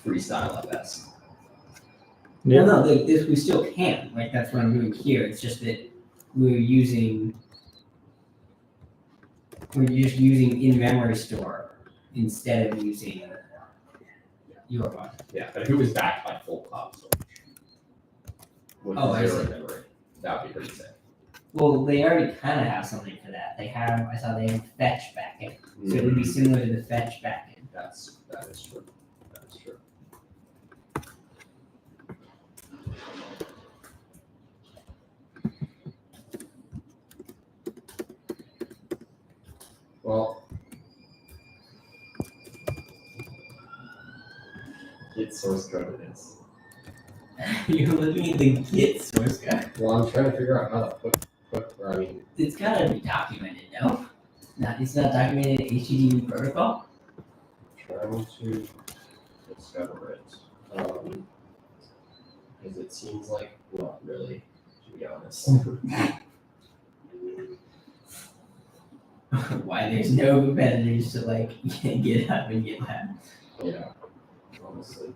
Speaker 4: Freestyle.sh.
Speaker 1: Yeah.
Speaker 2: Well, no, this we still can. Like that's what I'm doing here. It's just that we're just using in-memory store instead of using your one.
Speaker 4: Yeah, but if it was backed by full cloud storage with
Speaker 2: I
Speaker 4: zero
Speaker 2: see.
Speaker 4: memory, that would be pretty sick.
Speaker 2: Well, they already kind of have something for that. I saw they have fetch backend, so it would be similar to the fetch backend.
Speaker 4: That is true. That is true. Well, Git source code it is.
Speaker 2: You're looking at the Git source code.
Speaker 4: Well, I'm trying to figure out how to put or I mean,
Speaker 2: It's gotta be documented, no? It's not documented in HTTP protocol.
Speaker 4: trying to discover it. Because it seems like not really, to be honest.
Speaker 2: Why there's no competitors to like GitHub and GitLab.
Speaker 4: Yeah, honestly.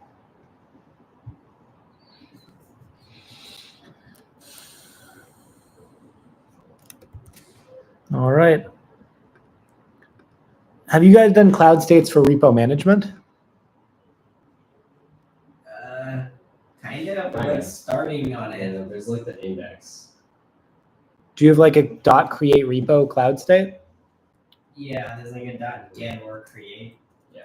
Speaker 1: All right. Have you guys done cloud states for repo management?
Speaker 2: Kind of, but like starting on it.
Speaker 4: And there's like the index.
Speaker 1: Do you have like a .create repo cloud state?
Speaker 2: Yeah, there's like a .get or create.
Speaker 4: Yeah.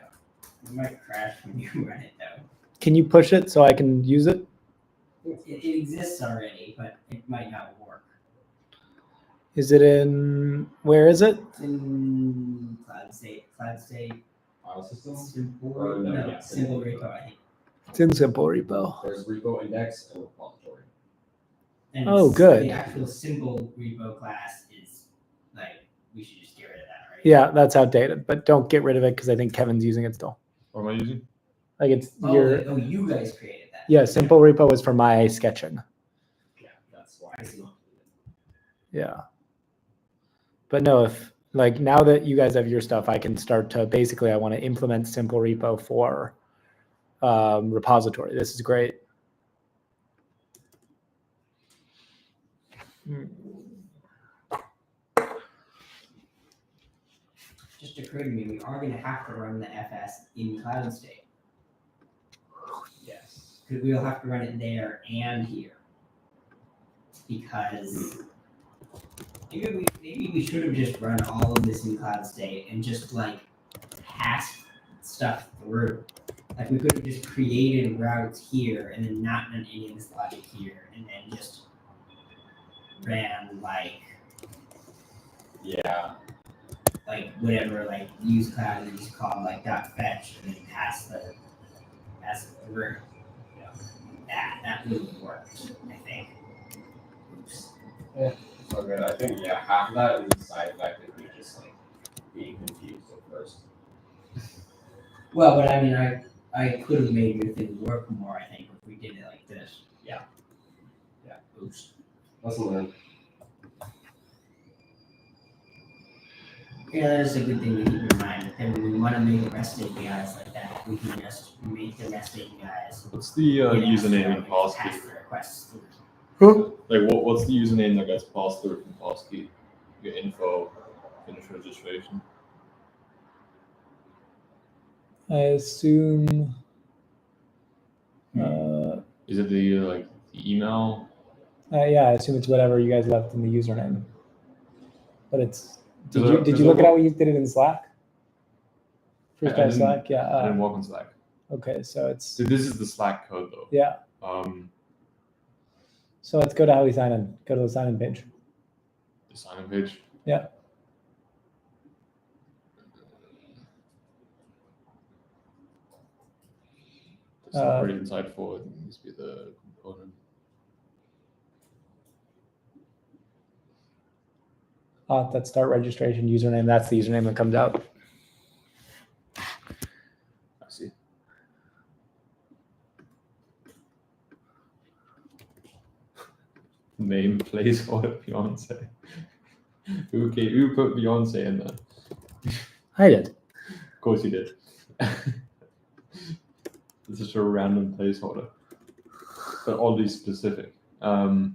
Speaker 2: It might crash when you run it though.
Speaker 1: Can you push it so I can use it?
Speaker 2: It exists already, but it might not work.
Speaker 1: Is it in, where is it?
Speaker 2: It's in cloud state.
Speaker 4: File system?
Speaker 2: Simple,
Speaker 4: Or no,
Speaker 2: no,
Speaker 4: yeah,
Speaker 2: simple
Speaker 4: simple
Speaker 2: repo, I think.
Speaker 1: It's in simple repo.
Speaker 4: There's repo index and repository.
Speaker 2: And
Speaker 1: Oh,
Speaker 2: it's-
Speaker 1: good.
Speaker 2: The actual simple repo class is like, we should just get rid of that, right?
Speaker 1: Yeah, that's outdated, but don't get rid of it because I think Kevin's using it still.
Speaker 3: What am I using?
Speaker 1: Like it's
Speaker 2: Oh, you guys created that.
Speaker 1: yeah, simple repo was for my sketching.
Speaker 4: Yeah, that's why
Speaker 2: I
Speaker 4: it's
Speaker 2: see.
Speaker 4: not.
Speaker 1: Yeah. But no, if like now that you guys have your stuff, I can start to basically I want to implement simple repo for repository. This is great.
Speaker 2: Just occurred to me, we are going to have to run the FS in cloud state.
Speaker 4: Yes.
Speaker 2: Because we'll have to run it there and here. Because maybe we should have just run all of this in cloud state and just like pass stuff through. Like we could have just created routes here and then not done any of this logic here and then just ran like
Speaker 4: Yeah.
Speaker 7: like whatever, like use cloud and just call like dot fetch and then pass the through. You know, that would have worked, I think. Oops.
Speaker 4: So good. I think half of that is the side effect of me just like being confused at first.
Speaker 7: Well, but I mean, I could have made your thing work more, I think, if we did it like this.
Speaker 4: Yeah.
Speaker 7: Oops.
Speaker 4: Lesson learned.
Speaker 7: Yeah, that's a good thing to keep in mind. And when we want to make REST APIs like that, we can just make the REST APIs.
Speaker 3: What's the username and
Speaker 7: pass
Speaker 3: passkey?
Speaker 7: the requests.
Speaker 3: Like, what's the username that gets passed through from passkey? Your info, finish registration.
Speaker 6: I assume.
Speaker 3: Is it the the email?
Speaker 6: Yeah, I assume it's whatever you guys left in the username. But it's. Did
Speaker 3: Is
Speaker 6: you
Speaker 3: it-
Speaker 6: did
Speaker 3: is
Speaker 6: you
Speaker 3: it
Speaker 6: look at
Speaker 3: what-
Speaker 6: how we did it in Slack?
Speaker 3: I
Speaker 6: Freestyle
Speaker 3: didn't-
Speaker 6: Slack,
Speaker 3: I
Speaker 6: yeah.
Speaker 3: didn't work on Slack.
Speaker 6: Okay, so it's
Speaker 3: So this is the Slack code though.
Speaker 6: yeah. So let's go to how we sign in. Go to the sign in page.
Speaker 3: The sign-in page.
Speaker 6: Yeah.
Speaker 3: It's not really insightful. It needs to be the component.
Speaker 6: That start registration username. That's the username that comes out.
Speaker 3: I see. Name placeholder Beyonce. Okay, who put Beyonce in there?
Speaker 1: I did.
Speaker 3: Of course you did. It's just a random placeholder, but oddly specific. Yeah,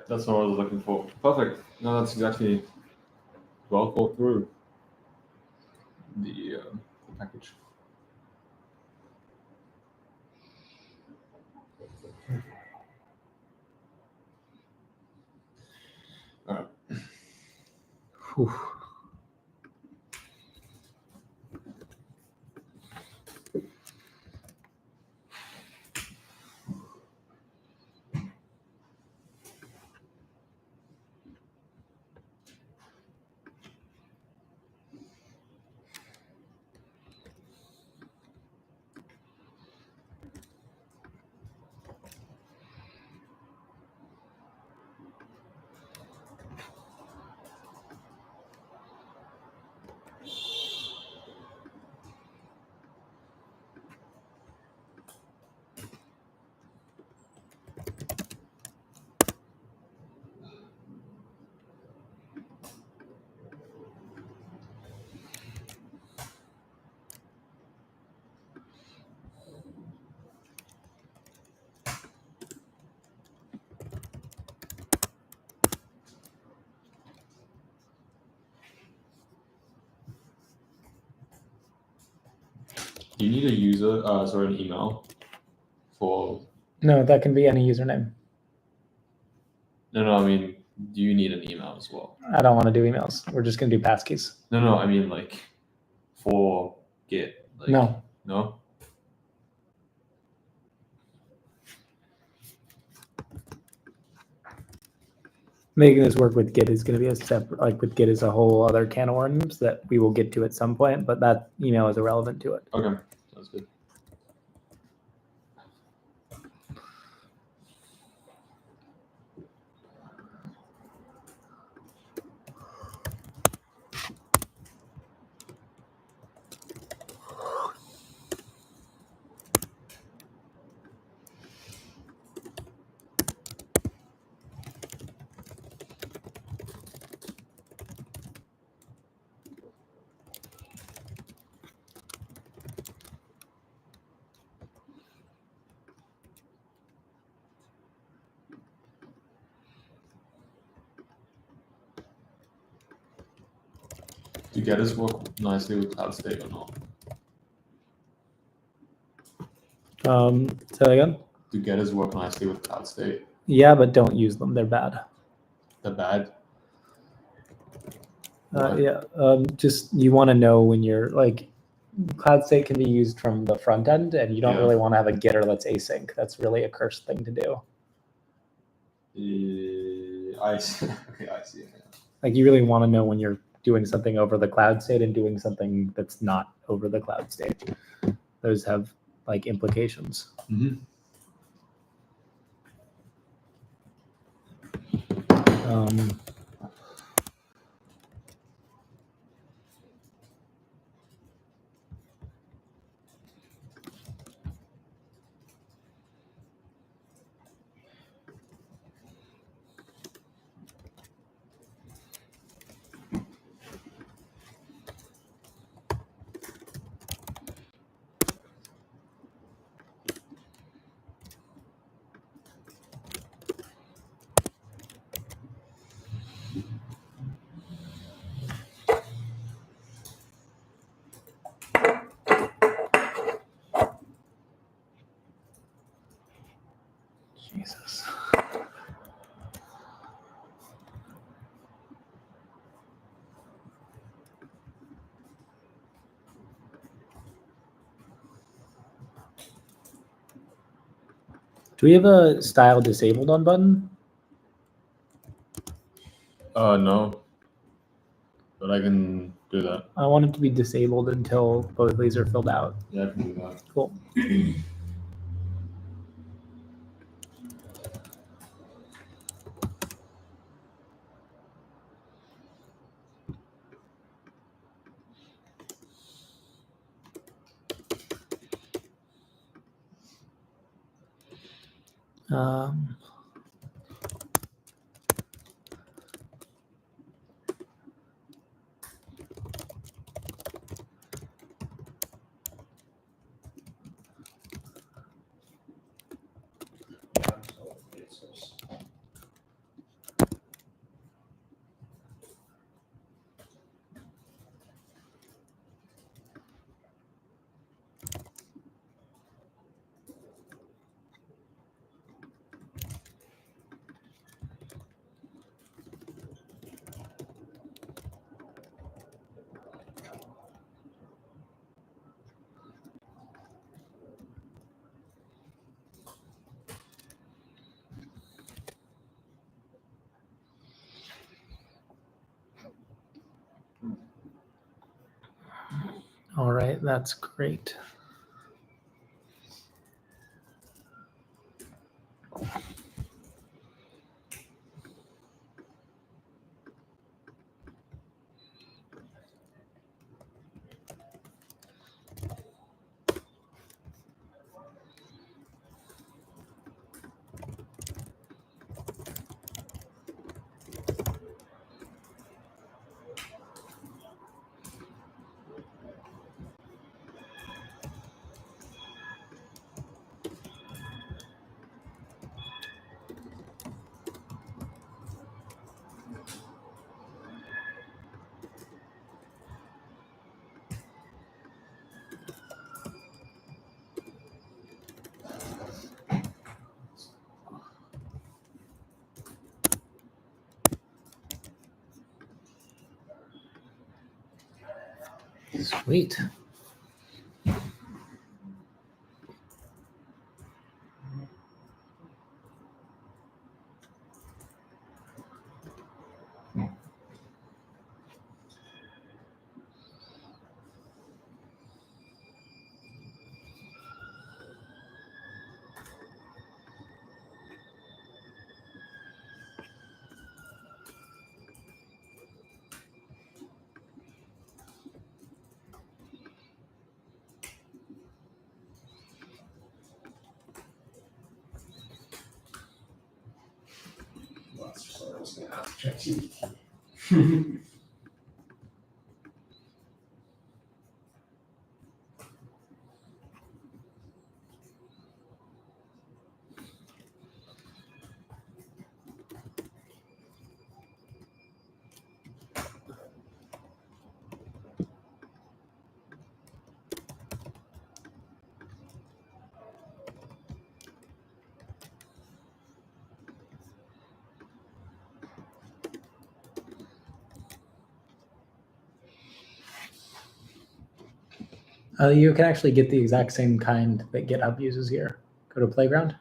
Speaker 3: that's what I was looking for. Perfect. No, that's exactly well thought through. The package. All right.
Speaker 1: Whew.
Speaker 3: Do you need a an email for?
Speaker 6: No, that can be any username.
Speaker 3: No, I mean, do you need an email as well?
Speaker 6: I don't want to do emails. We're just going to do passkeys.
Speaker 3: No, I mean like for Git. Like,
Speaker 6: No.
Speaker 3: No.
Speaker 6: Making this work with Git is going to be a separate, like with Git is a whole other can of worms that we will get to at some point, but that email is irrelevant to it.
Speaker 3: Okay, sounds good. Do getters work nicely with cloud state or not?
Speaker 6: Say that again?
Speaker 3: Do getters work nicely with cloud state?
Speaker 6: Yeah, but don't use them. They're bad.
Speaker 3: They're bad. Why?
Speaker 6: Yeah. Just you want to know when you're like, cloud state can be used from the front end, and you don't
Speaker 3: Yeah.
Speaker 6: really want to have a getter that's async. That's really a cursed thing to do.
Speaker 5: I see. Okay, I see.
Speaker 6: Like you really want to know when you're doing something over the cloud state and doing something that's not over the cloud state. Those have like implications.
Speaker 5: Mhm.
Speaker 6: Um, Jesus. Do we have a style disabled on button?
Speaker 5: No. But I can do that.
Speaker 6: I want it to be disabled until both of these are filled out.
Speaker 5: Yeah, I can do that.
Speaker 6: Cool. Um,
Speaker 4: Yeah, so it's just-
Speaker 6: all right, that's great. Sweet.
Speaker 4: well, that's just what I was gonna ask ChatGPT.
Speaker 6: You can actually get the exact same kind that GitHub uses here. Go to Playground.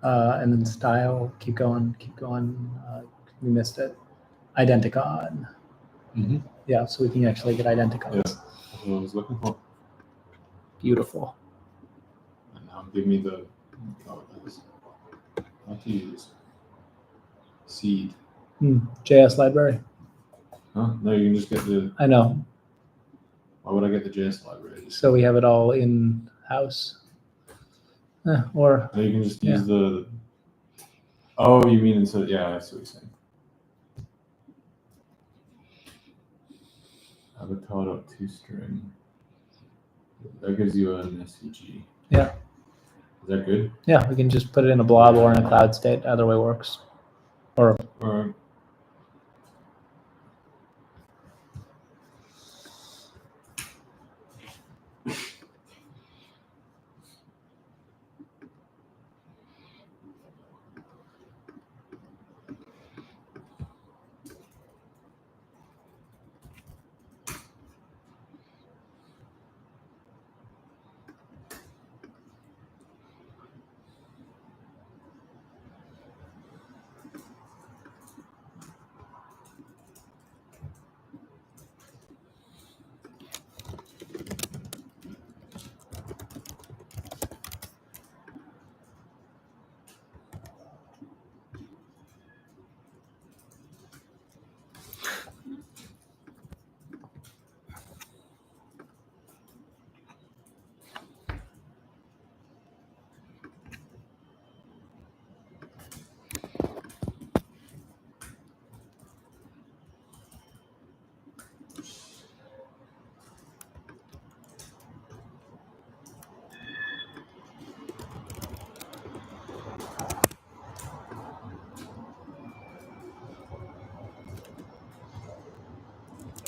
Speaker 6: And then style, keep going. We missed it. Identicon.
Speaker 3: Mhm.
Speaker 6: Yeah, so we can actually get identicons.
Speaker 3: Yeah. That's what I was looking for.
Speaker 6: Beautiful.
Speaker 3: And now give me the how to use seed.
Speaker 6: JS library.
Speaker 3: Huh? No, you can just get the.
Speaker 6: I know.
Speaker 3: Why would I get the JS library?
Speaker 6: So we have it all in house. Or
Speaker 3: No, you can just
Speaker 6: Yeah.
Speaker 3: use the. Oh, you mean instead? Yeah, I see what you're saying. Avatar.toString. That gives you an SVG.
Speaker 6: Yeah.
Speaker 3: Is that good?
Speaker 6: yeah, we can just put it in a blob or in a cloud state. Either way works. Or
Speaker 3: Or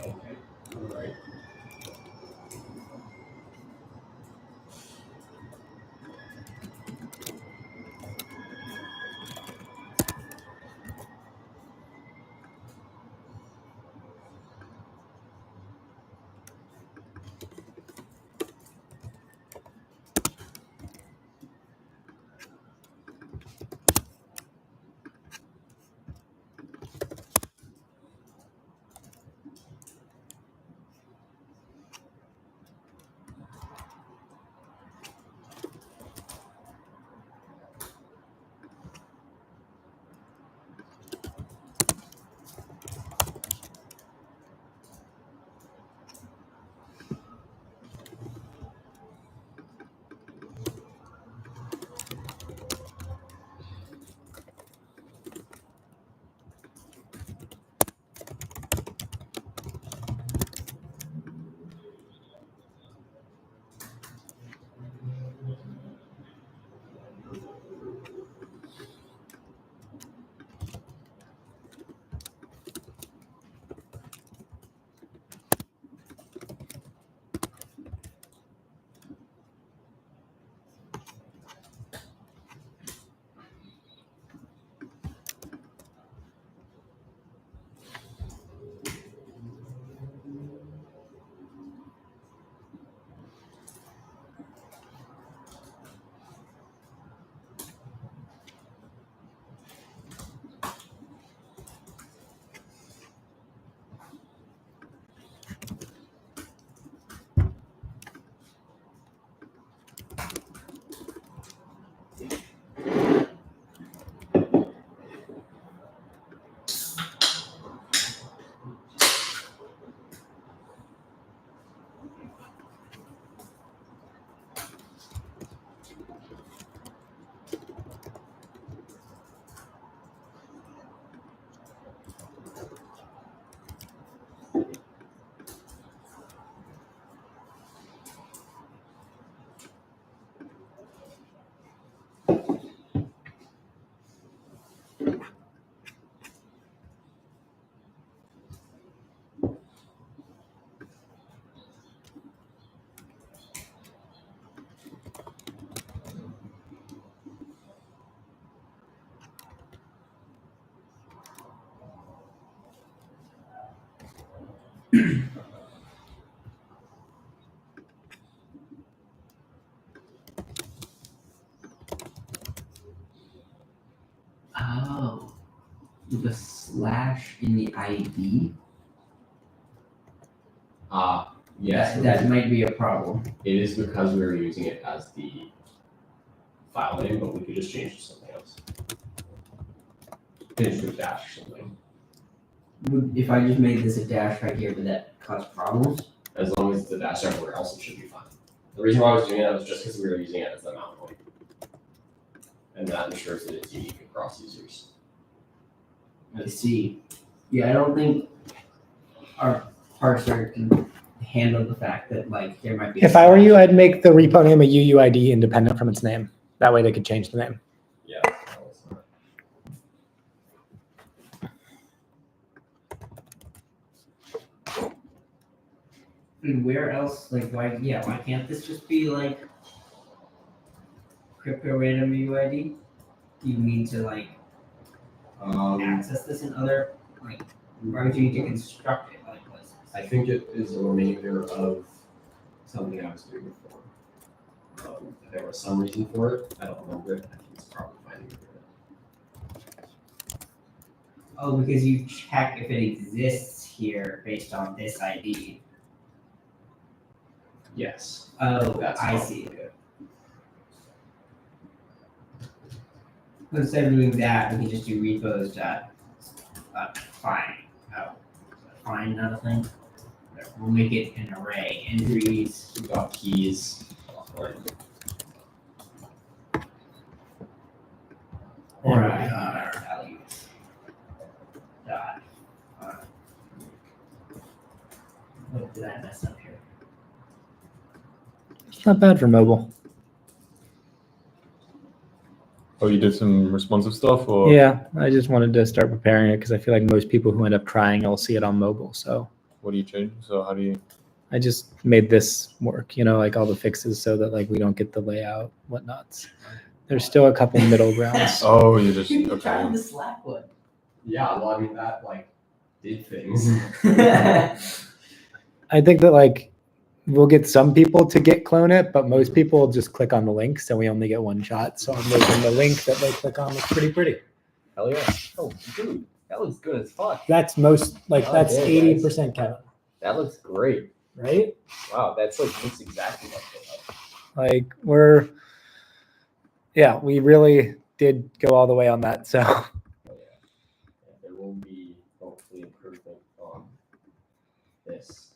Speaker 4: Okay. All right.
Speaker 2: the slash in the ID.
Speaker 4: Yes,
Speaker 2: That might be a problem.
Speaker 4: it is because we were using it as the file name, but we could just change it to something else. Change it to a dash or something.
Speaker 2: If I just made this a dash right here, would that cause problems?
Speaker 4: As long as it's a dash everywhere else, it should be fine. The reason why I was doing that was just because we were using it as the mount point. And that ensures that it's unique across users.
Speaker 2: I see. Yeah, I don't think our parser can handle the fact that like there might be.
Speaker 1: If I were you, I'd make the repo name a UUID independent from its name. That way they could change the name.
Speaker 4: Yeah. that was not-
Speaker 2: And where else? Like, why? Yeah, why can't this just be like crypto random UID? You need to like access this in other like. Why would you need to construct it like places?
Speaker 4: I think it is a remainder of something I was doing before. There was some reason for it. I don't remember it. I think it's probably finding it.
Speaker 2: Oh, because you check if it exists here based on this ID.
Speaker 4: Yes.
Speaker 2: Oh,
Speaker 4: That's
Speaker 2: I
Speaker 4: probably
Speaker 2: see.
Speaker 4: it.
Speaker 2: Instead of doing that, we can just do repos dot find. Oh, find another thing. We'll make it an array. Entries.
Speaker 4: We got keys.
Speaker 2: Or values. Dot. What did I mess up here?
Speaker 1: It's not bad for mobile.
Speaker 3: Oh, you did some responsive stuff, or
Speaker 1: Yeah, I just wanted to start preparing it because I feel like most people who end up trying it will see it on mobile. So
Speaker 3: what do you change? So how do you?
Speaker 1: I just made this work, like all the fixes so that like we don't get the layout, whatnots. There's still a couple middle grounds.
Speaker 3: Oh, you just
Speaker 2: You tried
Speaker 3: okay.
Speaker 2: the Slack one.
Speaker 4: Yeah, well, I mean, that, like, did things.
Speaker 1: I think that like we'll get some people to Git clone it, but most people will just click on the link, so we only get one shot. So I'm making the link that they click on looks pretty.
Speaker 4: Hell yeah. Oh, dude, that looks good as fuck.
Speaker 1: That's most like
Speaker 4: Oh,
Speaker 1: that's
Speaker 4: yeah,
Speaker 1: 80% Kevin,
Speaker 4: That looks great.
Speaker 1: right?
Speaker 4: Wow, that's like looks exactly like GitHub.
Speaker 1: Like we really did go all the way on that. So
Speaker 4: Oh, yeah. There will be hopefully improvement on this.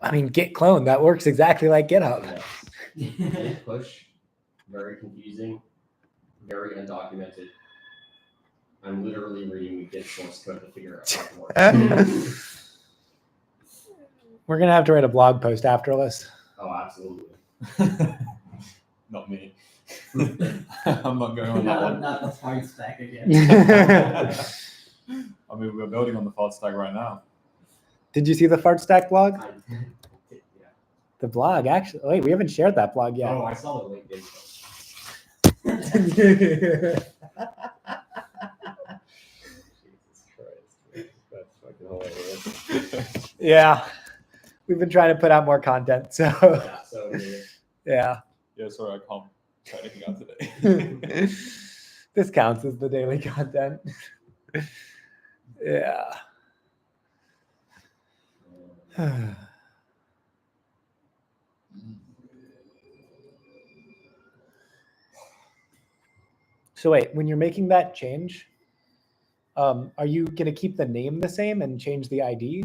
Speaker 1: I mean, Git clone, that works exactly like GitHub.
Speaker 4: Yes. Git push, very confusing, very undocumented. I'm literally reading the Git source code to figure out how it works.
Speaker 1: We're gonna have to write a blog post after this.
Speaker 4: Oh, absolutely.
Speaker 3: Not me. I'm not going on that one.
Speaker 2: Not the hard stack again.
Speaker 3: I mean, we're building on the fart stack right now.
Speaker 1: Did you see the Fart Stack blog?
Speaker 4: Yeah.
Speaker 1: The blog, actually. Wait, we haven't shared that blog yet.
Speaker 4: Oh, I saw the link. Jesus Christ. That's fucking hilarious.
Speaker 1: Yeah, we've been trying to put out more content. So
Speaker 4: Yeah, so
Speaker 1: yeah,
Speaker 3: Yeah, sorry, I can't try anything out today.
Speaker 1: this counts as the daily content. Yeah. So wait, when you're making that change, are you gonna keep the name the same and change the ID,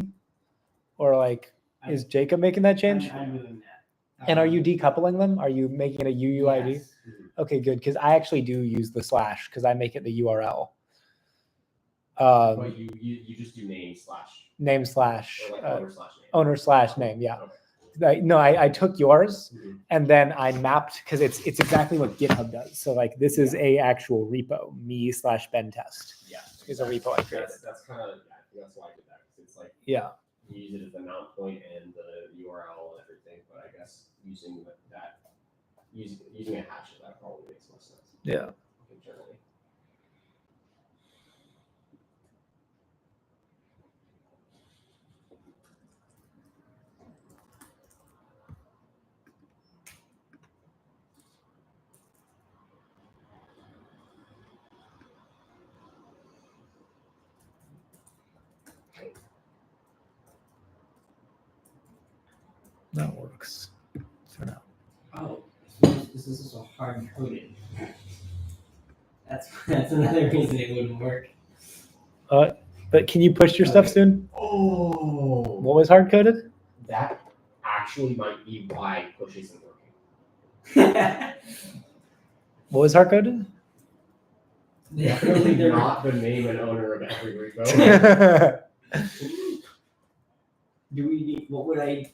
Speaker 1: or like is Jacob making that change?
Speaker 2: I'm moving that.
Speaker 1: And are you decoupling them? Are you making it a UUID?
Speaker 2: Yes.
Speaker 1: Okay, good, because I actually do use the slash because I make it the URL.
Speaker 4: but you just do name slash
Speaker 1: Name slash
Speaker 4: or like owner slash name.
Speaker 1: owner slash name. Yeah.
Speaker 4: Okay.
Speaker 1: No, I took yours
Speaker 4: Mhm.
Speaker 1: and then I mapped because it's exactly what GitHub does. So like this is a actual repo, me/Ben test.
Speaker 4: Yeah.
Speaker 1: Is a repo I created.
Speaker 4: That's kind of, yeah, I think that's why I did that. 'Cause it's like,
Speaker 1: Yeah.
Speaker 4: you use it as the mount point and the URL and everything, but I guess using a hash of that probably makes more sense.
Speaker 1: Yeah.
Speaker 4: Internally.
Speaker 6: That works for now.
Speaker 2: Oh, this is also hard coded. That's another reason it wouldn't work.
Speaker 6: But can you push your stuff
Speaker 4: Okay.
Speaker 6: soon?
Speaker 4: Oh,
Speaker 6: What was hard coded?
Speaker 4: that actually might be why push isn't working.
Speaker 6: What was hard coded?
Speaker 4: Definitely not the name and owner of every repo.
Speaker 2: Do we need, what would I?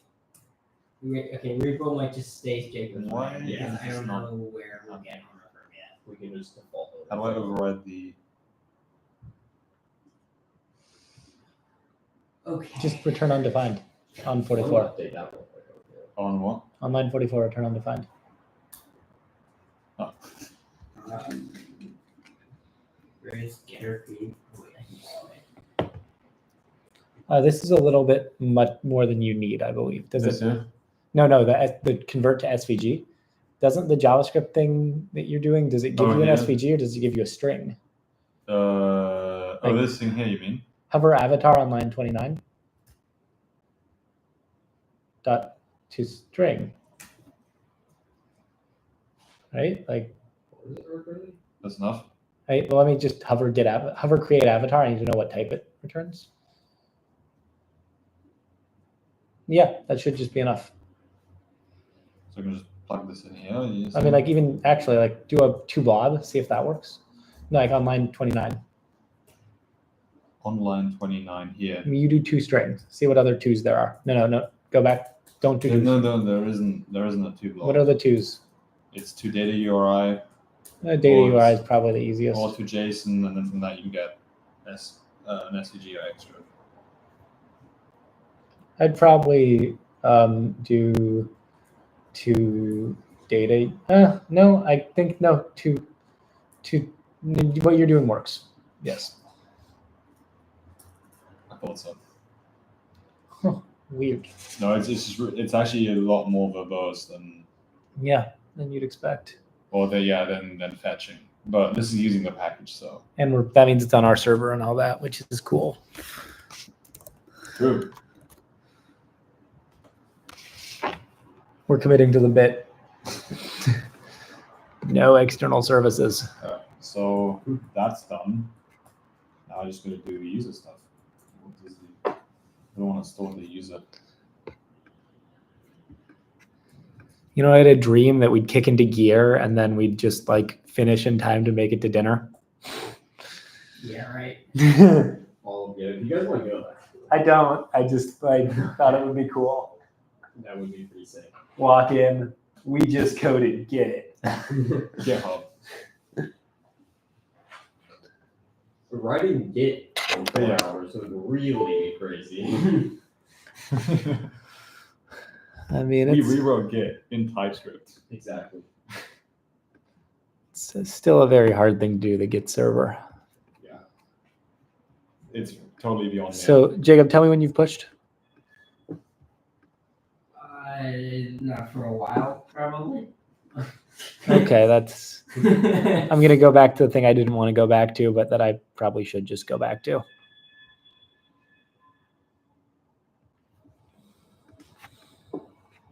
Speaker 2: Okay, repo might just stay Jacob's.
Speaker 3: Why
Speaker 2: name,
Speaker 3: is
Speaker 2: because I
Speaker 3: this
Speaker 2: don't
Speaker 3: not-
Speaker 2: know where we'll get on refer yet.
Speaker 4: We can just default over.
Speaker 3: How do I override the?
Speaker 2: Okay.
Speaker 6: Just return undefined on
Speaker 4: I'm
Speaker 6: 44.
Speaker 4: gonna update that one.
Speaker 3: On what?
Speaker 6: On line 44, return undefined.
Speaker 2: Where is getter feed? Wait, I can just
Speaker 6: This is a little bit much more than you need, I believe. Does
Speaker 3: This
Speaker 6: it?
Speaker 3: here?
Speaker 6: No. The convert to SVG. Doesn't the JavaScript thing that you're doing, does it give
Speaker 3: Oh,
Speaker 6: you an
Speaker 3: yeah.
Speaker 6: SVG or does it give you a string?
Speaker 3: Oh, this thing here, you mean?
Speaker 6: Hover avatar on line 29. Dot to string. Right? Like,
Speaker 4: What is it recording?
Speaker 3: That's enough.
Speaker 6: right? Well, let me just hover create avatar. I need to know what type it returns. Yeah, that should just be enough.
Speaker 3: So I can just plug this in here. you
Speaker 6: I
Speaker 3: see?
Speaker 6: mean, like even actually like do a two blob, see if that works. No, like on line 29.
Speaker 3: On line 29 here.
Speaker 6: I mean, you do two strings. See what other twos there are. No. Go back. Don't do
Speaker 3: No, there isn't a two block.
Speaker 6: What are the twos?
Speaker 3: It's to data URI
Speaker 6: Data
Speaker 3: Or-
Speaker 6: URI is probably the easiest.
Speaker 3: or to JSON, and then from that you can get an SVG or extra.
Speaker 6: I'd probably do to data. No, I think no to what you're doing works. Yes.
Speaker 3: I thought so.
Speaker 6: Weird.
Speaker 3: No, it's actually a lot more verbose than
Speaker 6: Yeah, than you'd expect.
Speaker 3: than fetching. But this is using the package, so
Speaker 6: And that means it's on our server and all that, which is cool.
Speaker 3: true.
Speaker 6: We're committing to the bit. No external services.
Speaker 3: So that's done. Now I just gotta do the user stuff. I don't want to store the user.
Speaker 6: You know, I had a dream that we'd kick into gear and then we'd just like finish in time to make it to dinner.
Speaker 2: Yeah, right.
Speaker 4: All of it. If you guys want to go,
Speaker 6: I don't. I just like thought it would be cool.
Speaker 4: that would be pretty sick.
Speaker 6: Walk in. We just coded. Get it.
Speaker 3: GitHub.
Speaker 4: Writing Git in 4
Speaker 3: Yeah.
Speaker 4: hours would really be crazy.
Speaker 6: I mean,
Speaker 3: We
Speaker 6: it's,
Speaker 3: rewrote Git in TypeScript.
Speaker 4: Exactly.
Speaker 6: it's still a very hard thing to do, the Git server.
Speaker 3: Yeah. It's totally beyond me.
Speaker 6: So, Jacob, tell me when you've pushed.
Speaker 2: Not for a while, probably.
Speaker 6: Okay, that's. I'm going to go back to the thing I didn't want to go back to, but that I probably should just go back to.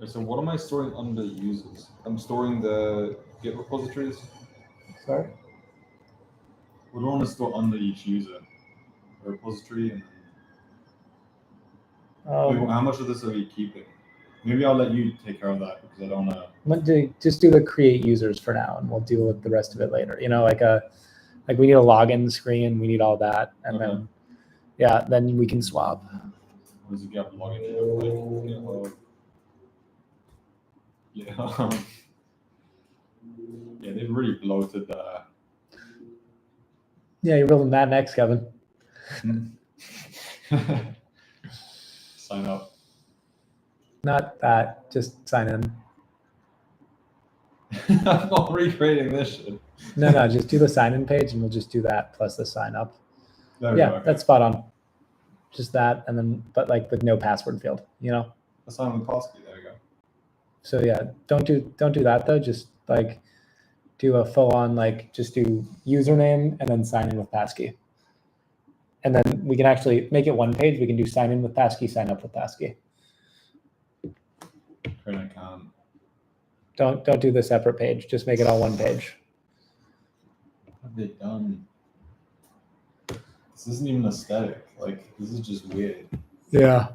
Speaker 3: So what am I storing under users? I'm storing the Git repositories.
Speaker 6: Sorry?
Speaker 3: We don't want to store under each user a repository. And Wait, how much of this are we keeping? Maybe I'll let you take care of that because I don't want to.
Speaker 6: Just do the create users for now, and we'll deal with the rest of it later. You know, like we need a login screen, we need all that, and then then we can swap.
Speaker 3: What does the Git login look like? Yeah. Yeah, they've really bloated the.
Speaker 6: Yeah, you're building that next, Kevin.
Speaker 3: Sign up.
Speaker 6: Not that, just sign in.
Speaker 3: I'm not recreating this shit.
Speaker 6: No, just do the sign in page, and we'll just do that plus the sign up.
Speaker 3: There we
Speaker 6: Yeah,
Speaker 3: go, okay.
Speaker 6: that's spot on. Just that, and then but like with no password field, you know.
Speaker 3: That's not with Passkey. There we go.
Speaker 6: So yeah, don't do that though. Just like do a full on like just do username and then sign in with passkey. And then we can actually make it one page. We can do sign in with passkey, sign up with passkey.
Speaker 5: Create an account.
Speaker 6: Don't do the separate page. Just make it all one page.
Speaker 5: What have they done? This isn't even aesthetic. Like, this is just weird.
Speaker 6: Yeah.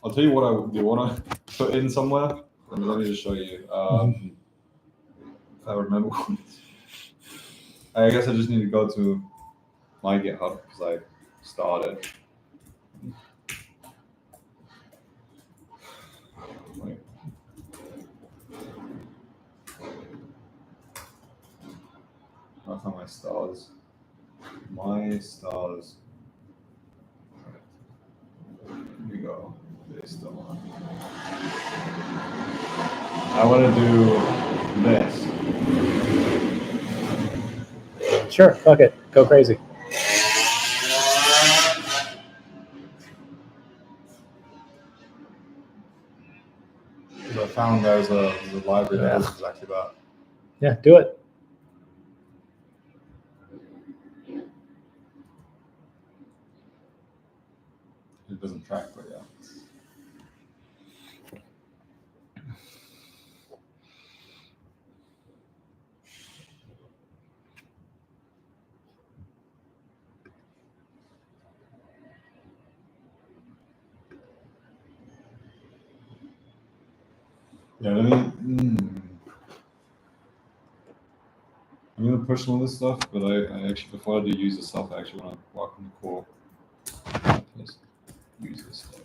Speaker 5: I'll tell you what I do want to put in somewhere. Let me just show you. If I remember. I guess I just need to go to my GitHub because I started. Wait. I found my stars. My stars. Here we go. They're still on. I want to do this.
Speaker 6: Sure. Fuck it. Go crazy.
Speaker 5: Because I found there's a library that does exactly that.
Speaker 6: Yeah. Do it.
Speaker 5: It doesn't track, but yeah. Yeah, let me. I'm gonna push some of this stuff, but I actually, before I do use this stuff, I actually want to walk in the core. Just use this stuff.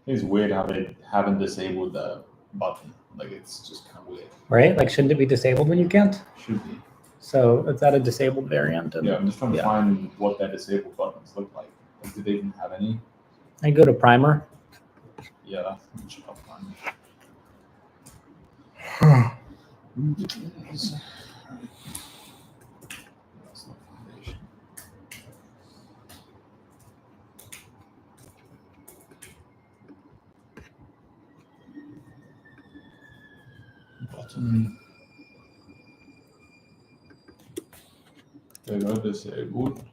Speaker 5: It's weird how they haven't disabled the button. Like, it's just kind of weird.
Speaker 6: Right? Like, shouldn't it be disabled when you can't?
Speaker 5: Should be.
Speaker 6: So let's add a disabled variant. And
Speaker 5: Yeah, I'm just trying to find what their disabled buttons look like. Like, do they even have any?
Speaker 6: I go to primer.
Speaker 5: Yeah, that's should help find it. That's not foundation.
Speaker 3: They got disabled.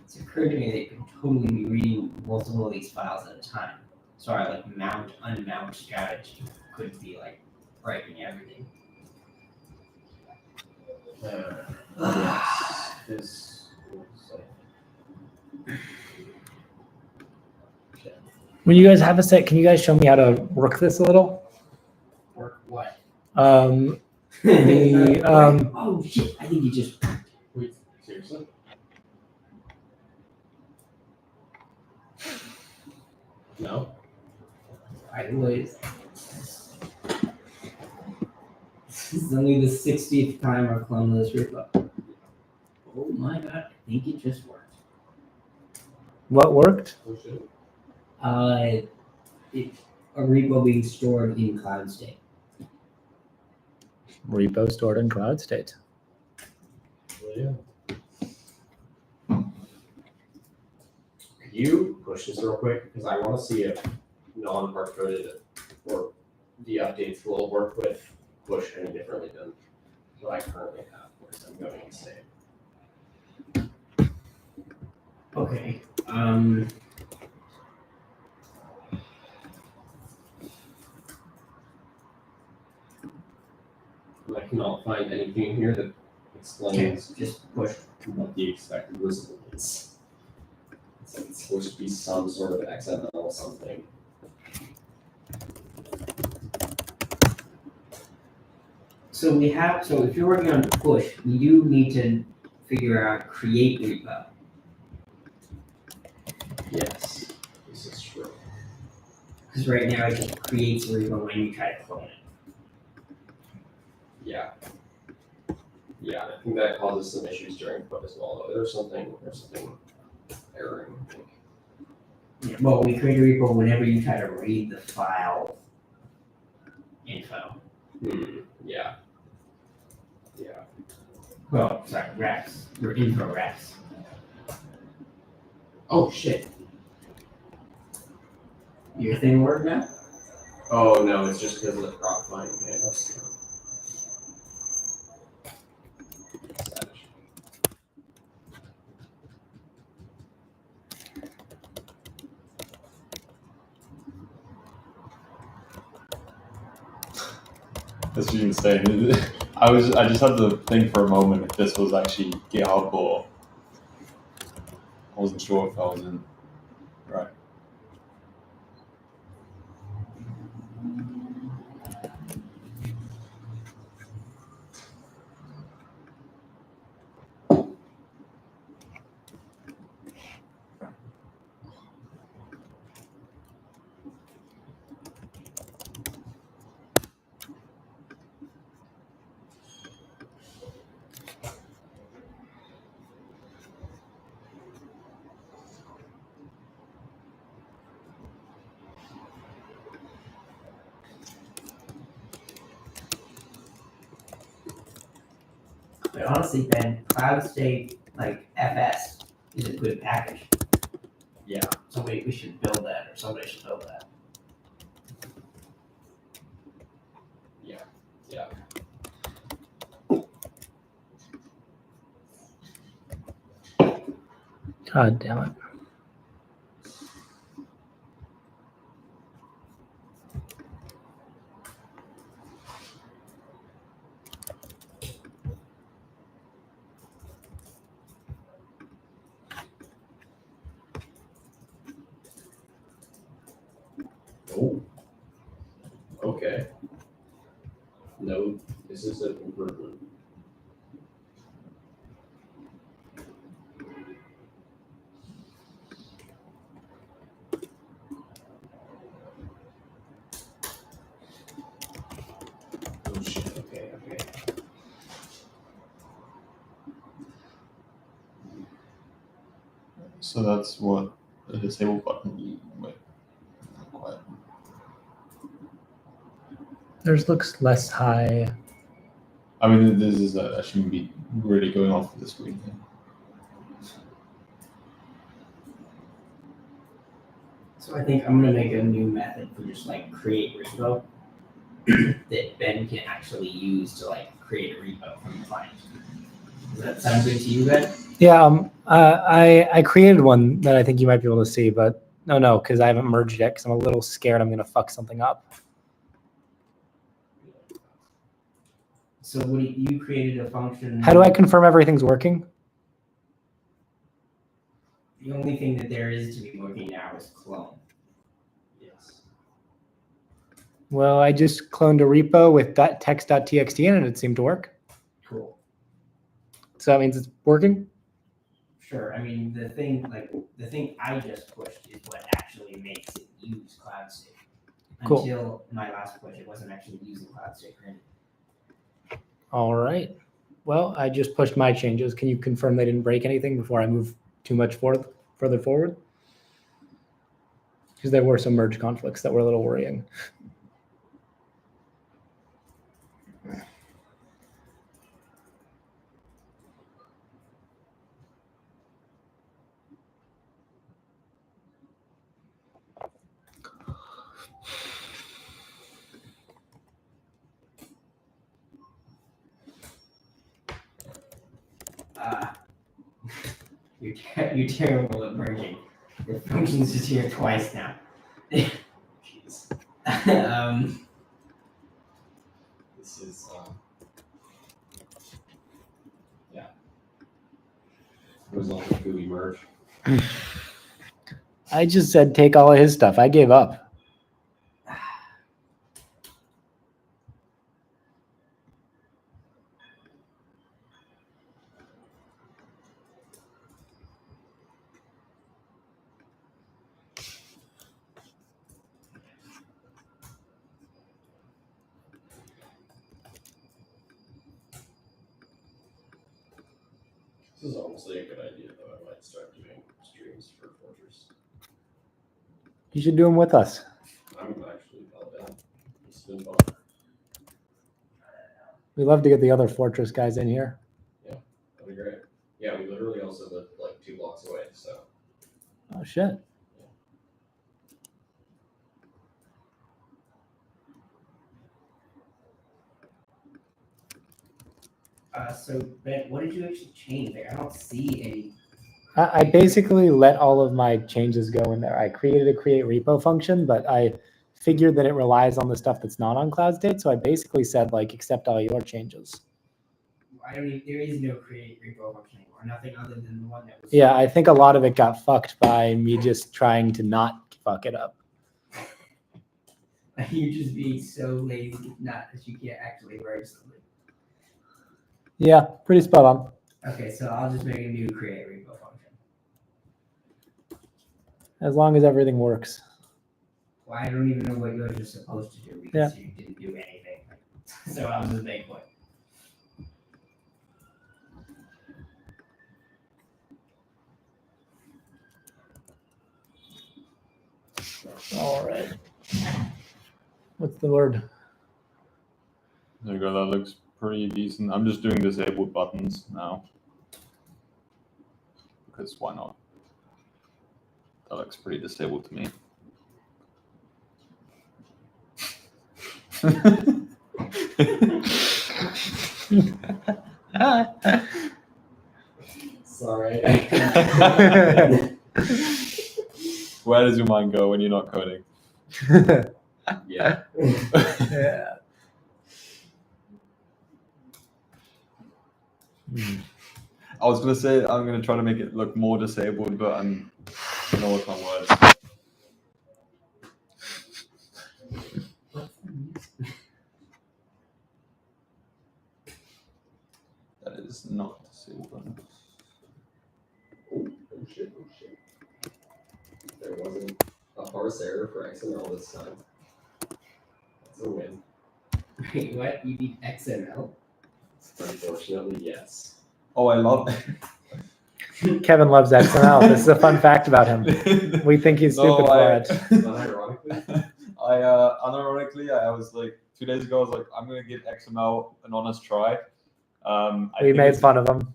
Speaker 2: It's occurred to me that you could totally be reading multiple of these files at a time. So our like mount unmount strategy could be like breaking everything.
Speaker 4: Yes. This was like,
Speaker 6: When you guys have a set, can you guys show me how to work this a little?
Speaker 2: Work what?
Speaker 6: The
Speaker 2: Oh shit! I think you just.
Speaker 4: wait, seriously? No?
Speaker 2: I was. This is only the 60th time I've cloned this repo. Oh my god! I think it just worked.
Speaker 6: what worked?
Speaker 4: Oh shit.
Speaker 2: A repo being stored in cloud state.
Speaker 6: Repo stored in cloud state.
Speaker 4: Well, yeah. Could you push this real quick? Because I want to see if non-hard coded or the updates will work with push any differently than what I currently have, whereas I'm going to stay.
Speaker 2: Okay.
Speaker 4: I cannot find anything here that explains
Speaker 2: Just push.
Speaker 4: what the expected result is. It's like it's supposed to be some sort of XML something.
Speaker 2: So if you're working on push, we do need to figure out create repo.
Speaker 4: Yes, this is true.
Speaker 2: Because right now it just creates a repo when you try to clone it.
Speaker 4: Yeah. Yeah, I think that causes some issues during code as well. Though. There's something erroring. I think.
Speaker 2: Yeah, well, we create a repo whenever you try to read the file info.
Speaker 4: Yeah. Yeah.
Speaker 2: Well, sorry, refs. Your info refs.
Speaker 4: Oh shit.
Speaker 2: Your thing work now?
Speaker 4: Oh no, it's just because of the prop finding. Yeah, that's true. Savage.
Speaker 3: That's insane. I just had to think for a moment if this was actually GitHub or I wasn't sure if I was in right.
Speaker 2: But honestly, Ben, cloud state like FS is a good package.
Speaker 4: Yeah.
Speaker 2: We should build that, or somebody should build that.
Speaker 4: Yeah.
Speaker 6: God damn it.
Speaker 4: Okay. No, this is an improvement. Oh shit, okay.
Speaker 3: So that's what the disable button. Wait, not quite.
Speaker 6: Theirs looks less high.
Speaker 3: I mean, this is I shouldn't be really going off the screen here.
Speaker 2: So I think I'm gonna make a new method for just like create repo that Ben can actually use to like create a repo from the client. Does that sound good to you, Ben?
Speaker 6: Yeah, I created one that I think you might be able to see, but no, because I haven't merged yet because I'm a little scared I'm gonna fuck something up.
Speaker 2: So what you created a function.
Speaker 6: How do I confirm everything's working?
Speaker 2: The only thing that there is to be working now is clone.
Speaker 4: Yes.
Speaker 6: Well, I just cloned a repo with .text.txt in it, and it seemed to work.
Speaker 2: Cool.
Speaker 6: So that means it's working?
Speaker 2: Sure. I mean, the thing I just pushed is what actually makes it use CloudStick.
Speaker 6: Cool.
Speaker 2: Until my last push, it wasn't actually using CloudStick. Right?
Speaker 6: All right. Well, I just pushed my changes. Can you confirm they didn't break anything before I move too much further forward? Because there were some merge conflicts that were a little worrying.
Speaker 2: You're terrible at merging. The function's just here twice now.
Speaker 4: Jeez. This is yeah. Result of GUI merge.
Speaker 6: I just said take all of his stuff. I gave up.
Speaker 4: This is honestly a good idea, though. I might start doing streams for Fortress.
Speaker 6: You should do them with us.
Speaker 4: I'm actually about that. It's been fun.
Speaker 6: We'd love to get the other Fortress guys in here.
Speaker 4: That'd be great. Yeah, we literally also live like 2 blocks away, so.
Speaker 6: Oh, shit.
Speaker 2: So Ben, what did you actually change there? I don't see any.
Speaker 6: I basically let all of my changes go in there. I created a create repo function, but I figured that it relies on the stuff that's not on Cloud State. So I basically said like, accept all your changes.
Speaker 2: There is no create repo function anymore. Nothing other than the one that was.
Speaker 6: Yeah, I think a lot of it got fucked by me just trying to not fuck it up.
Speaker 2: You're just being so lazy, not that you can't actually merge something.
Speaker 6: Yeah, pretty spot on.
Speaker 2: Okay, so I'll just make a new create repo function.
Speaker 6: As long as everything works.
Speaker 2: Well, I don't even know what yours is supposed to do because you didn't do anything. So I'll just make one.
Speaker 6: All right. What's the word?
Speaker 3: There you go. That looks pretty decent. I'm just doing disabled buttons now. Because why not? That looks pretty disabled to me.
Speaker 4: Sorry.
Speaker 3: Where does your mind go when you're not coding?
Speaker 4: Yeah.
Speaker 6: Yeah.
Speaker 3: I was gonna say I'm gonna try to make it look more disabled, but I'm gonna work on words.
Speaker 5: is not disabled.
Speaker 4: Oh shit, oh shit. There wasn't a parse error for XML this time. That's a win.
Speaker 2: Wait, what? You need XML?
Speaker 4: Unfortunately, yes.
Speaker 5: Oh, I love
Speaker 6: Kevin loves XML. This is a fun fact about him. We think he's stupid for it.
Speaker 4: Unironically.
Speaker 5: Unironically, I was like 2 days ago. I was like, I'm gonna give XML an honest try.
Speaker 6: We made fun of him.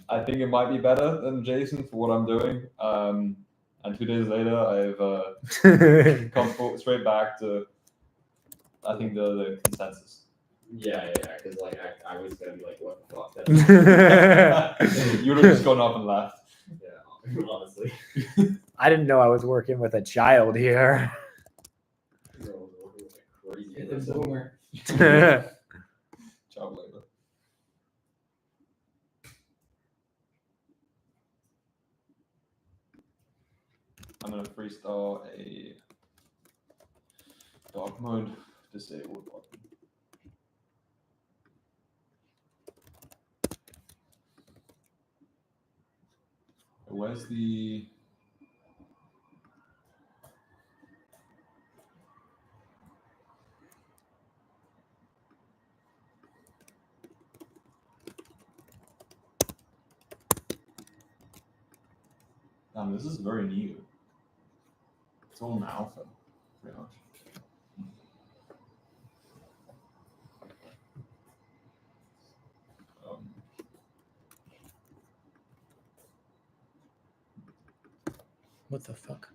Speaker 5: I think it might be better than Jason for what I'm doing. And 2 days later, I've come straight back to, I think, the consensus.
Speaker 4: Yeah, because like I was gonna be like, what the fuck?
Speaker 5: You would have just gone up and left.
Speaker 4: Yeah, honestly.
Speaker 6: I didn't know I was working with a child here.
Speaker 4: No, working with a crazy
Speaker 2: You're the
Speaker 4: person.
Speaker 2: boomer.
Speaker 5: Child labor. I'm gonna freestyle a dark mode disabled button. Where's the this is very new. It's all in alpha, pretty much.
Speaker 6: What the fuck?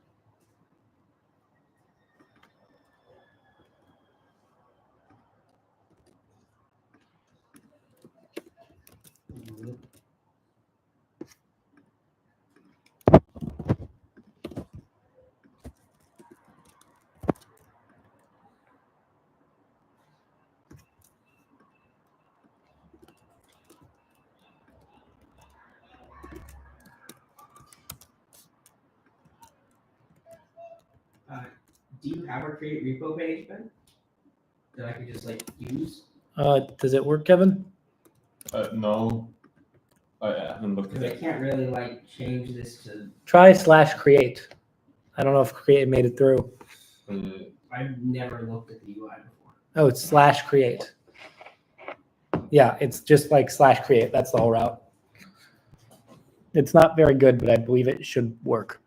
Speaker 2: Do you have a create repo page, Ben? That I could just like use?
Speaker 6: Does it work, Kevin?
Speaker 5: No. I haven't looked at
Speaker 2: Because I
Speaker 5: it.
Speaker 2: can't really like change this to.
Speaker 6: Try /create. I don't know if create made it through.
Speaker 2: I've never looked at the UI before.
Speaker 6: Oh, it's /create. Yeah, it's just like /create. That's the whole route. It's not very good, but I believe it should work.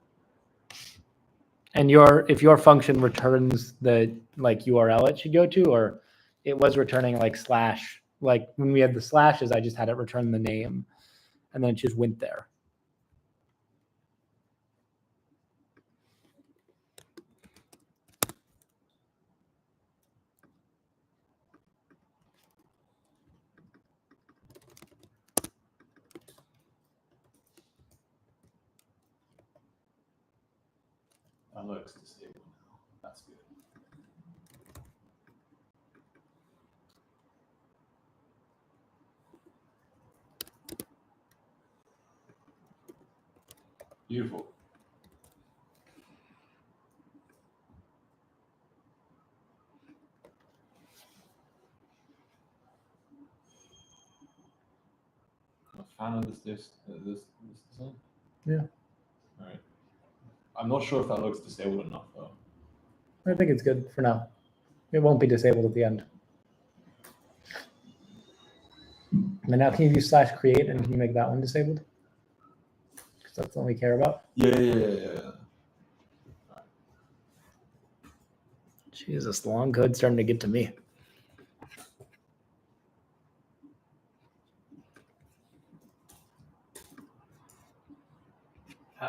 Speaker 6: And if your function returns the like URL it should go to, or it was returning like slash, like when we had the slashes, I just had it return the name, and then it just went there.
Speaker 5: That looks disabled now. That's good. Beautiful. I'm a fan of this design.
Speaker 6: Yeah.
Speaker 5: All right. I'm not sure if that looks disabled enough though.
Speaker 6: I think it's good for now. It won't be disabled at the end. And now can you use /create and can you make that one disabled? Because that's the one we care about.
Speaker 5: Yeah.
Speaker 6: Jesus, the long code's starting to get to me.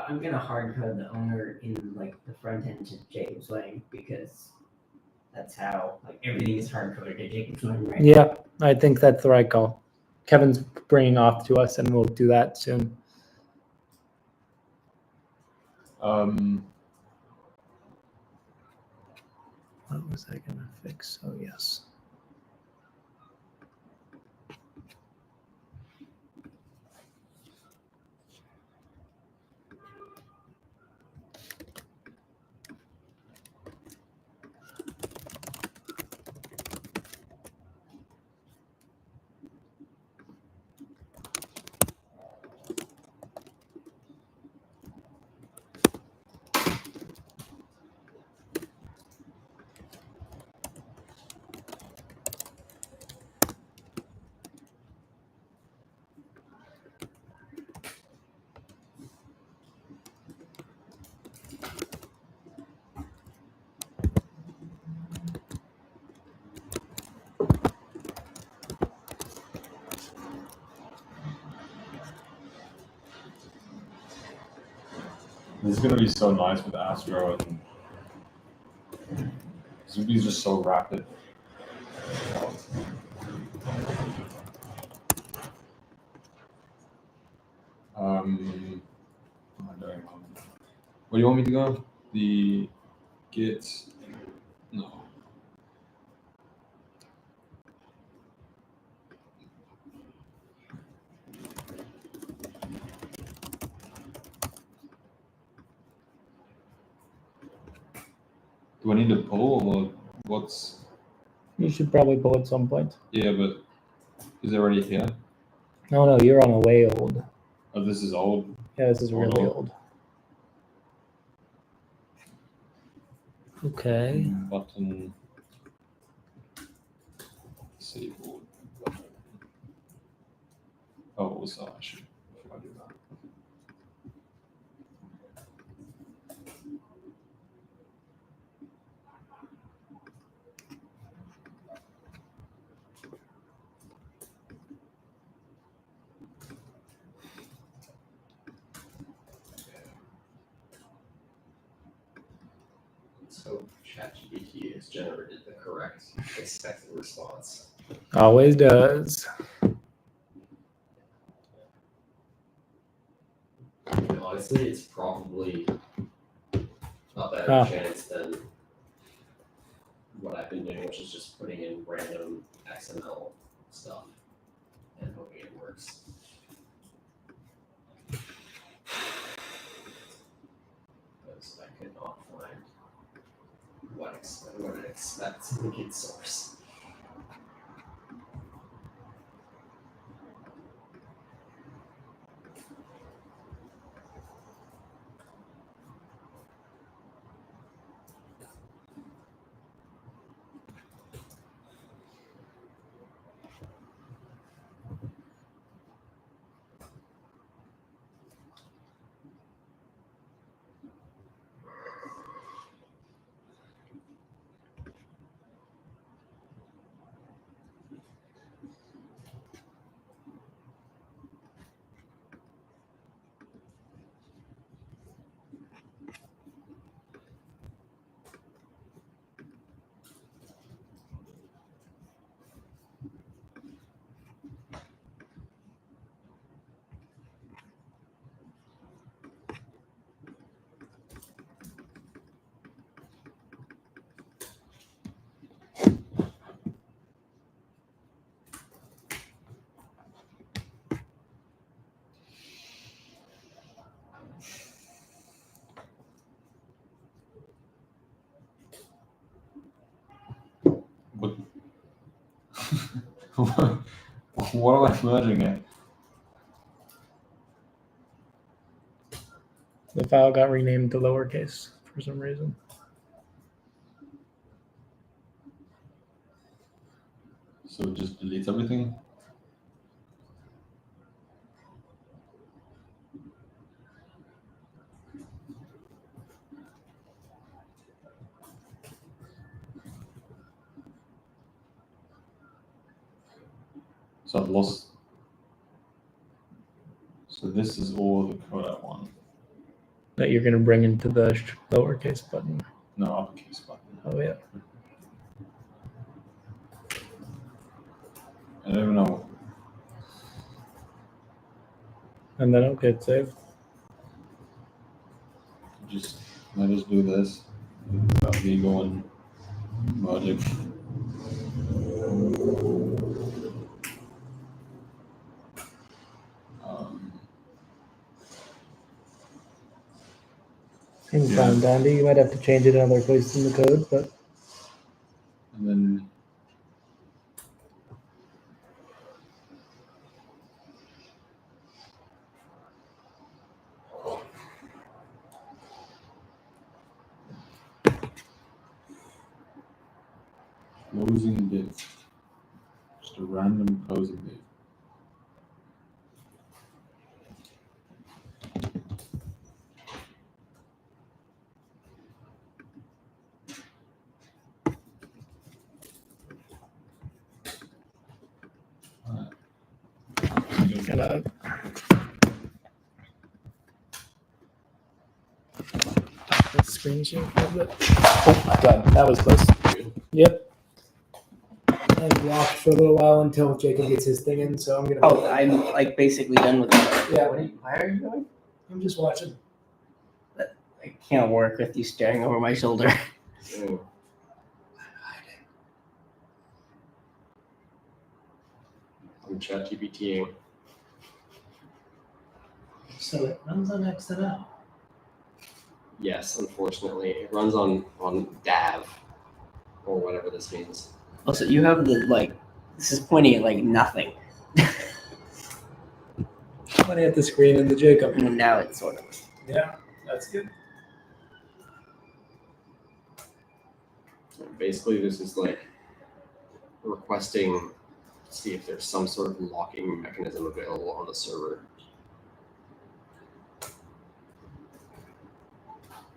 Speaker 2: I'm gonna hard code the owner in like the front end to Jacob's Way because that's how like everything is hard coded to Jacob's Way, right?
Speaker 6: Yeah, I think that's the right call. Kevin's bringing off to us, and we'll do that soon. What was I gonna fix? Oh yes.
Speaker 5: This is gonna be so nice with Astro, and this would be just so rapid. What am I doing? Where do you want me to go? The Git. No. Do I need to pull or what's?
Speaker 6: You should probably pull at some point.
Speaker 5: Yeah, but is it already here?
Speaker 6: No, you're on a way old.
Speaker 5: Oh, this is old.
Speaker 6: Yeah, this is really
Speaker 5: Oh.
Speaker 6: old. Okay.
Speaker 5: Button. Save old button. Oh, also I should before I do that.
Speaker 4: So ChatGPT has generated the correct expected response.
Speaker 6: Always does.
Speaker 4: And honestly, it's probably not better
Speaker 6: Ah.
Speaker 4: chance than what I've been doing, which is just putting in random XML stuff and hoping it works. Because I could not find what it expects in the Git source.
Speaker 5: What? What am I merging it?
Speaker 6: The file got renamed to lowercase for some reason.
Speaker 5: So it just deletes everything? So I've lost. So this is all the code I want.
Speaker 6: That you're going to bring into the lowercase button.
Speaker 5: No, uppercase button.
Speaker 6: Oh, yeah.
Speaker 5: I don't even know.
Speaker 6: And then it'll hit save.
Speaker 5: I just do this. Legal and logic.
Speaker 6: Seems
Speaker 5: Yeah.
Speaker 6: fine, dandy. You might have to change it in other places in the code, but
Speaker 5: And then closing div. Just a random closing div.
Speaker 6: gotta screen share a little bit. Oh my god, that was close. Yep. And walk for a little while until Jacob gets his thing in. So I'm gonna.
Speaker 7: Oh, I'm like basically done with that.
Speaker 6: Yeah.
Speaker 7: Why are you going?
Speaker 6: I'm just watching.
Speaker 7: I can't work with you staring over my shoulder.
Speaker 4: Ooh. I'm ChatGPTing.
Speaker 6: So it runs on XML.
Speaker 4: Yes, unfortunately, it runs on DAV or whatever this means.
Speaker 7: Also, you have the like. This is pointing at like nothing.
Speaker 6: Pointing at the screen and the Jacob.
Speaker 7: And now it's sort of.
Speaker 6: Yeah, that's good.
Speaker 4: Basically, this is like requesting to see if there's some sort of locking mechanism available on the server.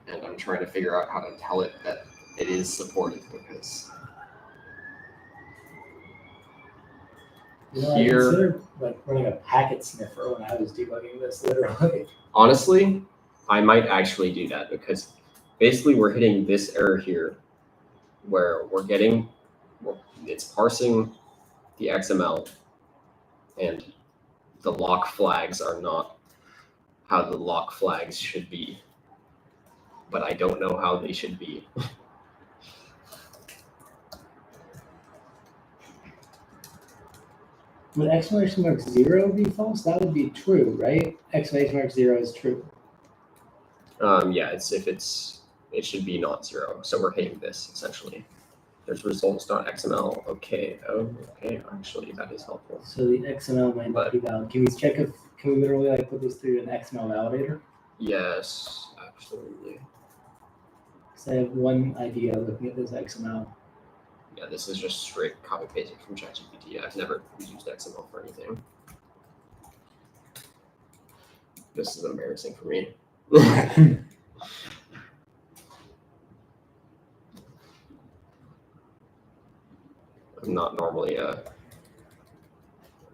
Speaker 4: And I'm trying to figure out how to tell it that it is supported because
Speaker 6: You know,
Speaker 4: Here-
Speaker 6: I considered like running a packet sniffer when I was debugging this, literally.
Speaker 4: honestly, I might actually do that because basically we're hitting this error here where it's parsing the XML and the lock flags are not how the lock flags should be. But I don't know how they should be.
Speaker 6: Would exclamation mark 0 be false? That would be true, right? Exclamation mark 0 is true.
Speaker 4: Yeah, it should be not 0. So we're hitting this essentially. There's results.xml. Okay, actually that is helpful.
Speaker 6: So the XML might not be valid. Can we literally like put this through an XML validator?
Speaker 4: Yes, absolutely.
Speaker 6: Because I have one idea looking at this XML.
Speaker 4: Yeah, this is just straight copy pasted from ChatGPT. I've never used XML for anything. This is embarrassing for me. I'm not normally a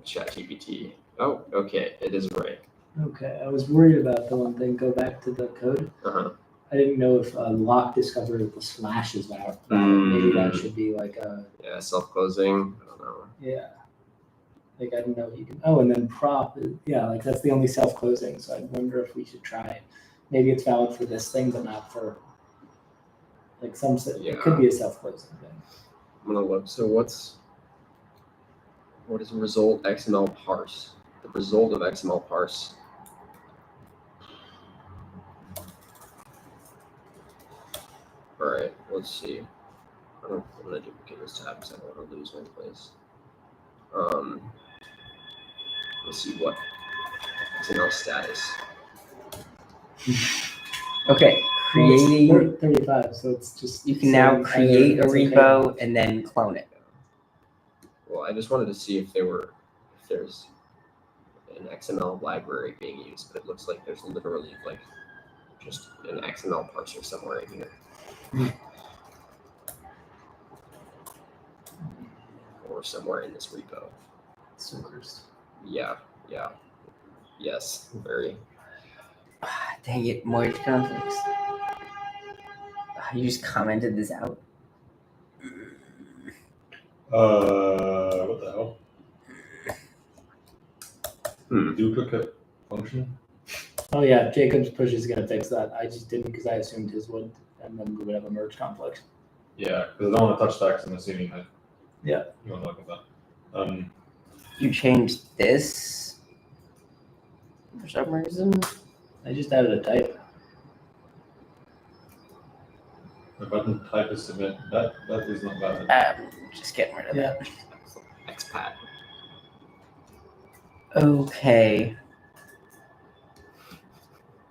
Speaker 4: ChatGPT. Oh, okay, it is right.
Speaker 6: Okay, I was worried about the one thing. Go back to the code.
Speaker 4: Uh-huh.
Speaker 6: I didn't know if lock discovered the slashes out. Maybe that should be like a
Speaker 4: Yeah, self-closing. I don't know.
Speaker 6: yeah. Like I didn't know you can. Oh, and then prop. Yeah, like that's the only self-closing. So I wonder if we should try it. Maybe it's valid for this thing, but not for like some. It could be a self-closing thing.
Speaker 4: I'm gonna look. So what is result XML parse? The result of XML parse. All right, let's see. I'm gonna duplicate this tab because I don't want to lose one place. Let's see what XML status.
Speaker 7: Okay, creating.
Speaker 6: 35. So it's just
Speaker 7: You can now
Speaker 6: saying
Speaker 7: create a
Speaker 6: either it's
Speaker 7: repo
Speaker 6: okay.
Speaker 7: and then clone it.
Speaker 4: Well, I just wanted to see if there's an XML library being used, but it looks like there's literally like just an XML parser somewhere in here. Or somewhere in this repo.
Speaker 6: Servers.
Speaker 4: Yeah. Yes, very.
Speaker 7: Dang it, merge conflicts. You just commented this out.
Speaker 5: What the hell?
Speaker 3: Duplicate function.
Speaker 6: Oh yeah, Jacob's push is gonna fix that. I just didn't because I assumed his would, and then we would have a merge conflict.
Speaker 3: Yeah, because I don't want to touch that. 'Cause I'm assuming that.
Speaker 6: Yeah.
Speaker 3: You want to look at that.
Speaker 7: You changed this for some reason.
Speaker 6: I just added a type.
Speaker 3: The button type is submit. That is not valid.
Speaker 7: Just getting rid of
Speaker 6: Yeah.
Speaker 7: that.
Speaker 4: XPath.
Speaker 7: Okay.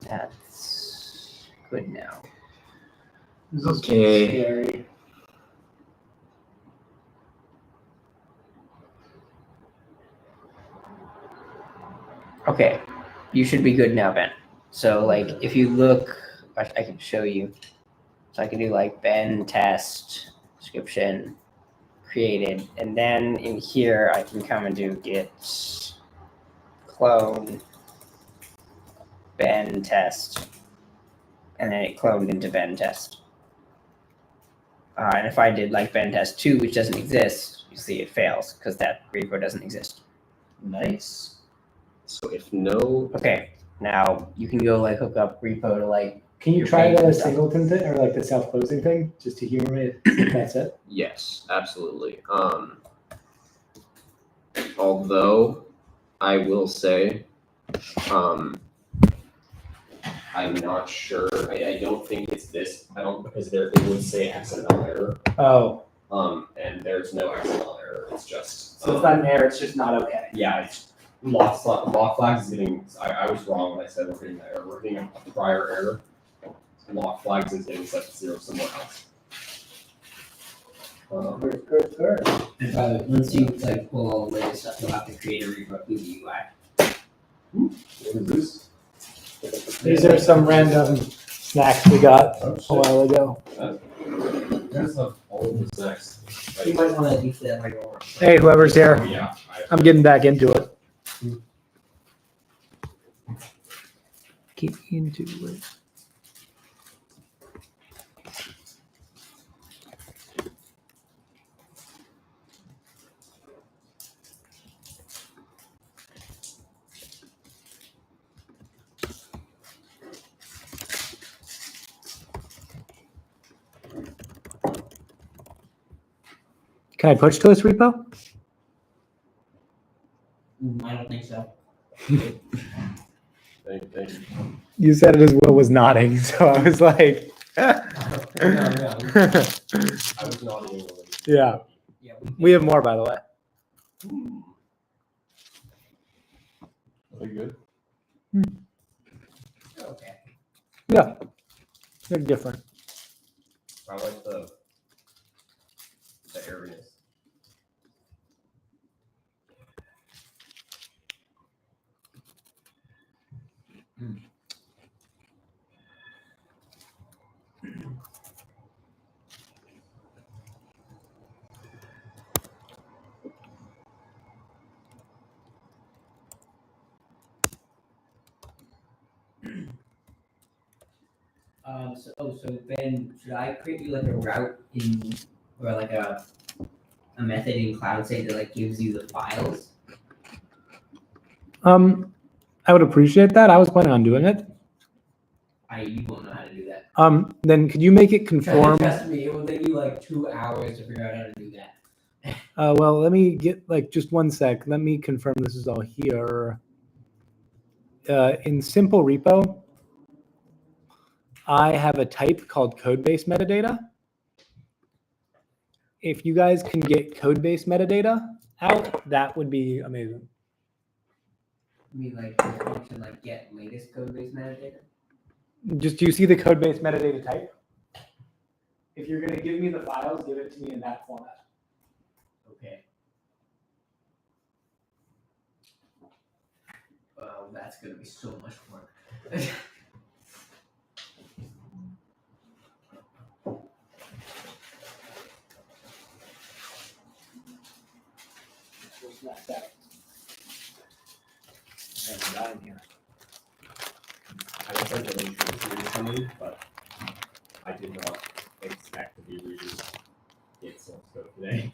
Speaker 7: That's good now.
Speaker 6: This is
Speaker 4: Okay.
Speaker 6: Scary.
Speaker 7: Okay, you should be good now, Ben. So, like, if you look, I can show you. So I can do like Ben test description created, and then in here I can come and do git clone Ben test and then it cloned into Ben test. And if I did like Ben test 2, which doesn't exist, you see it fails because that repo doesn't exist.
Speaker 4: Nice. So if no,
Speaker 7: Okay, now you can go like hook up repo to like.
Speaker 6: Can you
Speaker 7: Your
Speaker 6: try
Speaker 7: page
Speaker 6: the
Speaker 7: and stuff.
Speaker 6: singleton thing or like the self-closing thing just to humor me? That's it.
Speaker 4: yes, absolutely. Although I will say, I'm not sure. I don't think it's this. I don't because it would say XML error.
Speaker 6: Oh,
Speaker 4: And there's no XML error. It's just
Speaker 6: so it's not an error. It's just not okay.
Speaker 4: yeah, it's lock flags is getting. I was wrong when I said we're getting that error. We're getting a prior error. Lock flags is getting set to 0 somewhere else.
Speaker 6: Good.
Speaker 2: And by the way, once you like pull all the latest stuff, you'll have to create a repo through the UI.
Speaker 4: What is this?
Speaker 6: These are some random snacks we got
Speaker 4: Oh,
Speaker 6: a
Speaker 4: shit.
Speaker 6: while ago.
Speaker 4: There's all of the snacks.
Speaker 2: You might want to leave that like over.
Speaker 6: Hey, whoever's here,
Speaker 4: Yeah.
Speaker 6: I'm getting back into it. Get into it. Can I push to this repo?
Speaker 2: I don't think so.
Speaker 4: Thank you.
Speaker 6: You said it as Will was nodding, so I was like,
Speaker 4: I was not even willing.
Speaker 6: yeah.
Speaker 2: Yeah,
Speaker 6: We have more, by the way.
Speaker 5: Are they good?
Speaker 2: okay.
Speaker 6: Yeah, they're different.
Speaker 4: I like the airiness.
Speaker 2: So Ben, should I create you like a route in, or like a method in CloudState that like gives you the files?
Speaker 6: I would appreciate that. I was planning on doing it.
Speaker 2: You won't know how to do that.
Speaker 6: Then could you make it conform?
Speaker 2: Trust me, it will take you like 2 hours to figure out how to do that.
Speaker 6: Well, let me get like just one sec. Let me confirm this is all here. In simple repo, I have a type called codebase metadata. If you guys can get codebase metadata out, that would be amazing.
Speaker 2: I mean, like the function like get latest codebase metadata.
Speaker 6: Just do you see the codebase metadata type? If you're going to give me the files, give it to me in that format.
Speaker 2: Okay. Well, that's gonna be so much work.
Speaker 4: I guess I really should read something, but I did not expect to be reading Git source code today.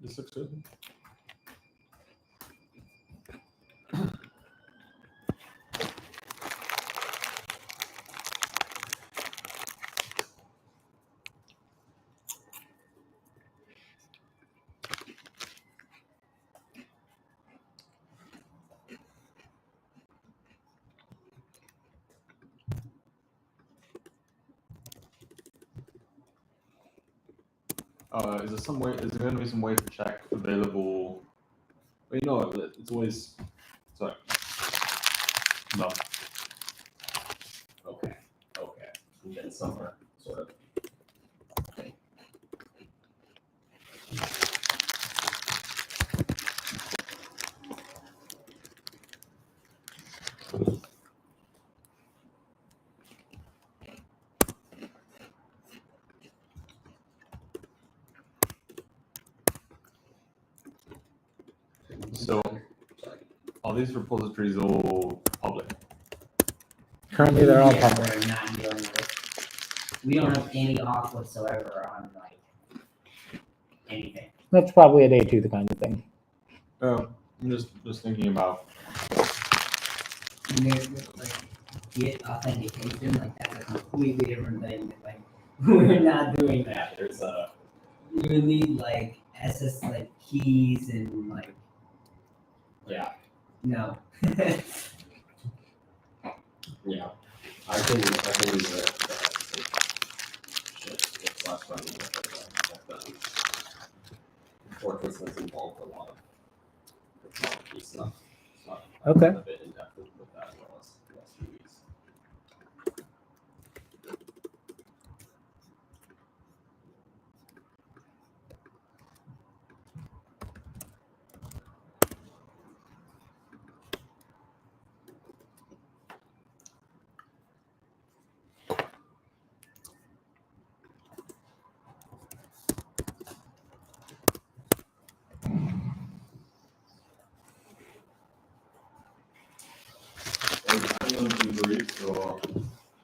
Speaker 5: This looks good. Is there some way? Is there going to be some way to check available? Well, you know, it's always sorry. No.
Speaker 4: Okay. And then somewhere, sort of. Okay.
Speaker 3: So are these repositories all public?
Speaker 6: Currently, they're all
Speaker 2: Yeah,
Speaker 6: public.
Speaker 2: we're not dealing with. We don't have any off whatsoever on like anything.
Speaker 6: That's probably a day two, the kind of thing.
Speaker 3: I'm just thinking about.
Speaker 2: And there's like Git authentication, like that's a completely different thing. Like we're not doing that.
Speaker 4: There's a
Speaker 2: You would need like SS like keys and like
Speaker 4: yeah.
Speaker 2: no.
Speaker 4: Yeah, I can use it. It's less fun than I've done. Fortress has involved a lot of technology stuff. So
Speaker 6: Okay.
Speaker 4: I'm a bit in depth with that in the last few weeks.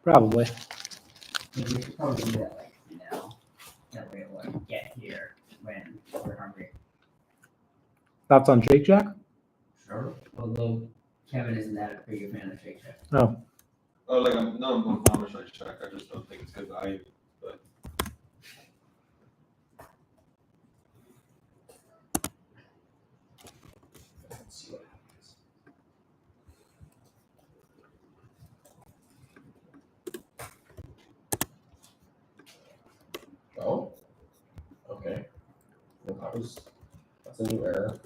Speaker 6: Probably.
Speaker 2: We should probably do that like now. That way it will get here when we're hungry.
Speaker 6: Thoughts on Shake Shack?
Speaker 2: Sure. Although Kevin isn't that a big fan of Shake Shack.
Speaker 6: Oh,
Speaker 5: Oh, like I'm fine with Shake Shack. I just don't think it's good value. But
Speaker 4: Let's see what happens. Oh, okay. Well, that's a new error.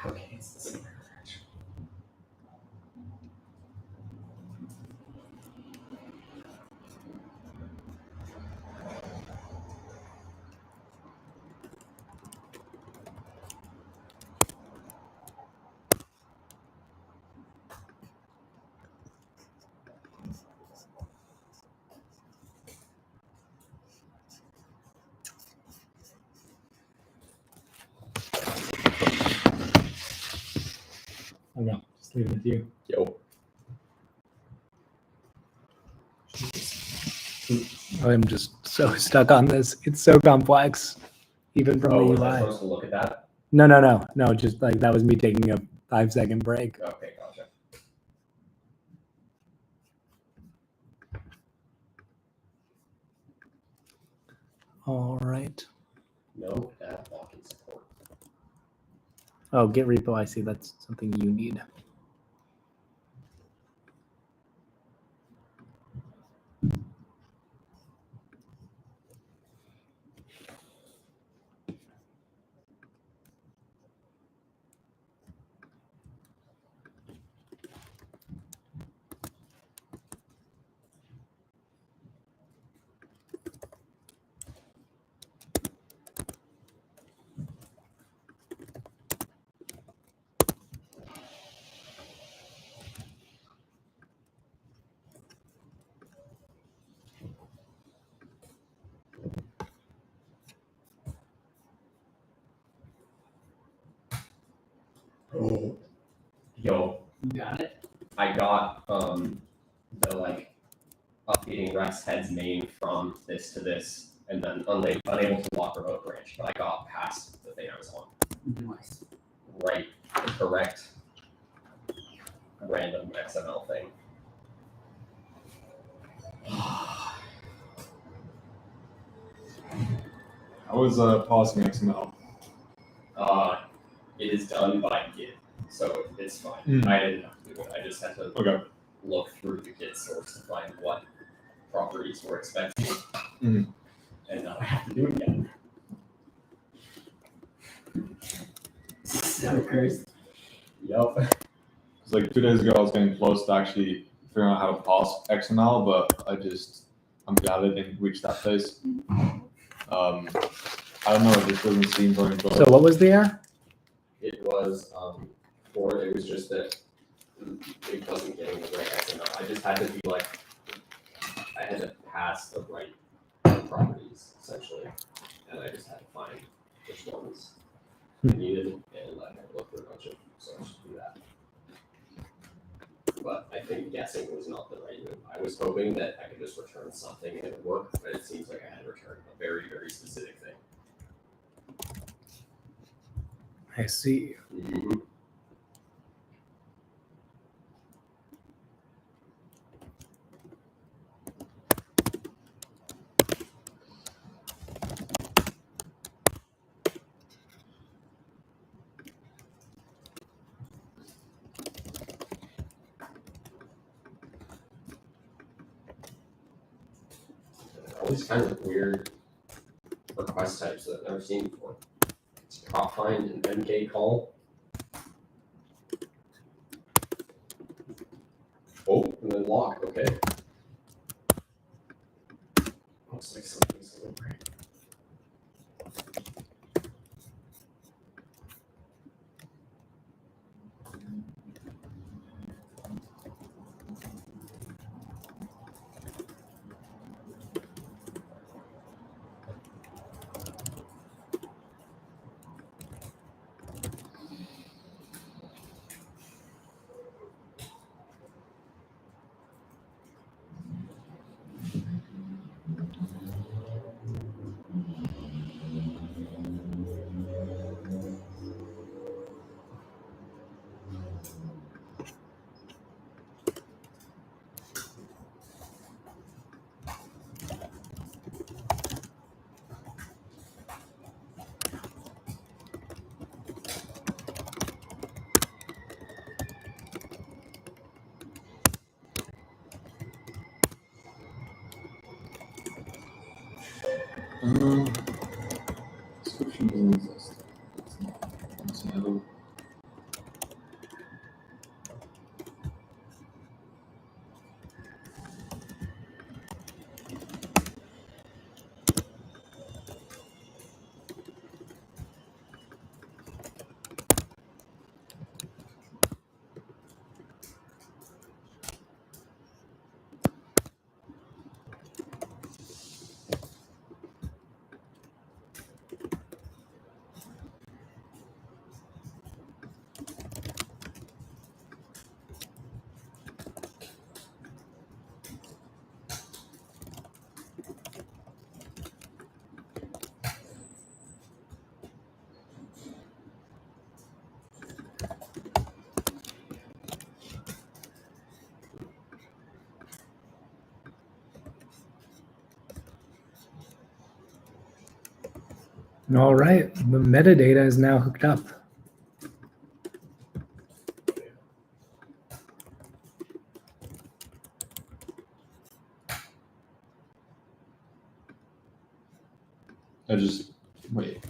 Speaker 4: Okay, it's the same error.
Speaker 6: I don't know. Just leave it with you.
Speaker 4: Yo.
Speaker 6: I'm just so stuck on this. It's so complex, even from
Speaker 4: Oh,
Speaker 6: the
Speaker 4: was I
Speaker 6: UI.
Speaker 4: supposed to look at that?
Speaker 6: No. Just like that was me taking a 5-second break.
Speaker 4: Okay, gotcha.
Speaker 6: All right.
Speaker 4: No ad blocking support.
Speaker 6: Oh, Git repo. I see. That's something you need.
Speaker 4: Oh. Yo,
Speaker 2: You got it?
Speaker 4: I got the like updating Rex head's name from this to this, and then unable to lock remote branch, but I got past the thing I was on.
Speaker 2: Nice.
Speaker 4: Right, the correct random XML thing.
Speaker 5: I was parsing XML.
Speaker 4: It is done by Git, so it's fine.
Speaker 6: Mm.
Speaker 4: I didn't have to do it. I just had to
Speaker 5: Okay.
Speaker 4: look through the Git source to find what properties were expensive.
Speaker 5: Mhm.
Speaker 4: And now I have to do it again.
Speaker 2: So cursed.
Speaker 4: Yup.
Speaker 5: It's like 2 days ago, I was getting close to actually figuring out how to pass XML, but I'm glad I didn't reach that phase. I don't know, it just doesn't seem very good.
Speaker 6: So what was the error?
Speaker 4: It was, it was just that it wasn't getting the right XML. I just had to be like, I had to pass the right properties, essentially. And I just had to find which ones I needed, and I had to look for a bunch of sources to do that. But I think guessing was not the right move. I was hoping that I could just return something and it would work, but it seems like I had to return a very, very specific thing.
Speaker 6: I see.
Speaker 4: All these kinds of weird request types that I've never seen before. It's prop find and MK call. Oh, and then lock, okay. Looks like something's going right.
Speaker 5: Description doesn't exist. It's not. It's never.
Speaker 6: All right, the metadata is now hooked up.
Speaker 5: I just wait.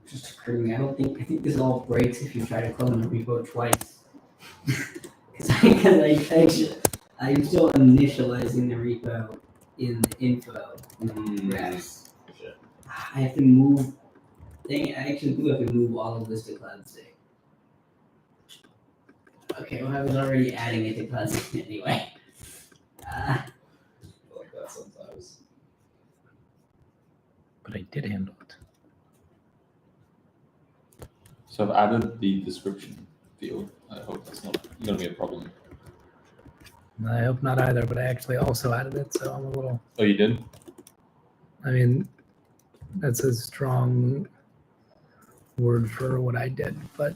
Speaker 2: Just occurred to me. I think this all breaks if you try to clone the repo twice. Because I'm still initializing the repo in the info reps.
Speaker 4: Shit.
Speaker 2: I have to move. Dang, I actually do have to move all of this to cloud state. Okay, well I was already adding it to cloud state anyway.
Speaker 4: I feel like that sometimes.
Speaker 6: But I did handle it.
Speaker 5: So I've added the description field. I hope that's not going to be a problem.
Speaker 6: I hope not either, but I actually also added it, so I'm a little.
Speaker 5: Oh, you did?
Speaker 6: I mean, that's a strong word for what I did, but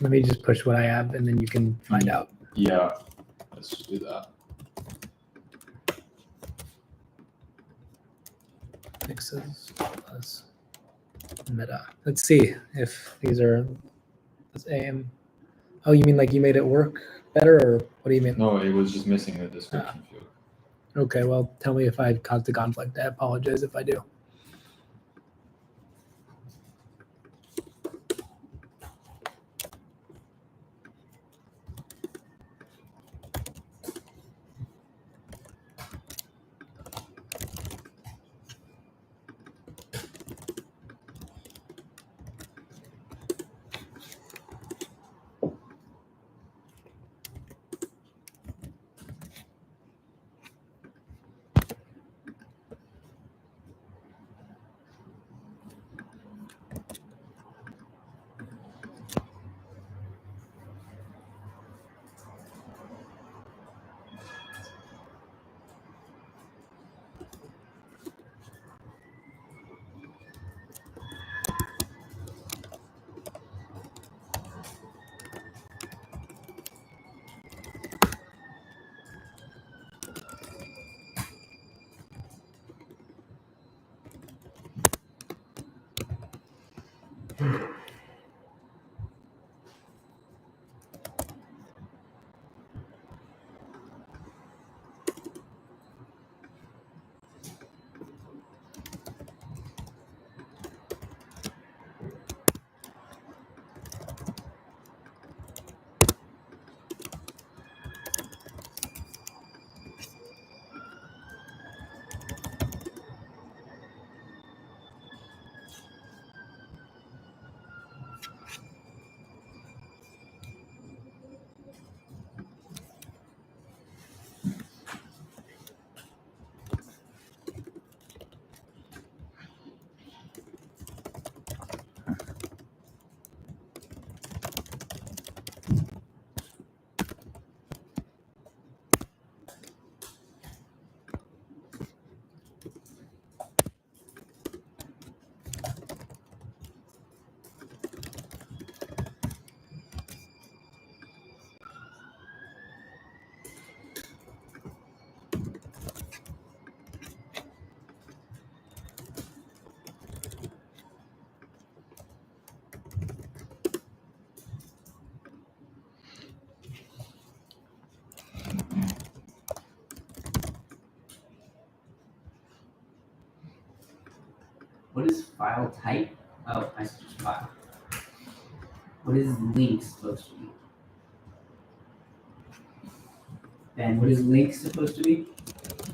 Speaker 6: let me just push what I have and then you can find out.
Speaker 5: Yeah. Let's just do that.
Speaker 6: Fixes plus meta. Let's see if these are This AM. Oh, you mean like you made it work better, or what do you mean?
Speaker 5: No, it was just missing a description field.
Speaker 6: Okay, well, tell me if I caused a conflict. I apologize if I do.
Speaker 2: What is file type? Oh, I see just file. What is link supposed to be? Ben, what is link supposed to be?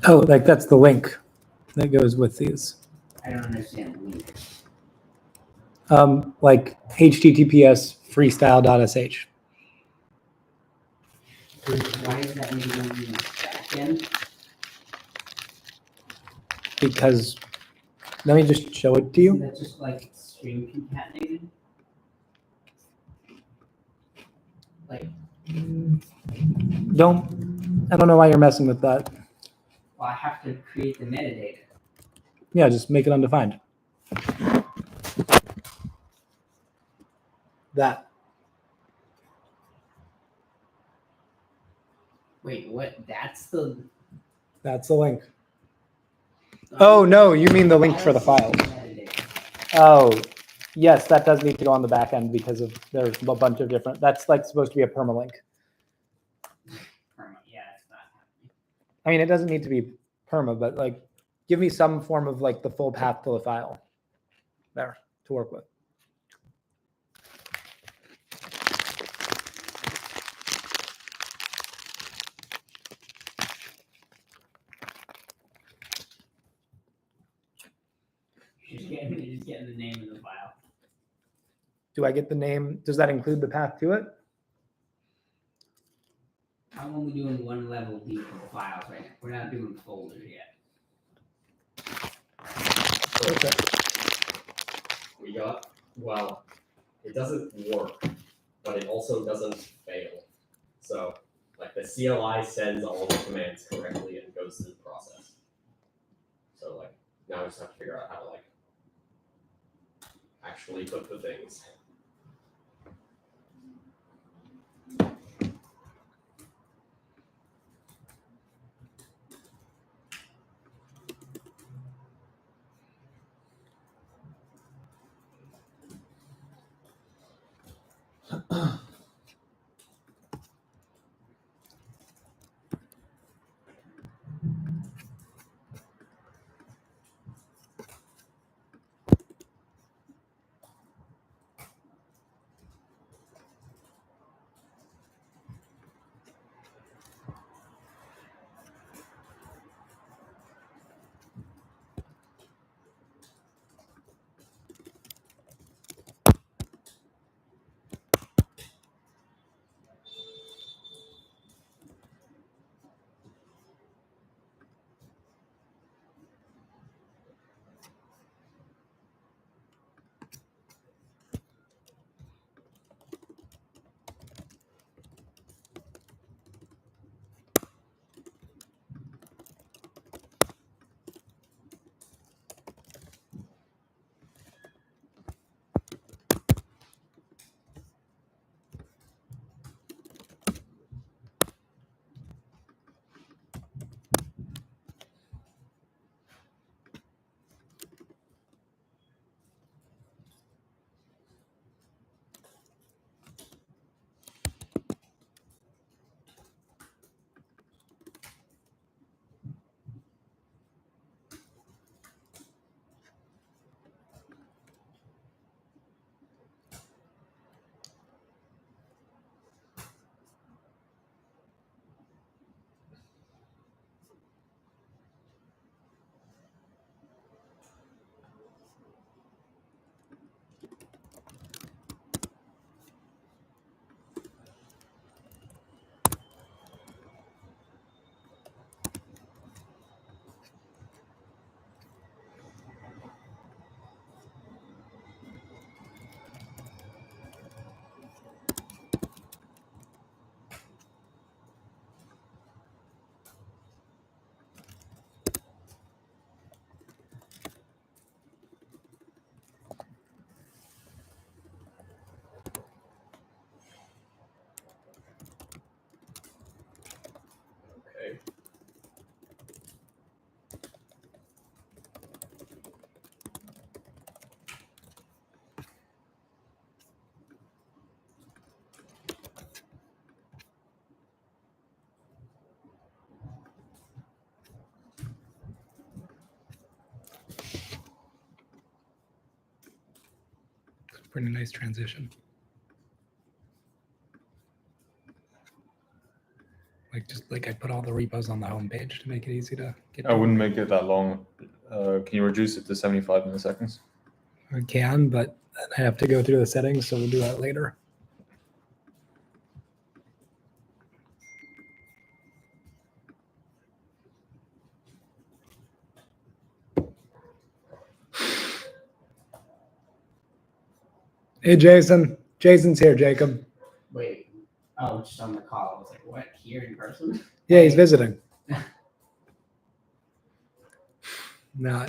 Speaker 6: Oh, like that's the link that goes with these.
Speaker 2: I don't understand link.
Speaker 6: Like HTTPS Freestyle.sh.
Speaker 2: Why is that maybe going to be backend?
Speaker 6: Because let me just show it to you.
Speaker 2: Isn't that just like string concatenated? Like,
Speaker 6: I don't know why you're messing with that.
Speaker 2: well, I have to create the metadata.
Speaker 6: Yeah, just make it undefined. That.
Speaker 2: Wait, what? That's the.
Speaker 6: That's the link. Oh, no, you mean the link for the file. Oh, yes, that does need to go on the back end because of there's a bunch of different. That's like supposed to be a permalink.
Speaker 2: Yeah, it's not happening.
Speaker 6: I mean, it doesn't need to be perma, but like give me some form of like the full path to the file there to work with.
Speaker 2: You're just getting the name of the file.
Speaker 6: Do I get the name? Does that include the path to it?
Speaker 2: I'm only doing one level deep of files right now. We're not doing folders yet.
Speaker 6: Okay.
Speaker 4: We got, well, it doesn't work, but it also doesn't fail. So, like, the CLI sends all the commands correctly and goes through the process. So, like, now we just have to figure out how to, like, actually put the things. Okay.
Speaker 6: Pretty nice transition. Just like I put all the repos on the home page to make it easy to get
Speaker 3: I
Speaker 6: to.
Speaker 3: wouldn't make it that long. Can you reduce it to 75 milliseconds?
Speaker 6: I can, but I have to go through the settings, so we'll do that later. Hey, Jason. Jason's here, Jacob.
Speaker 2: Wait. Oh, just on the call. I was like, what? Here in person?
Speaker 6: Yeah, he's visiting. No,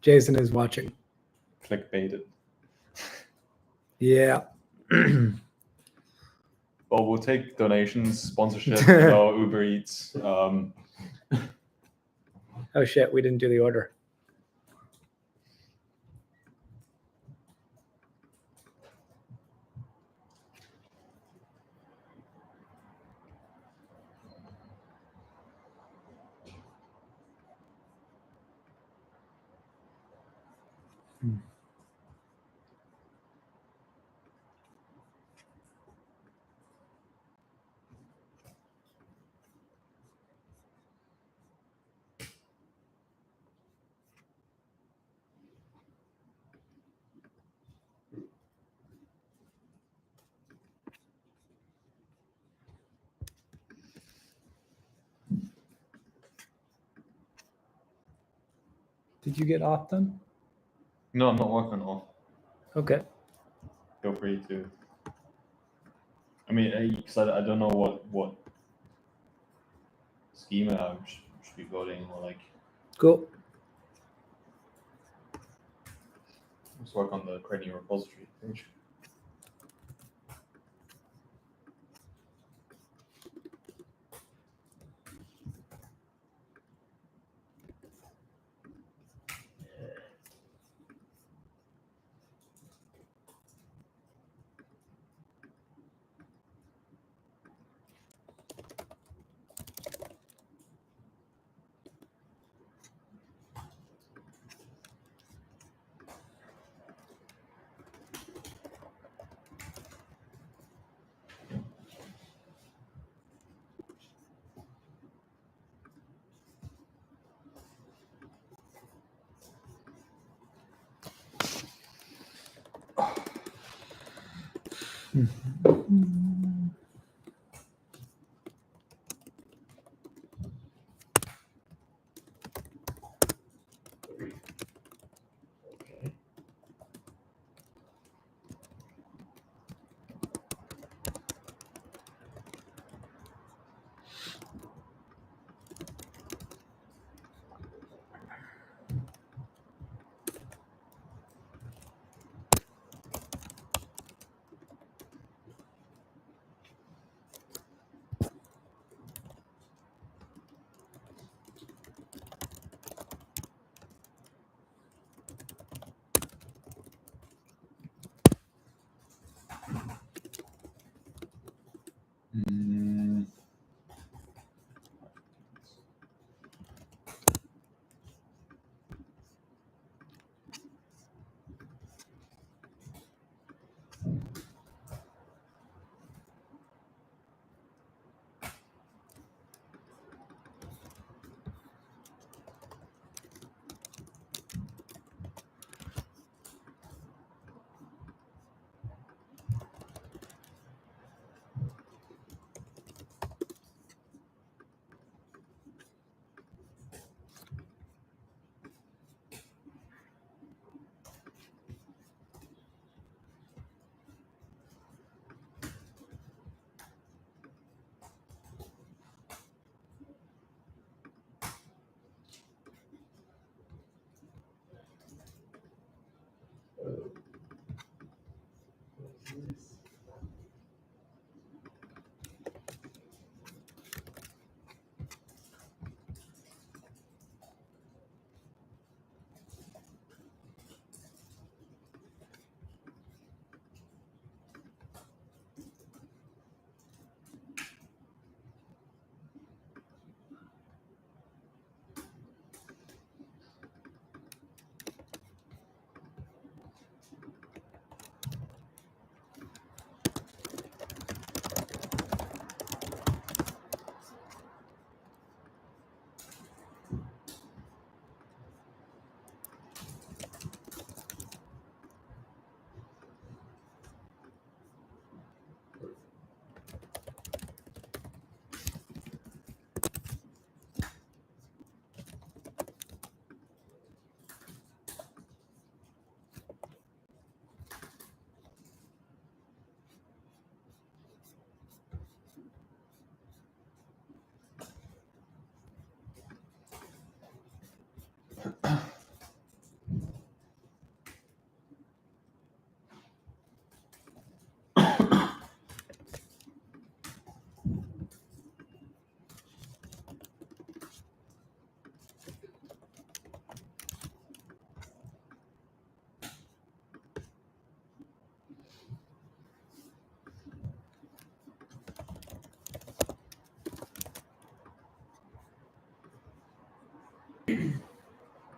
Speaker 6: Jason is watching.
Speaker 3: Clickbaited.
Speaker 6: Yeah.
Speaker 3: Well, we'll take donations, sponsorship, Uber Eats.
Speaker 6: Oh shit, we didn't do the order. Did you get off then?
Speaker 3: No, I'm not working off.
Speaker 6: Okay.
Speaker 3: Feel free to. I mean, because I don't know what schema I should be voting or like.
Speaker 6: Cool.
Speaker 3: Let's work on the creating a repository page.
Speaker 4: Okay.
Speaker 5: Mm,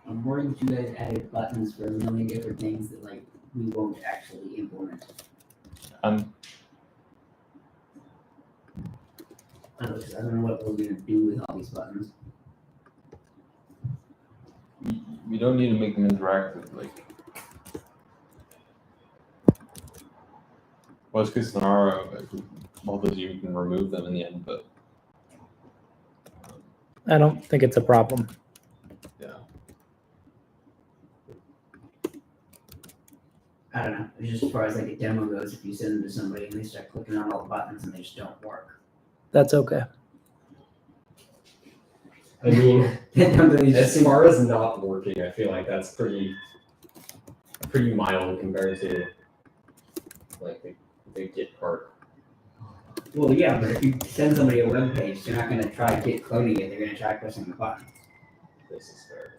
Speaker 2: I'm worried that you guys added buttons for a million different things that like we won't actually implement.
Speaker 3: And
Speaker 2: I don't know what we're gonna do with all these buttons.
Speaker 3: we don't need to make them interactive. Like, worst case scenario, if it bothers you, you can remove them in the end. But
Speaker 6: I don't think it's a problem.
Speaker 3: yeah,
Speaker 2: I don't know. It's just as far as like a demo goes, if you send them to somebody and they start clicking on all the buttons and they just don't work.
Speaker 6: That's okay.
Speaker 4: I mean,
Speaker 2: Somebody's
Speaker 4: as
Speaker 2: just-
Speaker 4: far as not working, I feel like that's pretty mild compared to like the Git part.
Speaker 2: Well, yeah, but if you send somebody a web page, they're not gonna try Git cloning it. They're gonna try pressing the button.
Speaker 4: This is fair.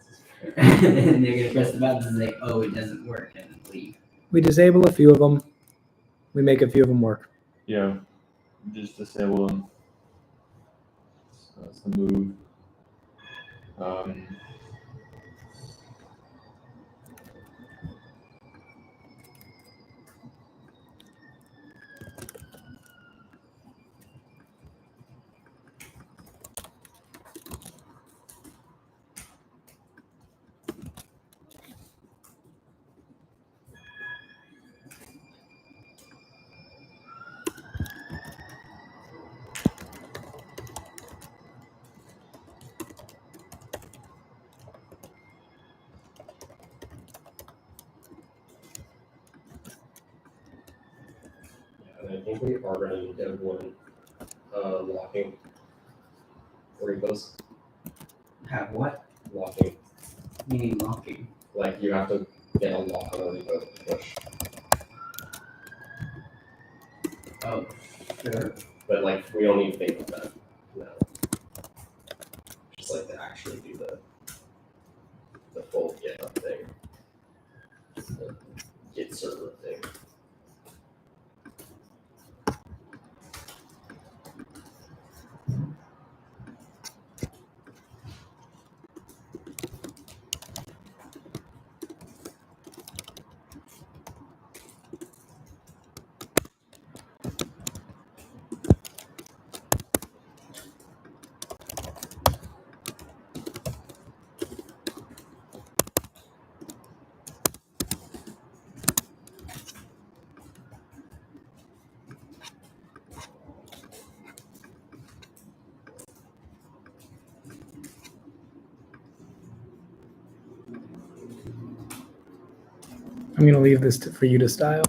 Speaker 2: And they're gonna press the buttons and say, "Oh, it doesn't work," and leave.
Speaker 6: We disable a few of them. We make a few of them work.
Speaker 3: yeah, just disable them. So that's the move.
Speaker 4: I think we are going to need to have one locking repos.
Speaker 2: Have what?
Speaker 4: Locking.
Speaker 2: You mean locking?
Speaker 4: Like you have to get a lock on a repo to push.
Speaker 2: Oh, sure.
Speaker 4: But like we don't need to think of that now. Just like to actually do the full GitHub thing. The Git server thing.
Speaker 6: I'm going to leave this for you to style.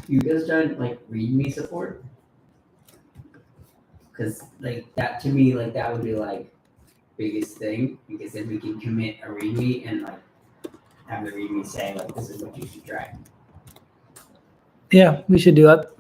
Speaker 2: You guys done like README support? Because like that to me, like that would be like biggest thing because then we can commit a README and like have the README say like this is what you should try.
Speaker 6: Yeah, we should do that.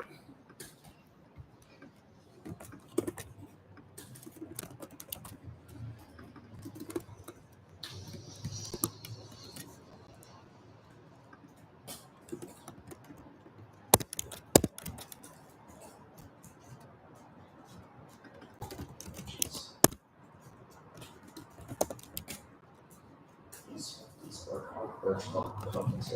Speaker 4: These are conference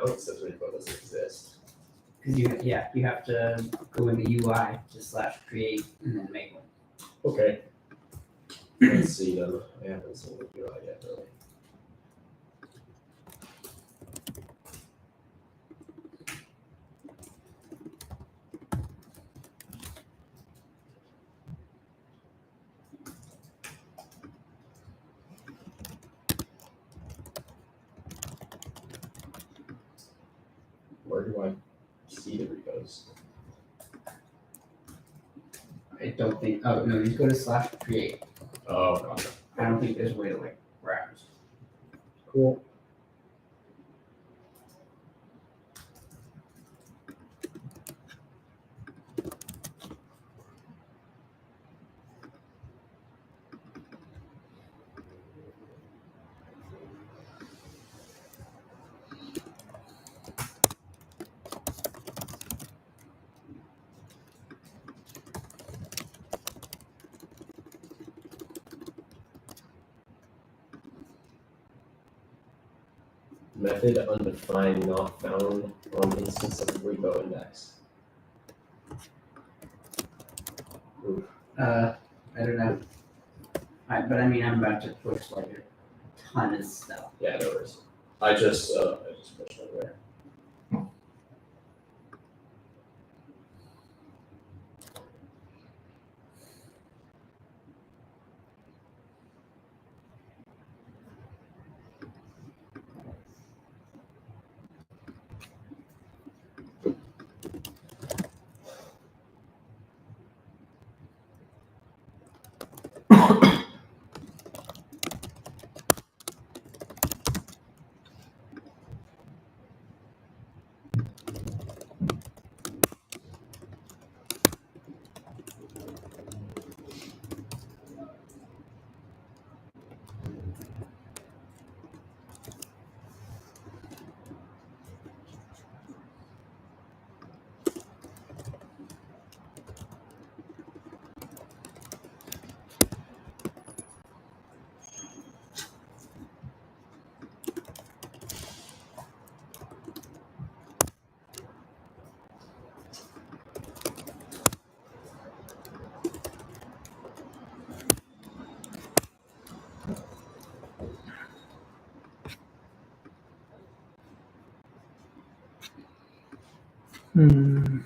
Speaker 4: announce this repo doesn't exist.
Speaker 2: Because you have to go in the UI to /create and then make one.
Speaker 4: Okay. Let's see them. I haven't seen the UI yet, really. Where do I see the repos?
Speaker 2: I don't think. Oh no, you just go to /create.
Speaker 4: Oh, gotcha.
Speaker 2: I don't think there's a way to like browse.
Speaker 6: Cool.
Speaker 4: Method undefined, not found on instance of repo index. Oof.
Speaker 2: I don't know. But I mean, I'm about to push like a ton of stuff.
Speaker 4: Yeah, no worries. I just pushed it there.
Speaker 6: Hmm.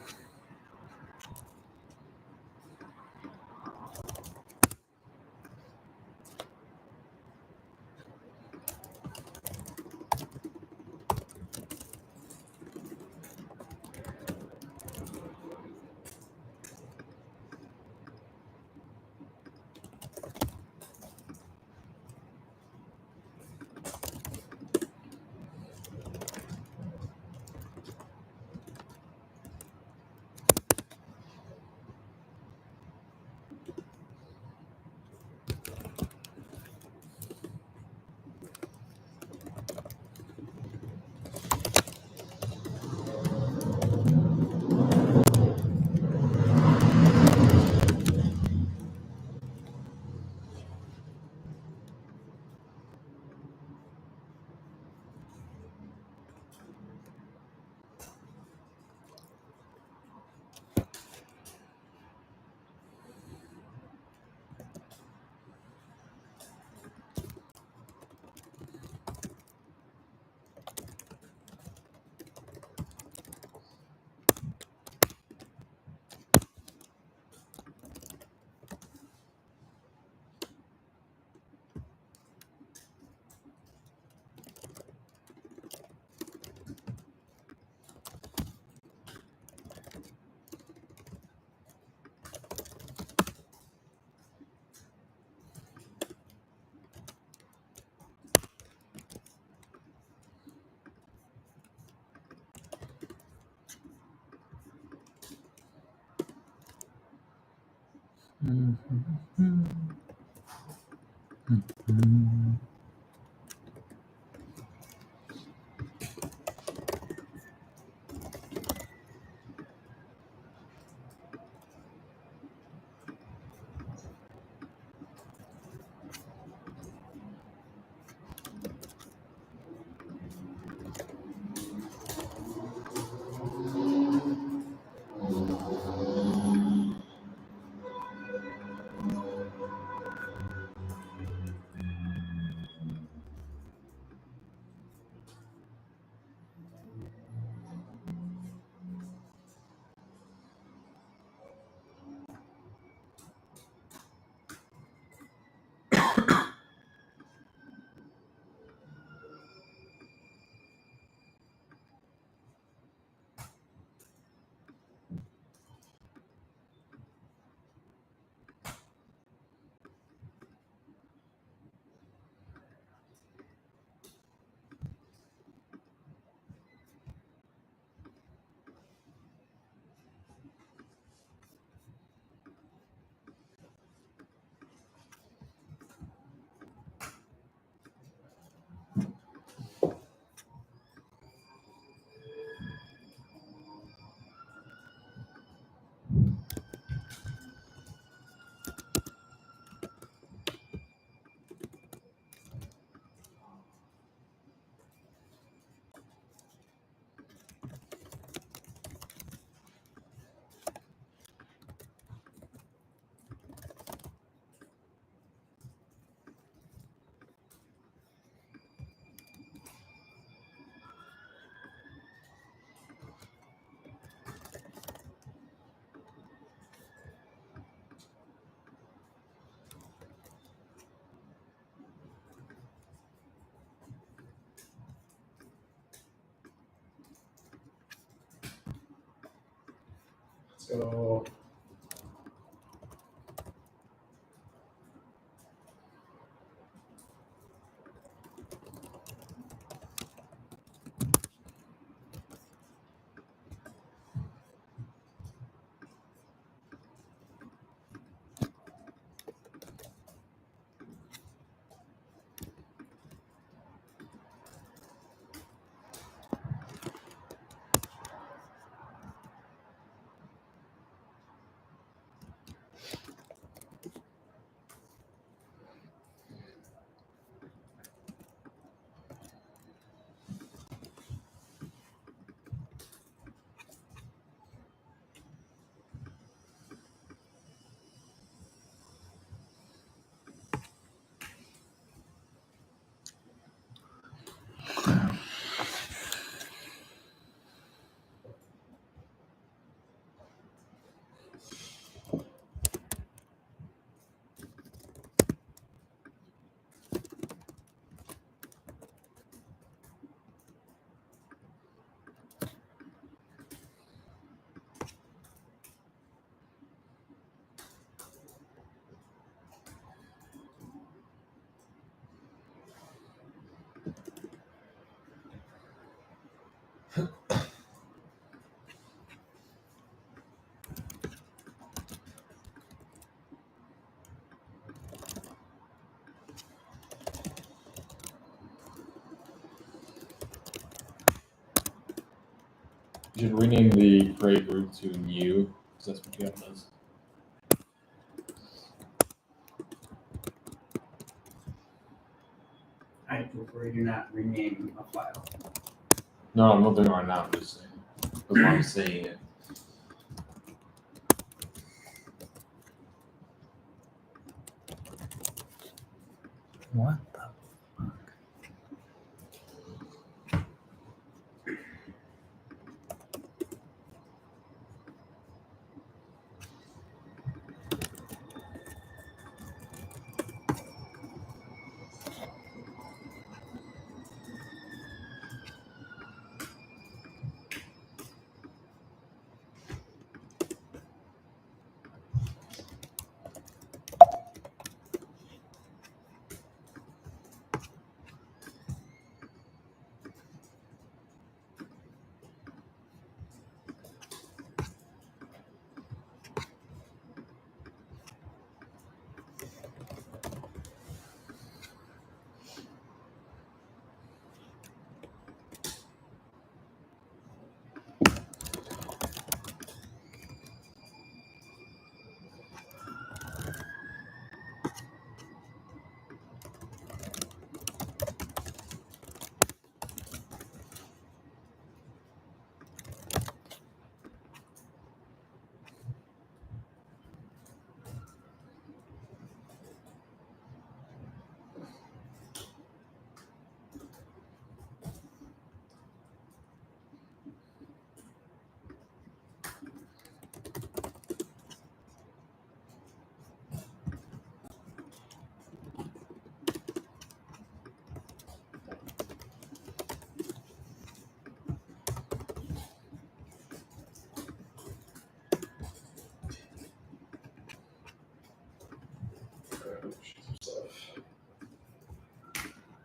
Speaker 2: So
Speaker 3: You should rename the create group to new, because that's what Github does.
Speaker 2: I prefer to not rename a file.
Speaker 3: No, I'm not doing it right now. I'm just saying. That's why I'm saying it.
Speaker 6: What?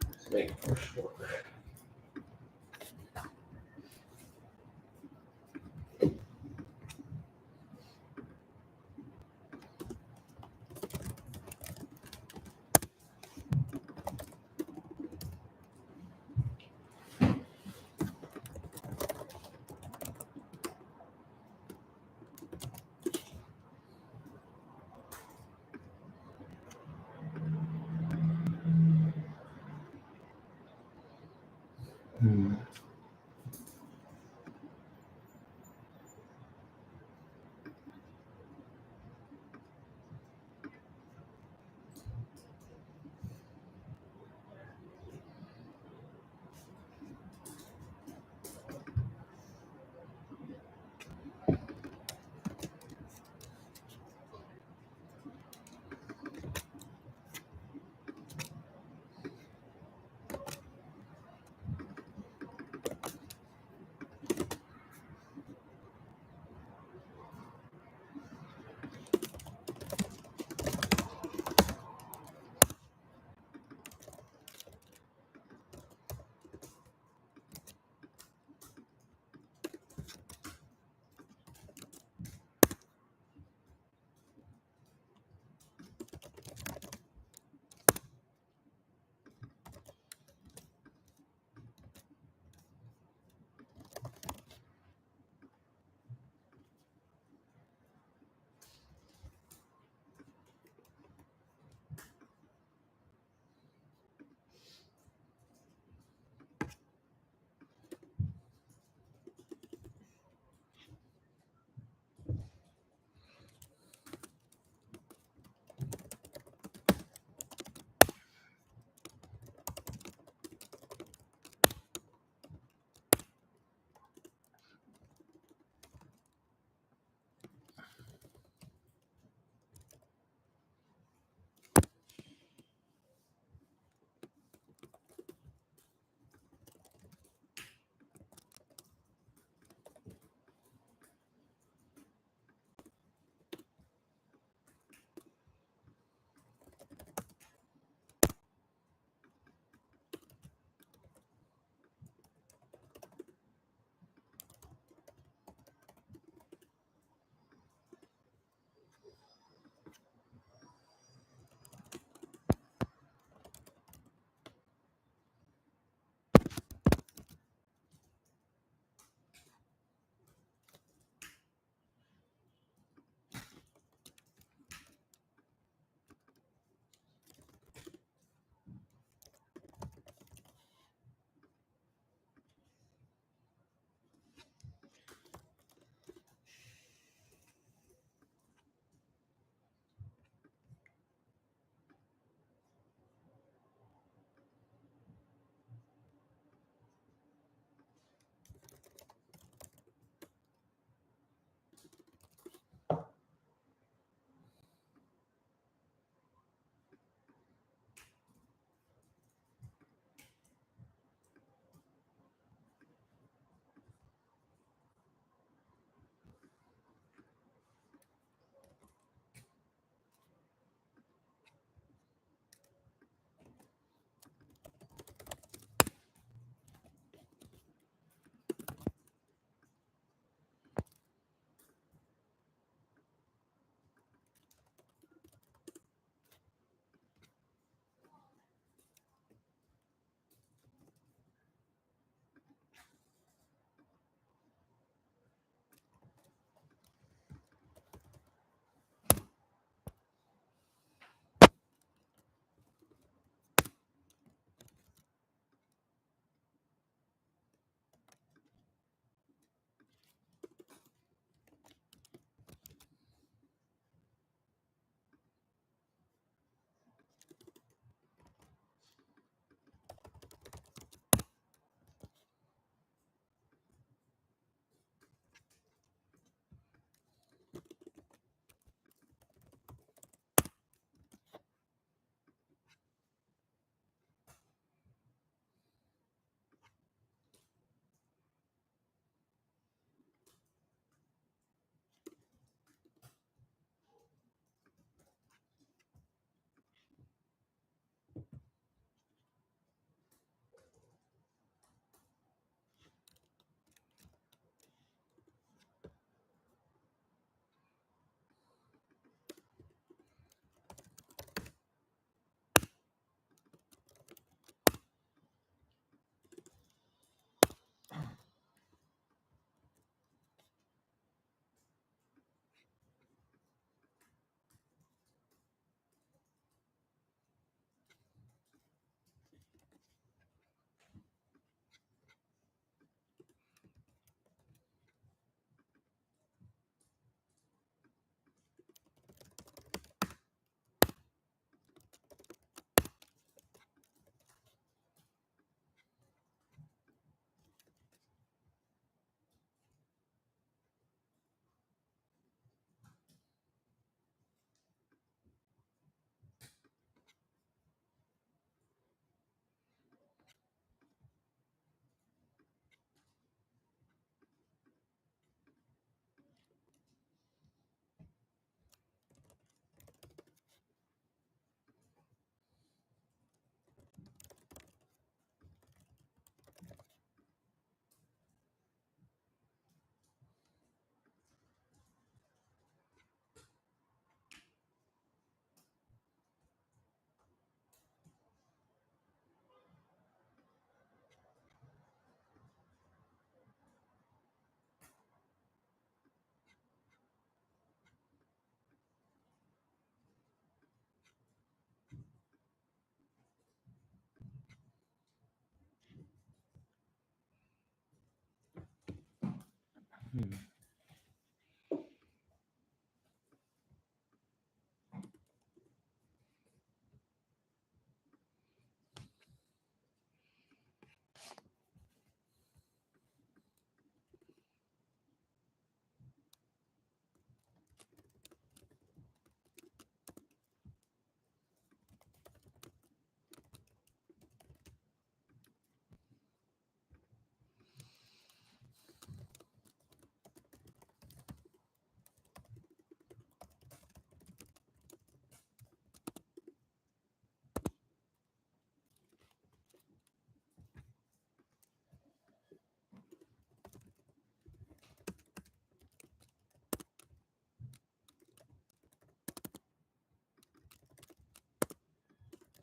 Speaker 4: Let's make push work.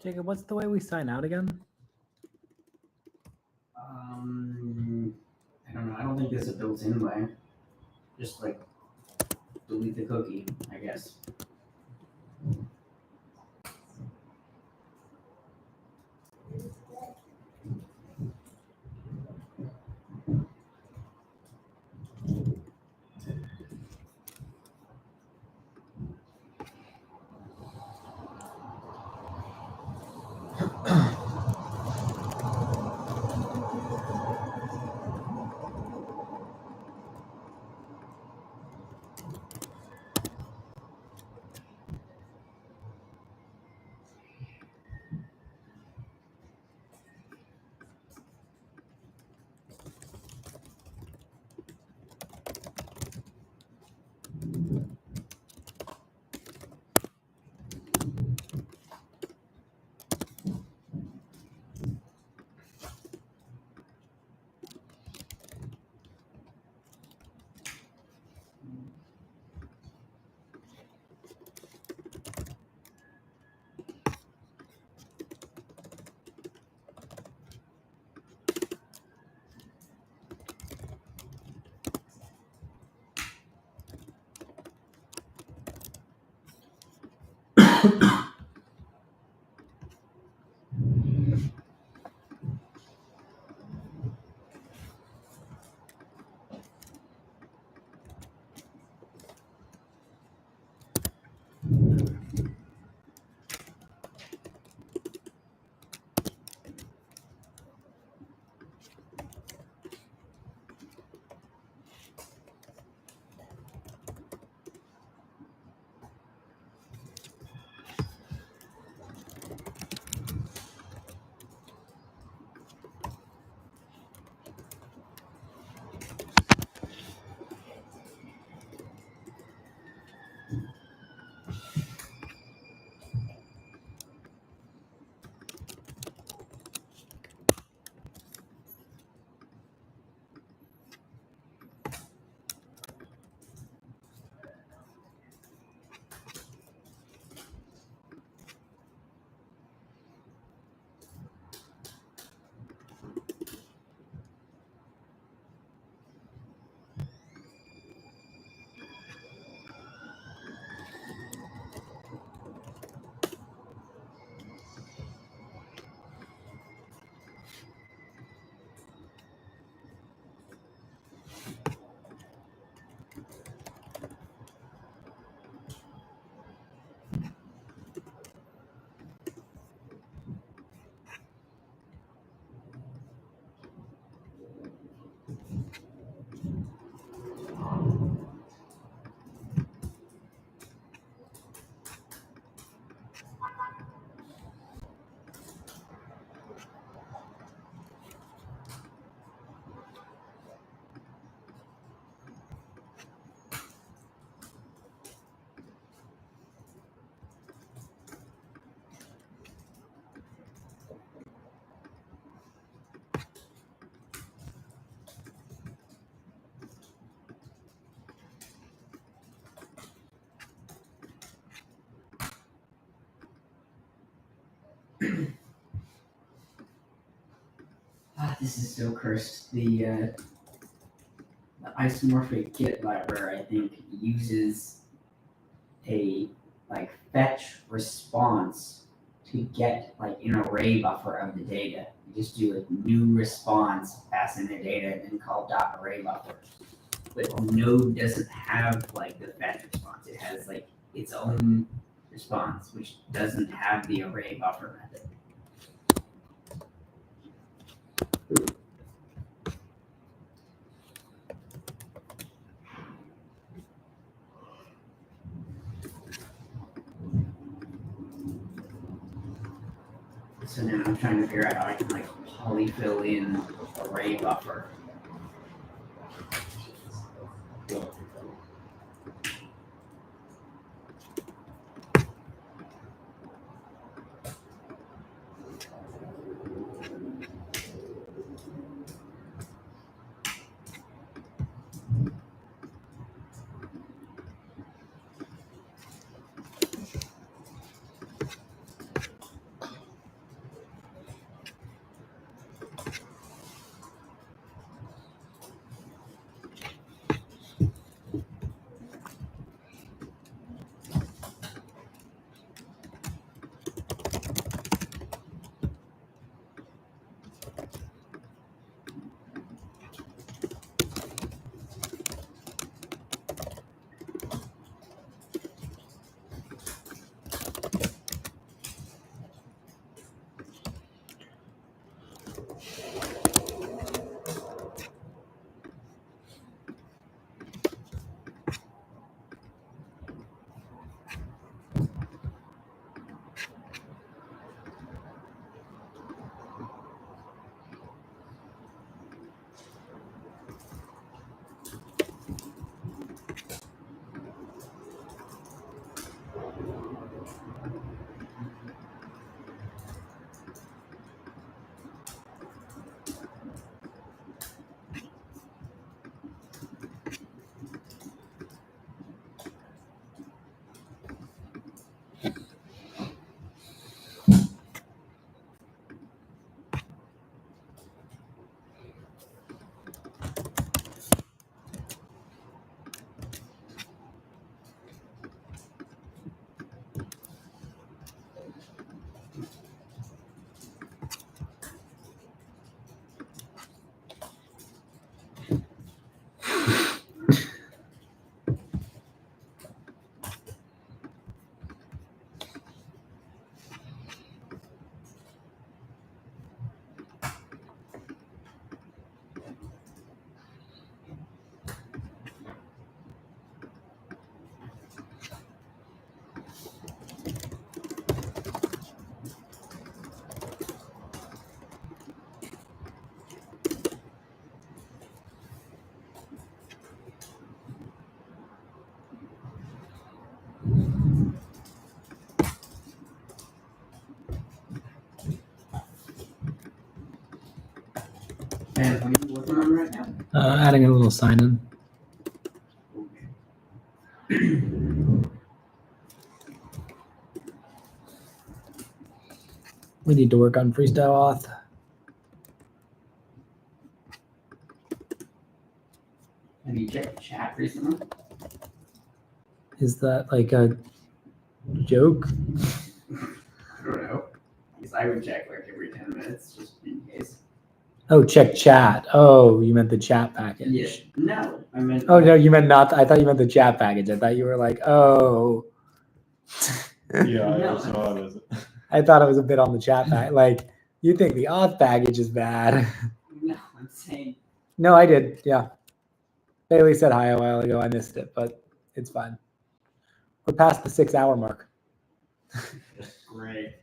Speaker 6: Jacob, what's the way we sign out again?
Speaker 2: I don't know. I don't think there's a built-in way. Just like delete the cookie, I guess. This is so cursed. The isomorphic Git library, I think, uses a like fetch response to get like an array buffer of the data. You just do a new response, pass in the data, and then call dot array buffer. but Node doesn't have like the fetch response. It has like its own response, which doesn't have the array buffer method. So now I'm trying to figure out how I can like polyfill in array buffer. And what are you working on right now?
Speaker 6: Adding a little sign in. We need to work on freestyle auth.
Speaker 2: Have you checked chat recently?
Speaker 6: Is that like a joke?
Speaker 2: I don't know. Because I would check like every 10 minutes just in case.
Speaker 6: Oh, check chat. Oh, you meant the chat package.
Speaker 2: Yeah. No, I meant.
Speaker 6: Oh no, you meant not. I thought you meant the chat package. I thought you were like, oh.
Speaker 5: Yeah, I
Speaker 2: No.
Speaker 5: also saw it as
Speaker 6: I thought it was a bit on the chat pack. Like, you think the auth package is bad.
Speaker 2: No, I'm saying.
Speaker 6: No, I did. Yeah. Bailey said hi a while ago. I missed it, but it's fine. We're past the 6 hour mark.
Speaker 2: Great.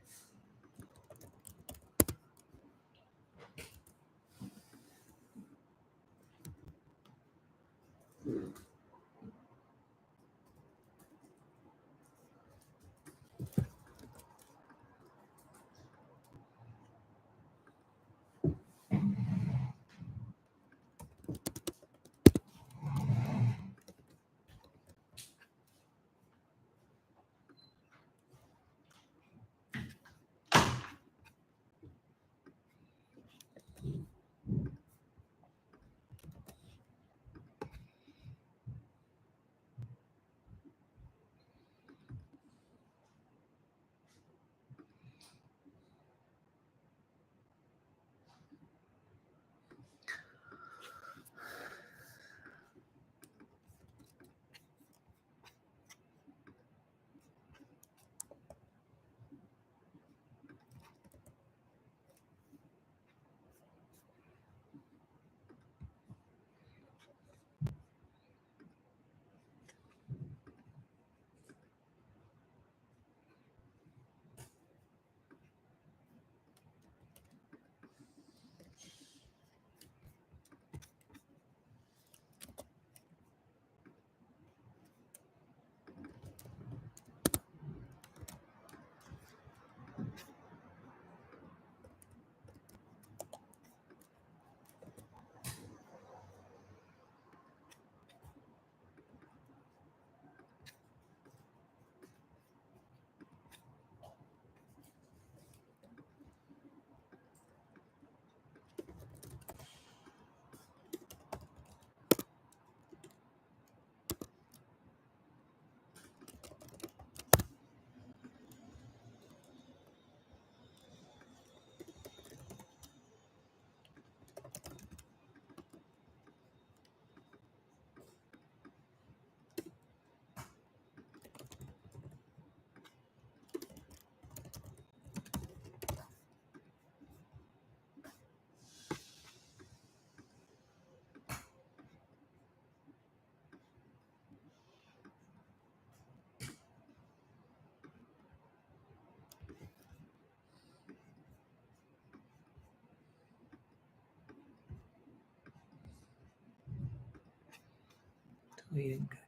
Speaker 6: Bleeding cookie.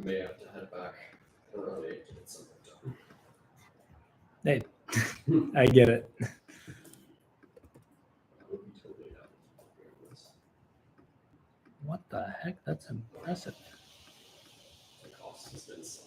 Speaker 4: May have to head back early to get something done.
Speaker 6: Hey, I get it.
Speaker 4: I would be totally down with doing this.
Speaker 6: What the heck? That's impressive.
Speaker 4: The cost has been so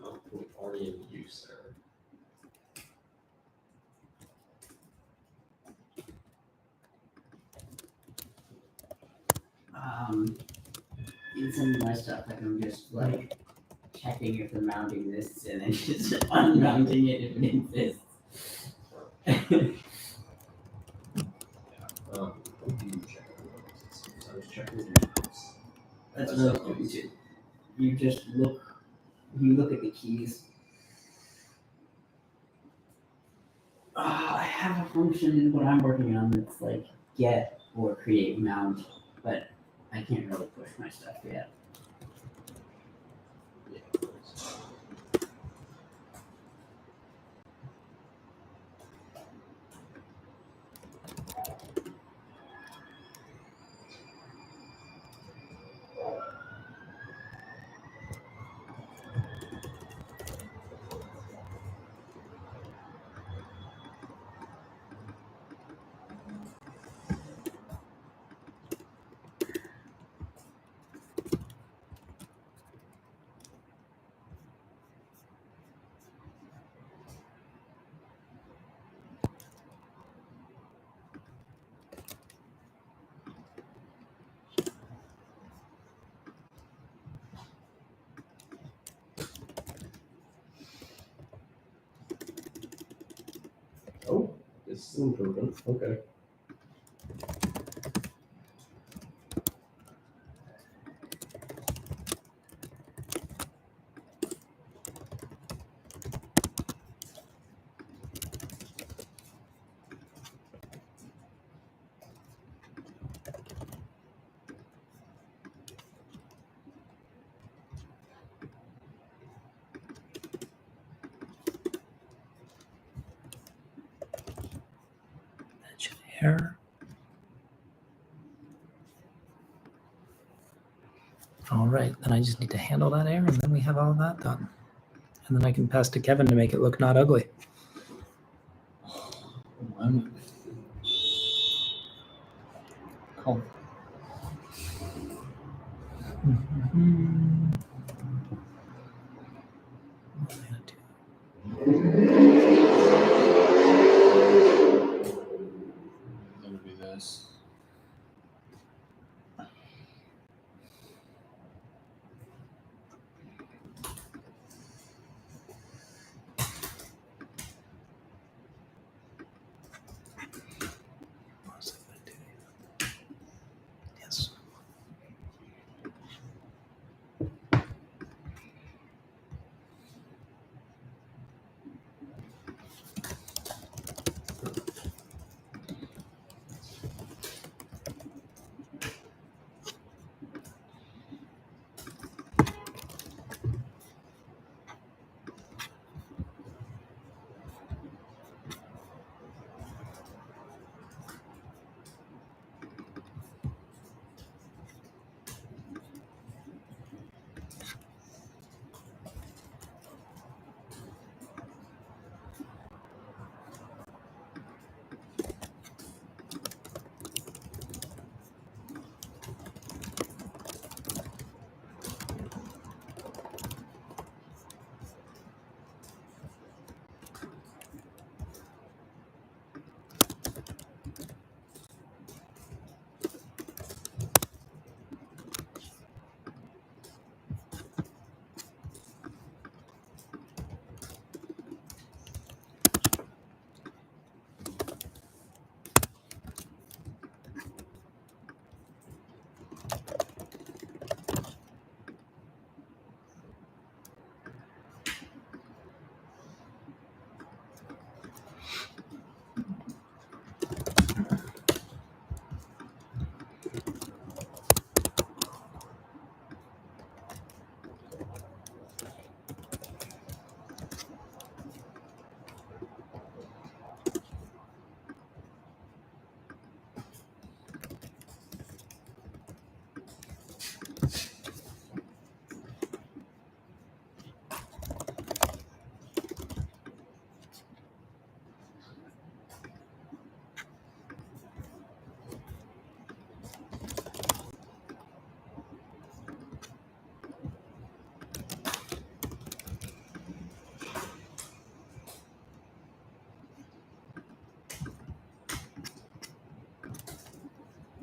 Speaker 4: not already in use there.
Speaker 2: In some of my stuff, like I'm just like checking if the mount exists and then just unmounting it if it exists.
Speaker 4: What do you check on those? I was checking the notes.
Speaker 2: That's what I was doing too. You just look, you look at the keys. I have a function in what I'm working on that's like get or create mount, but I can't really push my stuff yet.
Speaker 4: Oh, this is improvement. Okay.
Speaker 6: That should error. All right, then I just need to handle that error, and then we have all that done. And then I can pass to Kevin to make it look not ugly.
Speaker 5: Cool. That would be this.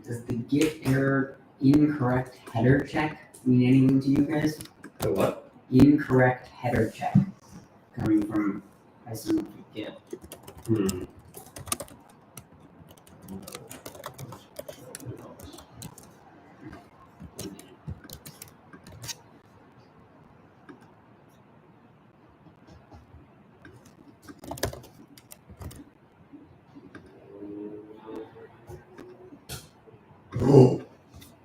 Speaker 2: Does the git error incorrect header check mean anything to you guys?
Speaker 4: The what?
Speaker 2: Incorrect header check coming from isomorphic git.
Speaker 4: Hmm.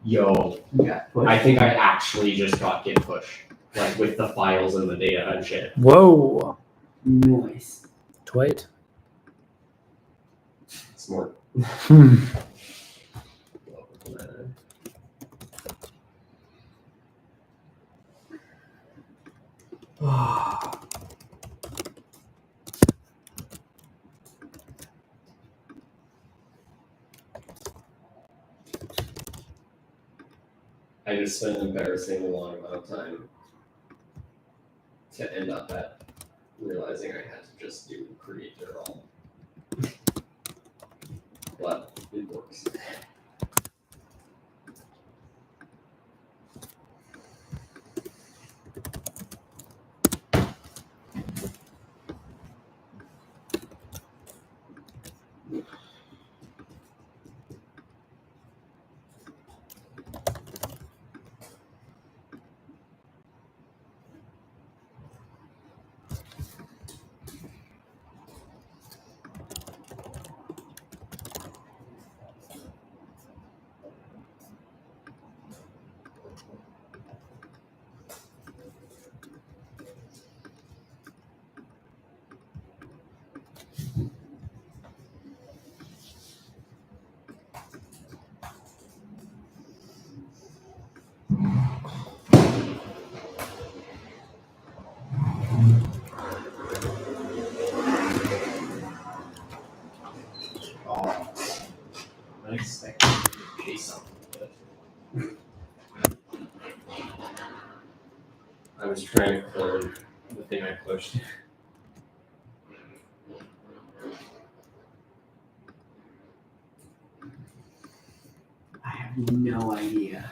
Speaker 4: Yo,
Speaker 2: Yeah.
Speaker 4: I think I actually just got git push, like with the files and the data and shit.
Speaker 6: Whoa.
Speaker 2: Noise.
Speaker 6: Twit.
Speaker 4: Smart. I just spent an embarrassingly long amount of time to end up at realizing I had to just do create their all. But it works. Oh, unexpected chase something. I was trying to clone the thing I pushed.
Speaker 2: I have no idea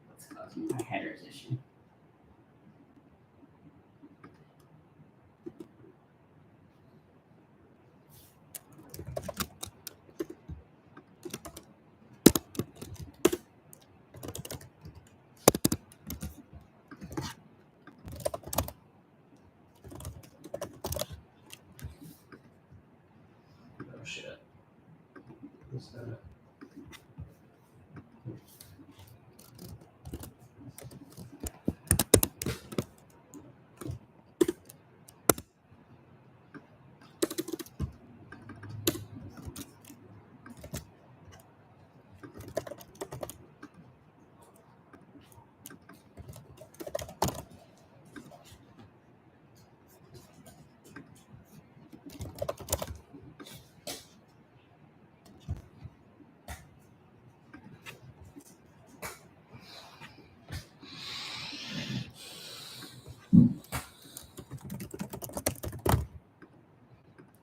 Speaker 2: what's causing my headers issue.
Speaker 4: Oh shit. What's that?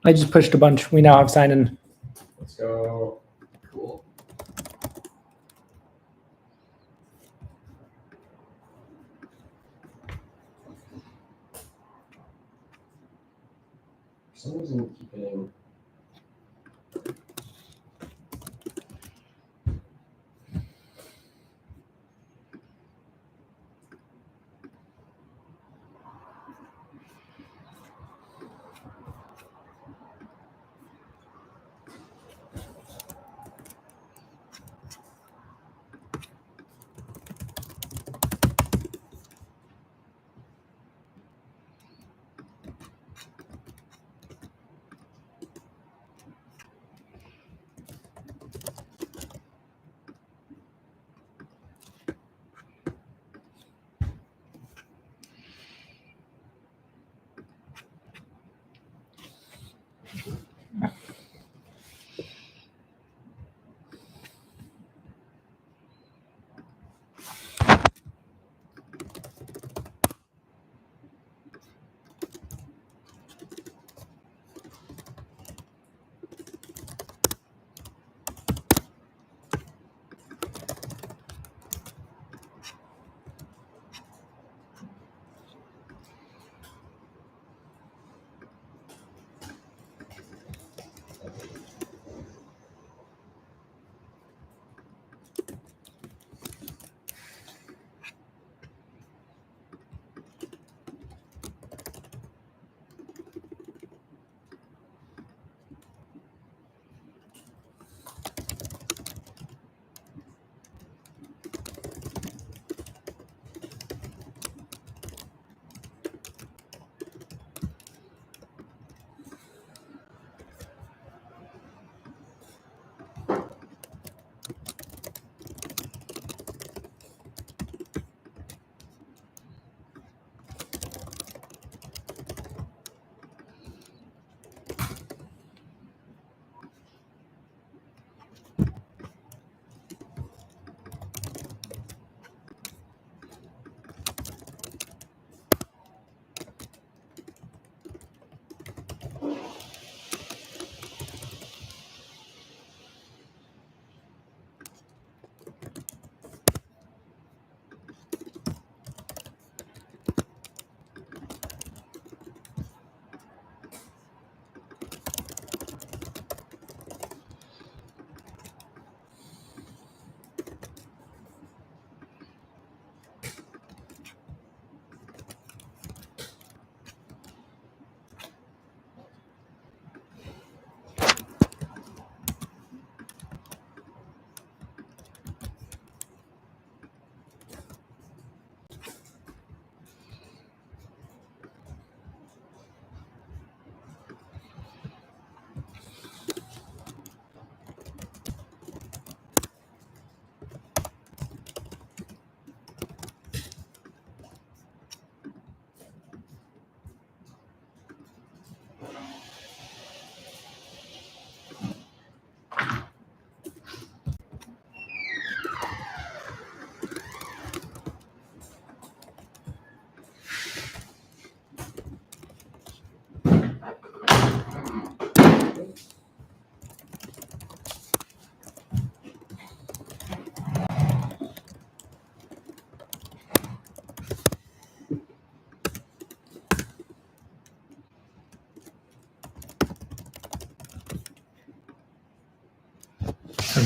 Speaker 6: I just pushed a bunch. We now have sign in.
Speaker 4: Let's go.
Speaker 2: Cool.
Speaker 4: For some reason, I keep getting.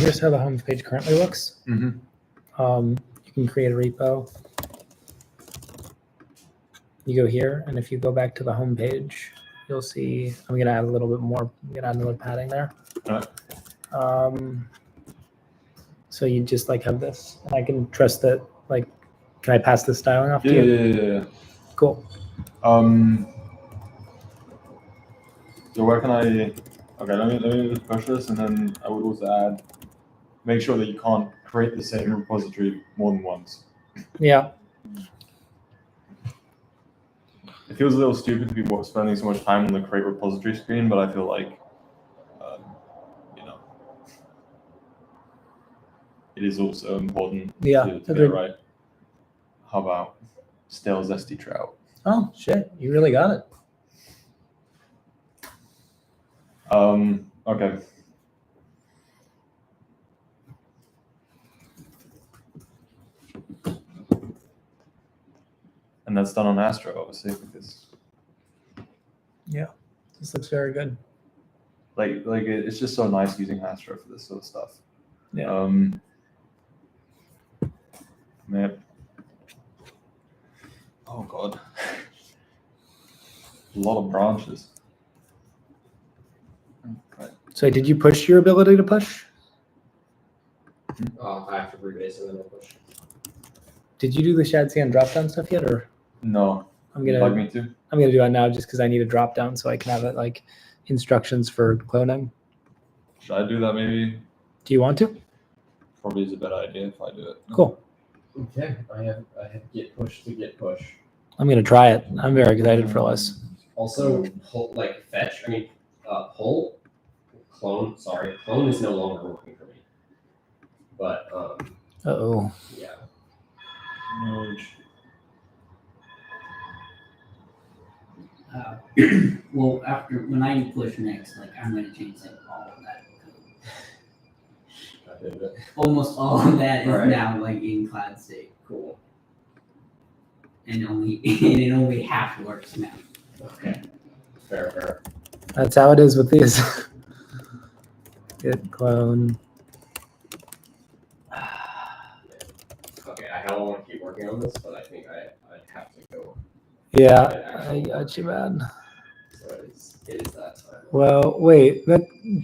Speaker 6: here's how the home page currently looks.
Speaker 3: Mhm.
Speaker 6: You can create a repo. You go here, and if you go back to the home page, you'll see. I'm gonna add a little bit more. I'm gonna add another padding there.
Speaker 3: Alright.
Speaker 6: So you just like have this, and I can trust that. Like, can I pass this styling off to
Speaker 3: Yeah,
Speaker 6: you?
Speaker 3: yeah.
Speaker 6: Cool.
Speaker 3: So where can I? Okay, let me just push this, and then I would also add. Make sure that you can't create the same repository more than once.
Speaker 6: Yeah.
Speaker 3: It feels a little stupid to be spending so much time on the create repository screen, but I feel like, you know, it is also important
Speaker 6: Yeah,
Speaker 3: to get
Speaker 6: agreed.
Speaker 3: it right. How about stale zesty trout?
Speaker 6: Oh shit! You really got it.
Speaker 3: Okay. And that's done on Astro, obviously, because
Speaker 6: This looks very good.
Speaker 3: like it's just so nice using Astro for this sort of stuff.
Speaker 6: Yeah.
Speaker 3: Map. Oh god. A lot of branches. Right.
Speaker 6: So did you push your ability to push?
Speaker 4: I have to rebase and then I'll push.
Speaker 6: Did you do the Shadcyan drop down stuff yet, or
Speaker 3: No.
Speaker 6: I'm
Speaker 3: You'd
Speaker 6: gonna
Speaker 3: like me to?
Speaker 6: I'm gonna do it now just because I need a drop down so I can have it like instructions for cloning.
Speaker 3: Should I do that maybe?
Speaker 6: Do you want to?
Speaker 3: Probably is a better idea if I do it.
Speaker 6: Cool.
Speaker 4: Okay, I have git push to git push.
Speaker 6: I'm gonna try it. I'm very excited for this.
Speaker 4: Also, pull, like fetch. I mean, pull, clone. Sorry, clone is no longer working for me. But
Speaker 6: Uh-oh.
Speaker 4: yeah.
Speaker 3: Merge.
Speaker 2: Well, after when I push next, like I'm gonna change like all of that code.
Speaker 4: I did it.
Speaker 2: Almost all of that is
Speaker 4: Right.
Speaker 2: now like in cloud state,
Speaker 4: Cool.
Speaker 2: and it only half works now.
Speaker 4: Okay. Fair.
Speaker 6: That's how it is with these. Git clone.
Speaker 4: Okay, I don't want to keep working on this, but I think I have to go.
Speaker 6: Yeah, I got you, man.
Speaker 4: So it is that time.
Speaker 6: Well, wait.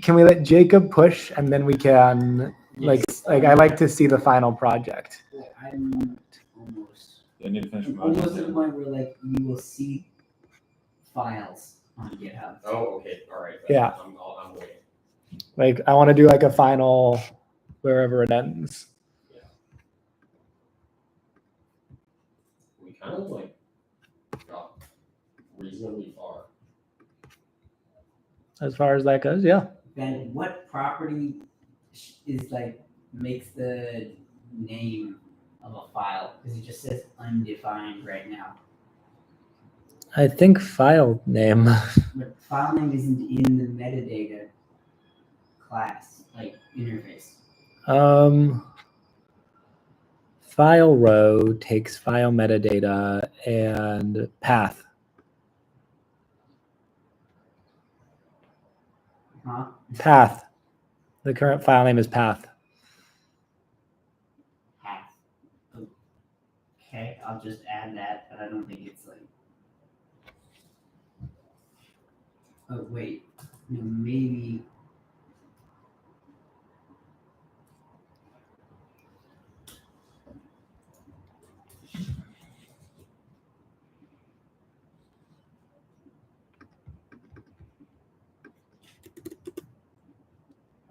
Speaker 6: Can we let Jacob push and then we can like I like to see the final project.
Speaker 2: Well, I'm almost
Speaker 3: I need to finish my
Speaker 2: almost to the point where like you will see files on GitHub.
Speaker 4: Oh, okay. All right.
Speaker 6: Yeah.
Speaker 4: I'm waiting.
Speaker 6: Like I want to do like a final wherever it ends.
Speaker 4: We kind of like got reasonably far.
Speaker 6: As far as that goes, yeah.
Speaker 2: Then what property is like makes the name of a file? Because it just says undefined right now.
Speaker 6: I think file name.
Speaker 2: But file name isn't in the metadata class, like interface.
Speaker 6: File row takes file metadata and path.
Speaker 2: Huh?
Speaker 6: Path. The current file name is path.
Speaker 2: Half. Okay, I'll just add that, but I don't think it's like. Oh wait, no, maybe.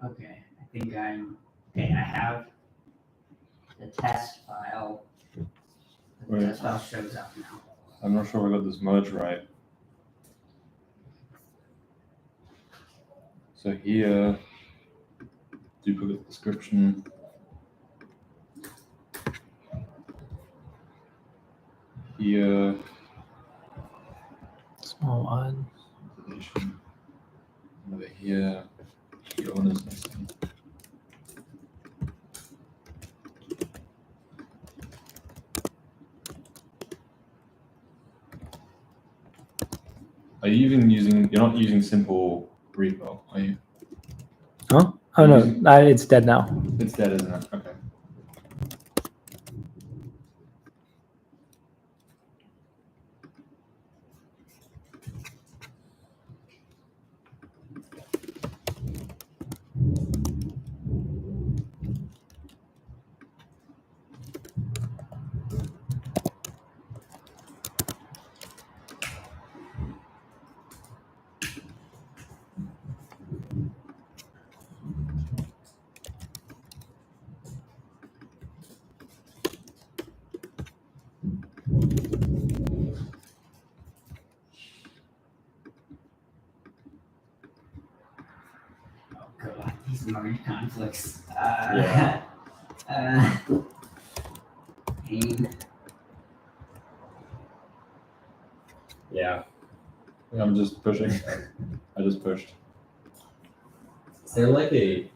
Speaker 2: Okay, I think okay. I have the test file. The
Speaker 3: Wait.
Speaker 2: test file shows up now.
Speaker 3: I'm not sure I got this merge right. So here, duplicate description. Here,
Speaker 6: Small one.
Speaker 3: deletion. Over here, the owner's missing. Are you even using? You're not using simple repo, are you?
Speaker 6: Huh? Oh no, it's dead now.
Speaker 5: It's dead, isn't it? Okay.
Speaker 2: God, these merge conflicts.
Speaker 4: Yeah.
Speaker 2: Pain.
Speaker 4: Yeah.
Speaker 5: I'm just pushing. I just pushed.
Speaker 4: Is there like a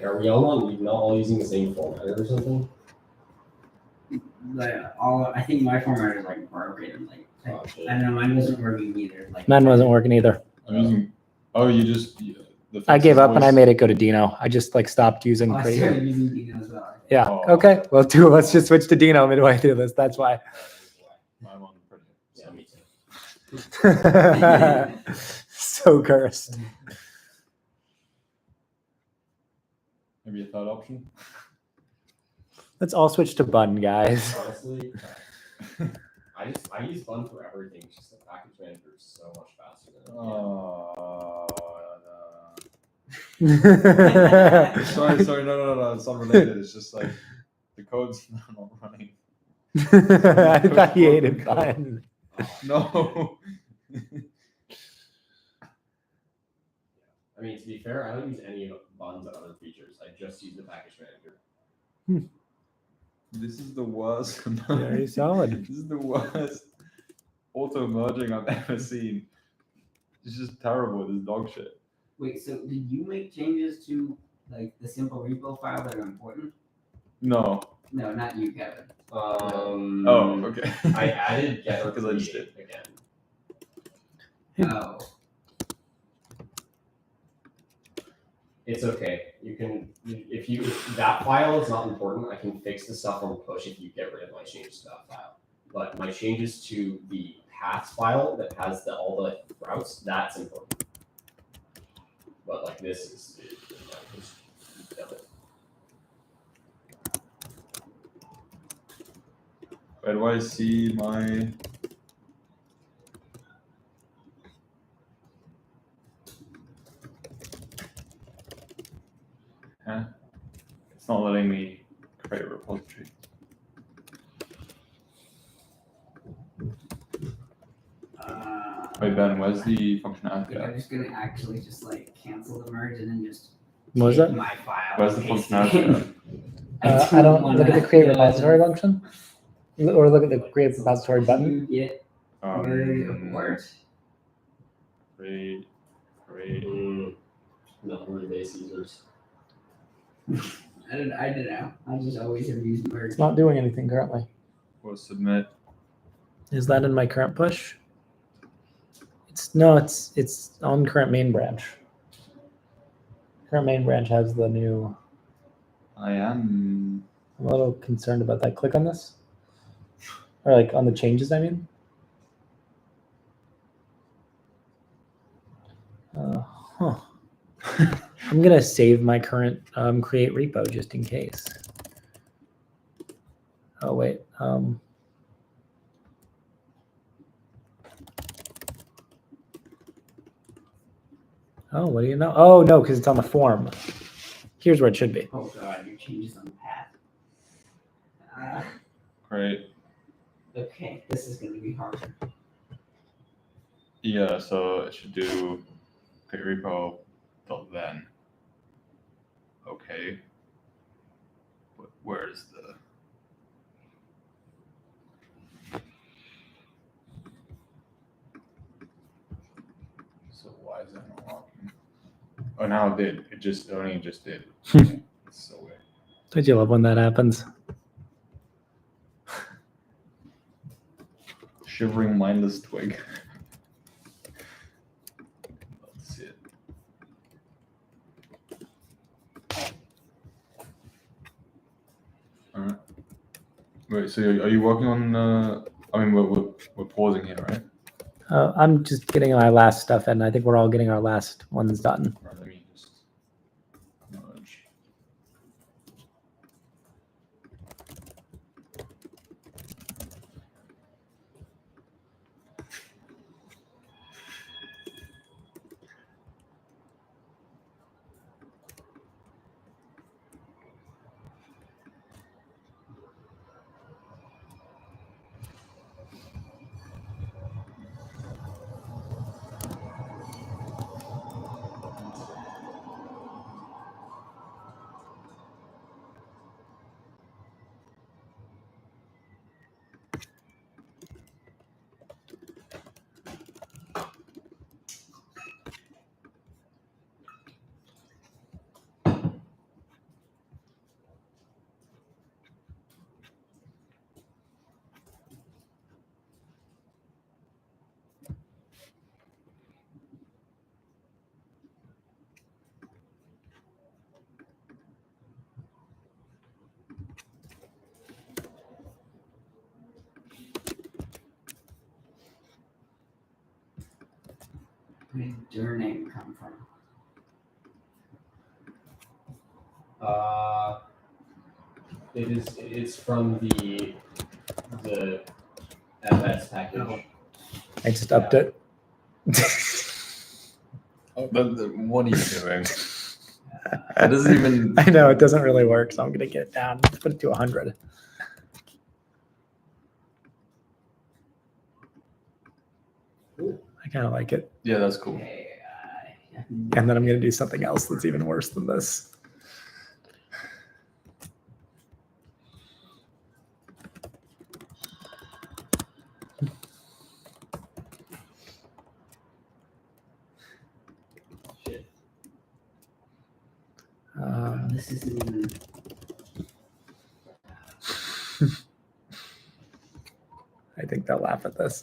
Speaker 4: are we all not all using the same formatter or something?
Speaker 2: I think my format is like broken. Like
Speaker 4: Oh, shit.
Speaker 2: I don't know, mine wasn't working either. Like
Speaker 6: Mine wasn't working either.
Speaker 5: I'm using. Oh, you just. The
Speaker 6: I gave
Speaker 5: fixes
Speaker 6: up and I
Speaker 5: voice?
Speaker 6: made it go to Dino. I just like stopped using
Speaker 2: Oh, I
Speaker 6: Create.
Speaker 2: started using Dino as well.
Speaker 6: Yeah.
Speaker 5: Oh.
Speaker 6: Okay. Well, let's just switch to Dino midway through this. That's why.
Speaker 5: My one pretty.
Speaker 4: Yeah, me too.
Speaker 6: So cursed.
Speaker 5: Maybe a third option.
Speaker 6: Let's all switch to Bun, guys.
Speaker 4: Honestly, I use Bun for everything. It's just the package manager is so much faster than it.
Speaker 5: Oh.
Speaker 6: I
Speaker 5: Sorry, no. It's not related. It's just like the code's not running.
Speaker 6: thought he hated Bun.
Speaker 5: No.
Speaker 4: I mean, to be fair, I don't use any of Bun's other features. I just use the package manager.
Speaker 5: This is the worst.
Speaker 6: Very solid.
Speaker 5: This is the worst auto merging I've ever seen. It's just terrible. This dog shit.
Speaker 2: Wait, so did you make changes to like the simple repo file that are important?
Speaker 5: No.
Speaker 2: No, not you, Kevin.
Speaker 5: Oh, okay.
Speaker 4: I added get or
Speaker 5: Because I just
Speaker 4: create
Speaker 5: did.
Speaker 4: again.
Speaker 2: Oh.
Speaker 4: It's okay. You can if that file is not important, I can fix the stuff on push if you get rid of my changes to that file. But my changes to the paths file that has all the routes, that's important. But like this is
Speaker 5: Where do I see my? Huh? It's not letting me create a repository. Wait, Ben, where's the
Speaker 2: I
Speaker 5: functionality?
Speaker 2: think I'm just gonna actually just like cancel the merge and then just
Speaker 6: What was
Speaker 2: take
Speaker 6: that?
Speaker 2: my file.
Speaker 5: Where's the
Speaker 2: and paste it
Speaker 5: functionality?
Speaker 6: I don't look at the create repository function, or look at the create repository button.
Speaker 2: You get merge abort.
Speaker 5: Create.
Speaker 4: not really base users.
Speaker 2: I don't know. I just always have used merge.
Speaker 6: It's not doing anything currently.
Speaker 5: Or submit.
Speaker 6: Is that in my current push? It's on current main branch. Current main branch has the new.
Speaker 5: I am.
Speaker 6: I'm a little concerned about that. Click on this, or like on the changes. I mean. Huh. I'm gonna save my current create repo just in case. Oh wait. Oh, what do you know? Oh no, because it's on the form. Here's where it should be.
Speaker 2: Oh god, your changes on the path.
Speaker 5: Great.
Speaker 2: Okay, this is gonna be harder.
Speaker 5: Yeah, so it should do create repo till then. Okay. But where's the? So why is that not working? Oh, now it did. It only just did. It's so weird.
Speaker 6: Don't you love when that happens?
Speaker 5: Shivering mindless twig. Let's see it. Wait, so are you working on? I mean, we're pausing here, right?
Speaker 6: I'm just getting my last stuff in. I think we're all getting our last ones done.
Speaker 5: Right, let me just merge.
Speaker 2: Where did your name come from?
Speaker 4: It's from the FS package.
Speaker 2: Oh.
Speaker 6: I just upped it.
Speaker 5: What are you doing? That doesn't even.
Speaker 6: I know it doesn't really work, so I'm gonna get it down. Let's put it to 100. I kind of like it.
Speaker 5: Yeah, that's cool.
Speaker 2: Okay,
Speaker 6: And then I'm gonna do something else that's even worse than this.
Speaker 2: shit.
Speaker 6: Um,
Speaker 2: This isn't even.
Speaker 6: I think they'll laugh at this.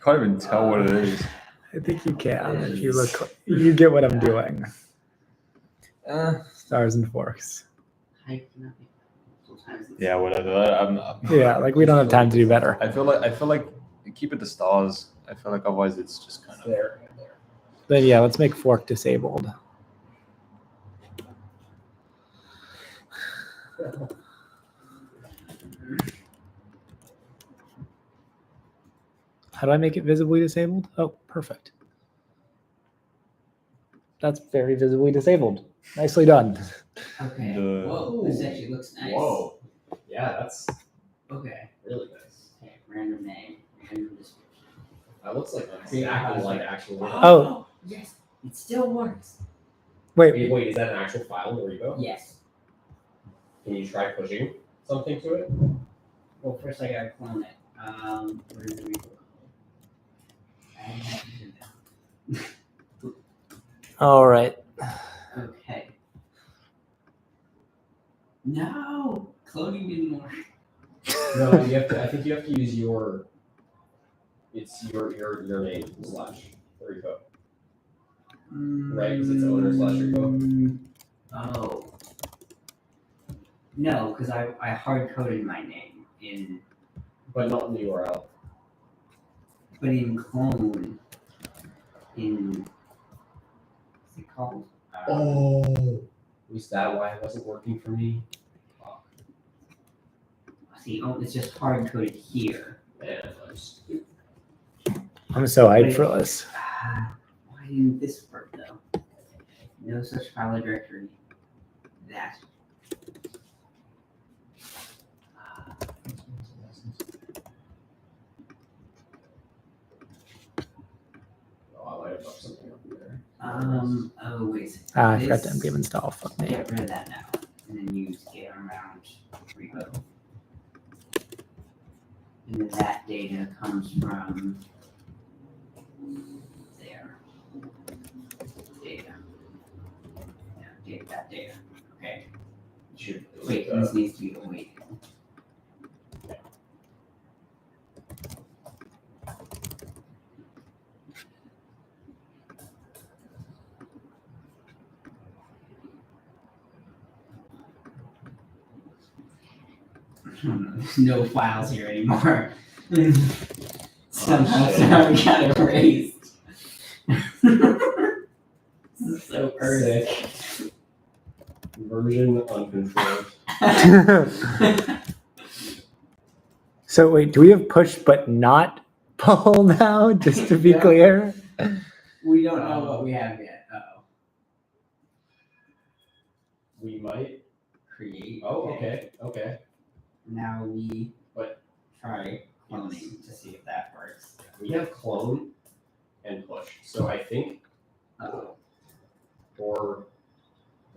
Speaker 5: Can't even tell what it is.
Speaker 6: I think you can. If you look, you get what I'm doing. Stars and forks.
Speaker 2: Height cannot be multiple times the
Speaker 5: Yeah, whatever. I'm
Speaker 6: Yeah, like we don't have time to do better.
Speaker 5: I feel like keep it to stars. I feel like otherwise it's just kind of.
Speaker 4: There.
Speaker 6: But yeah, let's make fork disabled. How do I make it visibly disabled? Oh, perfect. That's very visibly disabled. Nicely done.
Speaker 2: Okay.
Speaker 5: The-
Speaker 2: Whoa, this actually looks nice.
Speaker 4: Whoa. Yeah, that's
Speaker 2: Okay.
Speaker 4: really nice.
Speaker 2: Okay. Random name. Random description.
Speaker 4: That looks like exactly like actual.
Speaker 6: Oh.
Speaker 2: Yes. It still works.
Speaker 6: Wait,
Speaker 4: Wait, is that an actual file in the repo?
Speaker 2: Yes.
Speaker 4: Can you try pushing something to it?
Speaker 2: Well, first I gotta clone it. Where's the repo? I have to do that.
Speaker 6: all right.
Speaker 2: Okay. No, cloning didn't work.
Speaker 4: No, you have to. I think you have to use your. It's your name slash the repo. Right, 'cause it's owner slash repo.
Speaker 2: Oh. No, because I hard coded my name in,
Speaker 4: But not in the URL.
Speaker 2: but in clone, in what's it called?
Speaker 4: Was that why it wasn't working for me?
Speaker 2: See, it's just hard coded here.
Speaker 4: Man, I'm stupid.
Speaker 6: I'm so hyped for this.
Speaker 2: Why didn't this work though? No such file directory. That.
Speaker 4: Oh, I might have fucked something up there.
Speaker 2: Oh wait.
Speaker 6: I forgot to
Speaker 2: This-
Speaker 6: npm install. Fuck me.
Speaker 2: Get rid of that now, and then use get around repo. And then that data comes from there. Data. Yeah, data, that data. Okay.
Speaker 4: Should
Speaker 2: Wait, this needs to be await. There's no files here anymore. Somehow we got erased. This is so early.
Speaker 4: Version uncontrolled.
Speaker 1: So wait, do we have push but not pull now? Just to be
Speaker 2: Yeah.
Speaker 1: clear.
Speaker 2: We don't know what we have yet. Uh-oh.
Speaker 4: We might.
Speaker 2: Create.
Speaker 4: Oh, okay.
Speaker 2: Now we
Speaker 4: But
Speaker 2: try cloning to see if that works.
Speaker 4: we have clone and push. So I think,
Speaker 2: Uh-oh.
Speaker 4: or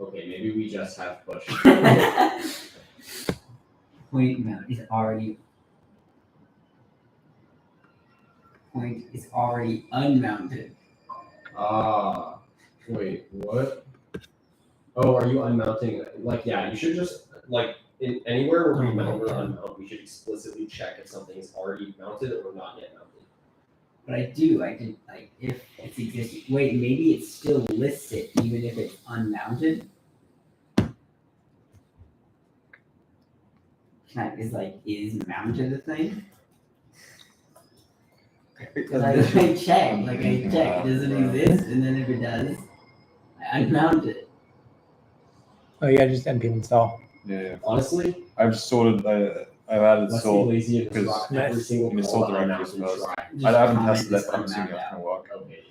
Speaker 4: okay, maybe we just have push.
Speaker 2: Point mount is already unmounted.
Speaker 4: Ah, wait, what? Oh, are you unmounting? Like, yeah, you should just like in anywhere where we mount or unmount, we should explicitly check if something is already mounted or not yet mounted.
Speaker 2: But I did like if it's existing. Wait, maybe it's still listed even if it's unmounted. Is mounted a thing? Because I check, does it exist? And then if it does, I unmount it.
Speaker 6: Oh, yeah, just npm install.
Speaker 5: Yeah.
Speaker 4: Honestly,
Speaker 5: I've sorted. I've added
Speaker 4: let's be
Speaker 5: sort.
Speaker 4: lazy and just
Speaker 5: because
Speaker 4: rock every single
Speaker 5: in the
Speaker 4: call
Speaker 5: sort
Speaker 4: that
Speaker 5: directories
Speaker 4: unmount and
Speaker 5: first.
Speaker 4: try.
Speaker 2: Just
Speaker 5: I haven't
Speaker 2: comment
Speaker 5: tested it,
Speaker 2: this
Speaker 5: but I'm assuming
Speaker 2: unmount
Speaker 5: it's gonna work.
Speaker 4: Okay,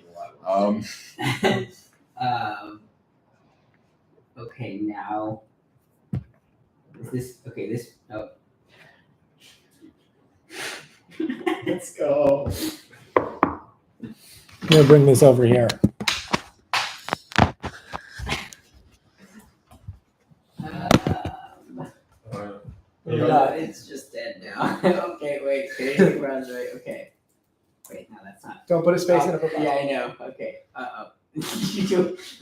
Speaker 4: well,
Speaker 2: Okay, now is this okay? This oh.
Speaker 4: let's go.
Speaker 6: I'm gonna bring this over here.
Speaker 2: It's just dead now. Okay, wait. Creating runs right. Okay. Wait, no, that's not.
Speaker 6: Don't put a space in
Speaker 2: Oh,
Speaker 6: it.
Speaker 2: yeah, I know. Okay.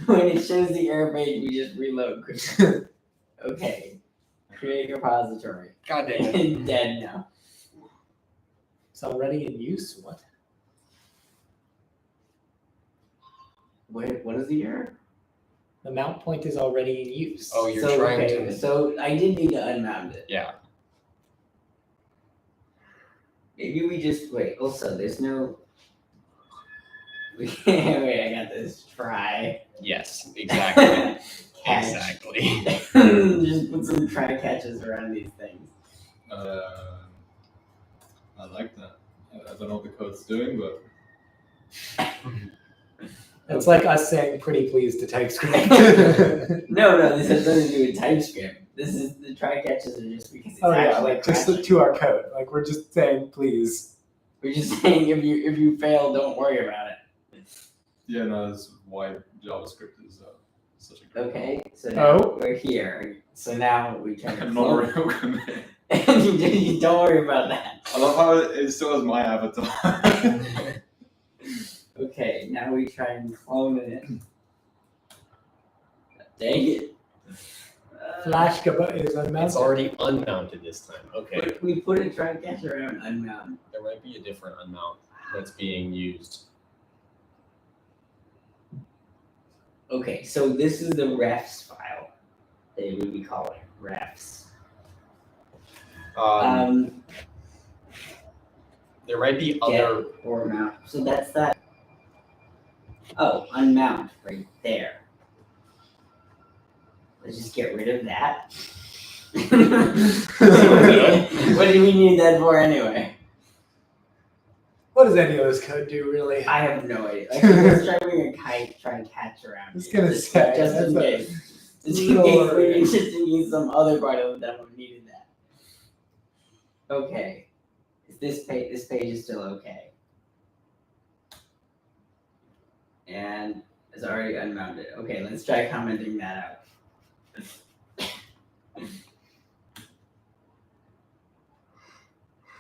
Speaker 2: When it shows the error page, we just reload quickly. Okay. Create repository.
Speaker 6: God damn it.
Speaker 2: It's dead now.
Speaker 6: It's already in use. What?
Speaker 2: Wait, what is the error?
Speaker 6: The mount point is already in use.
Speaker 4: Oh, you're trying to.
Speaker 2: So I did need to unmount it.
Speaker 4: Yeah.
Speaker 2: Maybe we just wait. Also, there's no. Wait, I got this. Try.
Speaker 4: Yes, exactly.
Speaker 2: Catch.
Speaker 4: Exactly.
Speaker 2: Just put some try catches around these things.
Speaker 5: I like that. I don't know what the code's doing, but
Speaker 6: It's like us saying pretty please to TypeScript.
Speaker 2: No, this has nothing to do with TypeScript. This is the try catches are just because it's
Speaker 6: Oh yeah,
Speaker 2: actually
Speaker 6: like just
Speaker 2: crashing.
Speaker 6: to our code. Like we're just saying please.
Speaker 2: We're just saying if you fail, don't worry about it.
Speaker 5: yeah, no, that's why JavaScript is such a great.
Speaker 2: Okay, so now
Speaker 6: Oh.
Speaker 2: we're here. So now we try to
Speaker 5: I'm not
Speaker 2: clone.
Speaker 5: real commit.
Speaker 2: You don't worry about that.
Speaker 5: I love how it still has my avatar.
Speaker 2: Okay, now we try and clone it. Dang it.
Speaker 6: Flash is unmounted.
Speaker 4: It's already unmounted this time. Okay.
Speaker 2: We put a try catch around unmount.
Speaker 4: There might be a different unmount that's being used.
Speaker 2: Okay, so this is the refs file. They would be calling refs.
Speaker 4: There might be
Speaker 2: Get
Speaker 4: other.
Speaker 2: or mount. So that's that. Oh, unmount right there. Let's just get rid of that. What do we need that for anyway?
Speaker 6: What does any of this code do really?
Speaker 2: I have no idea. Like, let's try bringing a kite, try and catch around.
Speaker 6: I was
Speaker 2: here.
Speaker 6: gonna
Speaker 2: Just
Speaker 6: say,
Speaker 2: just
Speaker 6: that's
Speaker 2: in
Speaker 6: a
Speaker 2: case. Just in
Speaker 6: little
Speaker 2: case just in case some other part of the demo needed that. Okay. This page is still okay. And it's already unmounted. Okay, let's try commenting that out.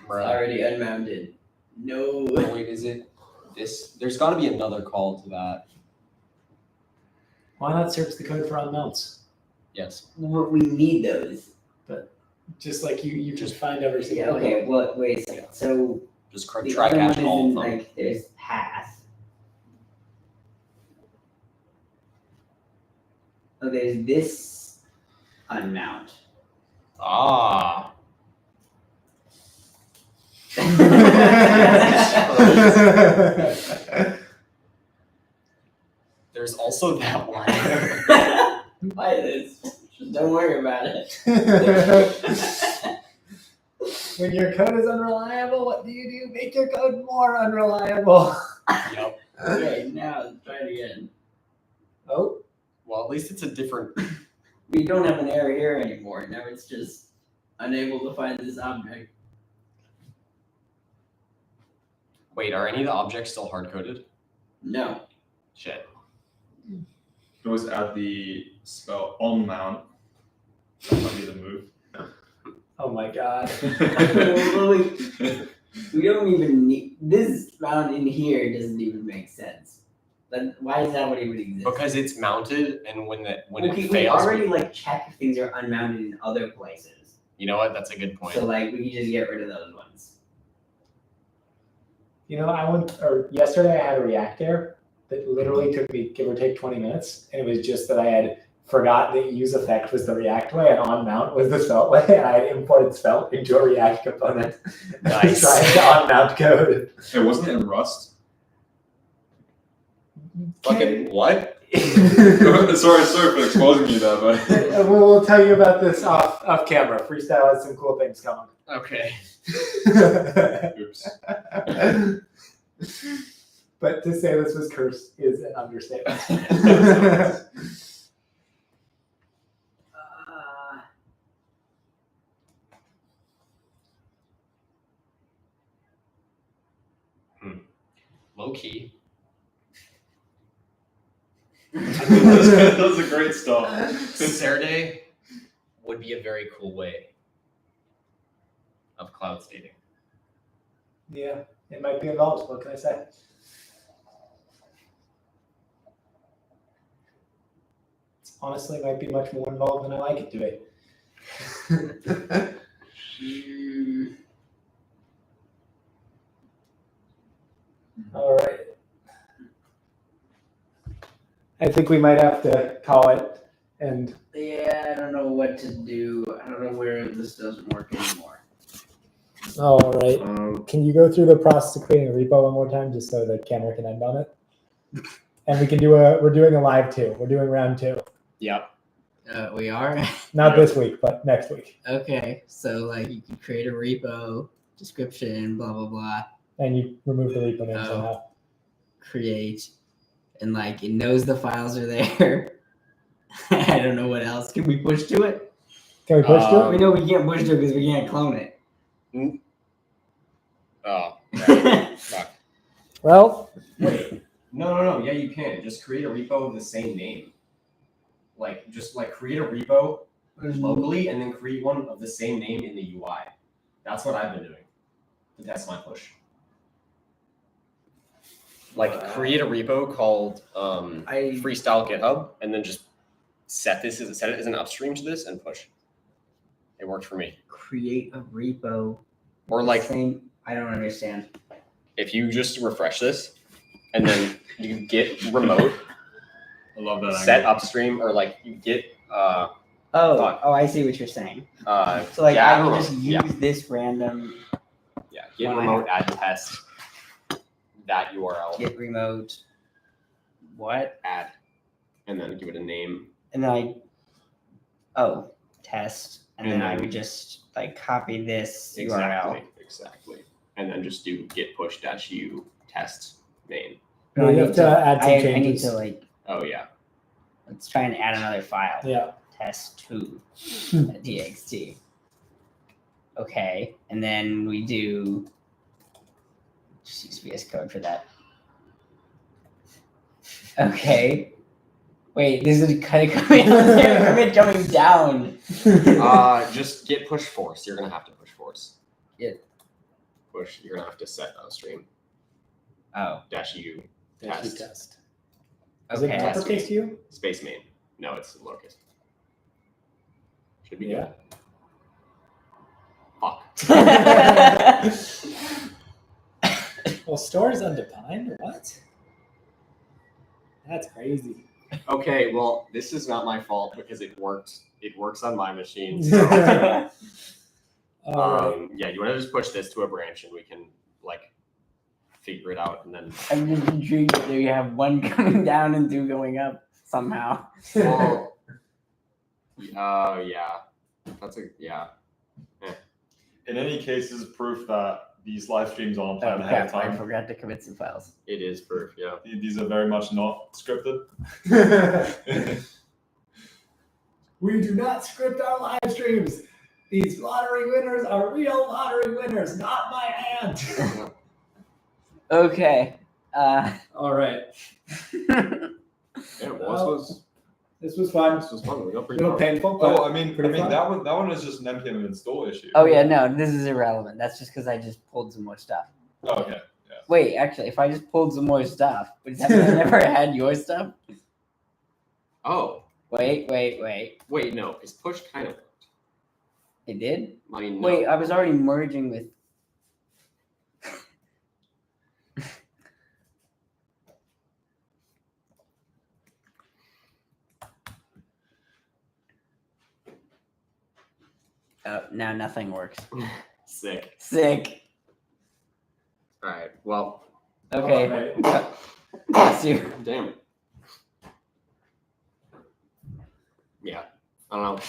Speaker 2: It's already unmounted. No.
Speaker 4: Oh, wait, is it this? There's got to be another call to that.
Speaker 6: Why not search the code for unmounts?
Speaker 4: Yes.
Speaker 2: We need those.
Speaker 6: Just like you just find every
Speaker 2: Yeah,
Speaker 6: single
Speaker 2: okay, well, wait a second. So
Speaker 4: Just
Speaker 2: the
Speaker 4: try
Speaker 2: other one
Speaker 4: catching
Speaker 2: is
Speaker 4: all
Speaker 2: in,
Speaker 4: of them.
Speaker 2: like, there's path. Oh, there's this unmount.
Speaker 4: Ah.
Speaker 8: There's also that one.
Speaker 2: Why this? Just don't worry about it.
Speaker 6: When your code is unreliable, what do? Make your code more unreliable.
Speaker 8: Yep.
Speaker 2: Okay, now let's try it again.
Speaker 6: Oh,
Speaker 8: Well, at least it's a different.
Speaker 2: We don't have an error here anymore. Now it's just unable to find this object.
Speaker 8: Wait, are any of the objects still hard coded?
Speaker 2: No.
Speaker 8: Shit.
Speaker 5: You can always add the spell on mount. That might be the move.
Speaker 6: oh my god.
Speaker 2: We don't even need this found in here. Doesn't even make sense. But why is that what even exist?
Speaker 8: Because it's mounted, and when
Speaker 2: okay,
Speaker 8: it
Speaker 2: we
Speaker 8: fails,
Speaker 2: already like check if things are unmounted in other places.
Speaker 8: you know what? That's a good point.
Speaker 2: So like we can just get rid of those ones.
Speaker 6: You know, yesterday I had a React error that literally took me give or take 20 minutes, and it was just that I had forgot that use effect was the React way and on mount was the Svelte way, and I had imported Svelte into a React component.
Speaker 8: Nice.
Speaker 6: Trying to on mount code.
Speaker 5: Hey, wasn't it in Rust?
Speaker 8: Fucking what?
Speaker 5: sorry for exposing you there, but
Speaker 6: We'll tell you about this off camera. Freestyle has some cool things coming.
Speaker 8: Okay.
Speaker 5: oops.
Speaker 6: But to say this was cursed is an understatement.
Speaker 8: Low key.
Speaker 5: that was a great start.
Speaker 8: Saturday would be a very cool way of cloud stating.
Speaker 6: Yeah, it might be involved. What can I say? Honestly, might be much more involved than I like it to be. All right. I think we might have to call it. And
Speaker 2: Yeah, I don't know what to do. I don't know where this doesn't work anymore.
Speaker 6: all right. Can you go through the process of creating a repo one more time, just so the camera can end on it? And we can do we're doing a live too. We're doing round 2.
Speaker 8: Yep.
Speaker 2: We are?
Speaker 6: Not this week, but next week.
Speaker 2: Okay, so like you can create a repo, description, blah, blah, blah,
Speaker 6: And you remove the repo name
Speaker 2: Oh.
Speaker 6: somehow.
Speaker 2: create, and like it knows the files are there. I don't know what else. Can we push to it?
Speaker 6: Can we push to
Speaker 2: We
Speaker 6: it?
Speaker 2: know we can't push to it because we can't clone it.
Speaker 8: Oh, right. Fuck.
Speaker 6: Well,
Speaker 4: Wait, no. Yeah, you can. Just create a repo of the same name. Just create a repo locally and then create one of the same name in the UI. That's what I've been doing to test my push.
Speaker 8: Create a repo called
Speaker 2: I
Speaker 8: Freestyle GitHub, and then just set it as an upstream to this and push. It worked for me.
Speaker 2: create a repo.
Speaker 8: Or
Speaker 2: Same. I don't understand.
Speaker 8: if you just refresh this, and then you get remote,
Speaker 5: I love that.
Speaker 8: set
Speaker 5: angle.
Speaker 8: upstream, or you get Fuck.
Speaker 2: I see what you're saying. So like
Speaker 8: yeah,
Speaker 2: I can
Speaker 8: remote.
Speaker 2: just use this random
Speaker 8: get
Speaker 2: when I
Speaker 8: remote add test that URL
Speaker 2: get remote. What?
Speaker 8: add, and then give it a name.
Speaker 2: And then test, and then I would just copy this URL.
Speaker 8: Exactly. And then just do git push -u test main.
Speaker 6: No, you have to add some
Speaker 2: I need
Speaker 6: changes.
Speaker 2: to
Speaker 8: Oh yeah.
Speaker 2: let's try and add another file.
Speaker 6: Yeah.
Speaker 2: Test2 txt. Okay, and then we do just use VS Code for that. Okay. Wait, this is kind of coming down.
Speaker 8: Just git push force. You're gonna have to push force.
Speaker 2: Git.
Speaker 8: Push. You're gonna have to set upstream
Speaker 2: Oh,
Speaker 8: -u
Speaker 6: Test.
Speaker 8: test
Speaker 6: Test. Is it
Speaker 2: okay.
Speaker 6: uppercase you?
Speaker 8: space main. No, it's lowercase. Should be
Speaker 6: Yeah.
Speaker 8: good. Fuck.
Speaker 6: Well, store is undefined. What? That's crazy.
Speaker 8: Okay, well, this is not my fault because it worked. It works on my machine. So
Speaker 6: All right.
Speaker 8: Yeah, you want to just push this to a branch and we can like figure it out and then.
Speaker 7: I'm just intrigued that you have one coming down and two going up somehow.
Speaker 8: Well, yeah, that's yeah.
Speaker 5: In any case, this is proof that these live streams aren't planned
Speaker 7: Oh,
Speaker 5: ahead of
Speaker 7: crap, I
Speaker 5: time.
Speaker 7: forgot to commit some files.
Speaker 8: It is proof, yeah.
Speaker 5: These are very much not scripted.
Speaker 1: We do not script our live streams. These lottery winners are real lottery winners, not my aunt.
Speaker 7: Okay.
Speaker 1: All right.
Speaker 8: Yeah,
Speaker 1: This was fun.
Speaker 8: this was fun. We got
Speaker 1: A
Speaker 8: pretty
Speaker 1: little
Speaker 8: far.
Speaker 1: painful, but
Speaker 5: Oh, I mean
Speaker 1: pretty fun.
Speaker 5: that one is just an npm install issue.
Speaker 7: Oh yeah, no, this is irrelevant. That's just because I just pulled some more stuff.
Speaker 5: Oh, okay.
Speaker 7: Wait, actually, if I just pulled some more stuff, but have I never had your stuff?
Speaker 8: Oh,
Speaker 7: Wait.
Speaker 8: wait, no. His push kind of worked.
Speaker 7: It did?
Speaker 8: I mean, no.
Speaker 7: Wait, I was already merging with. Oh, now nothing works.
Speaker 8: Sick.
Speaker 7: Sick.
Speaker 8: All right. Well,
Speaker 7: Okay. Bless you.
Speaker 8: damn. Yeah. I don't know.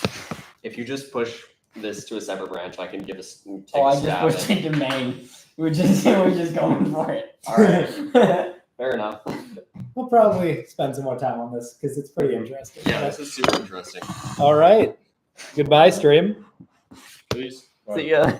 Speaker 8: If you just push this to a separate branch, I can give us.
Speaker 7: Oh, I just pushed into main. We're just going for it.
Speaker 8: All right. Fair enough.
Speaker 6: We'll probably spend some more time on this because it's pretty interesting.
Speaker 8: Yeah, this is super interesting.
Speaker 6: All right. Goodbye, stream.
Speaker 8: Please.
Speaker 7: See ya.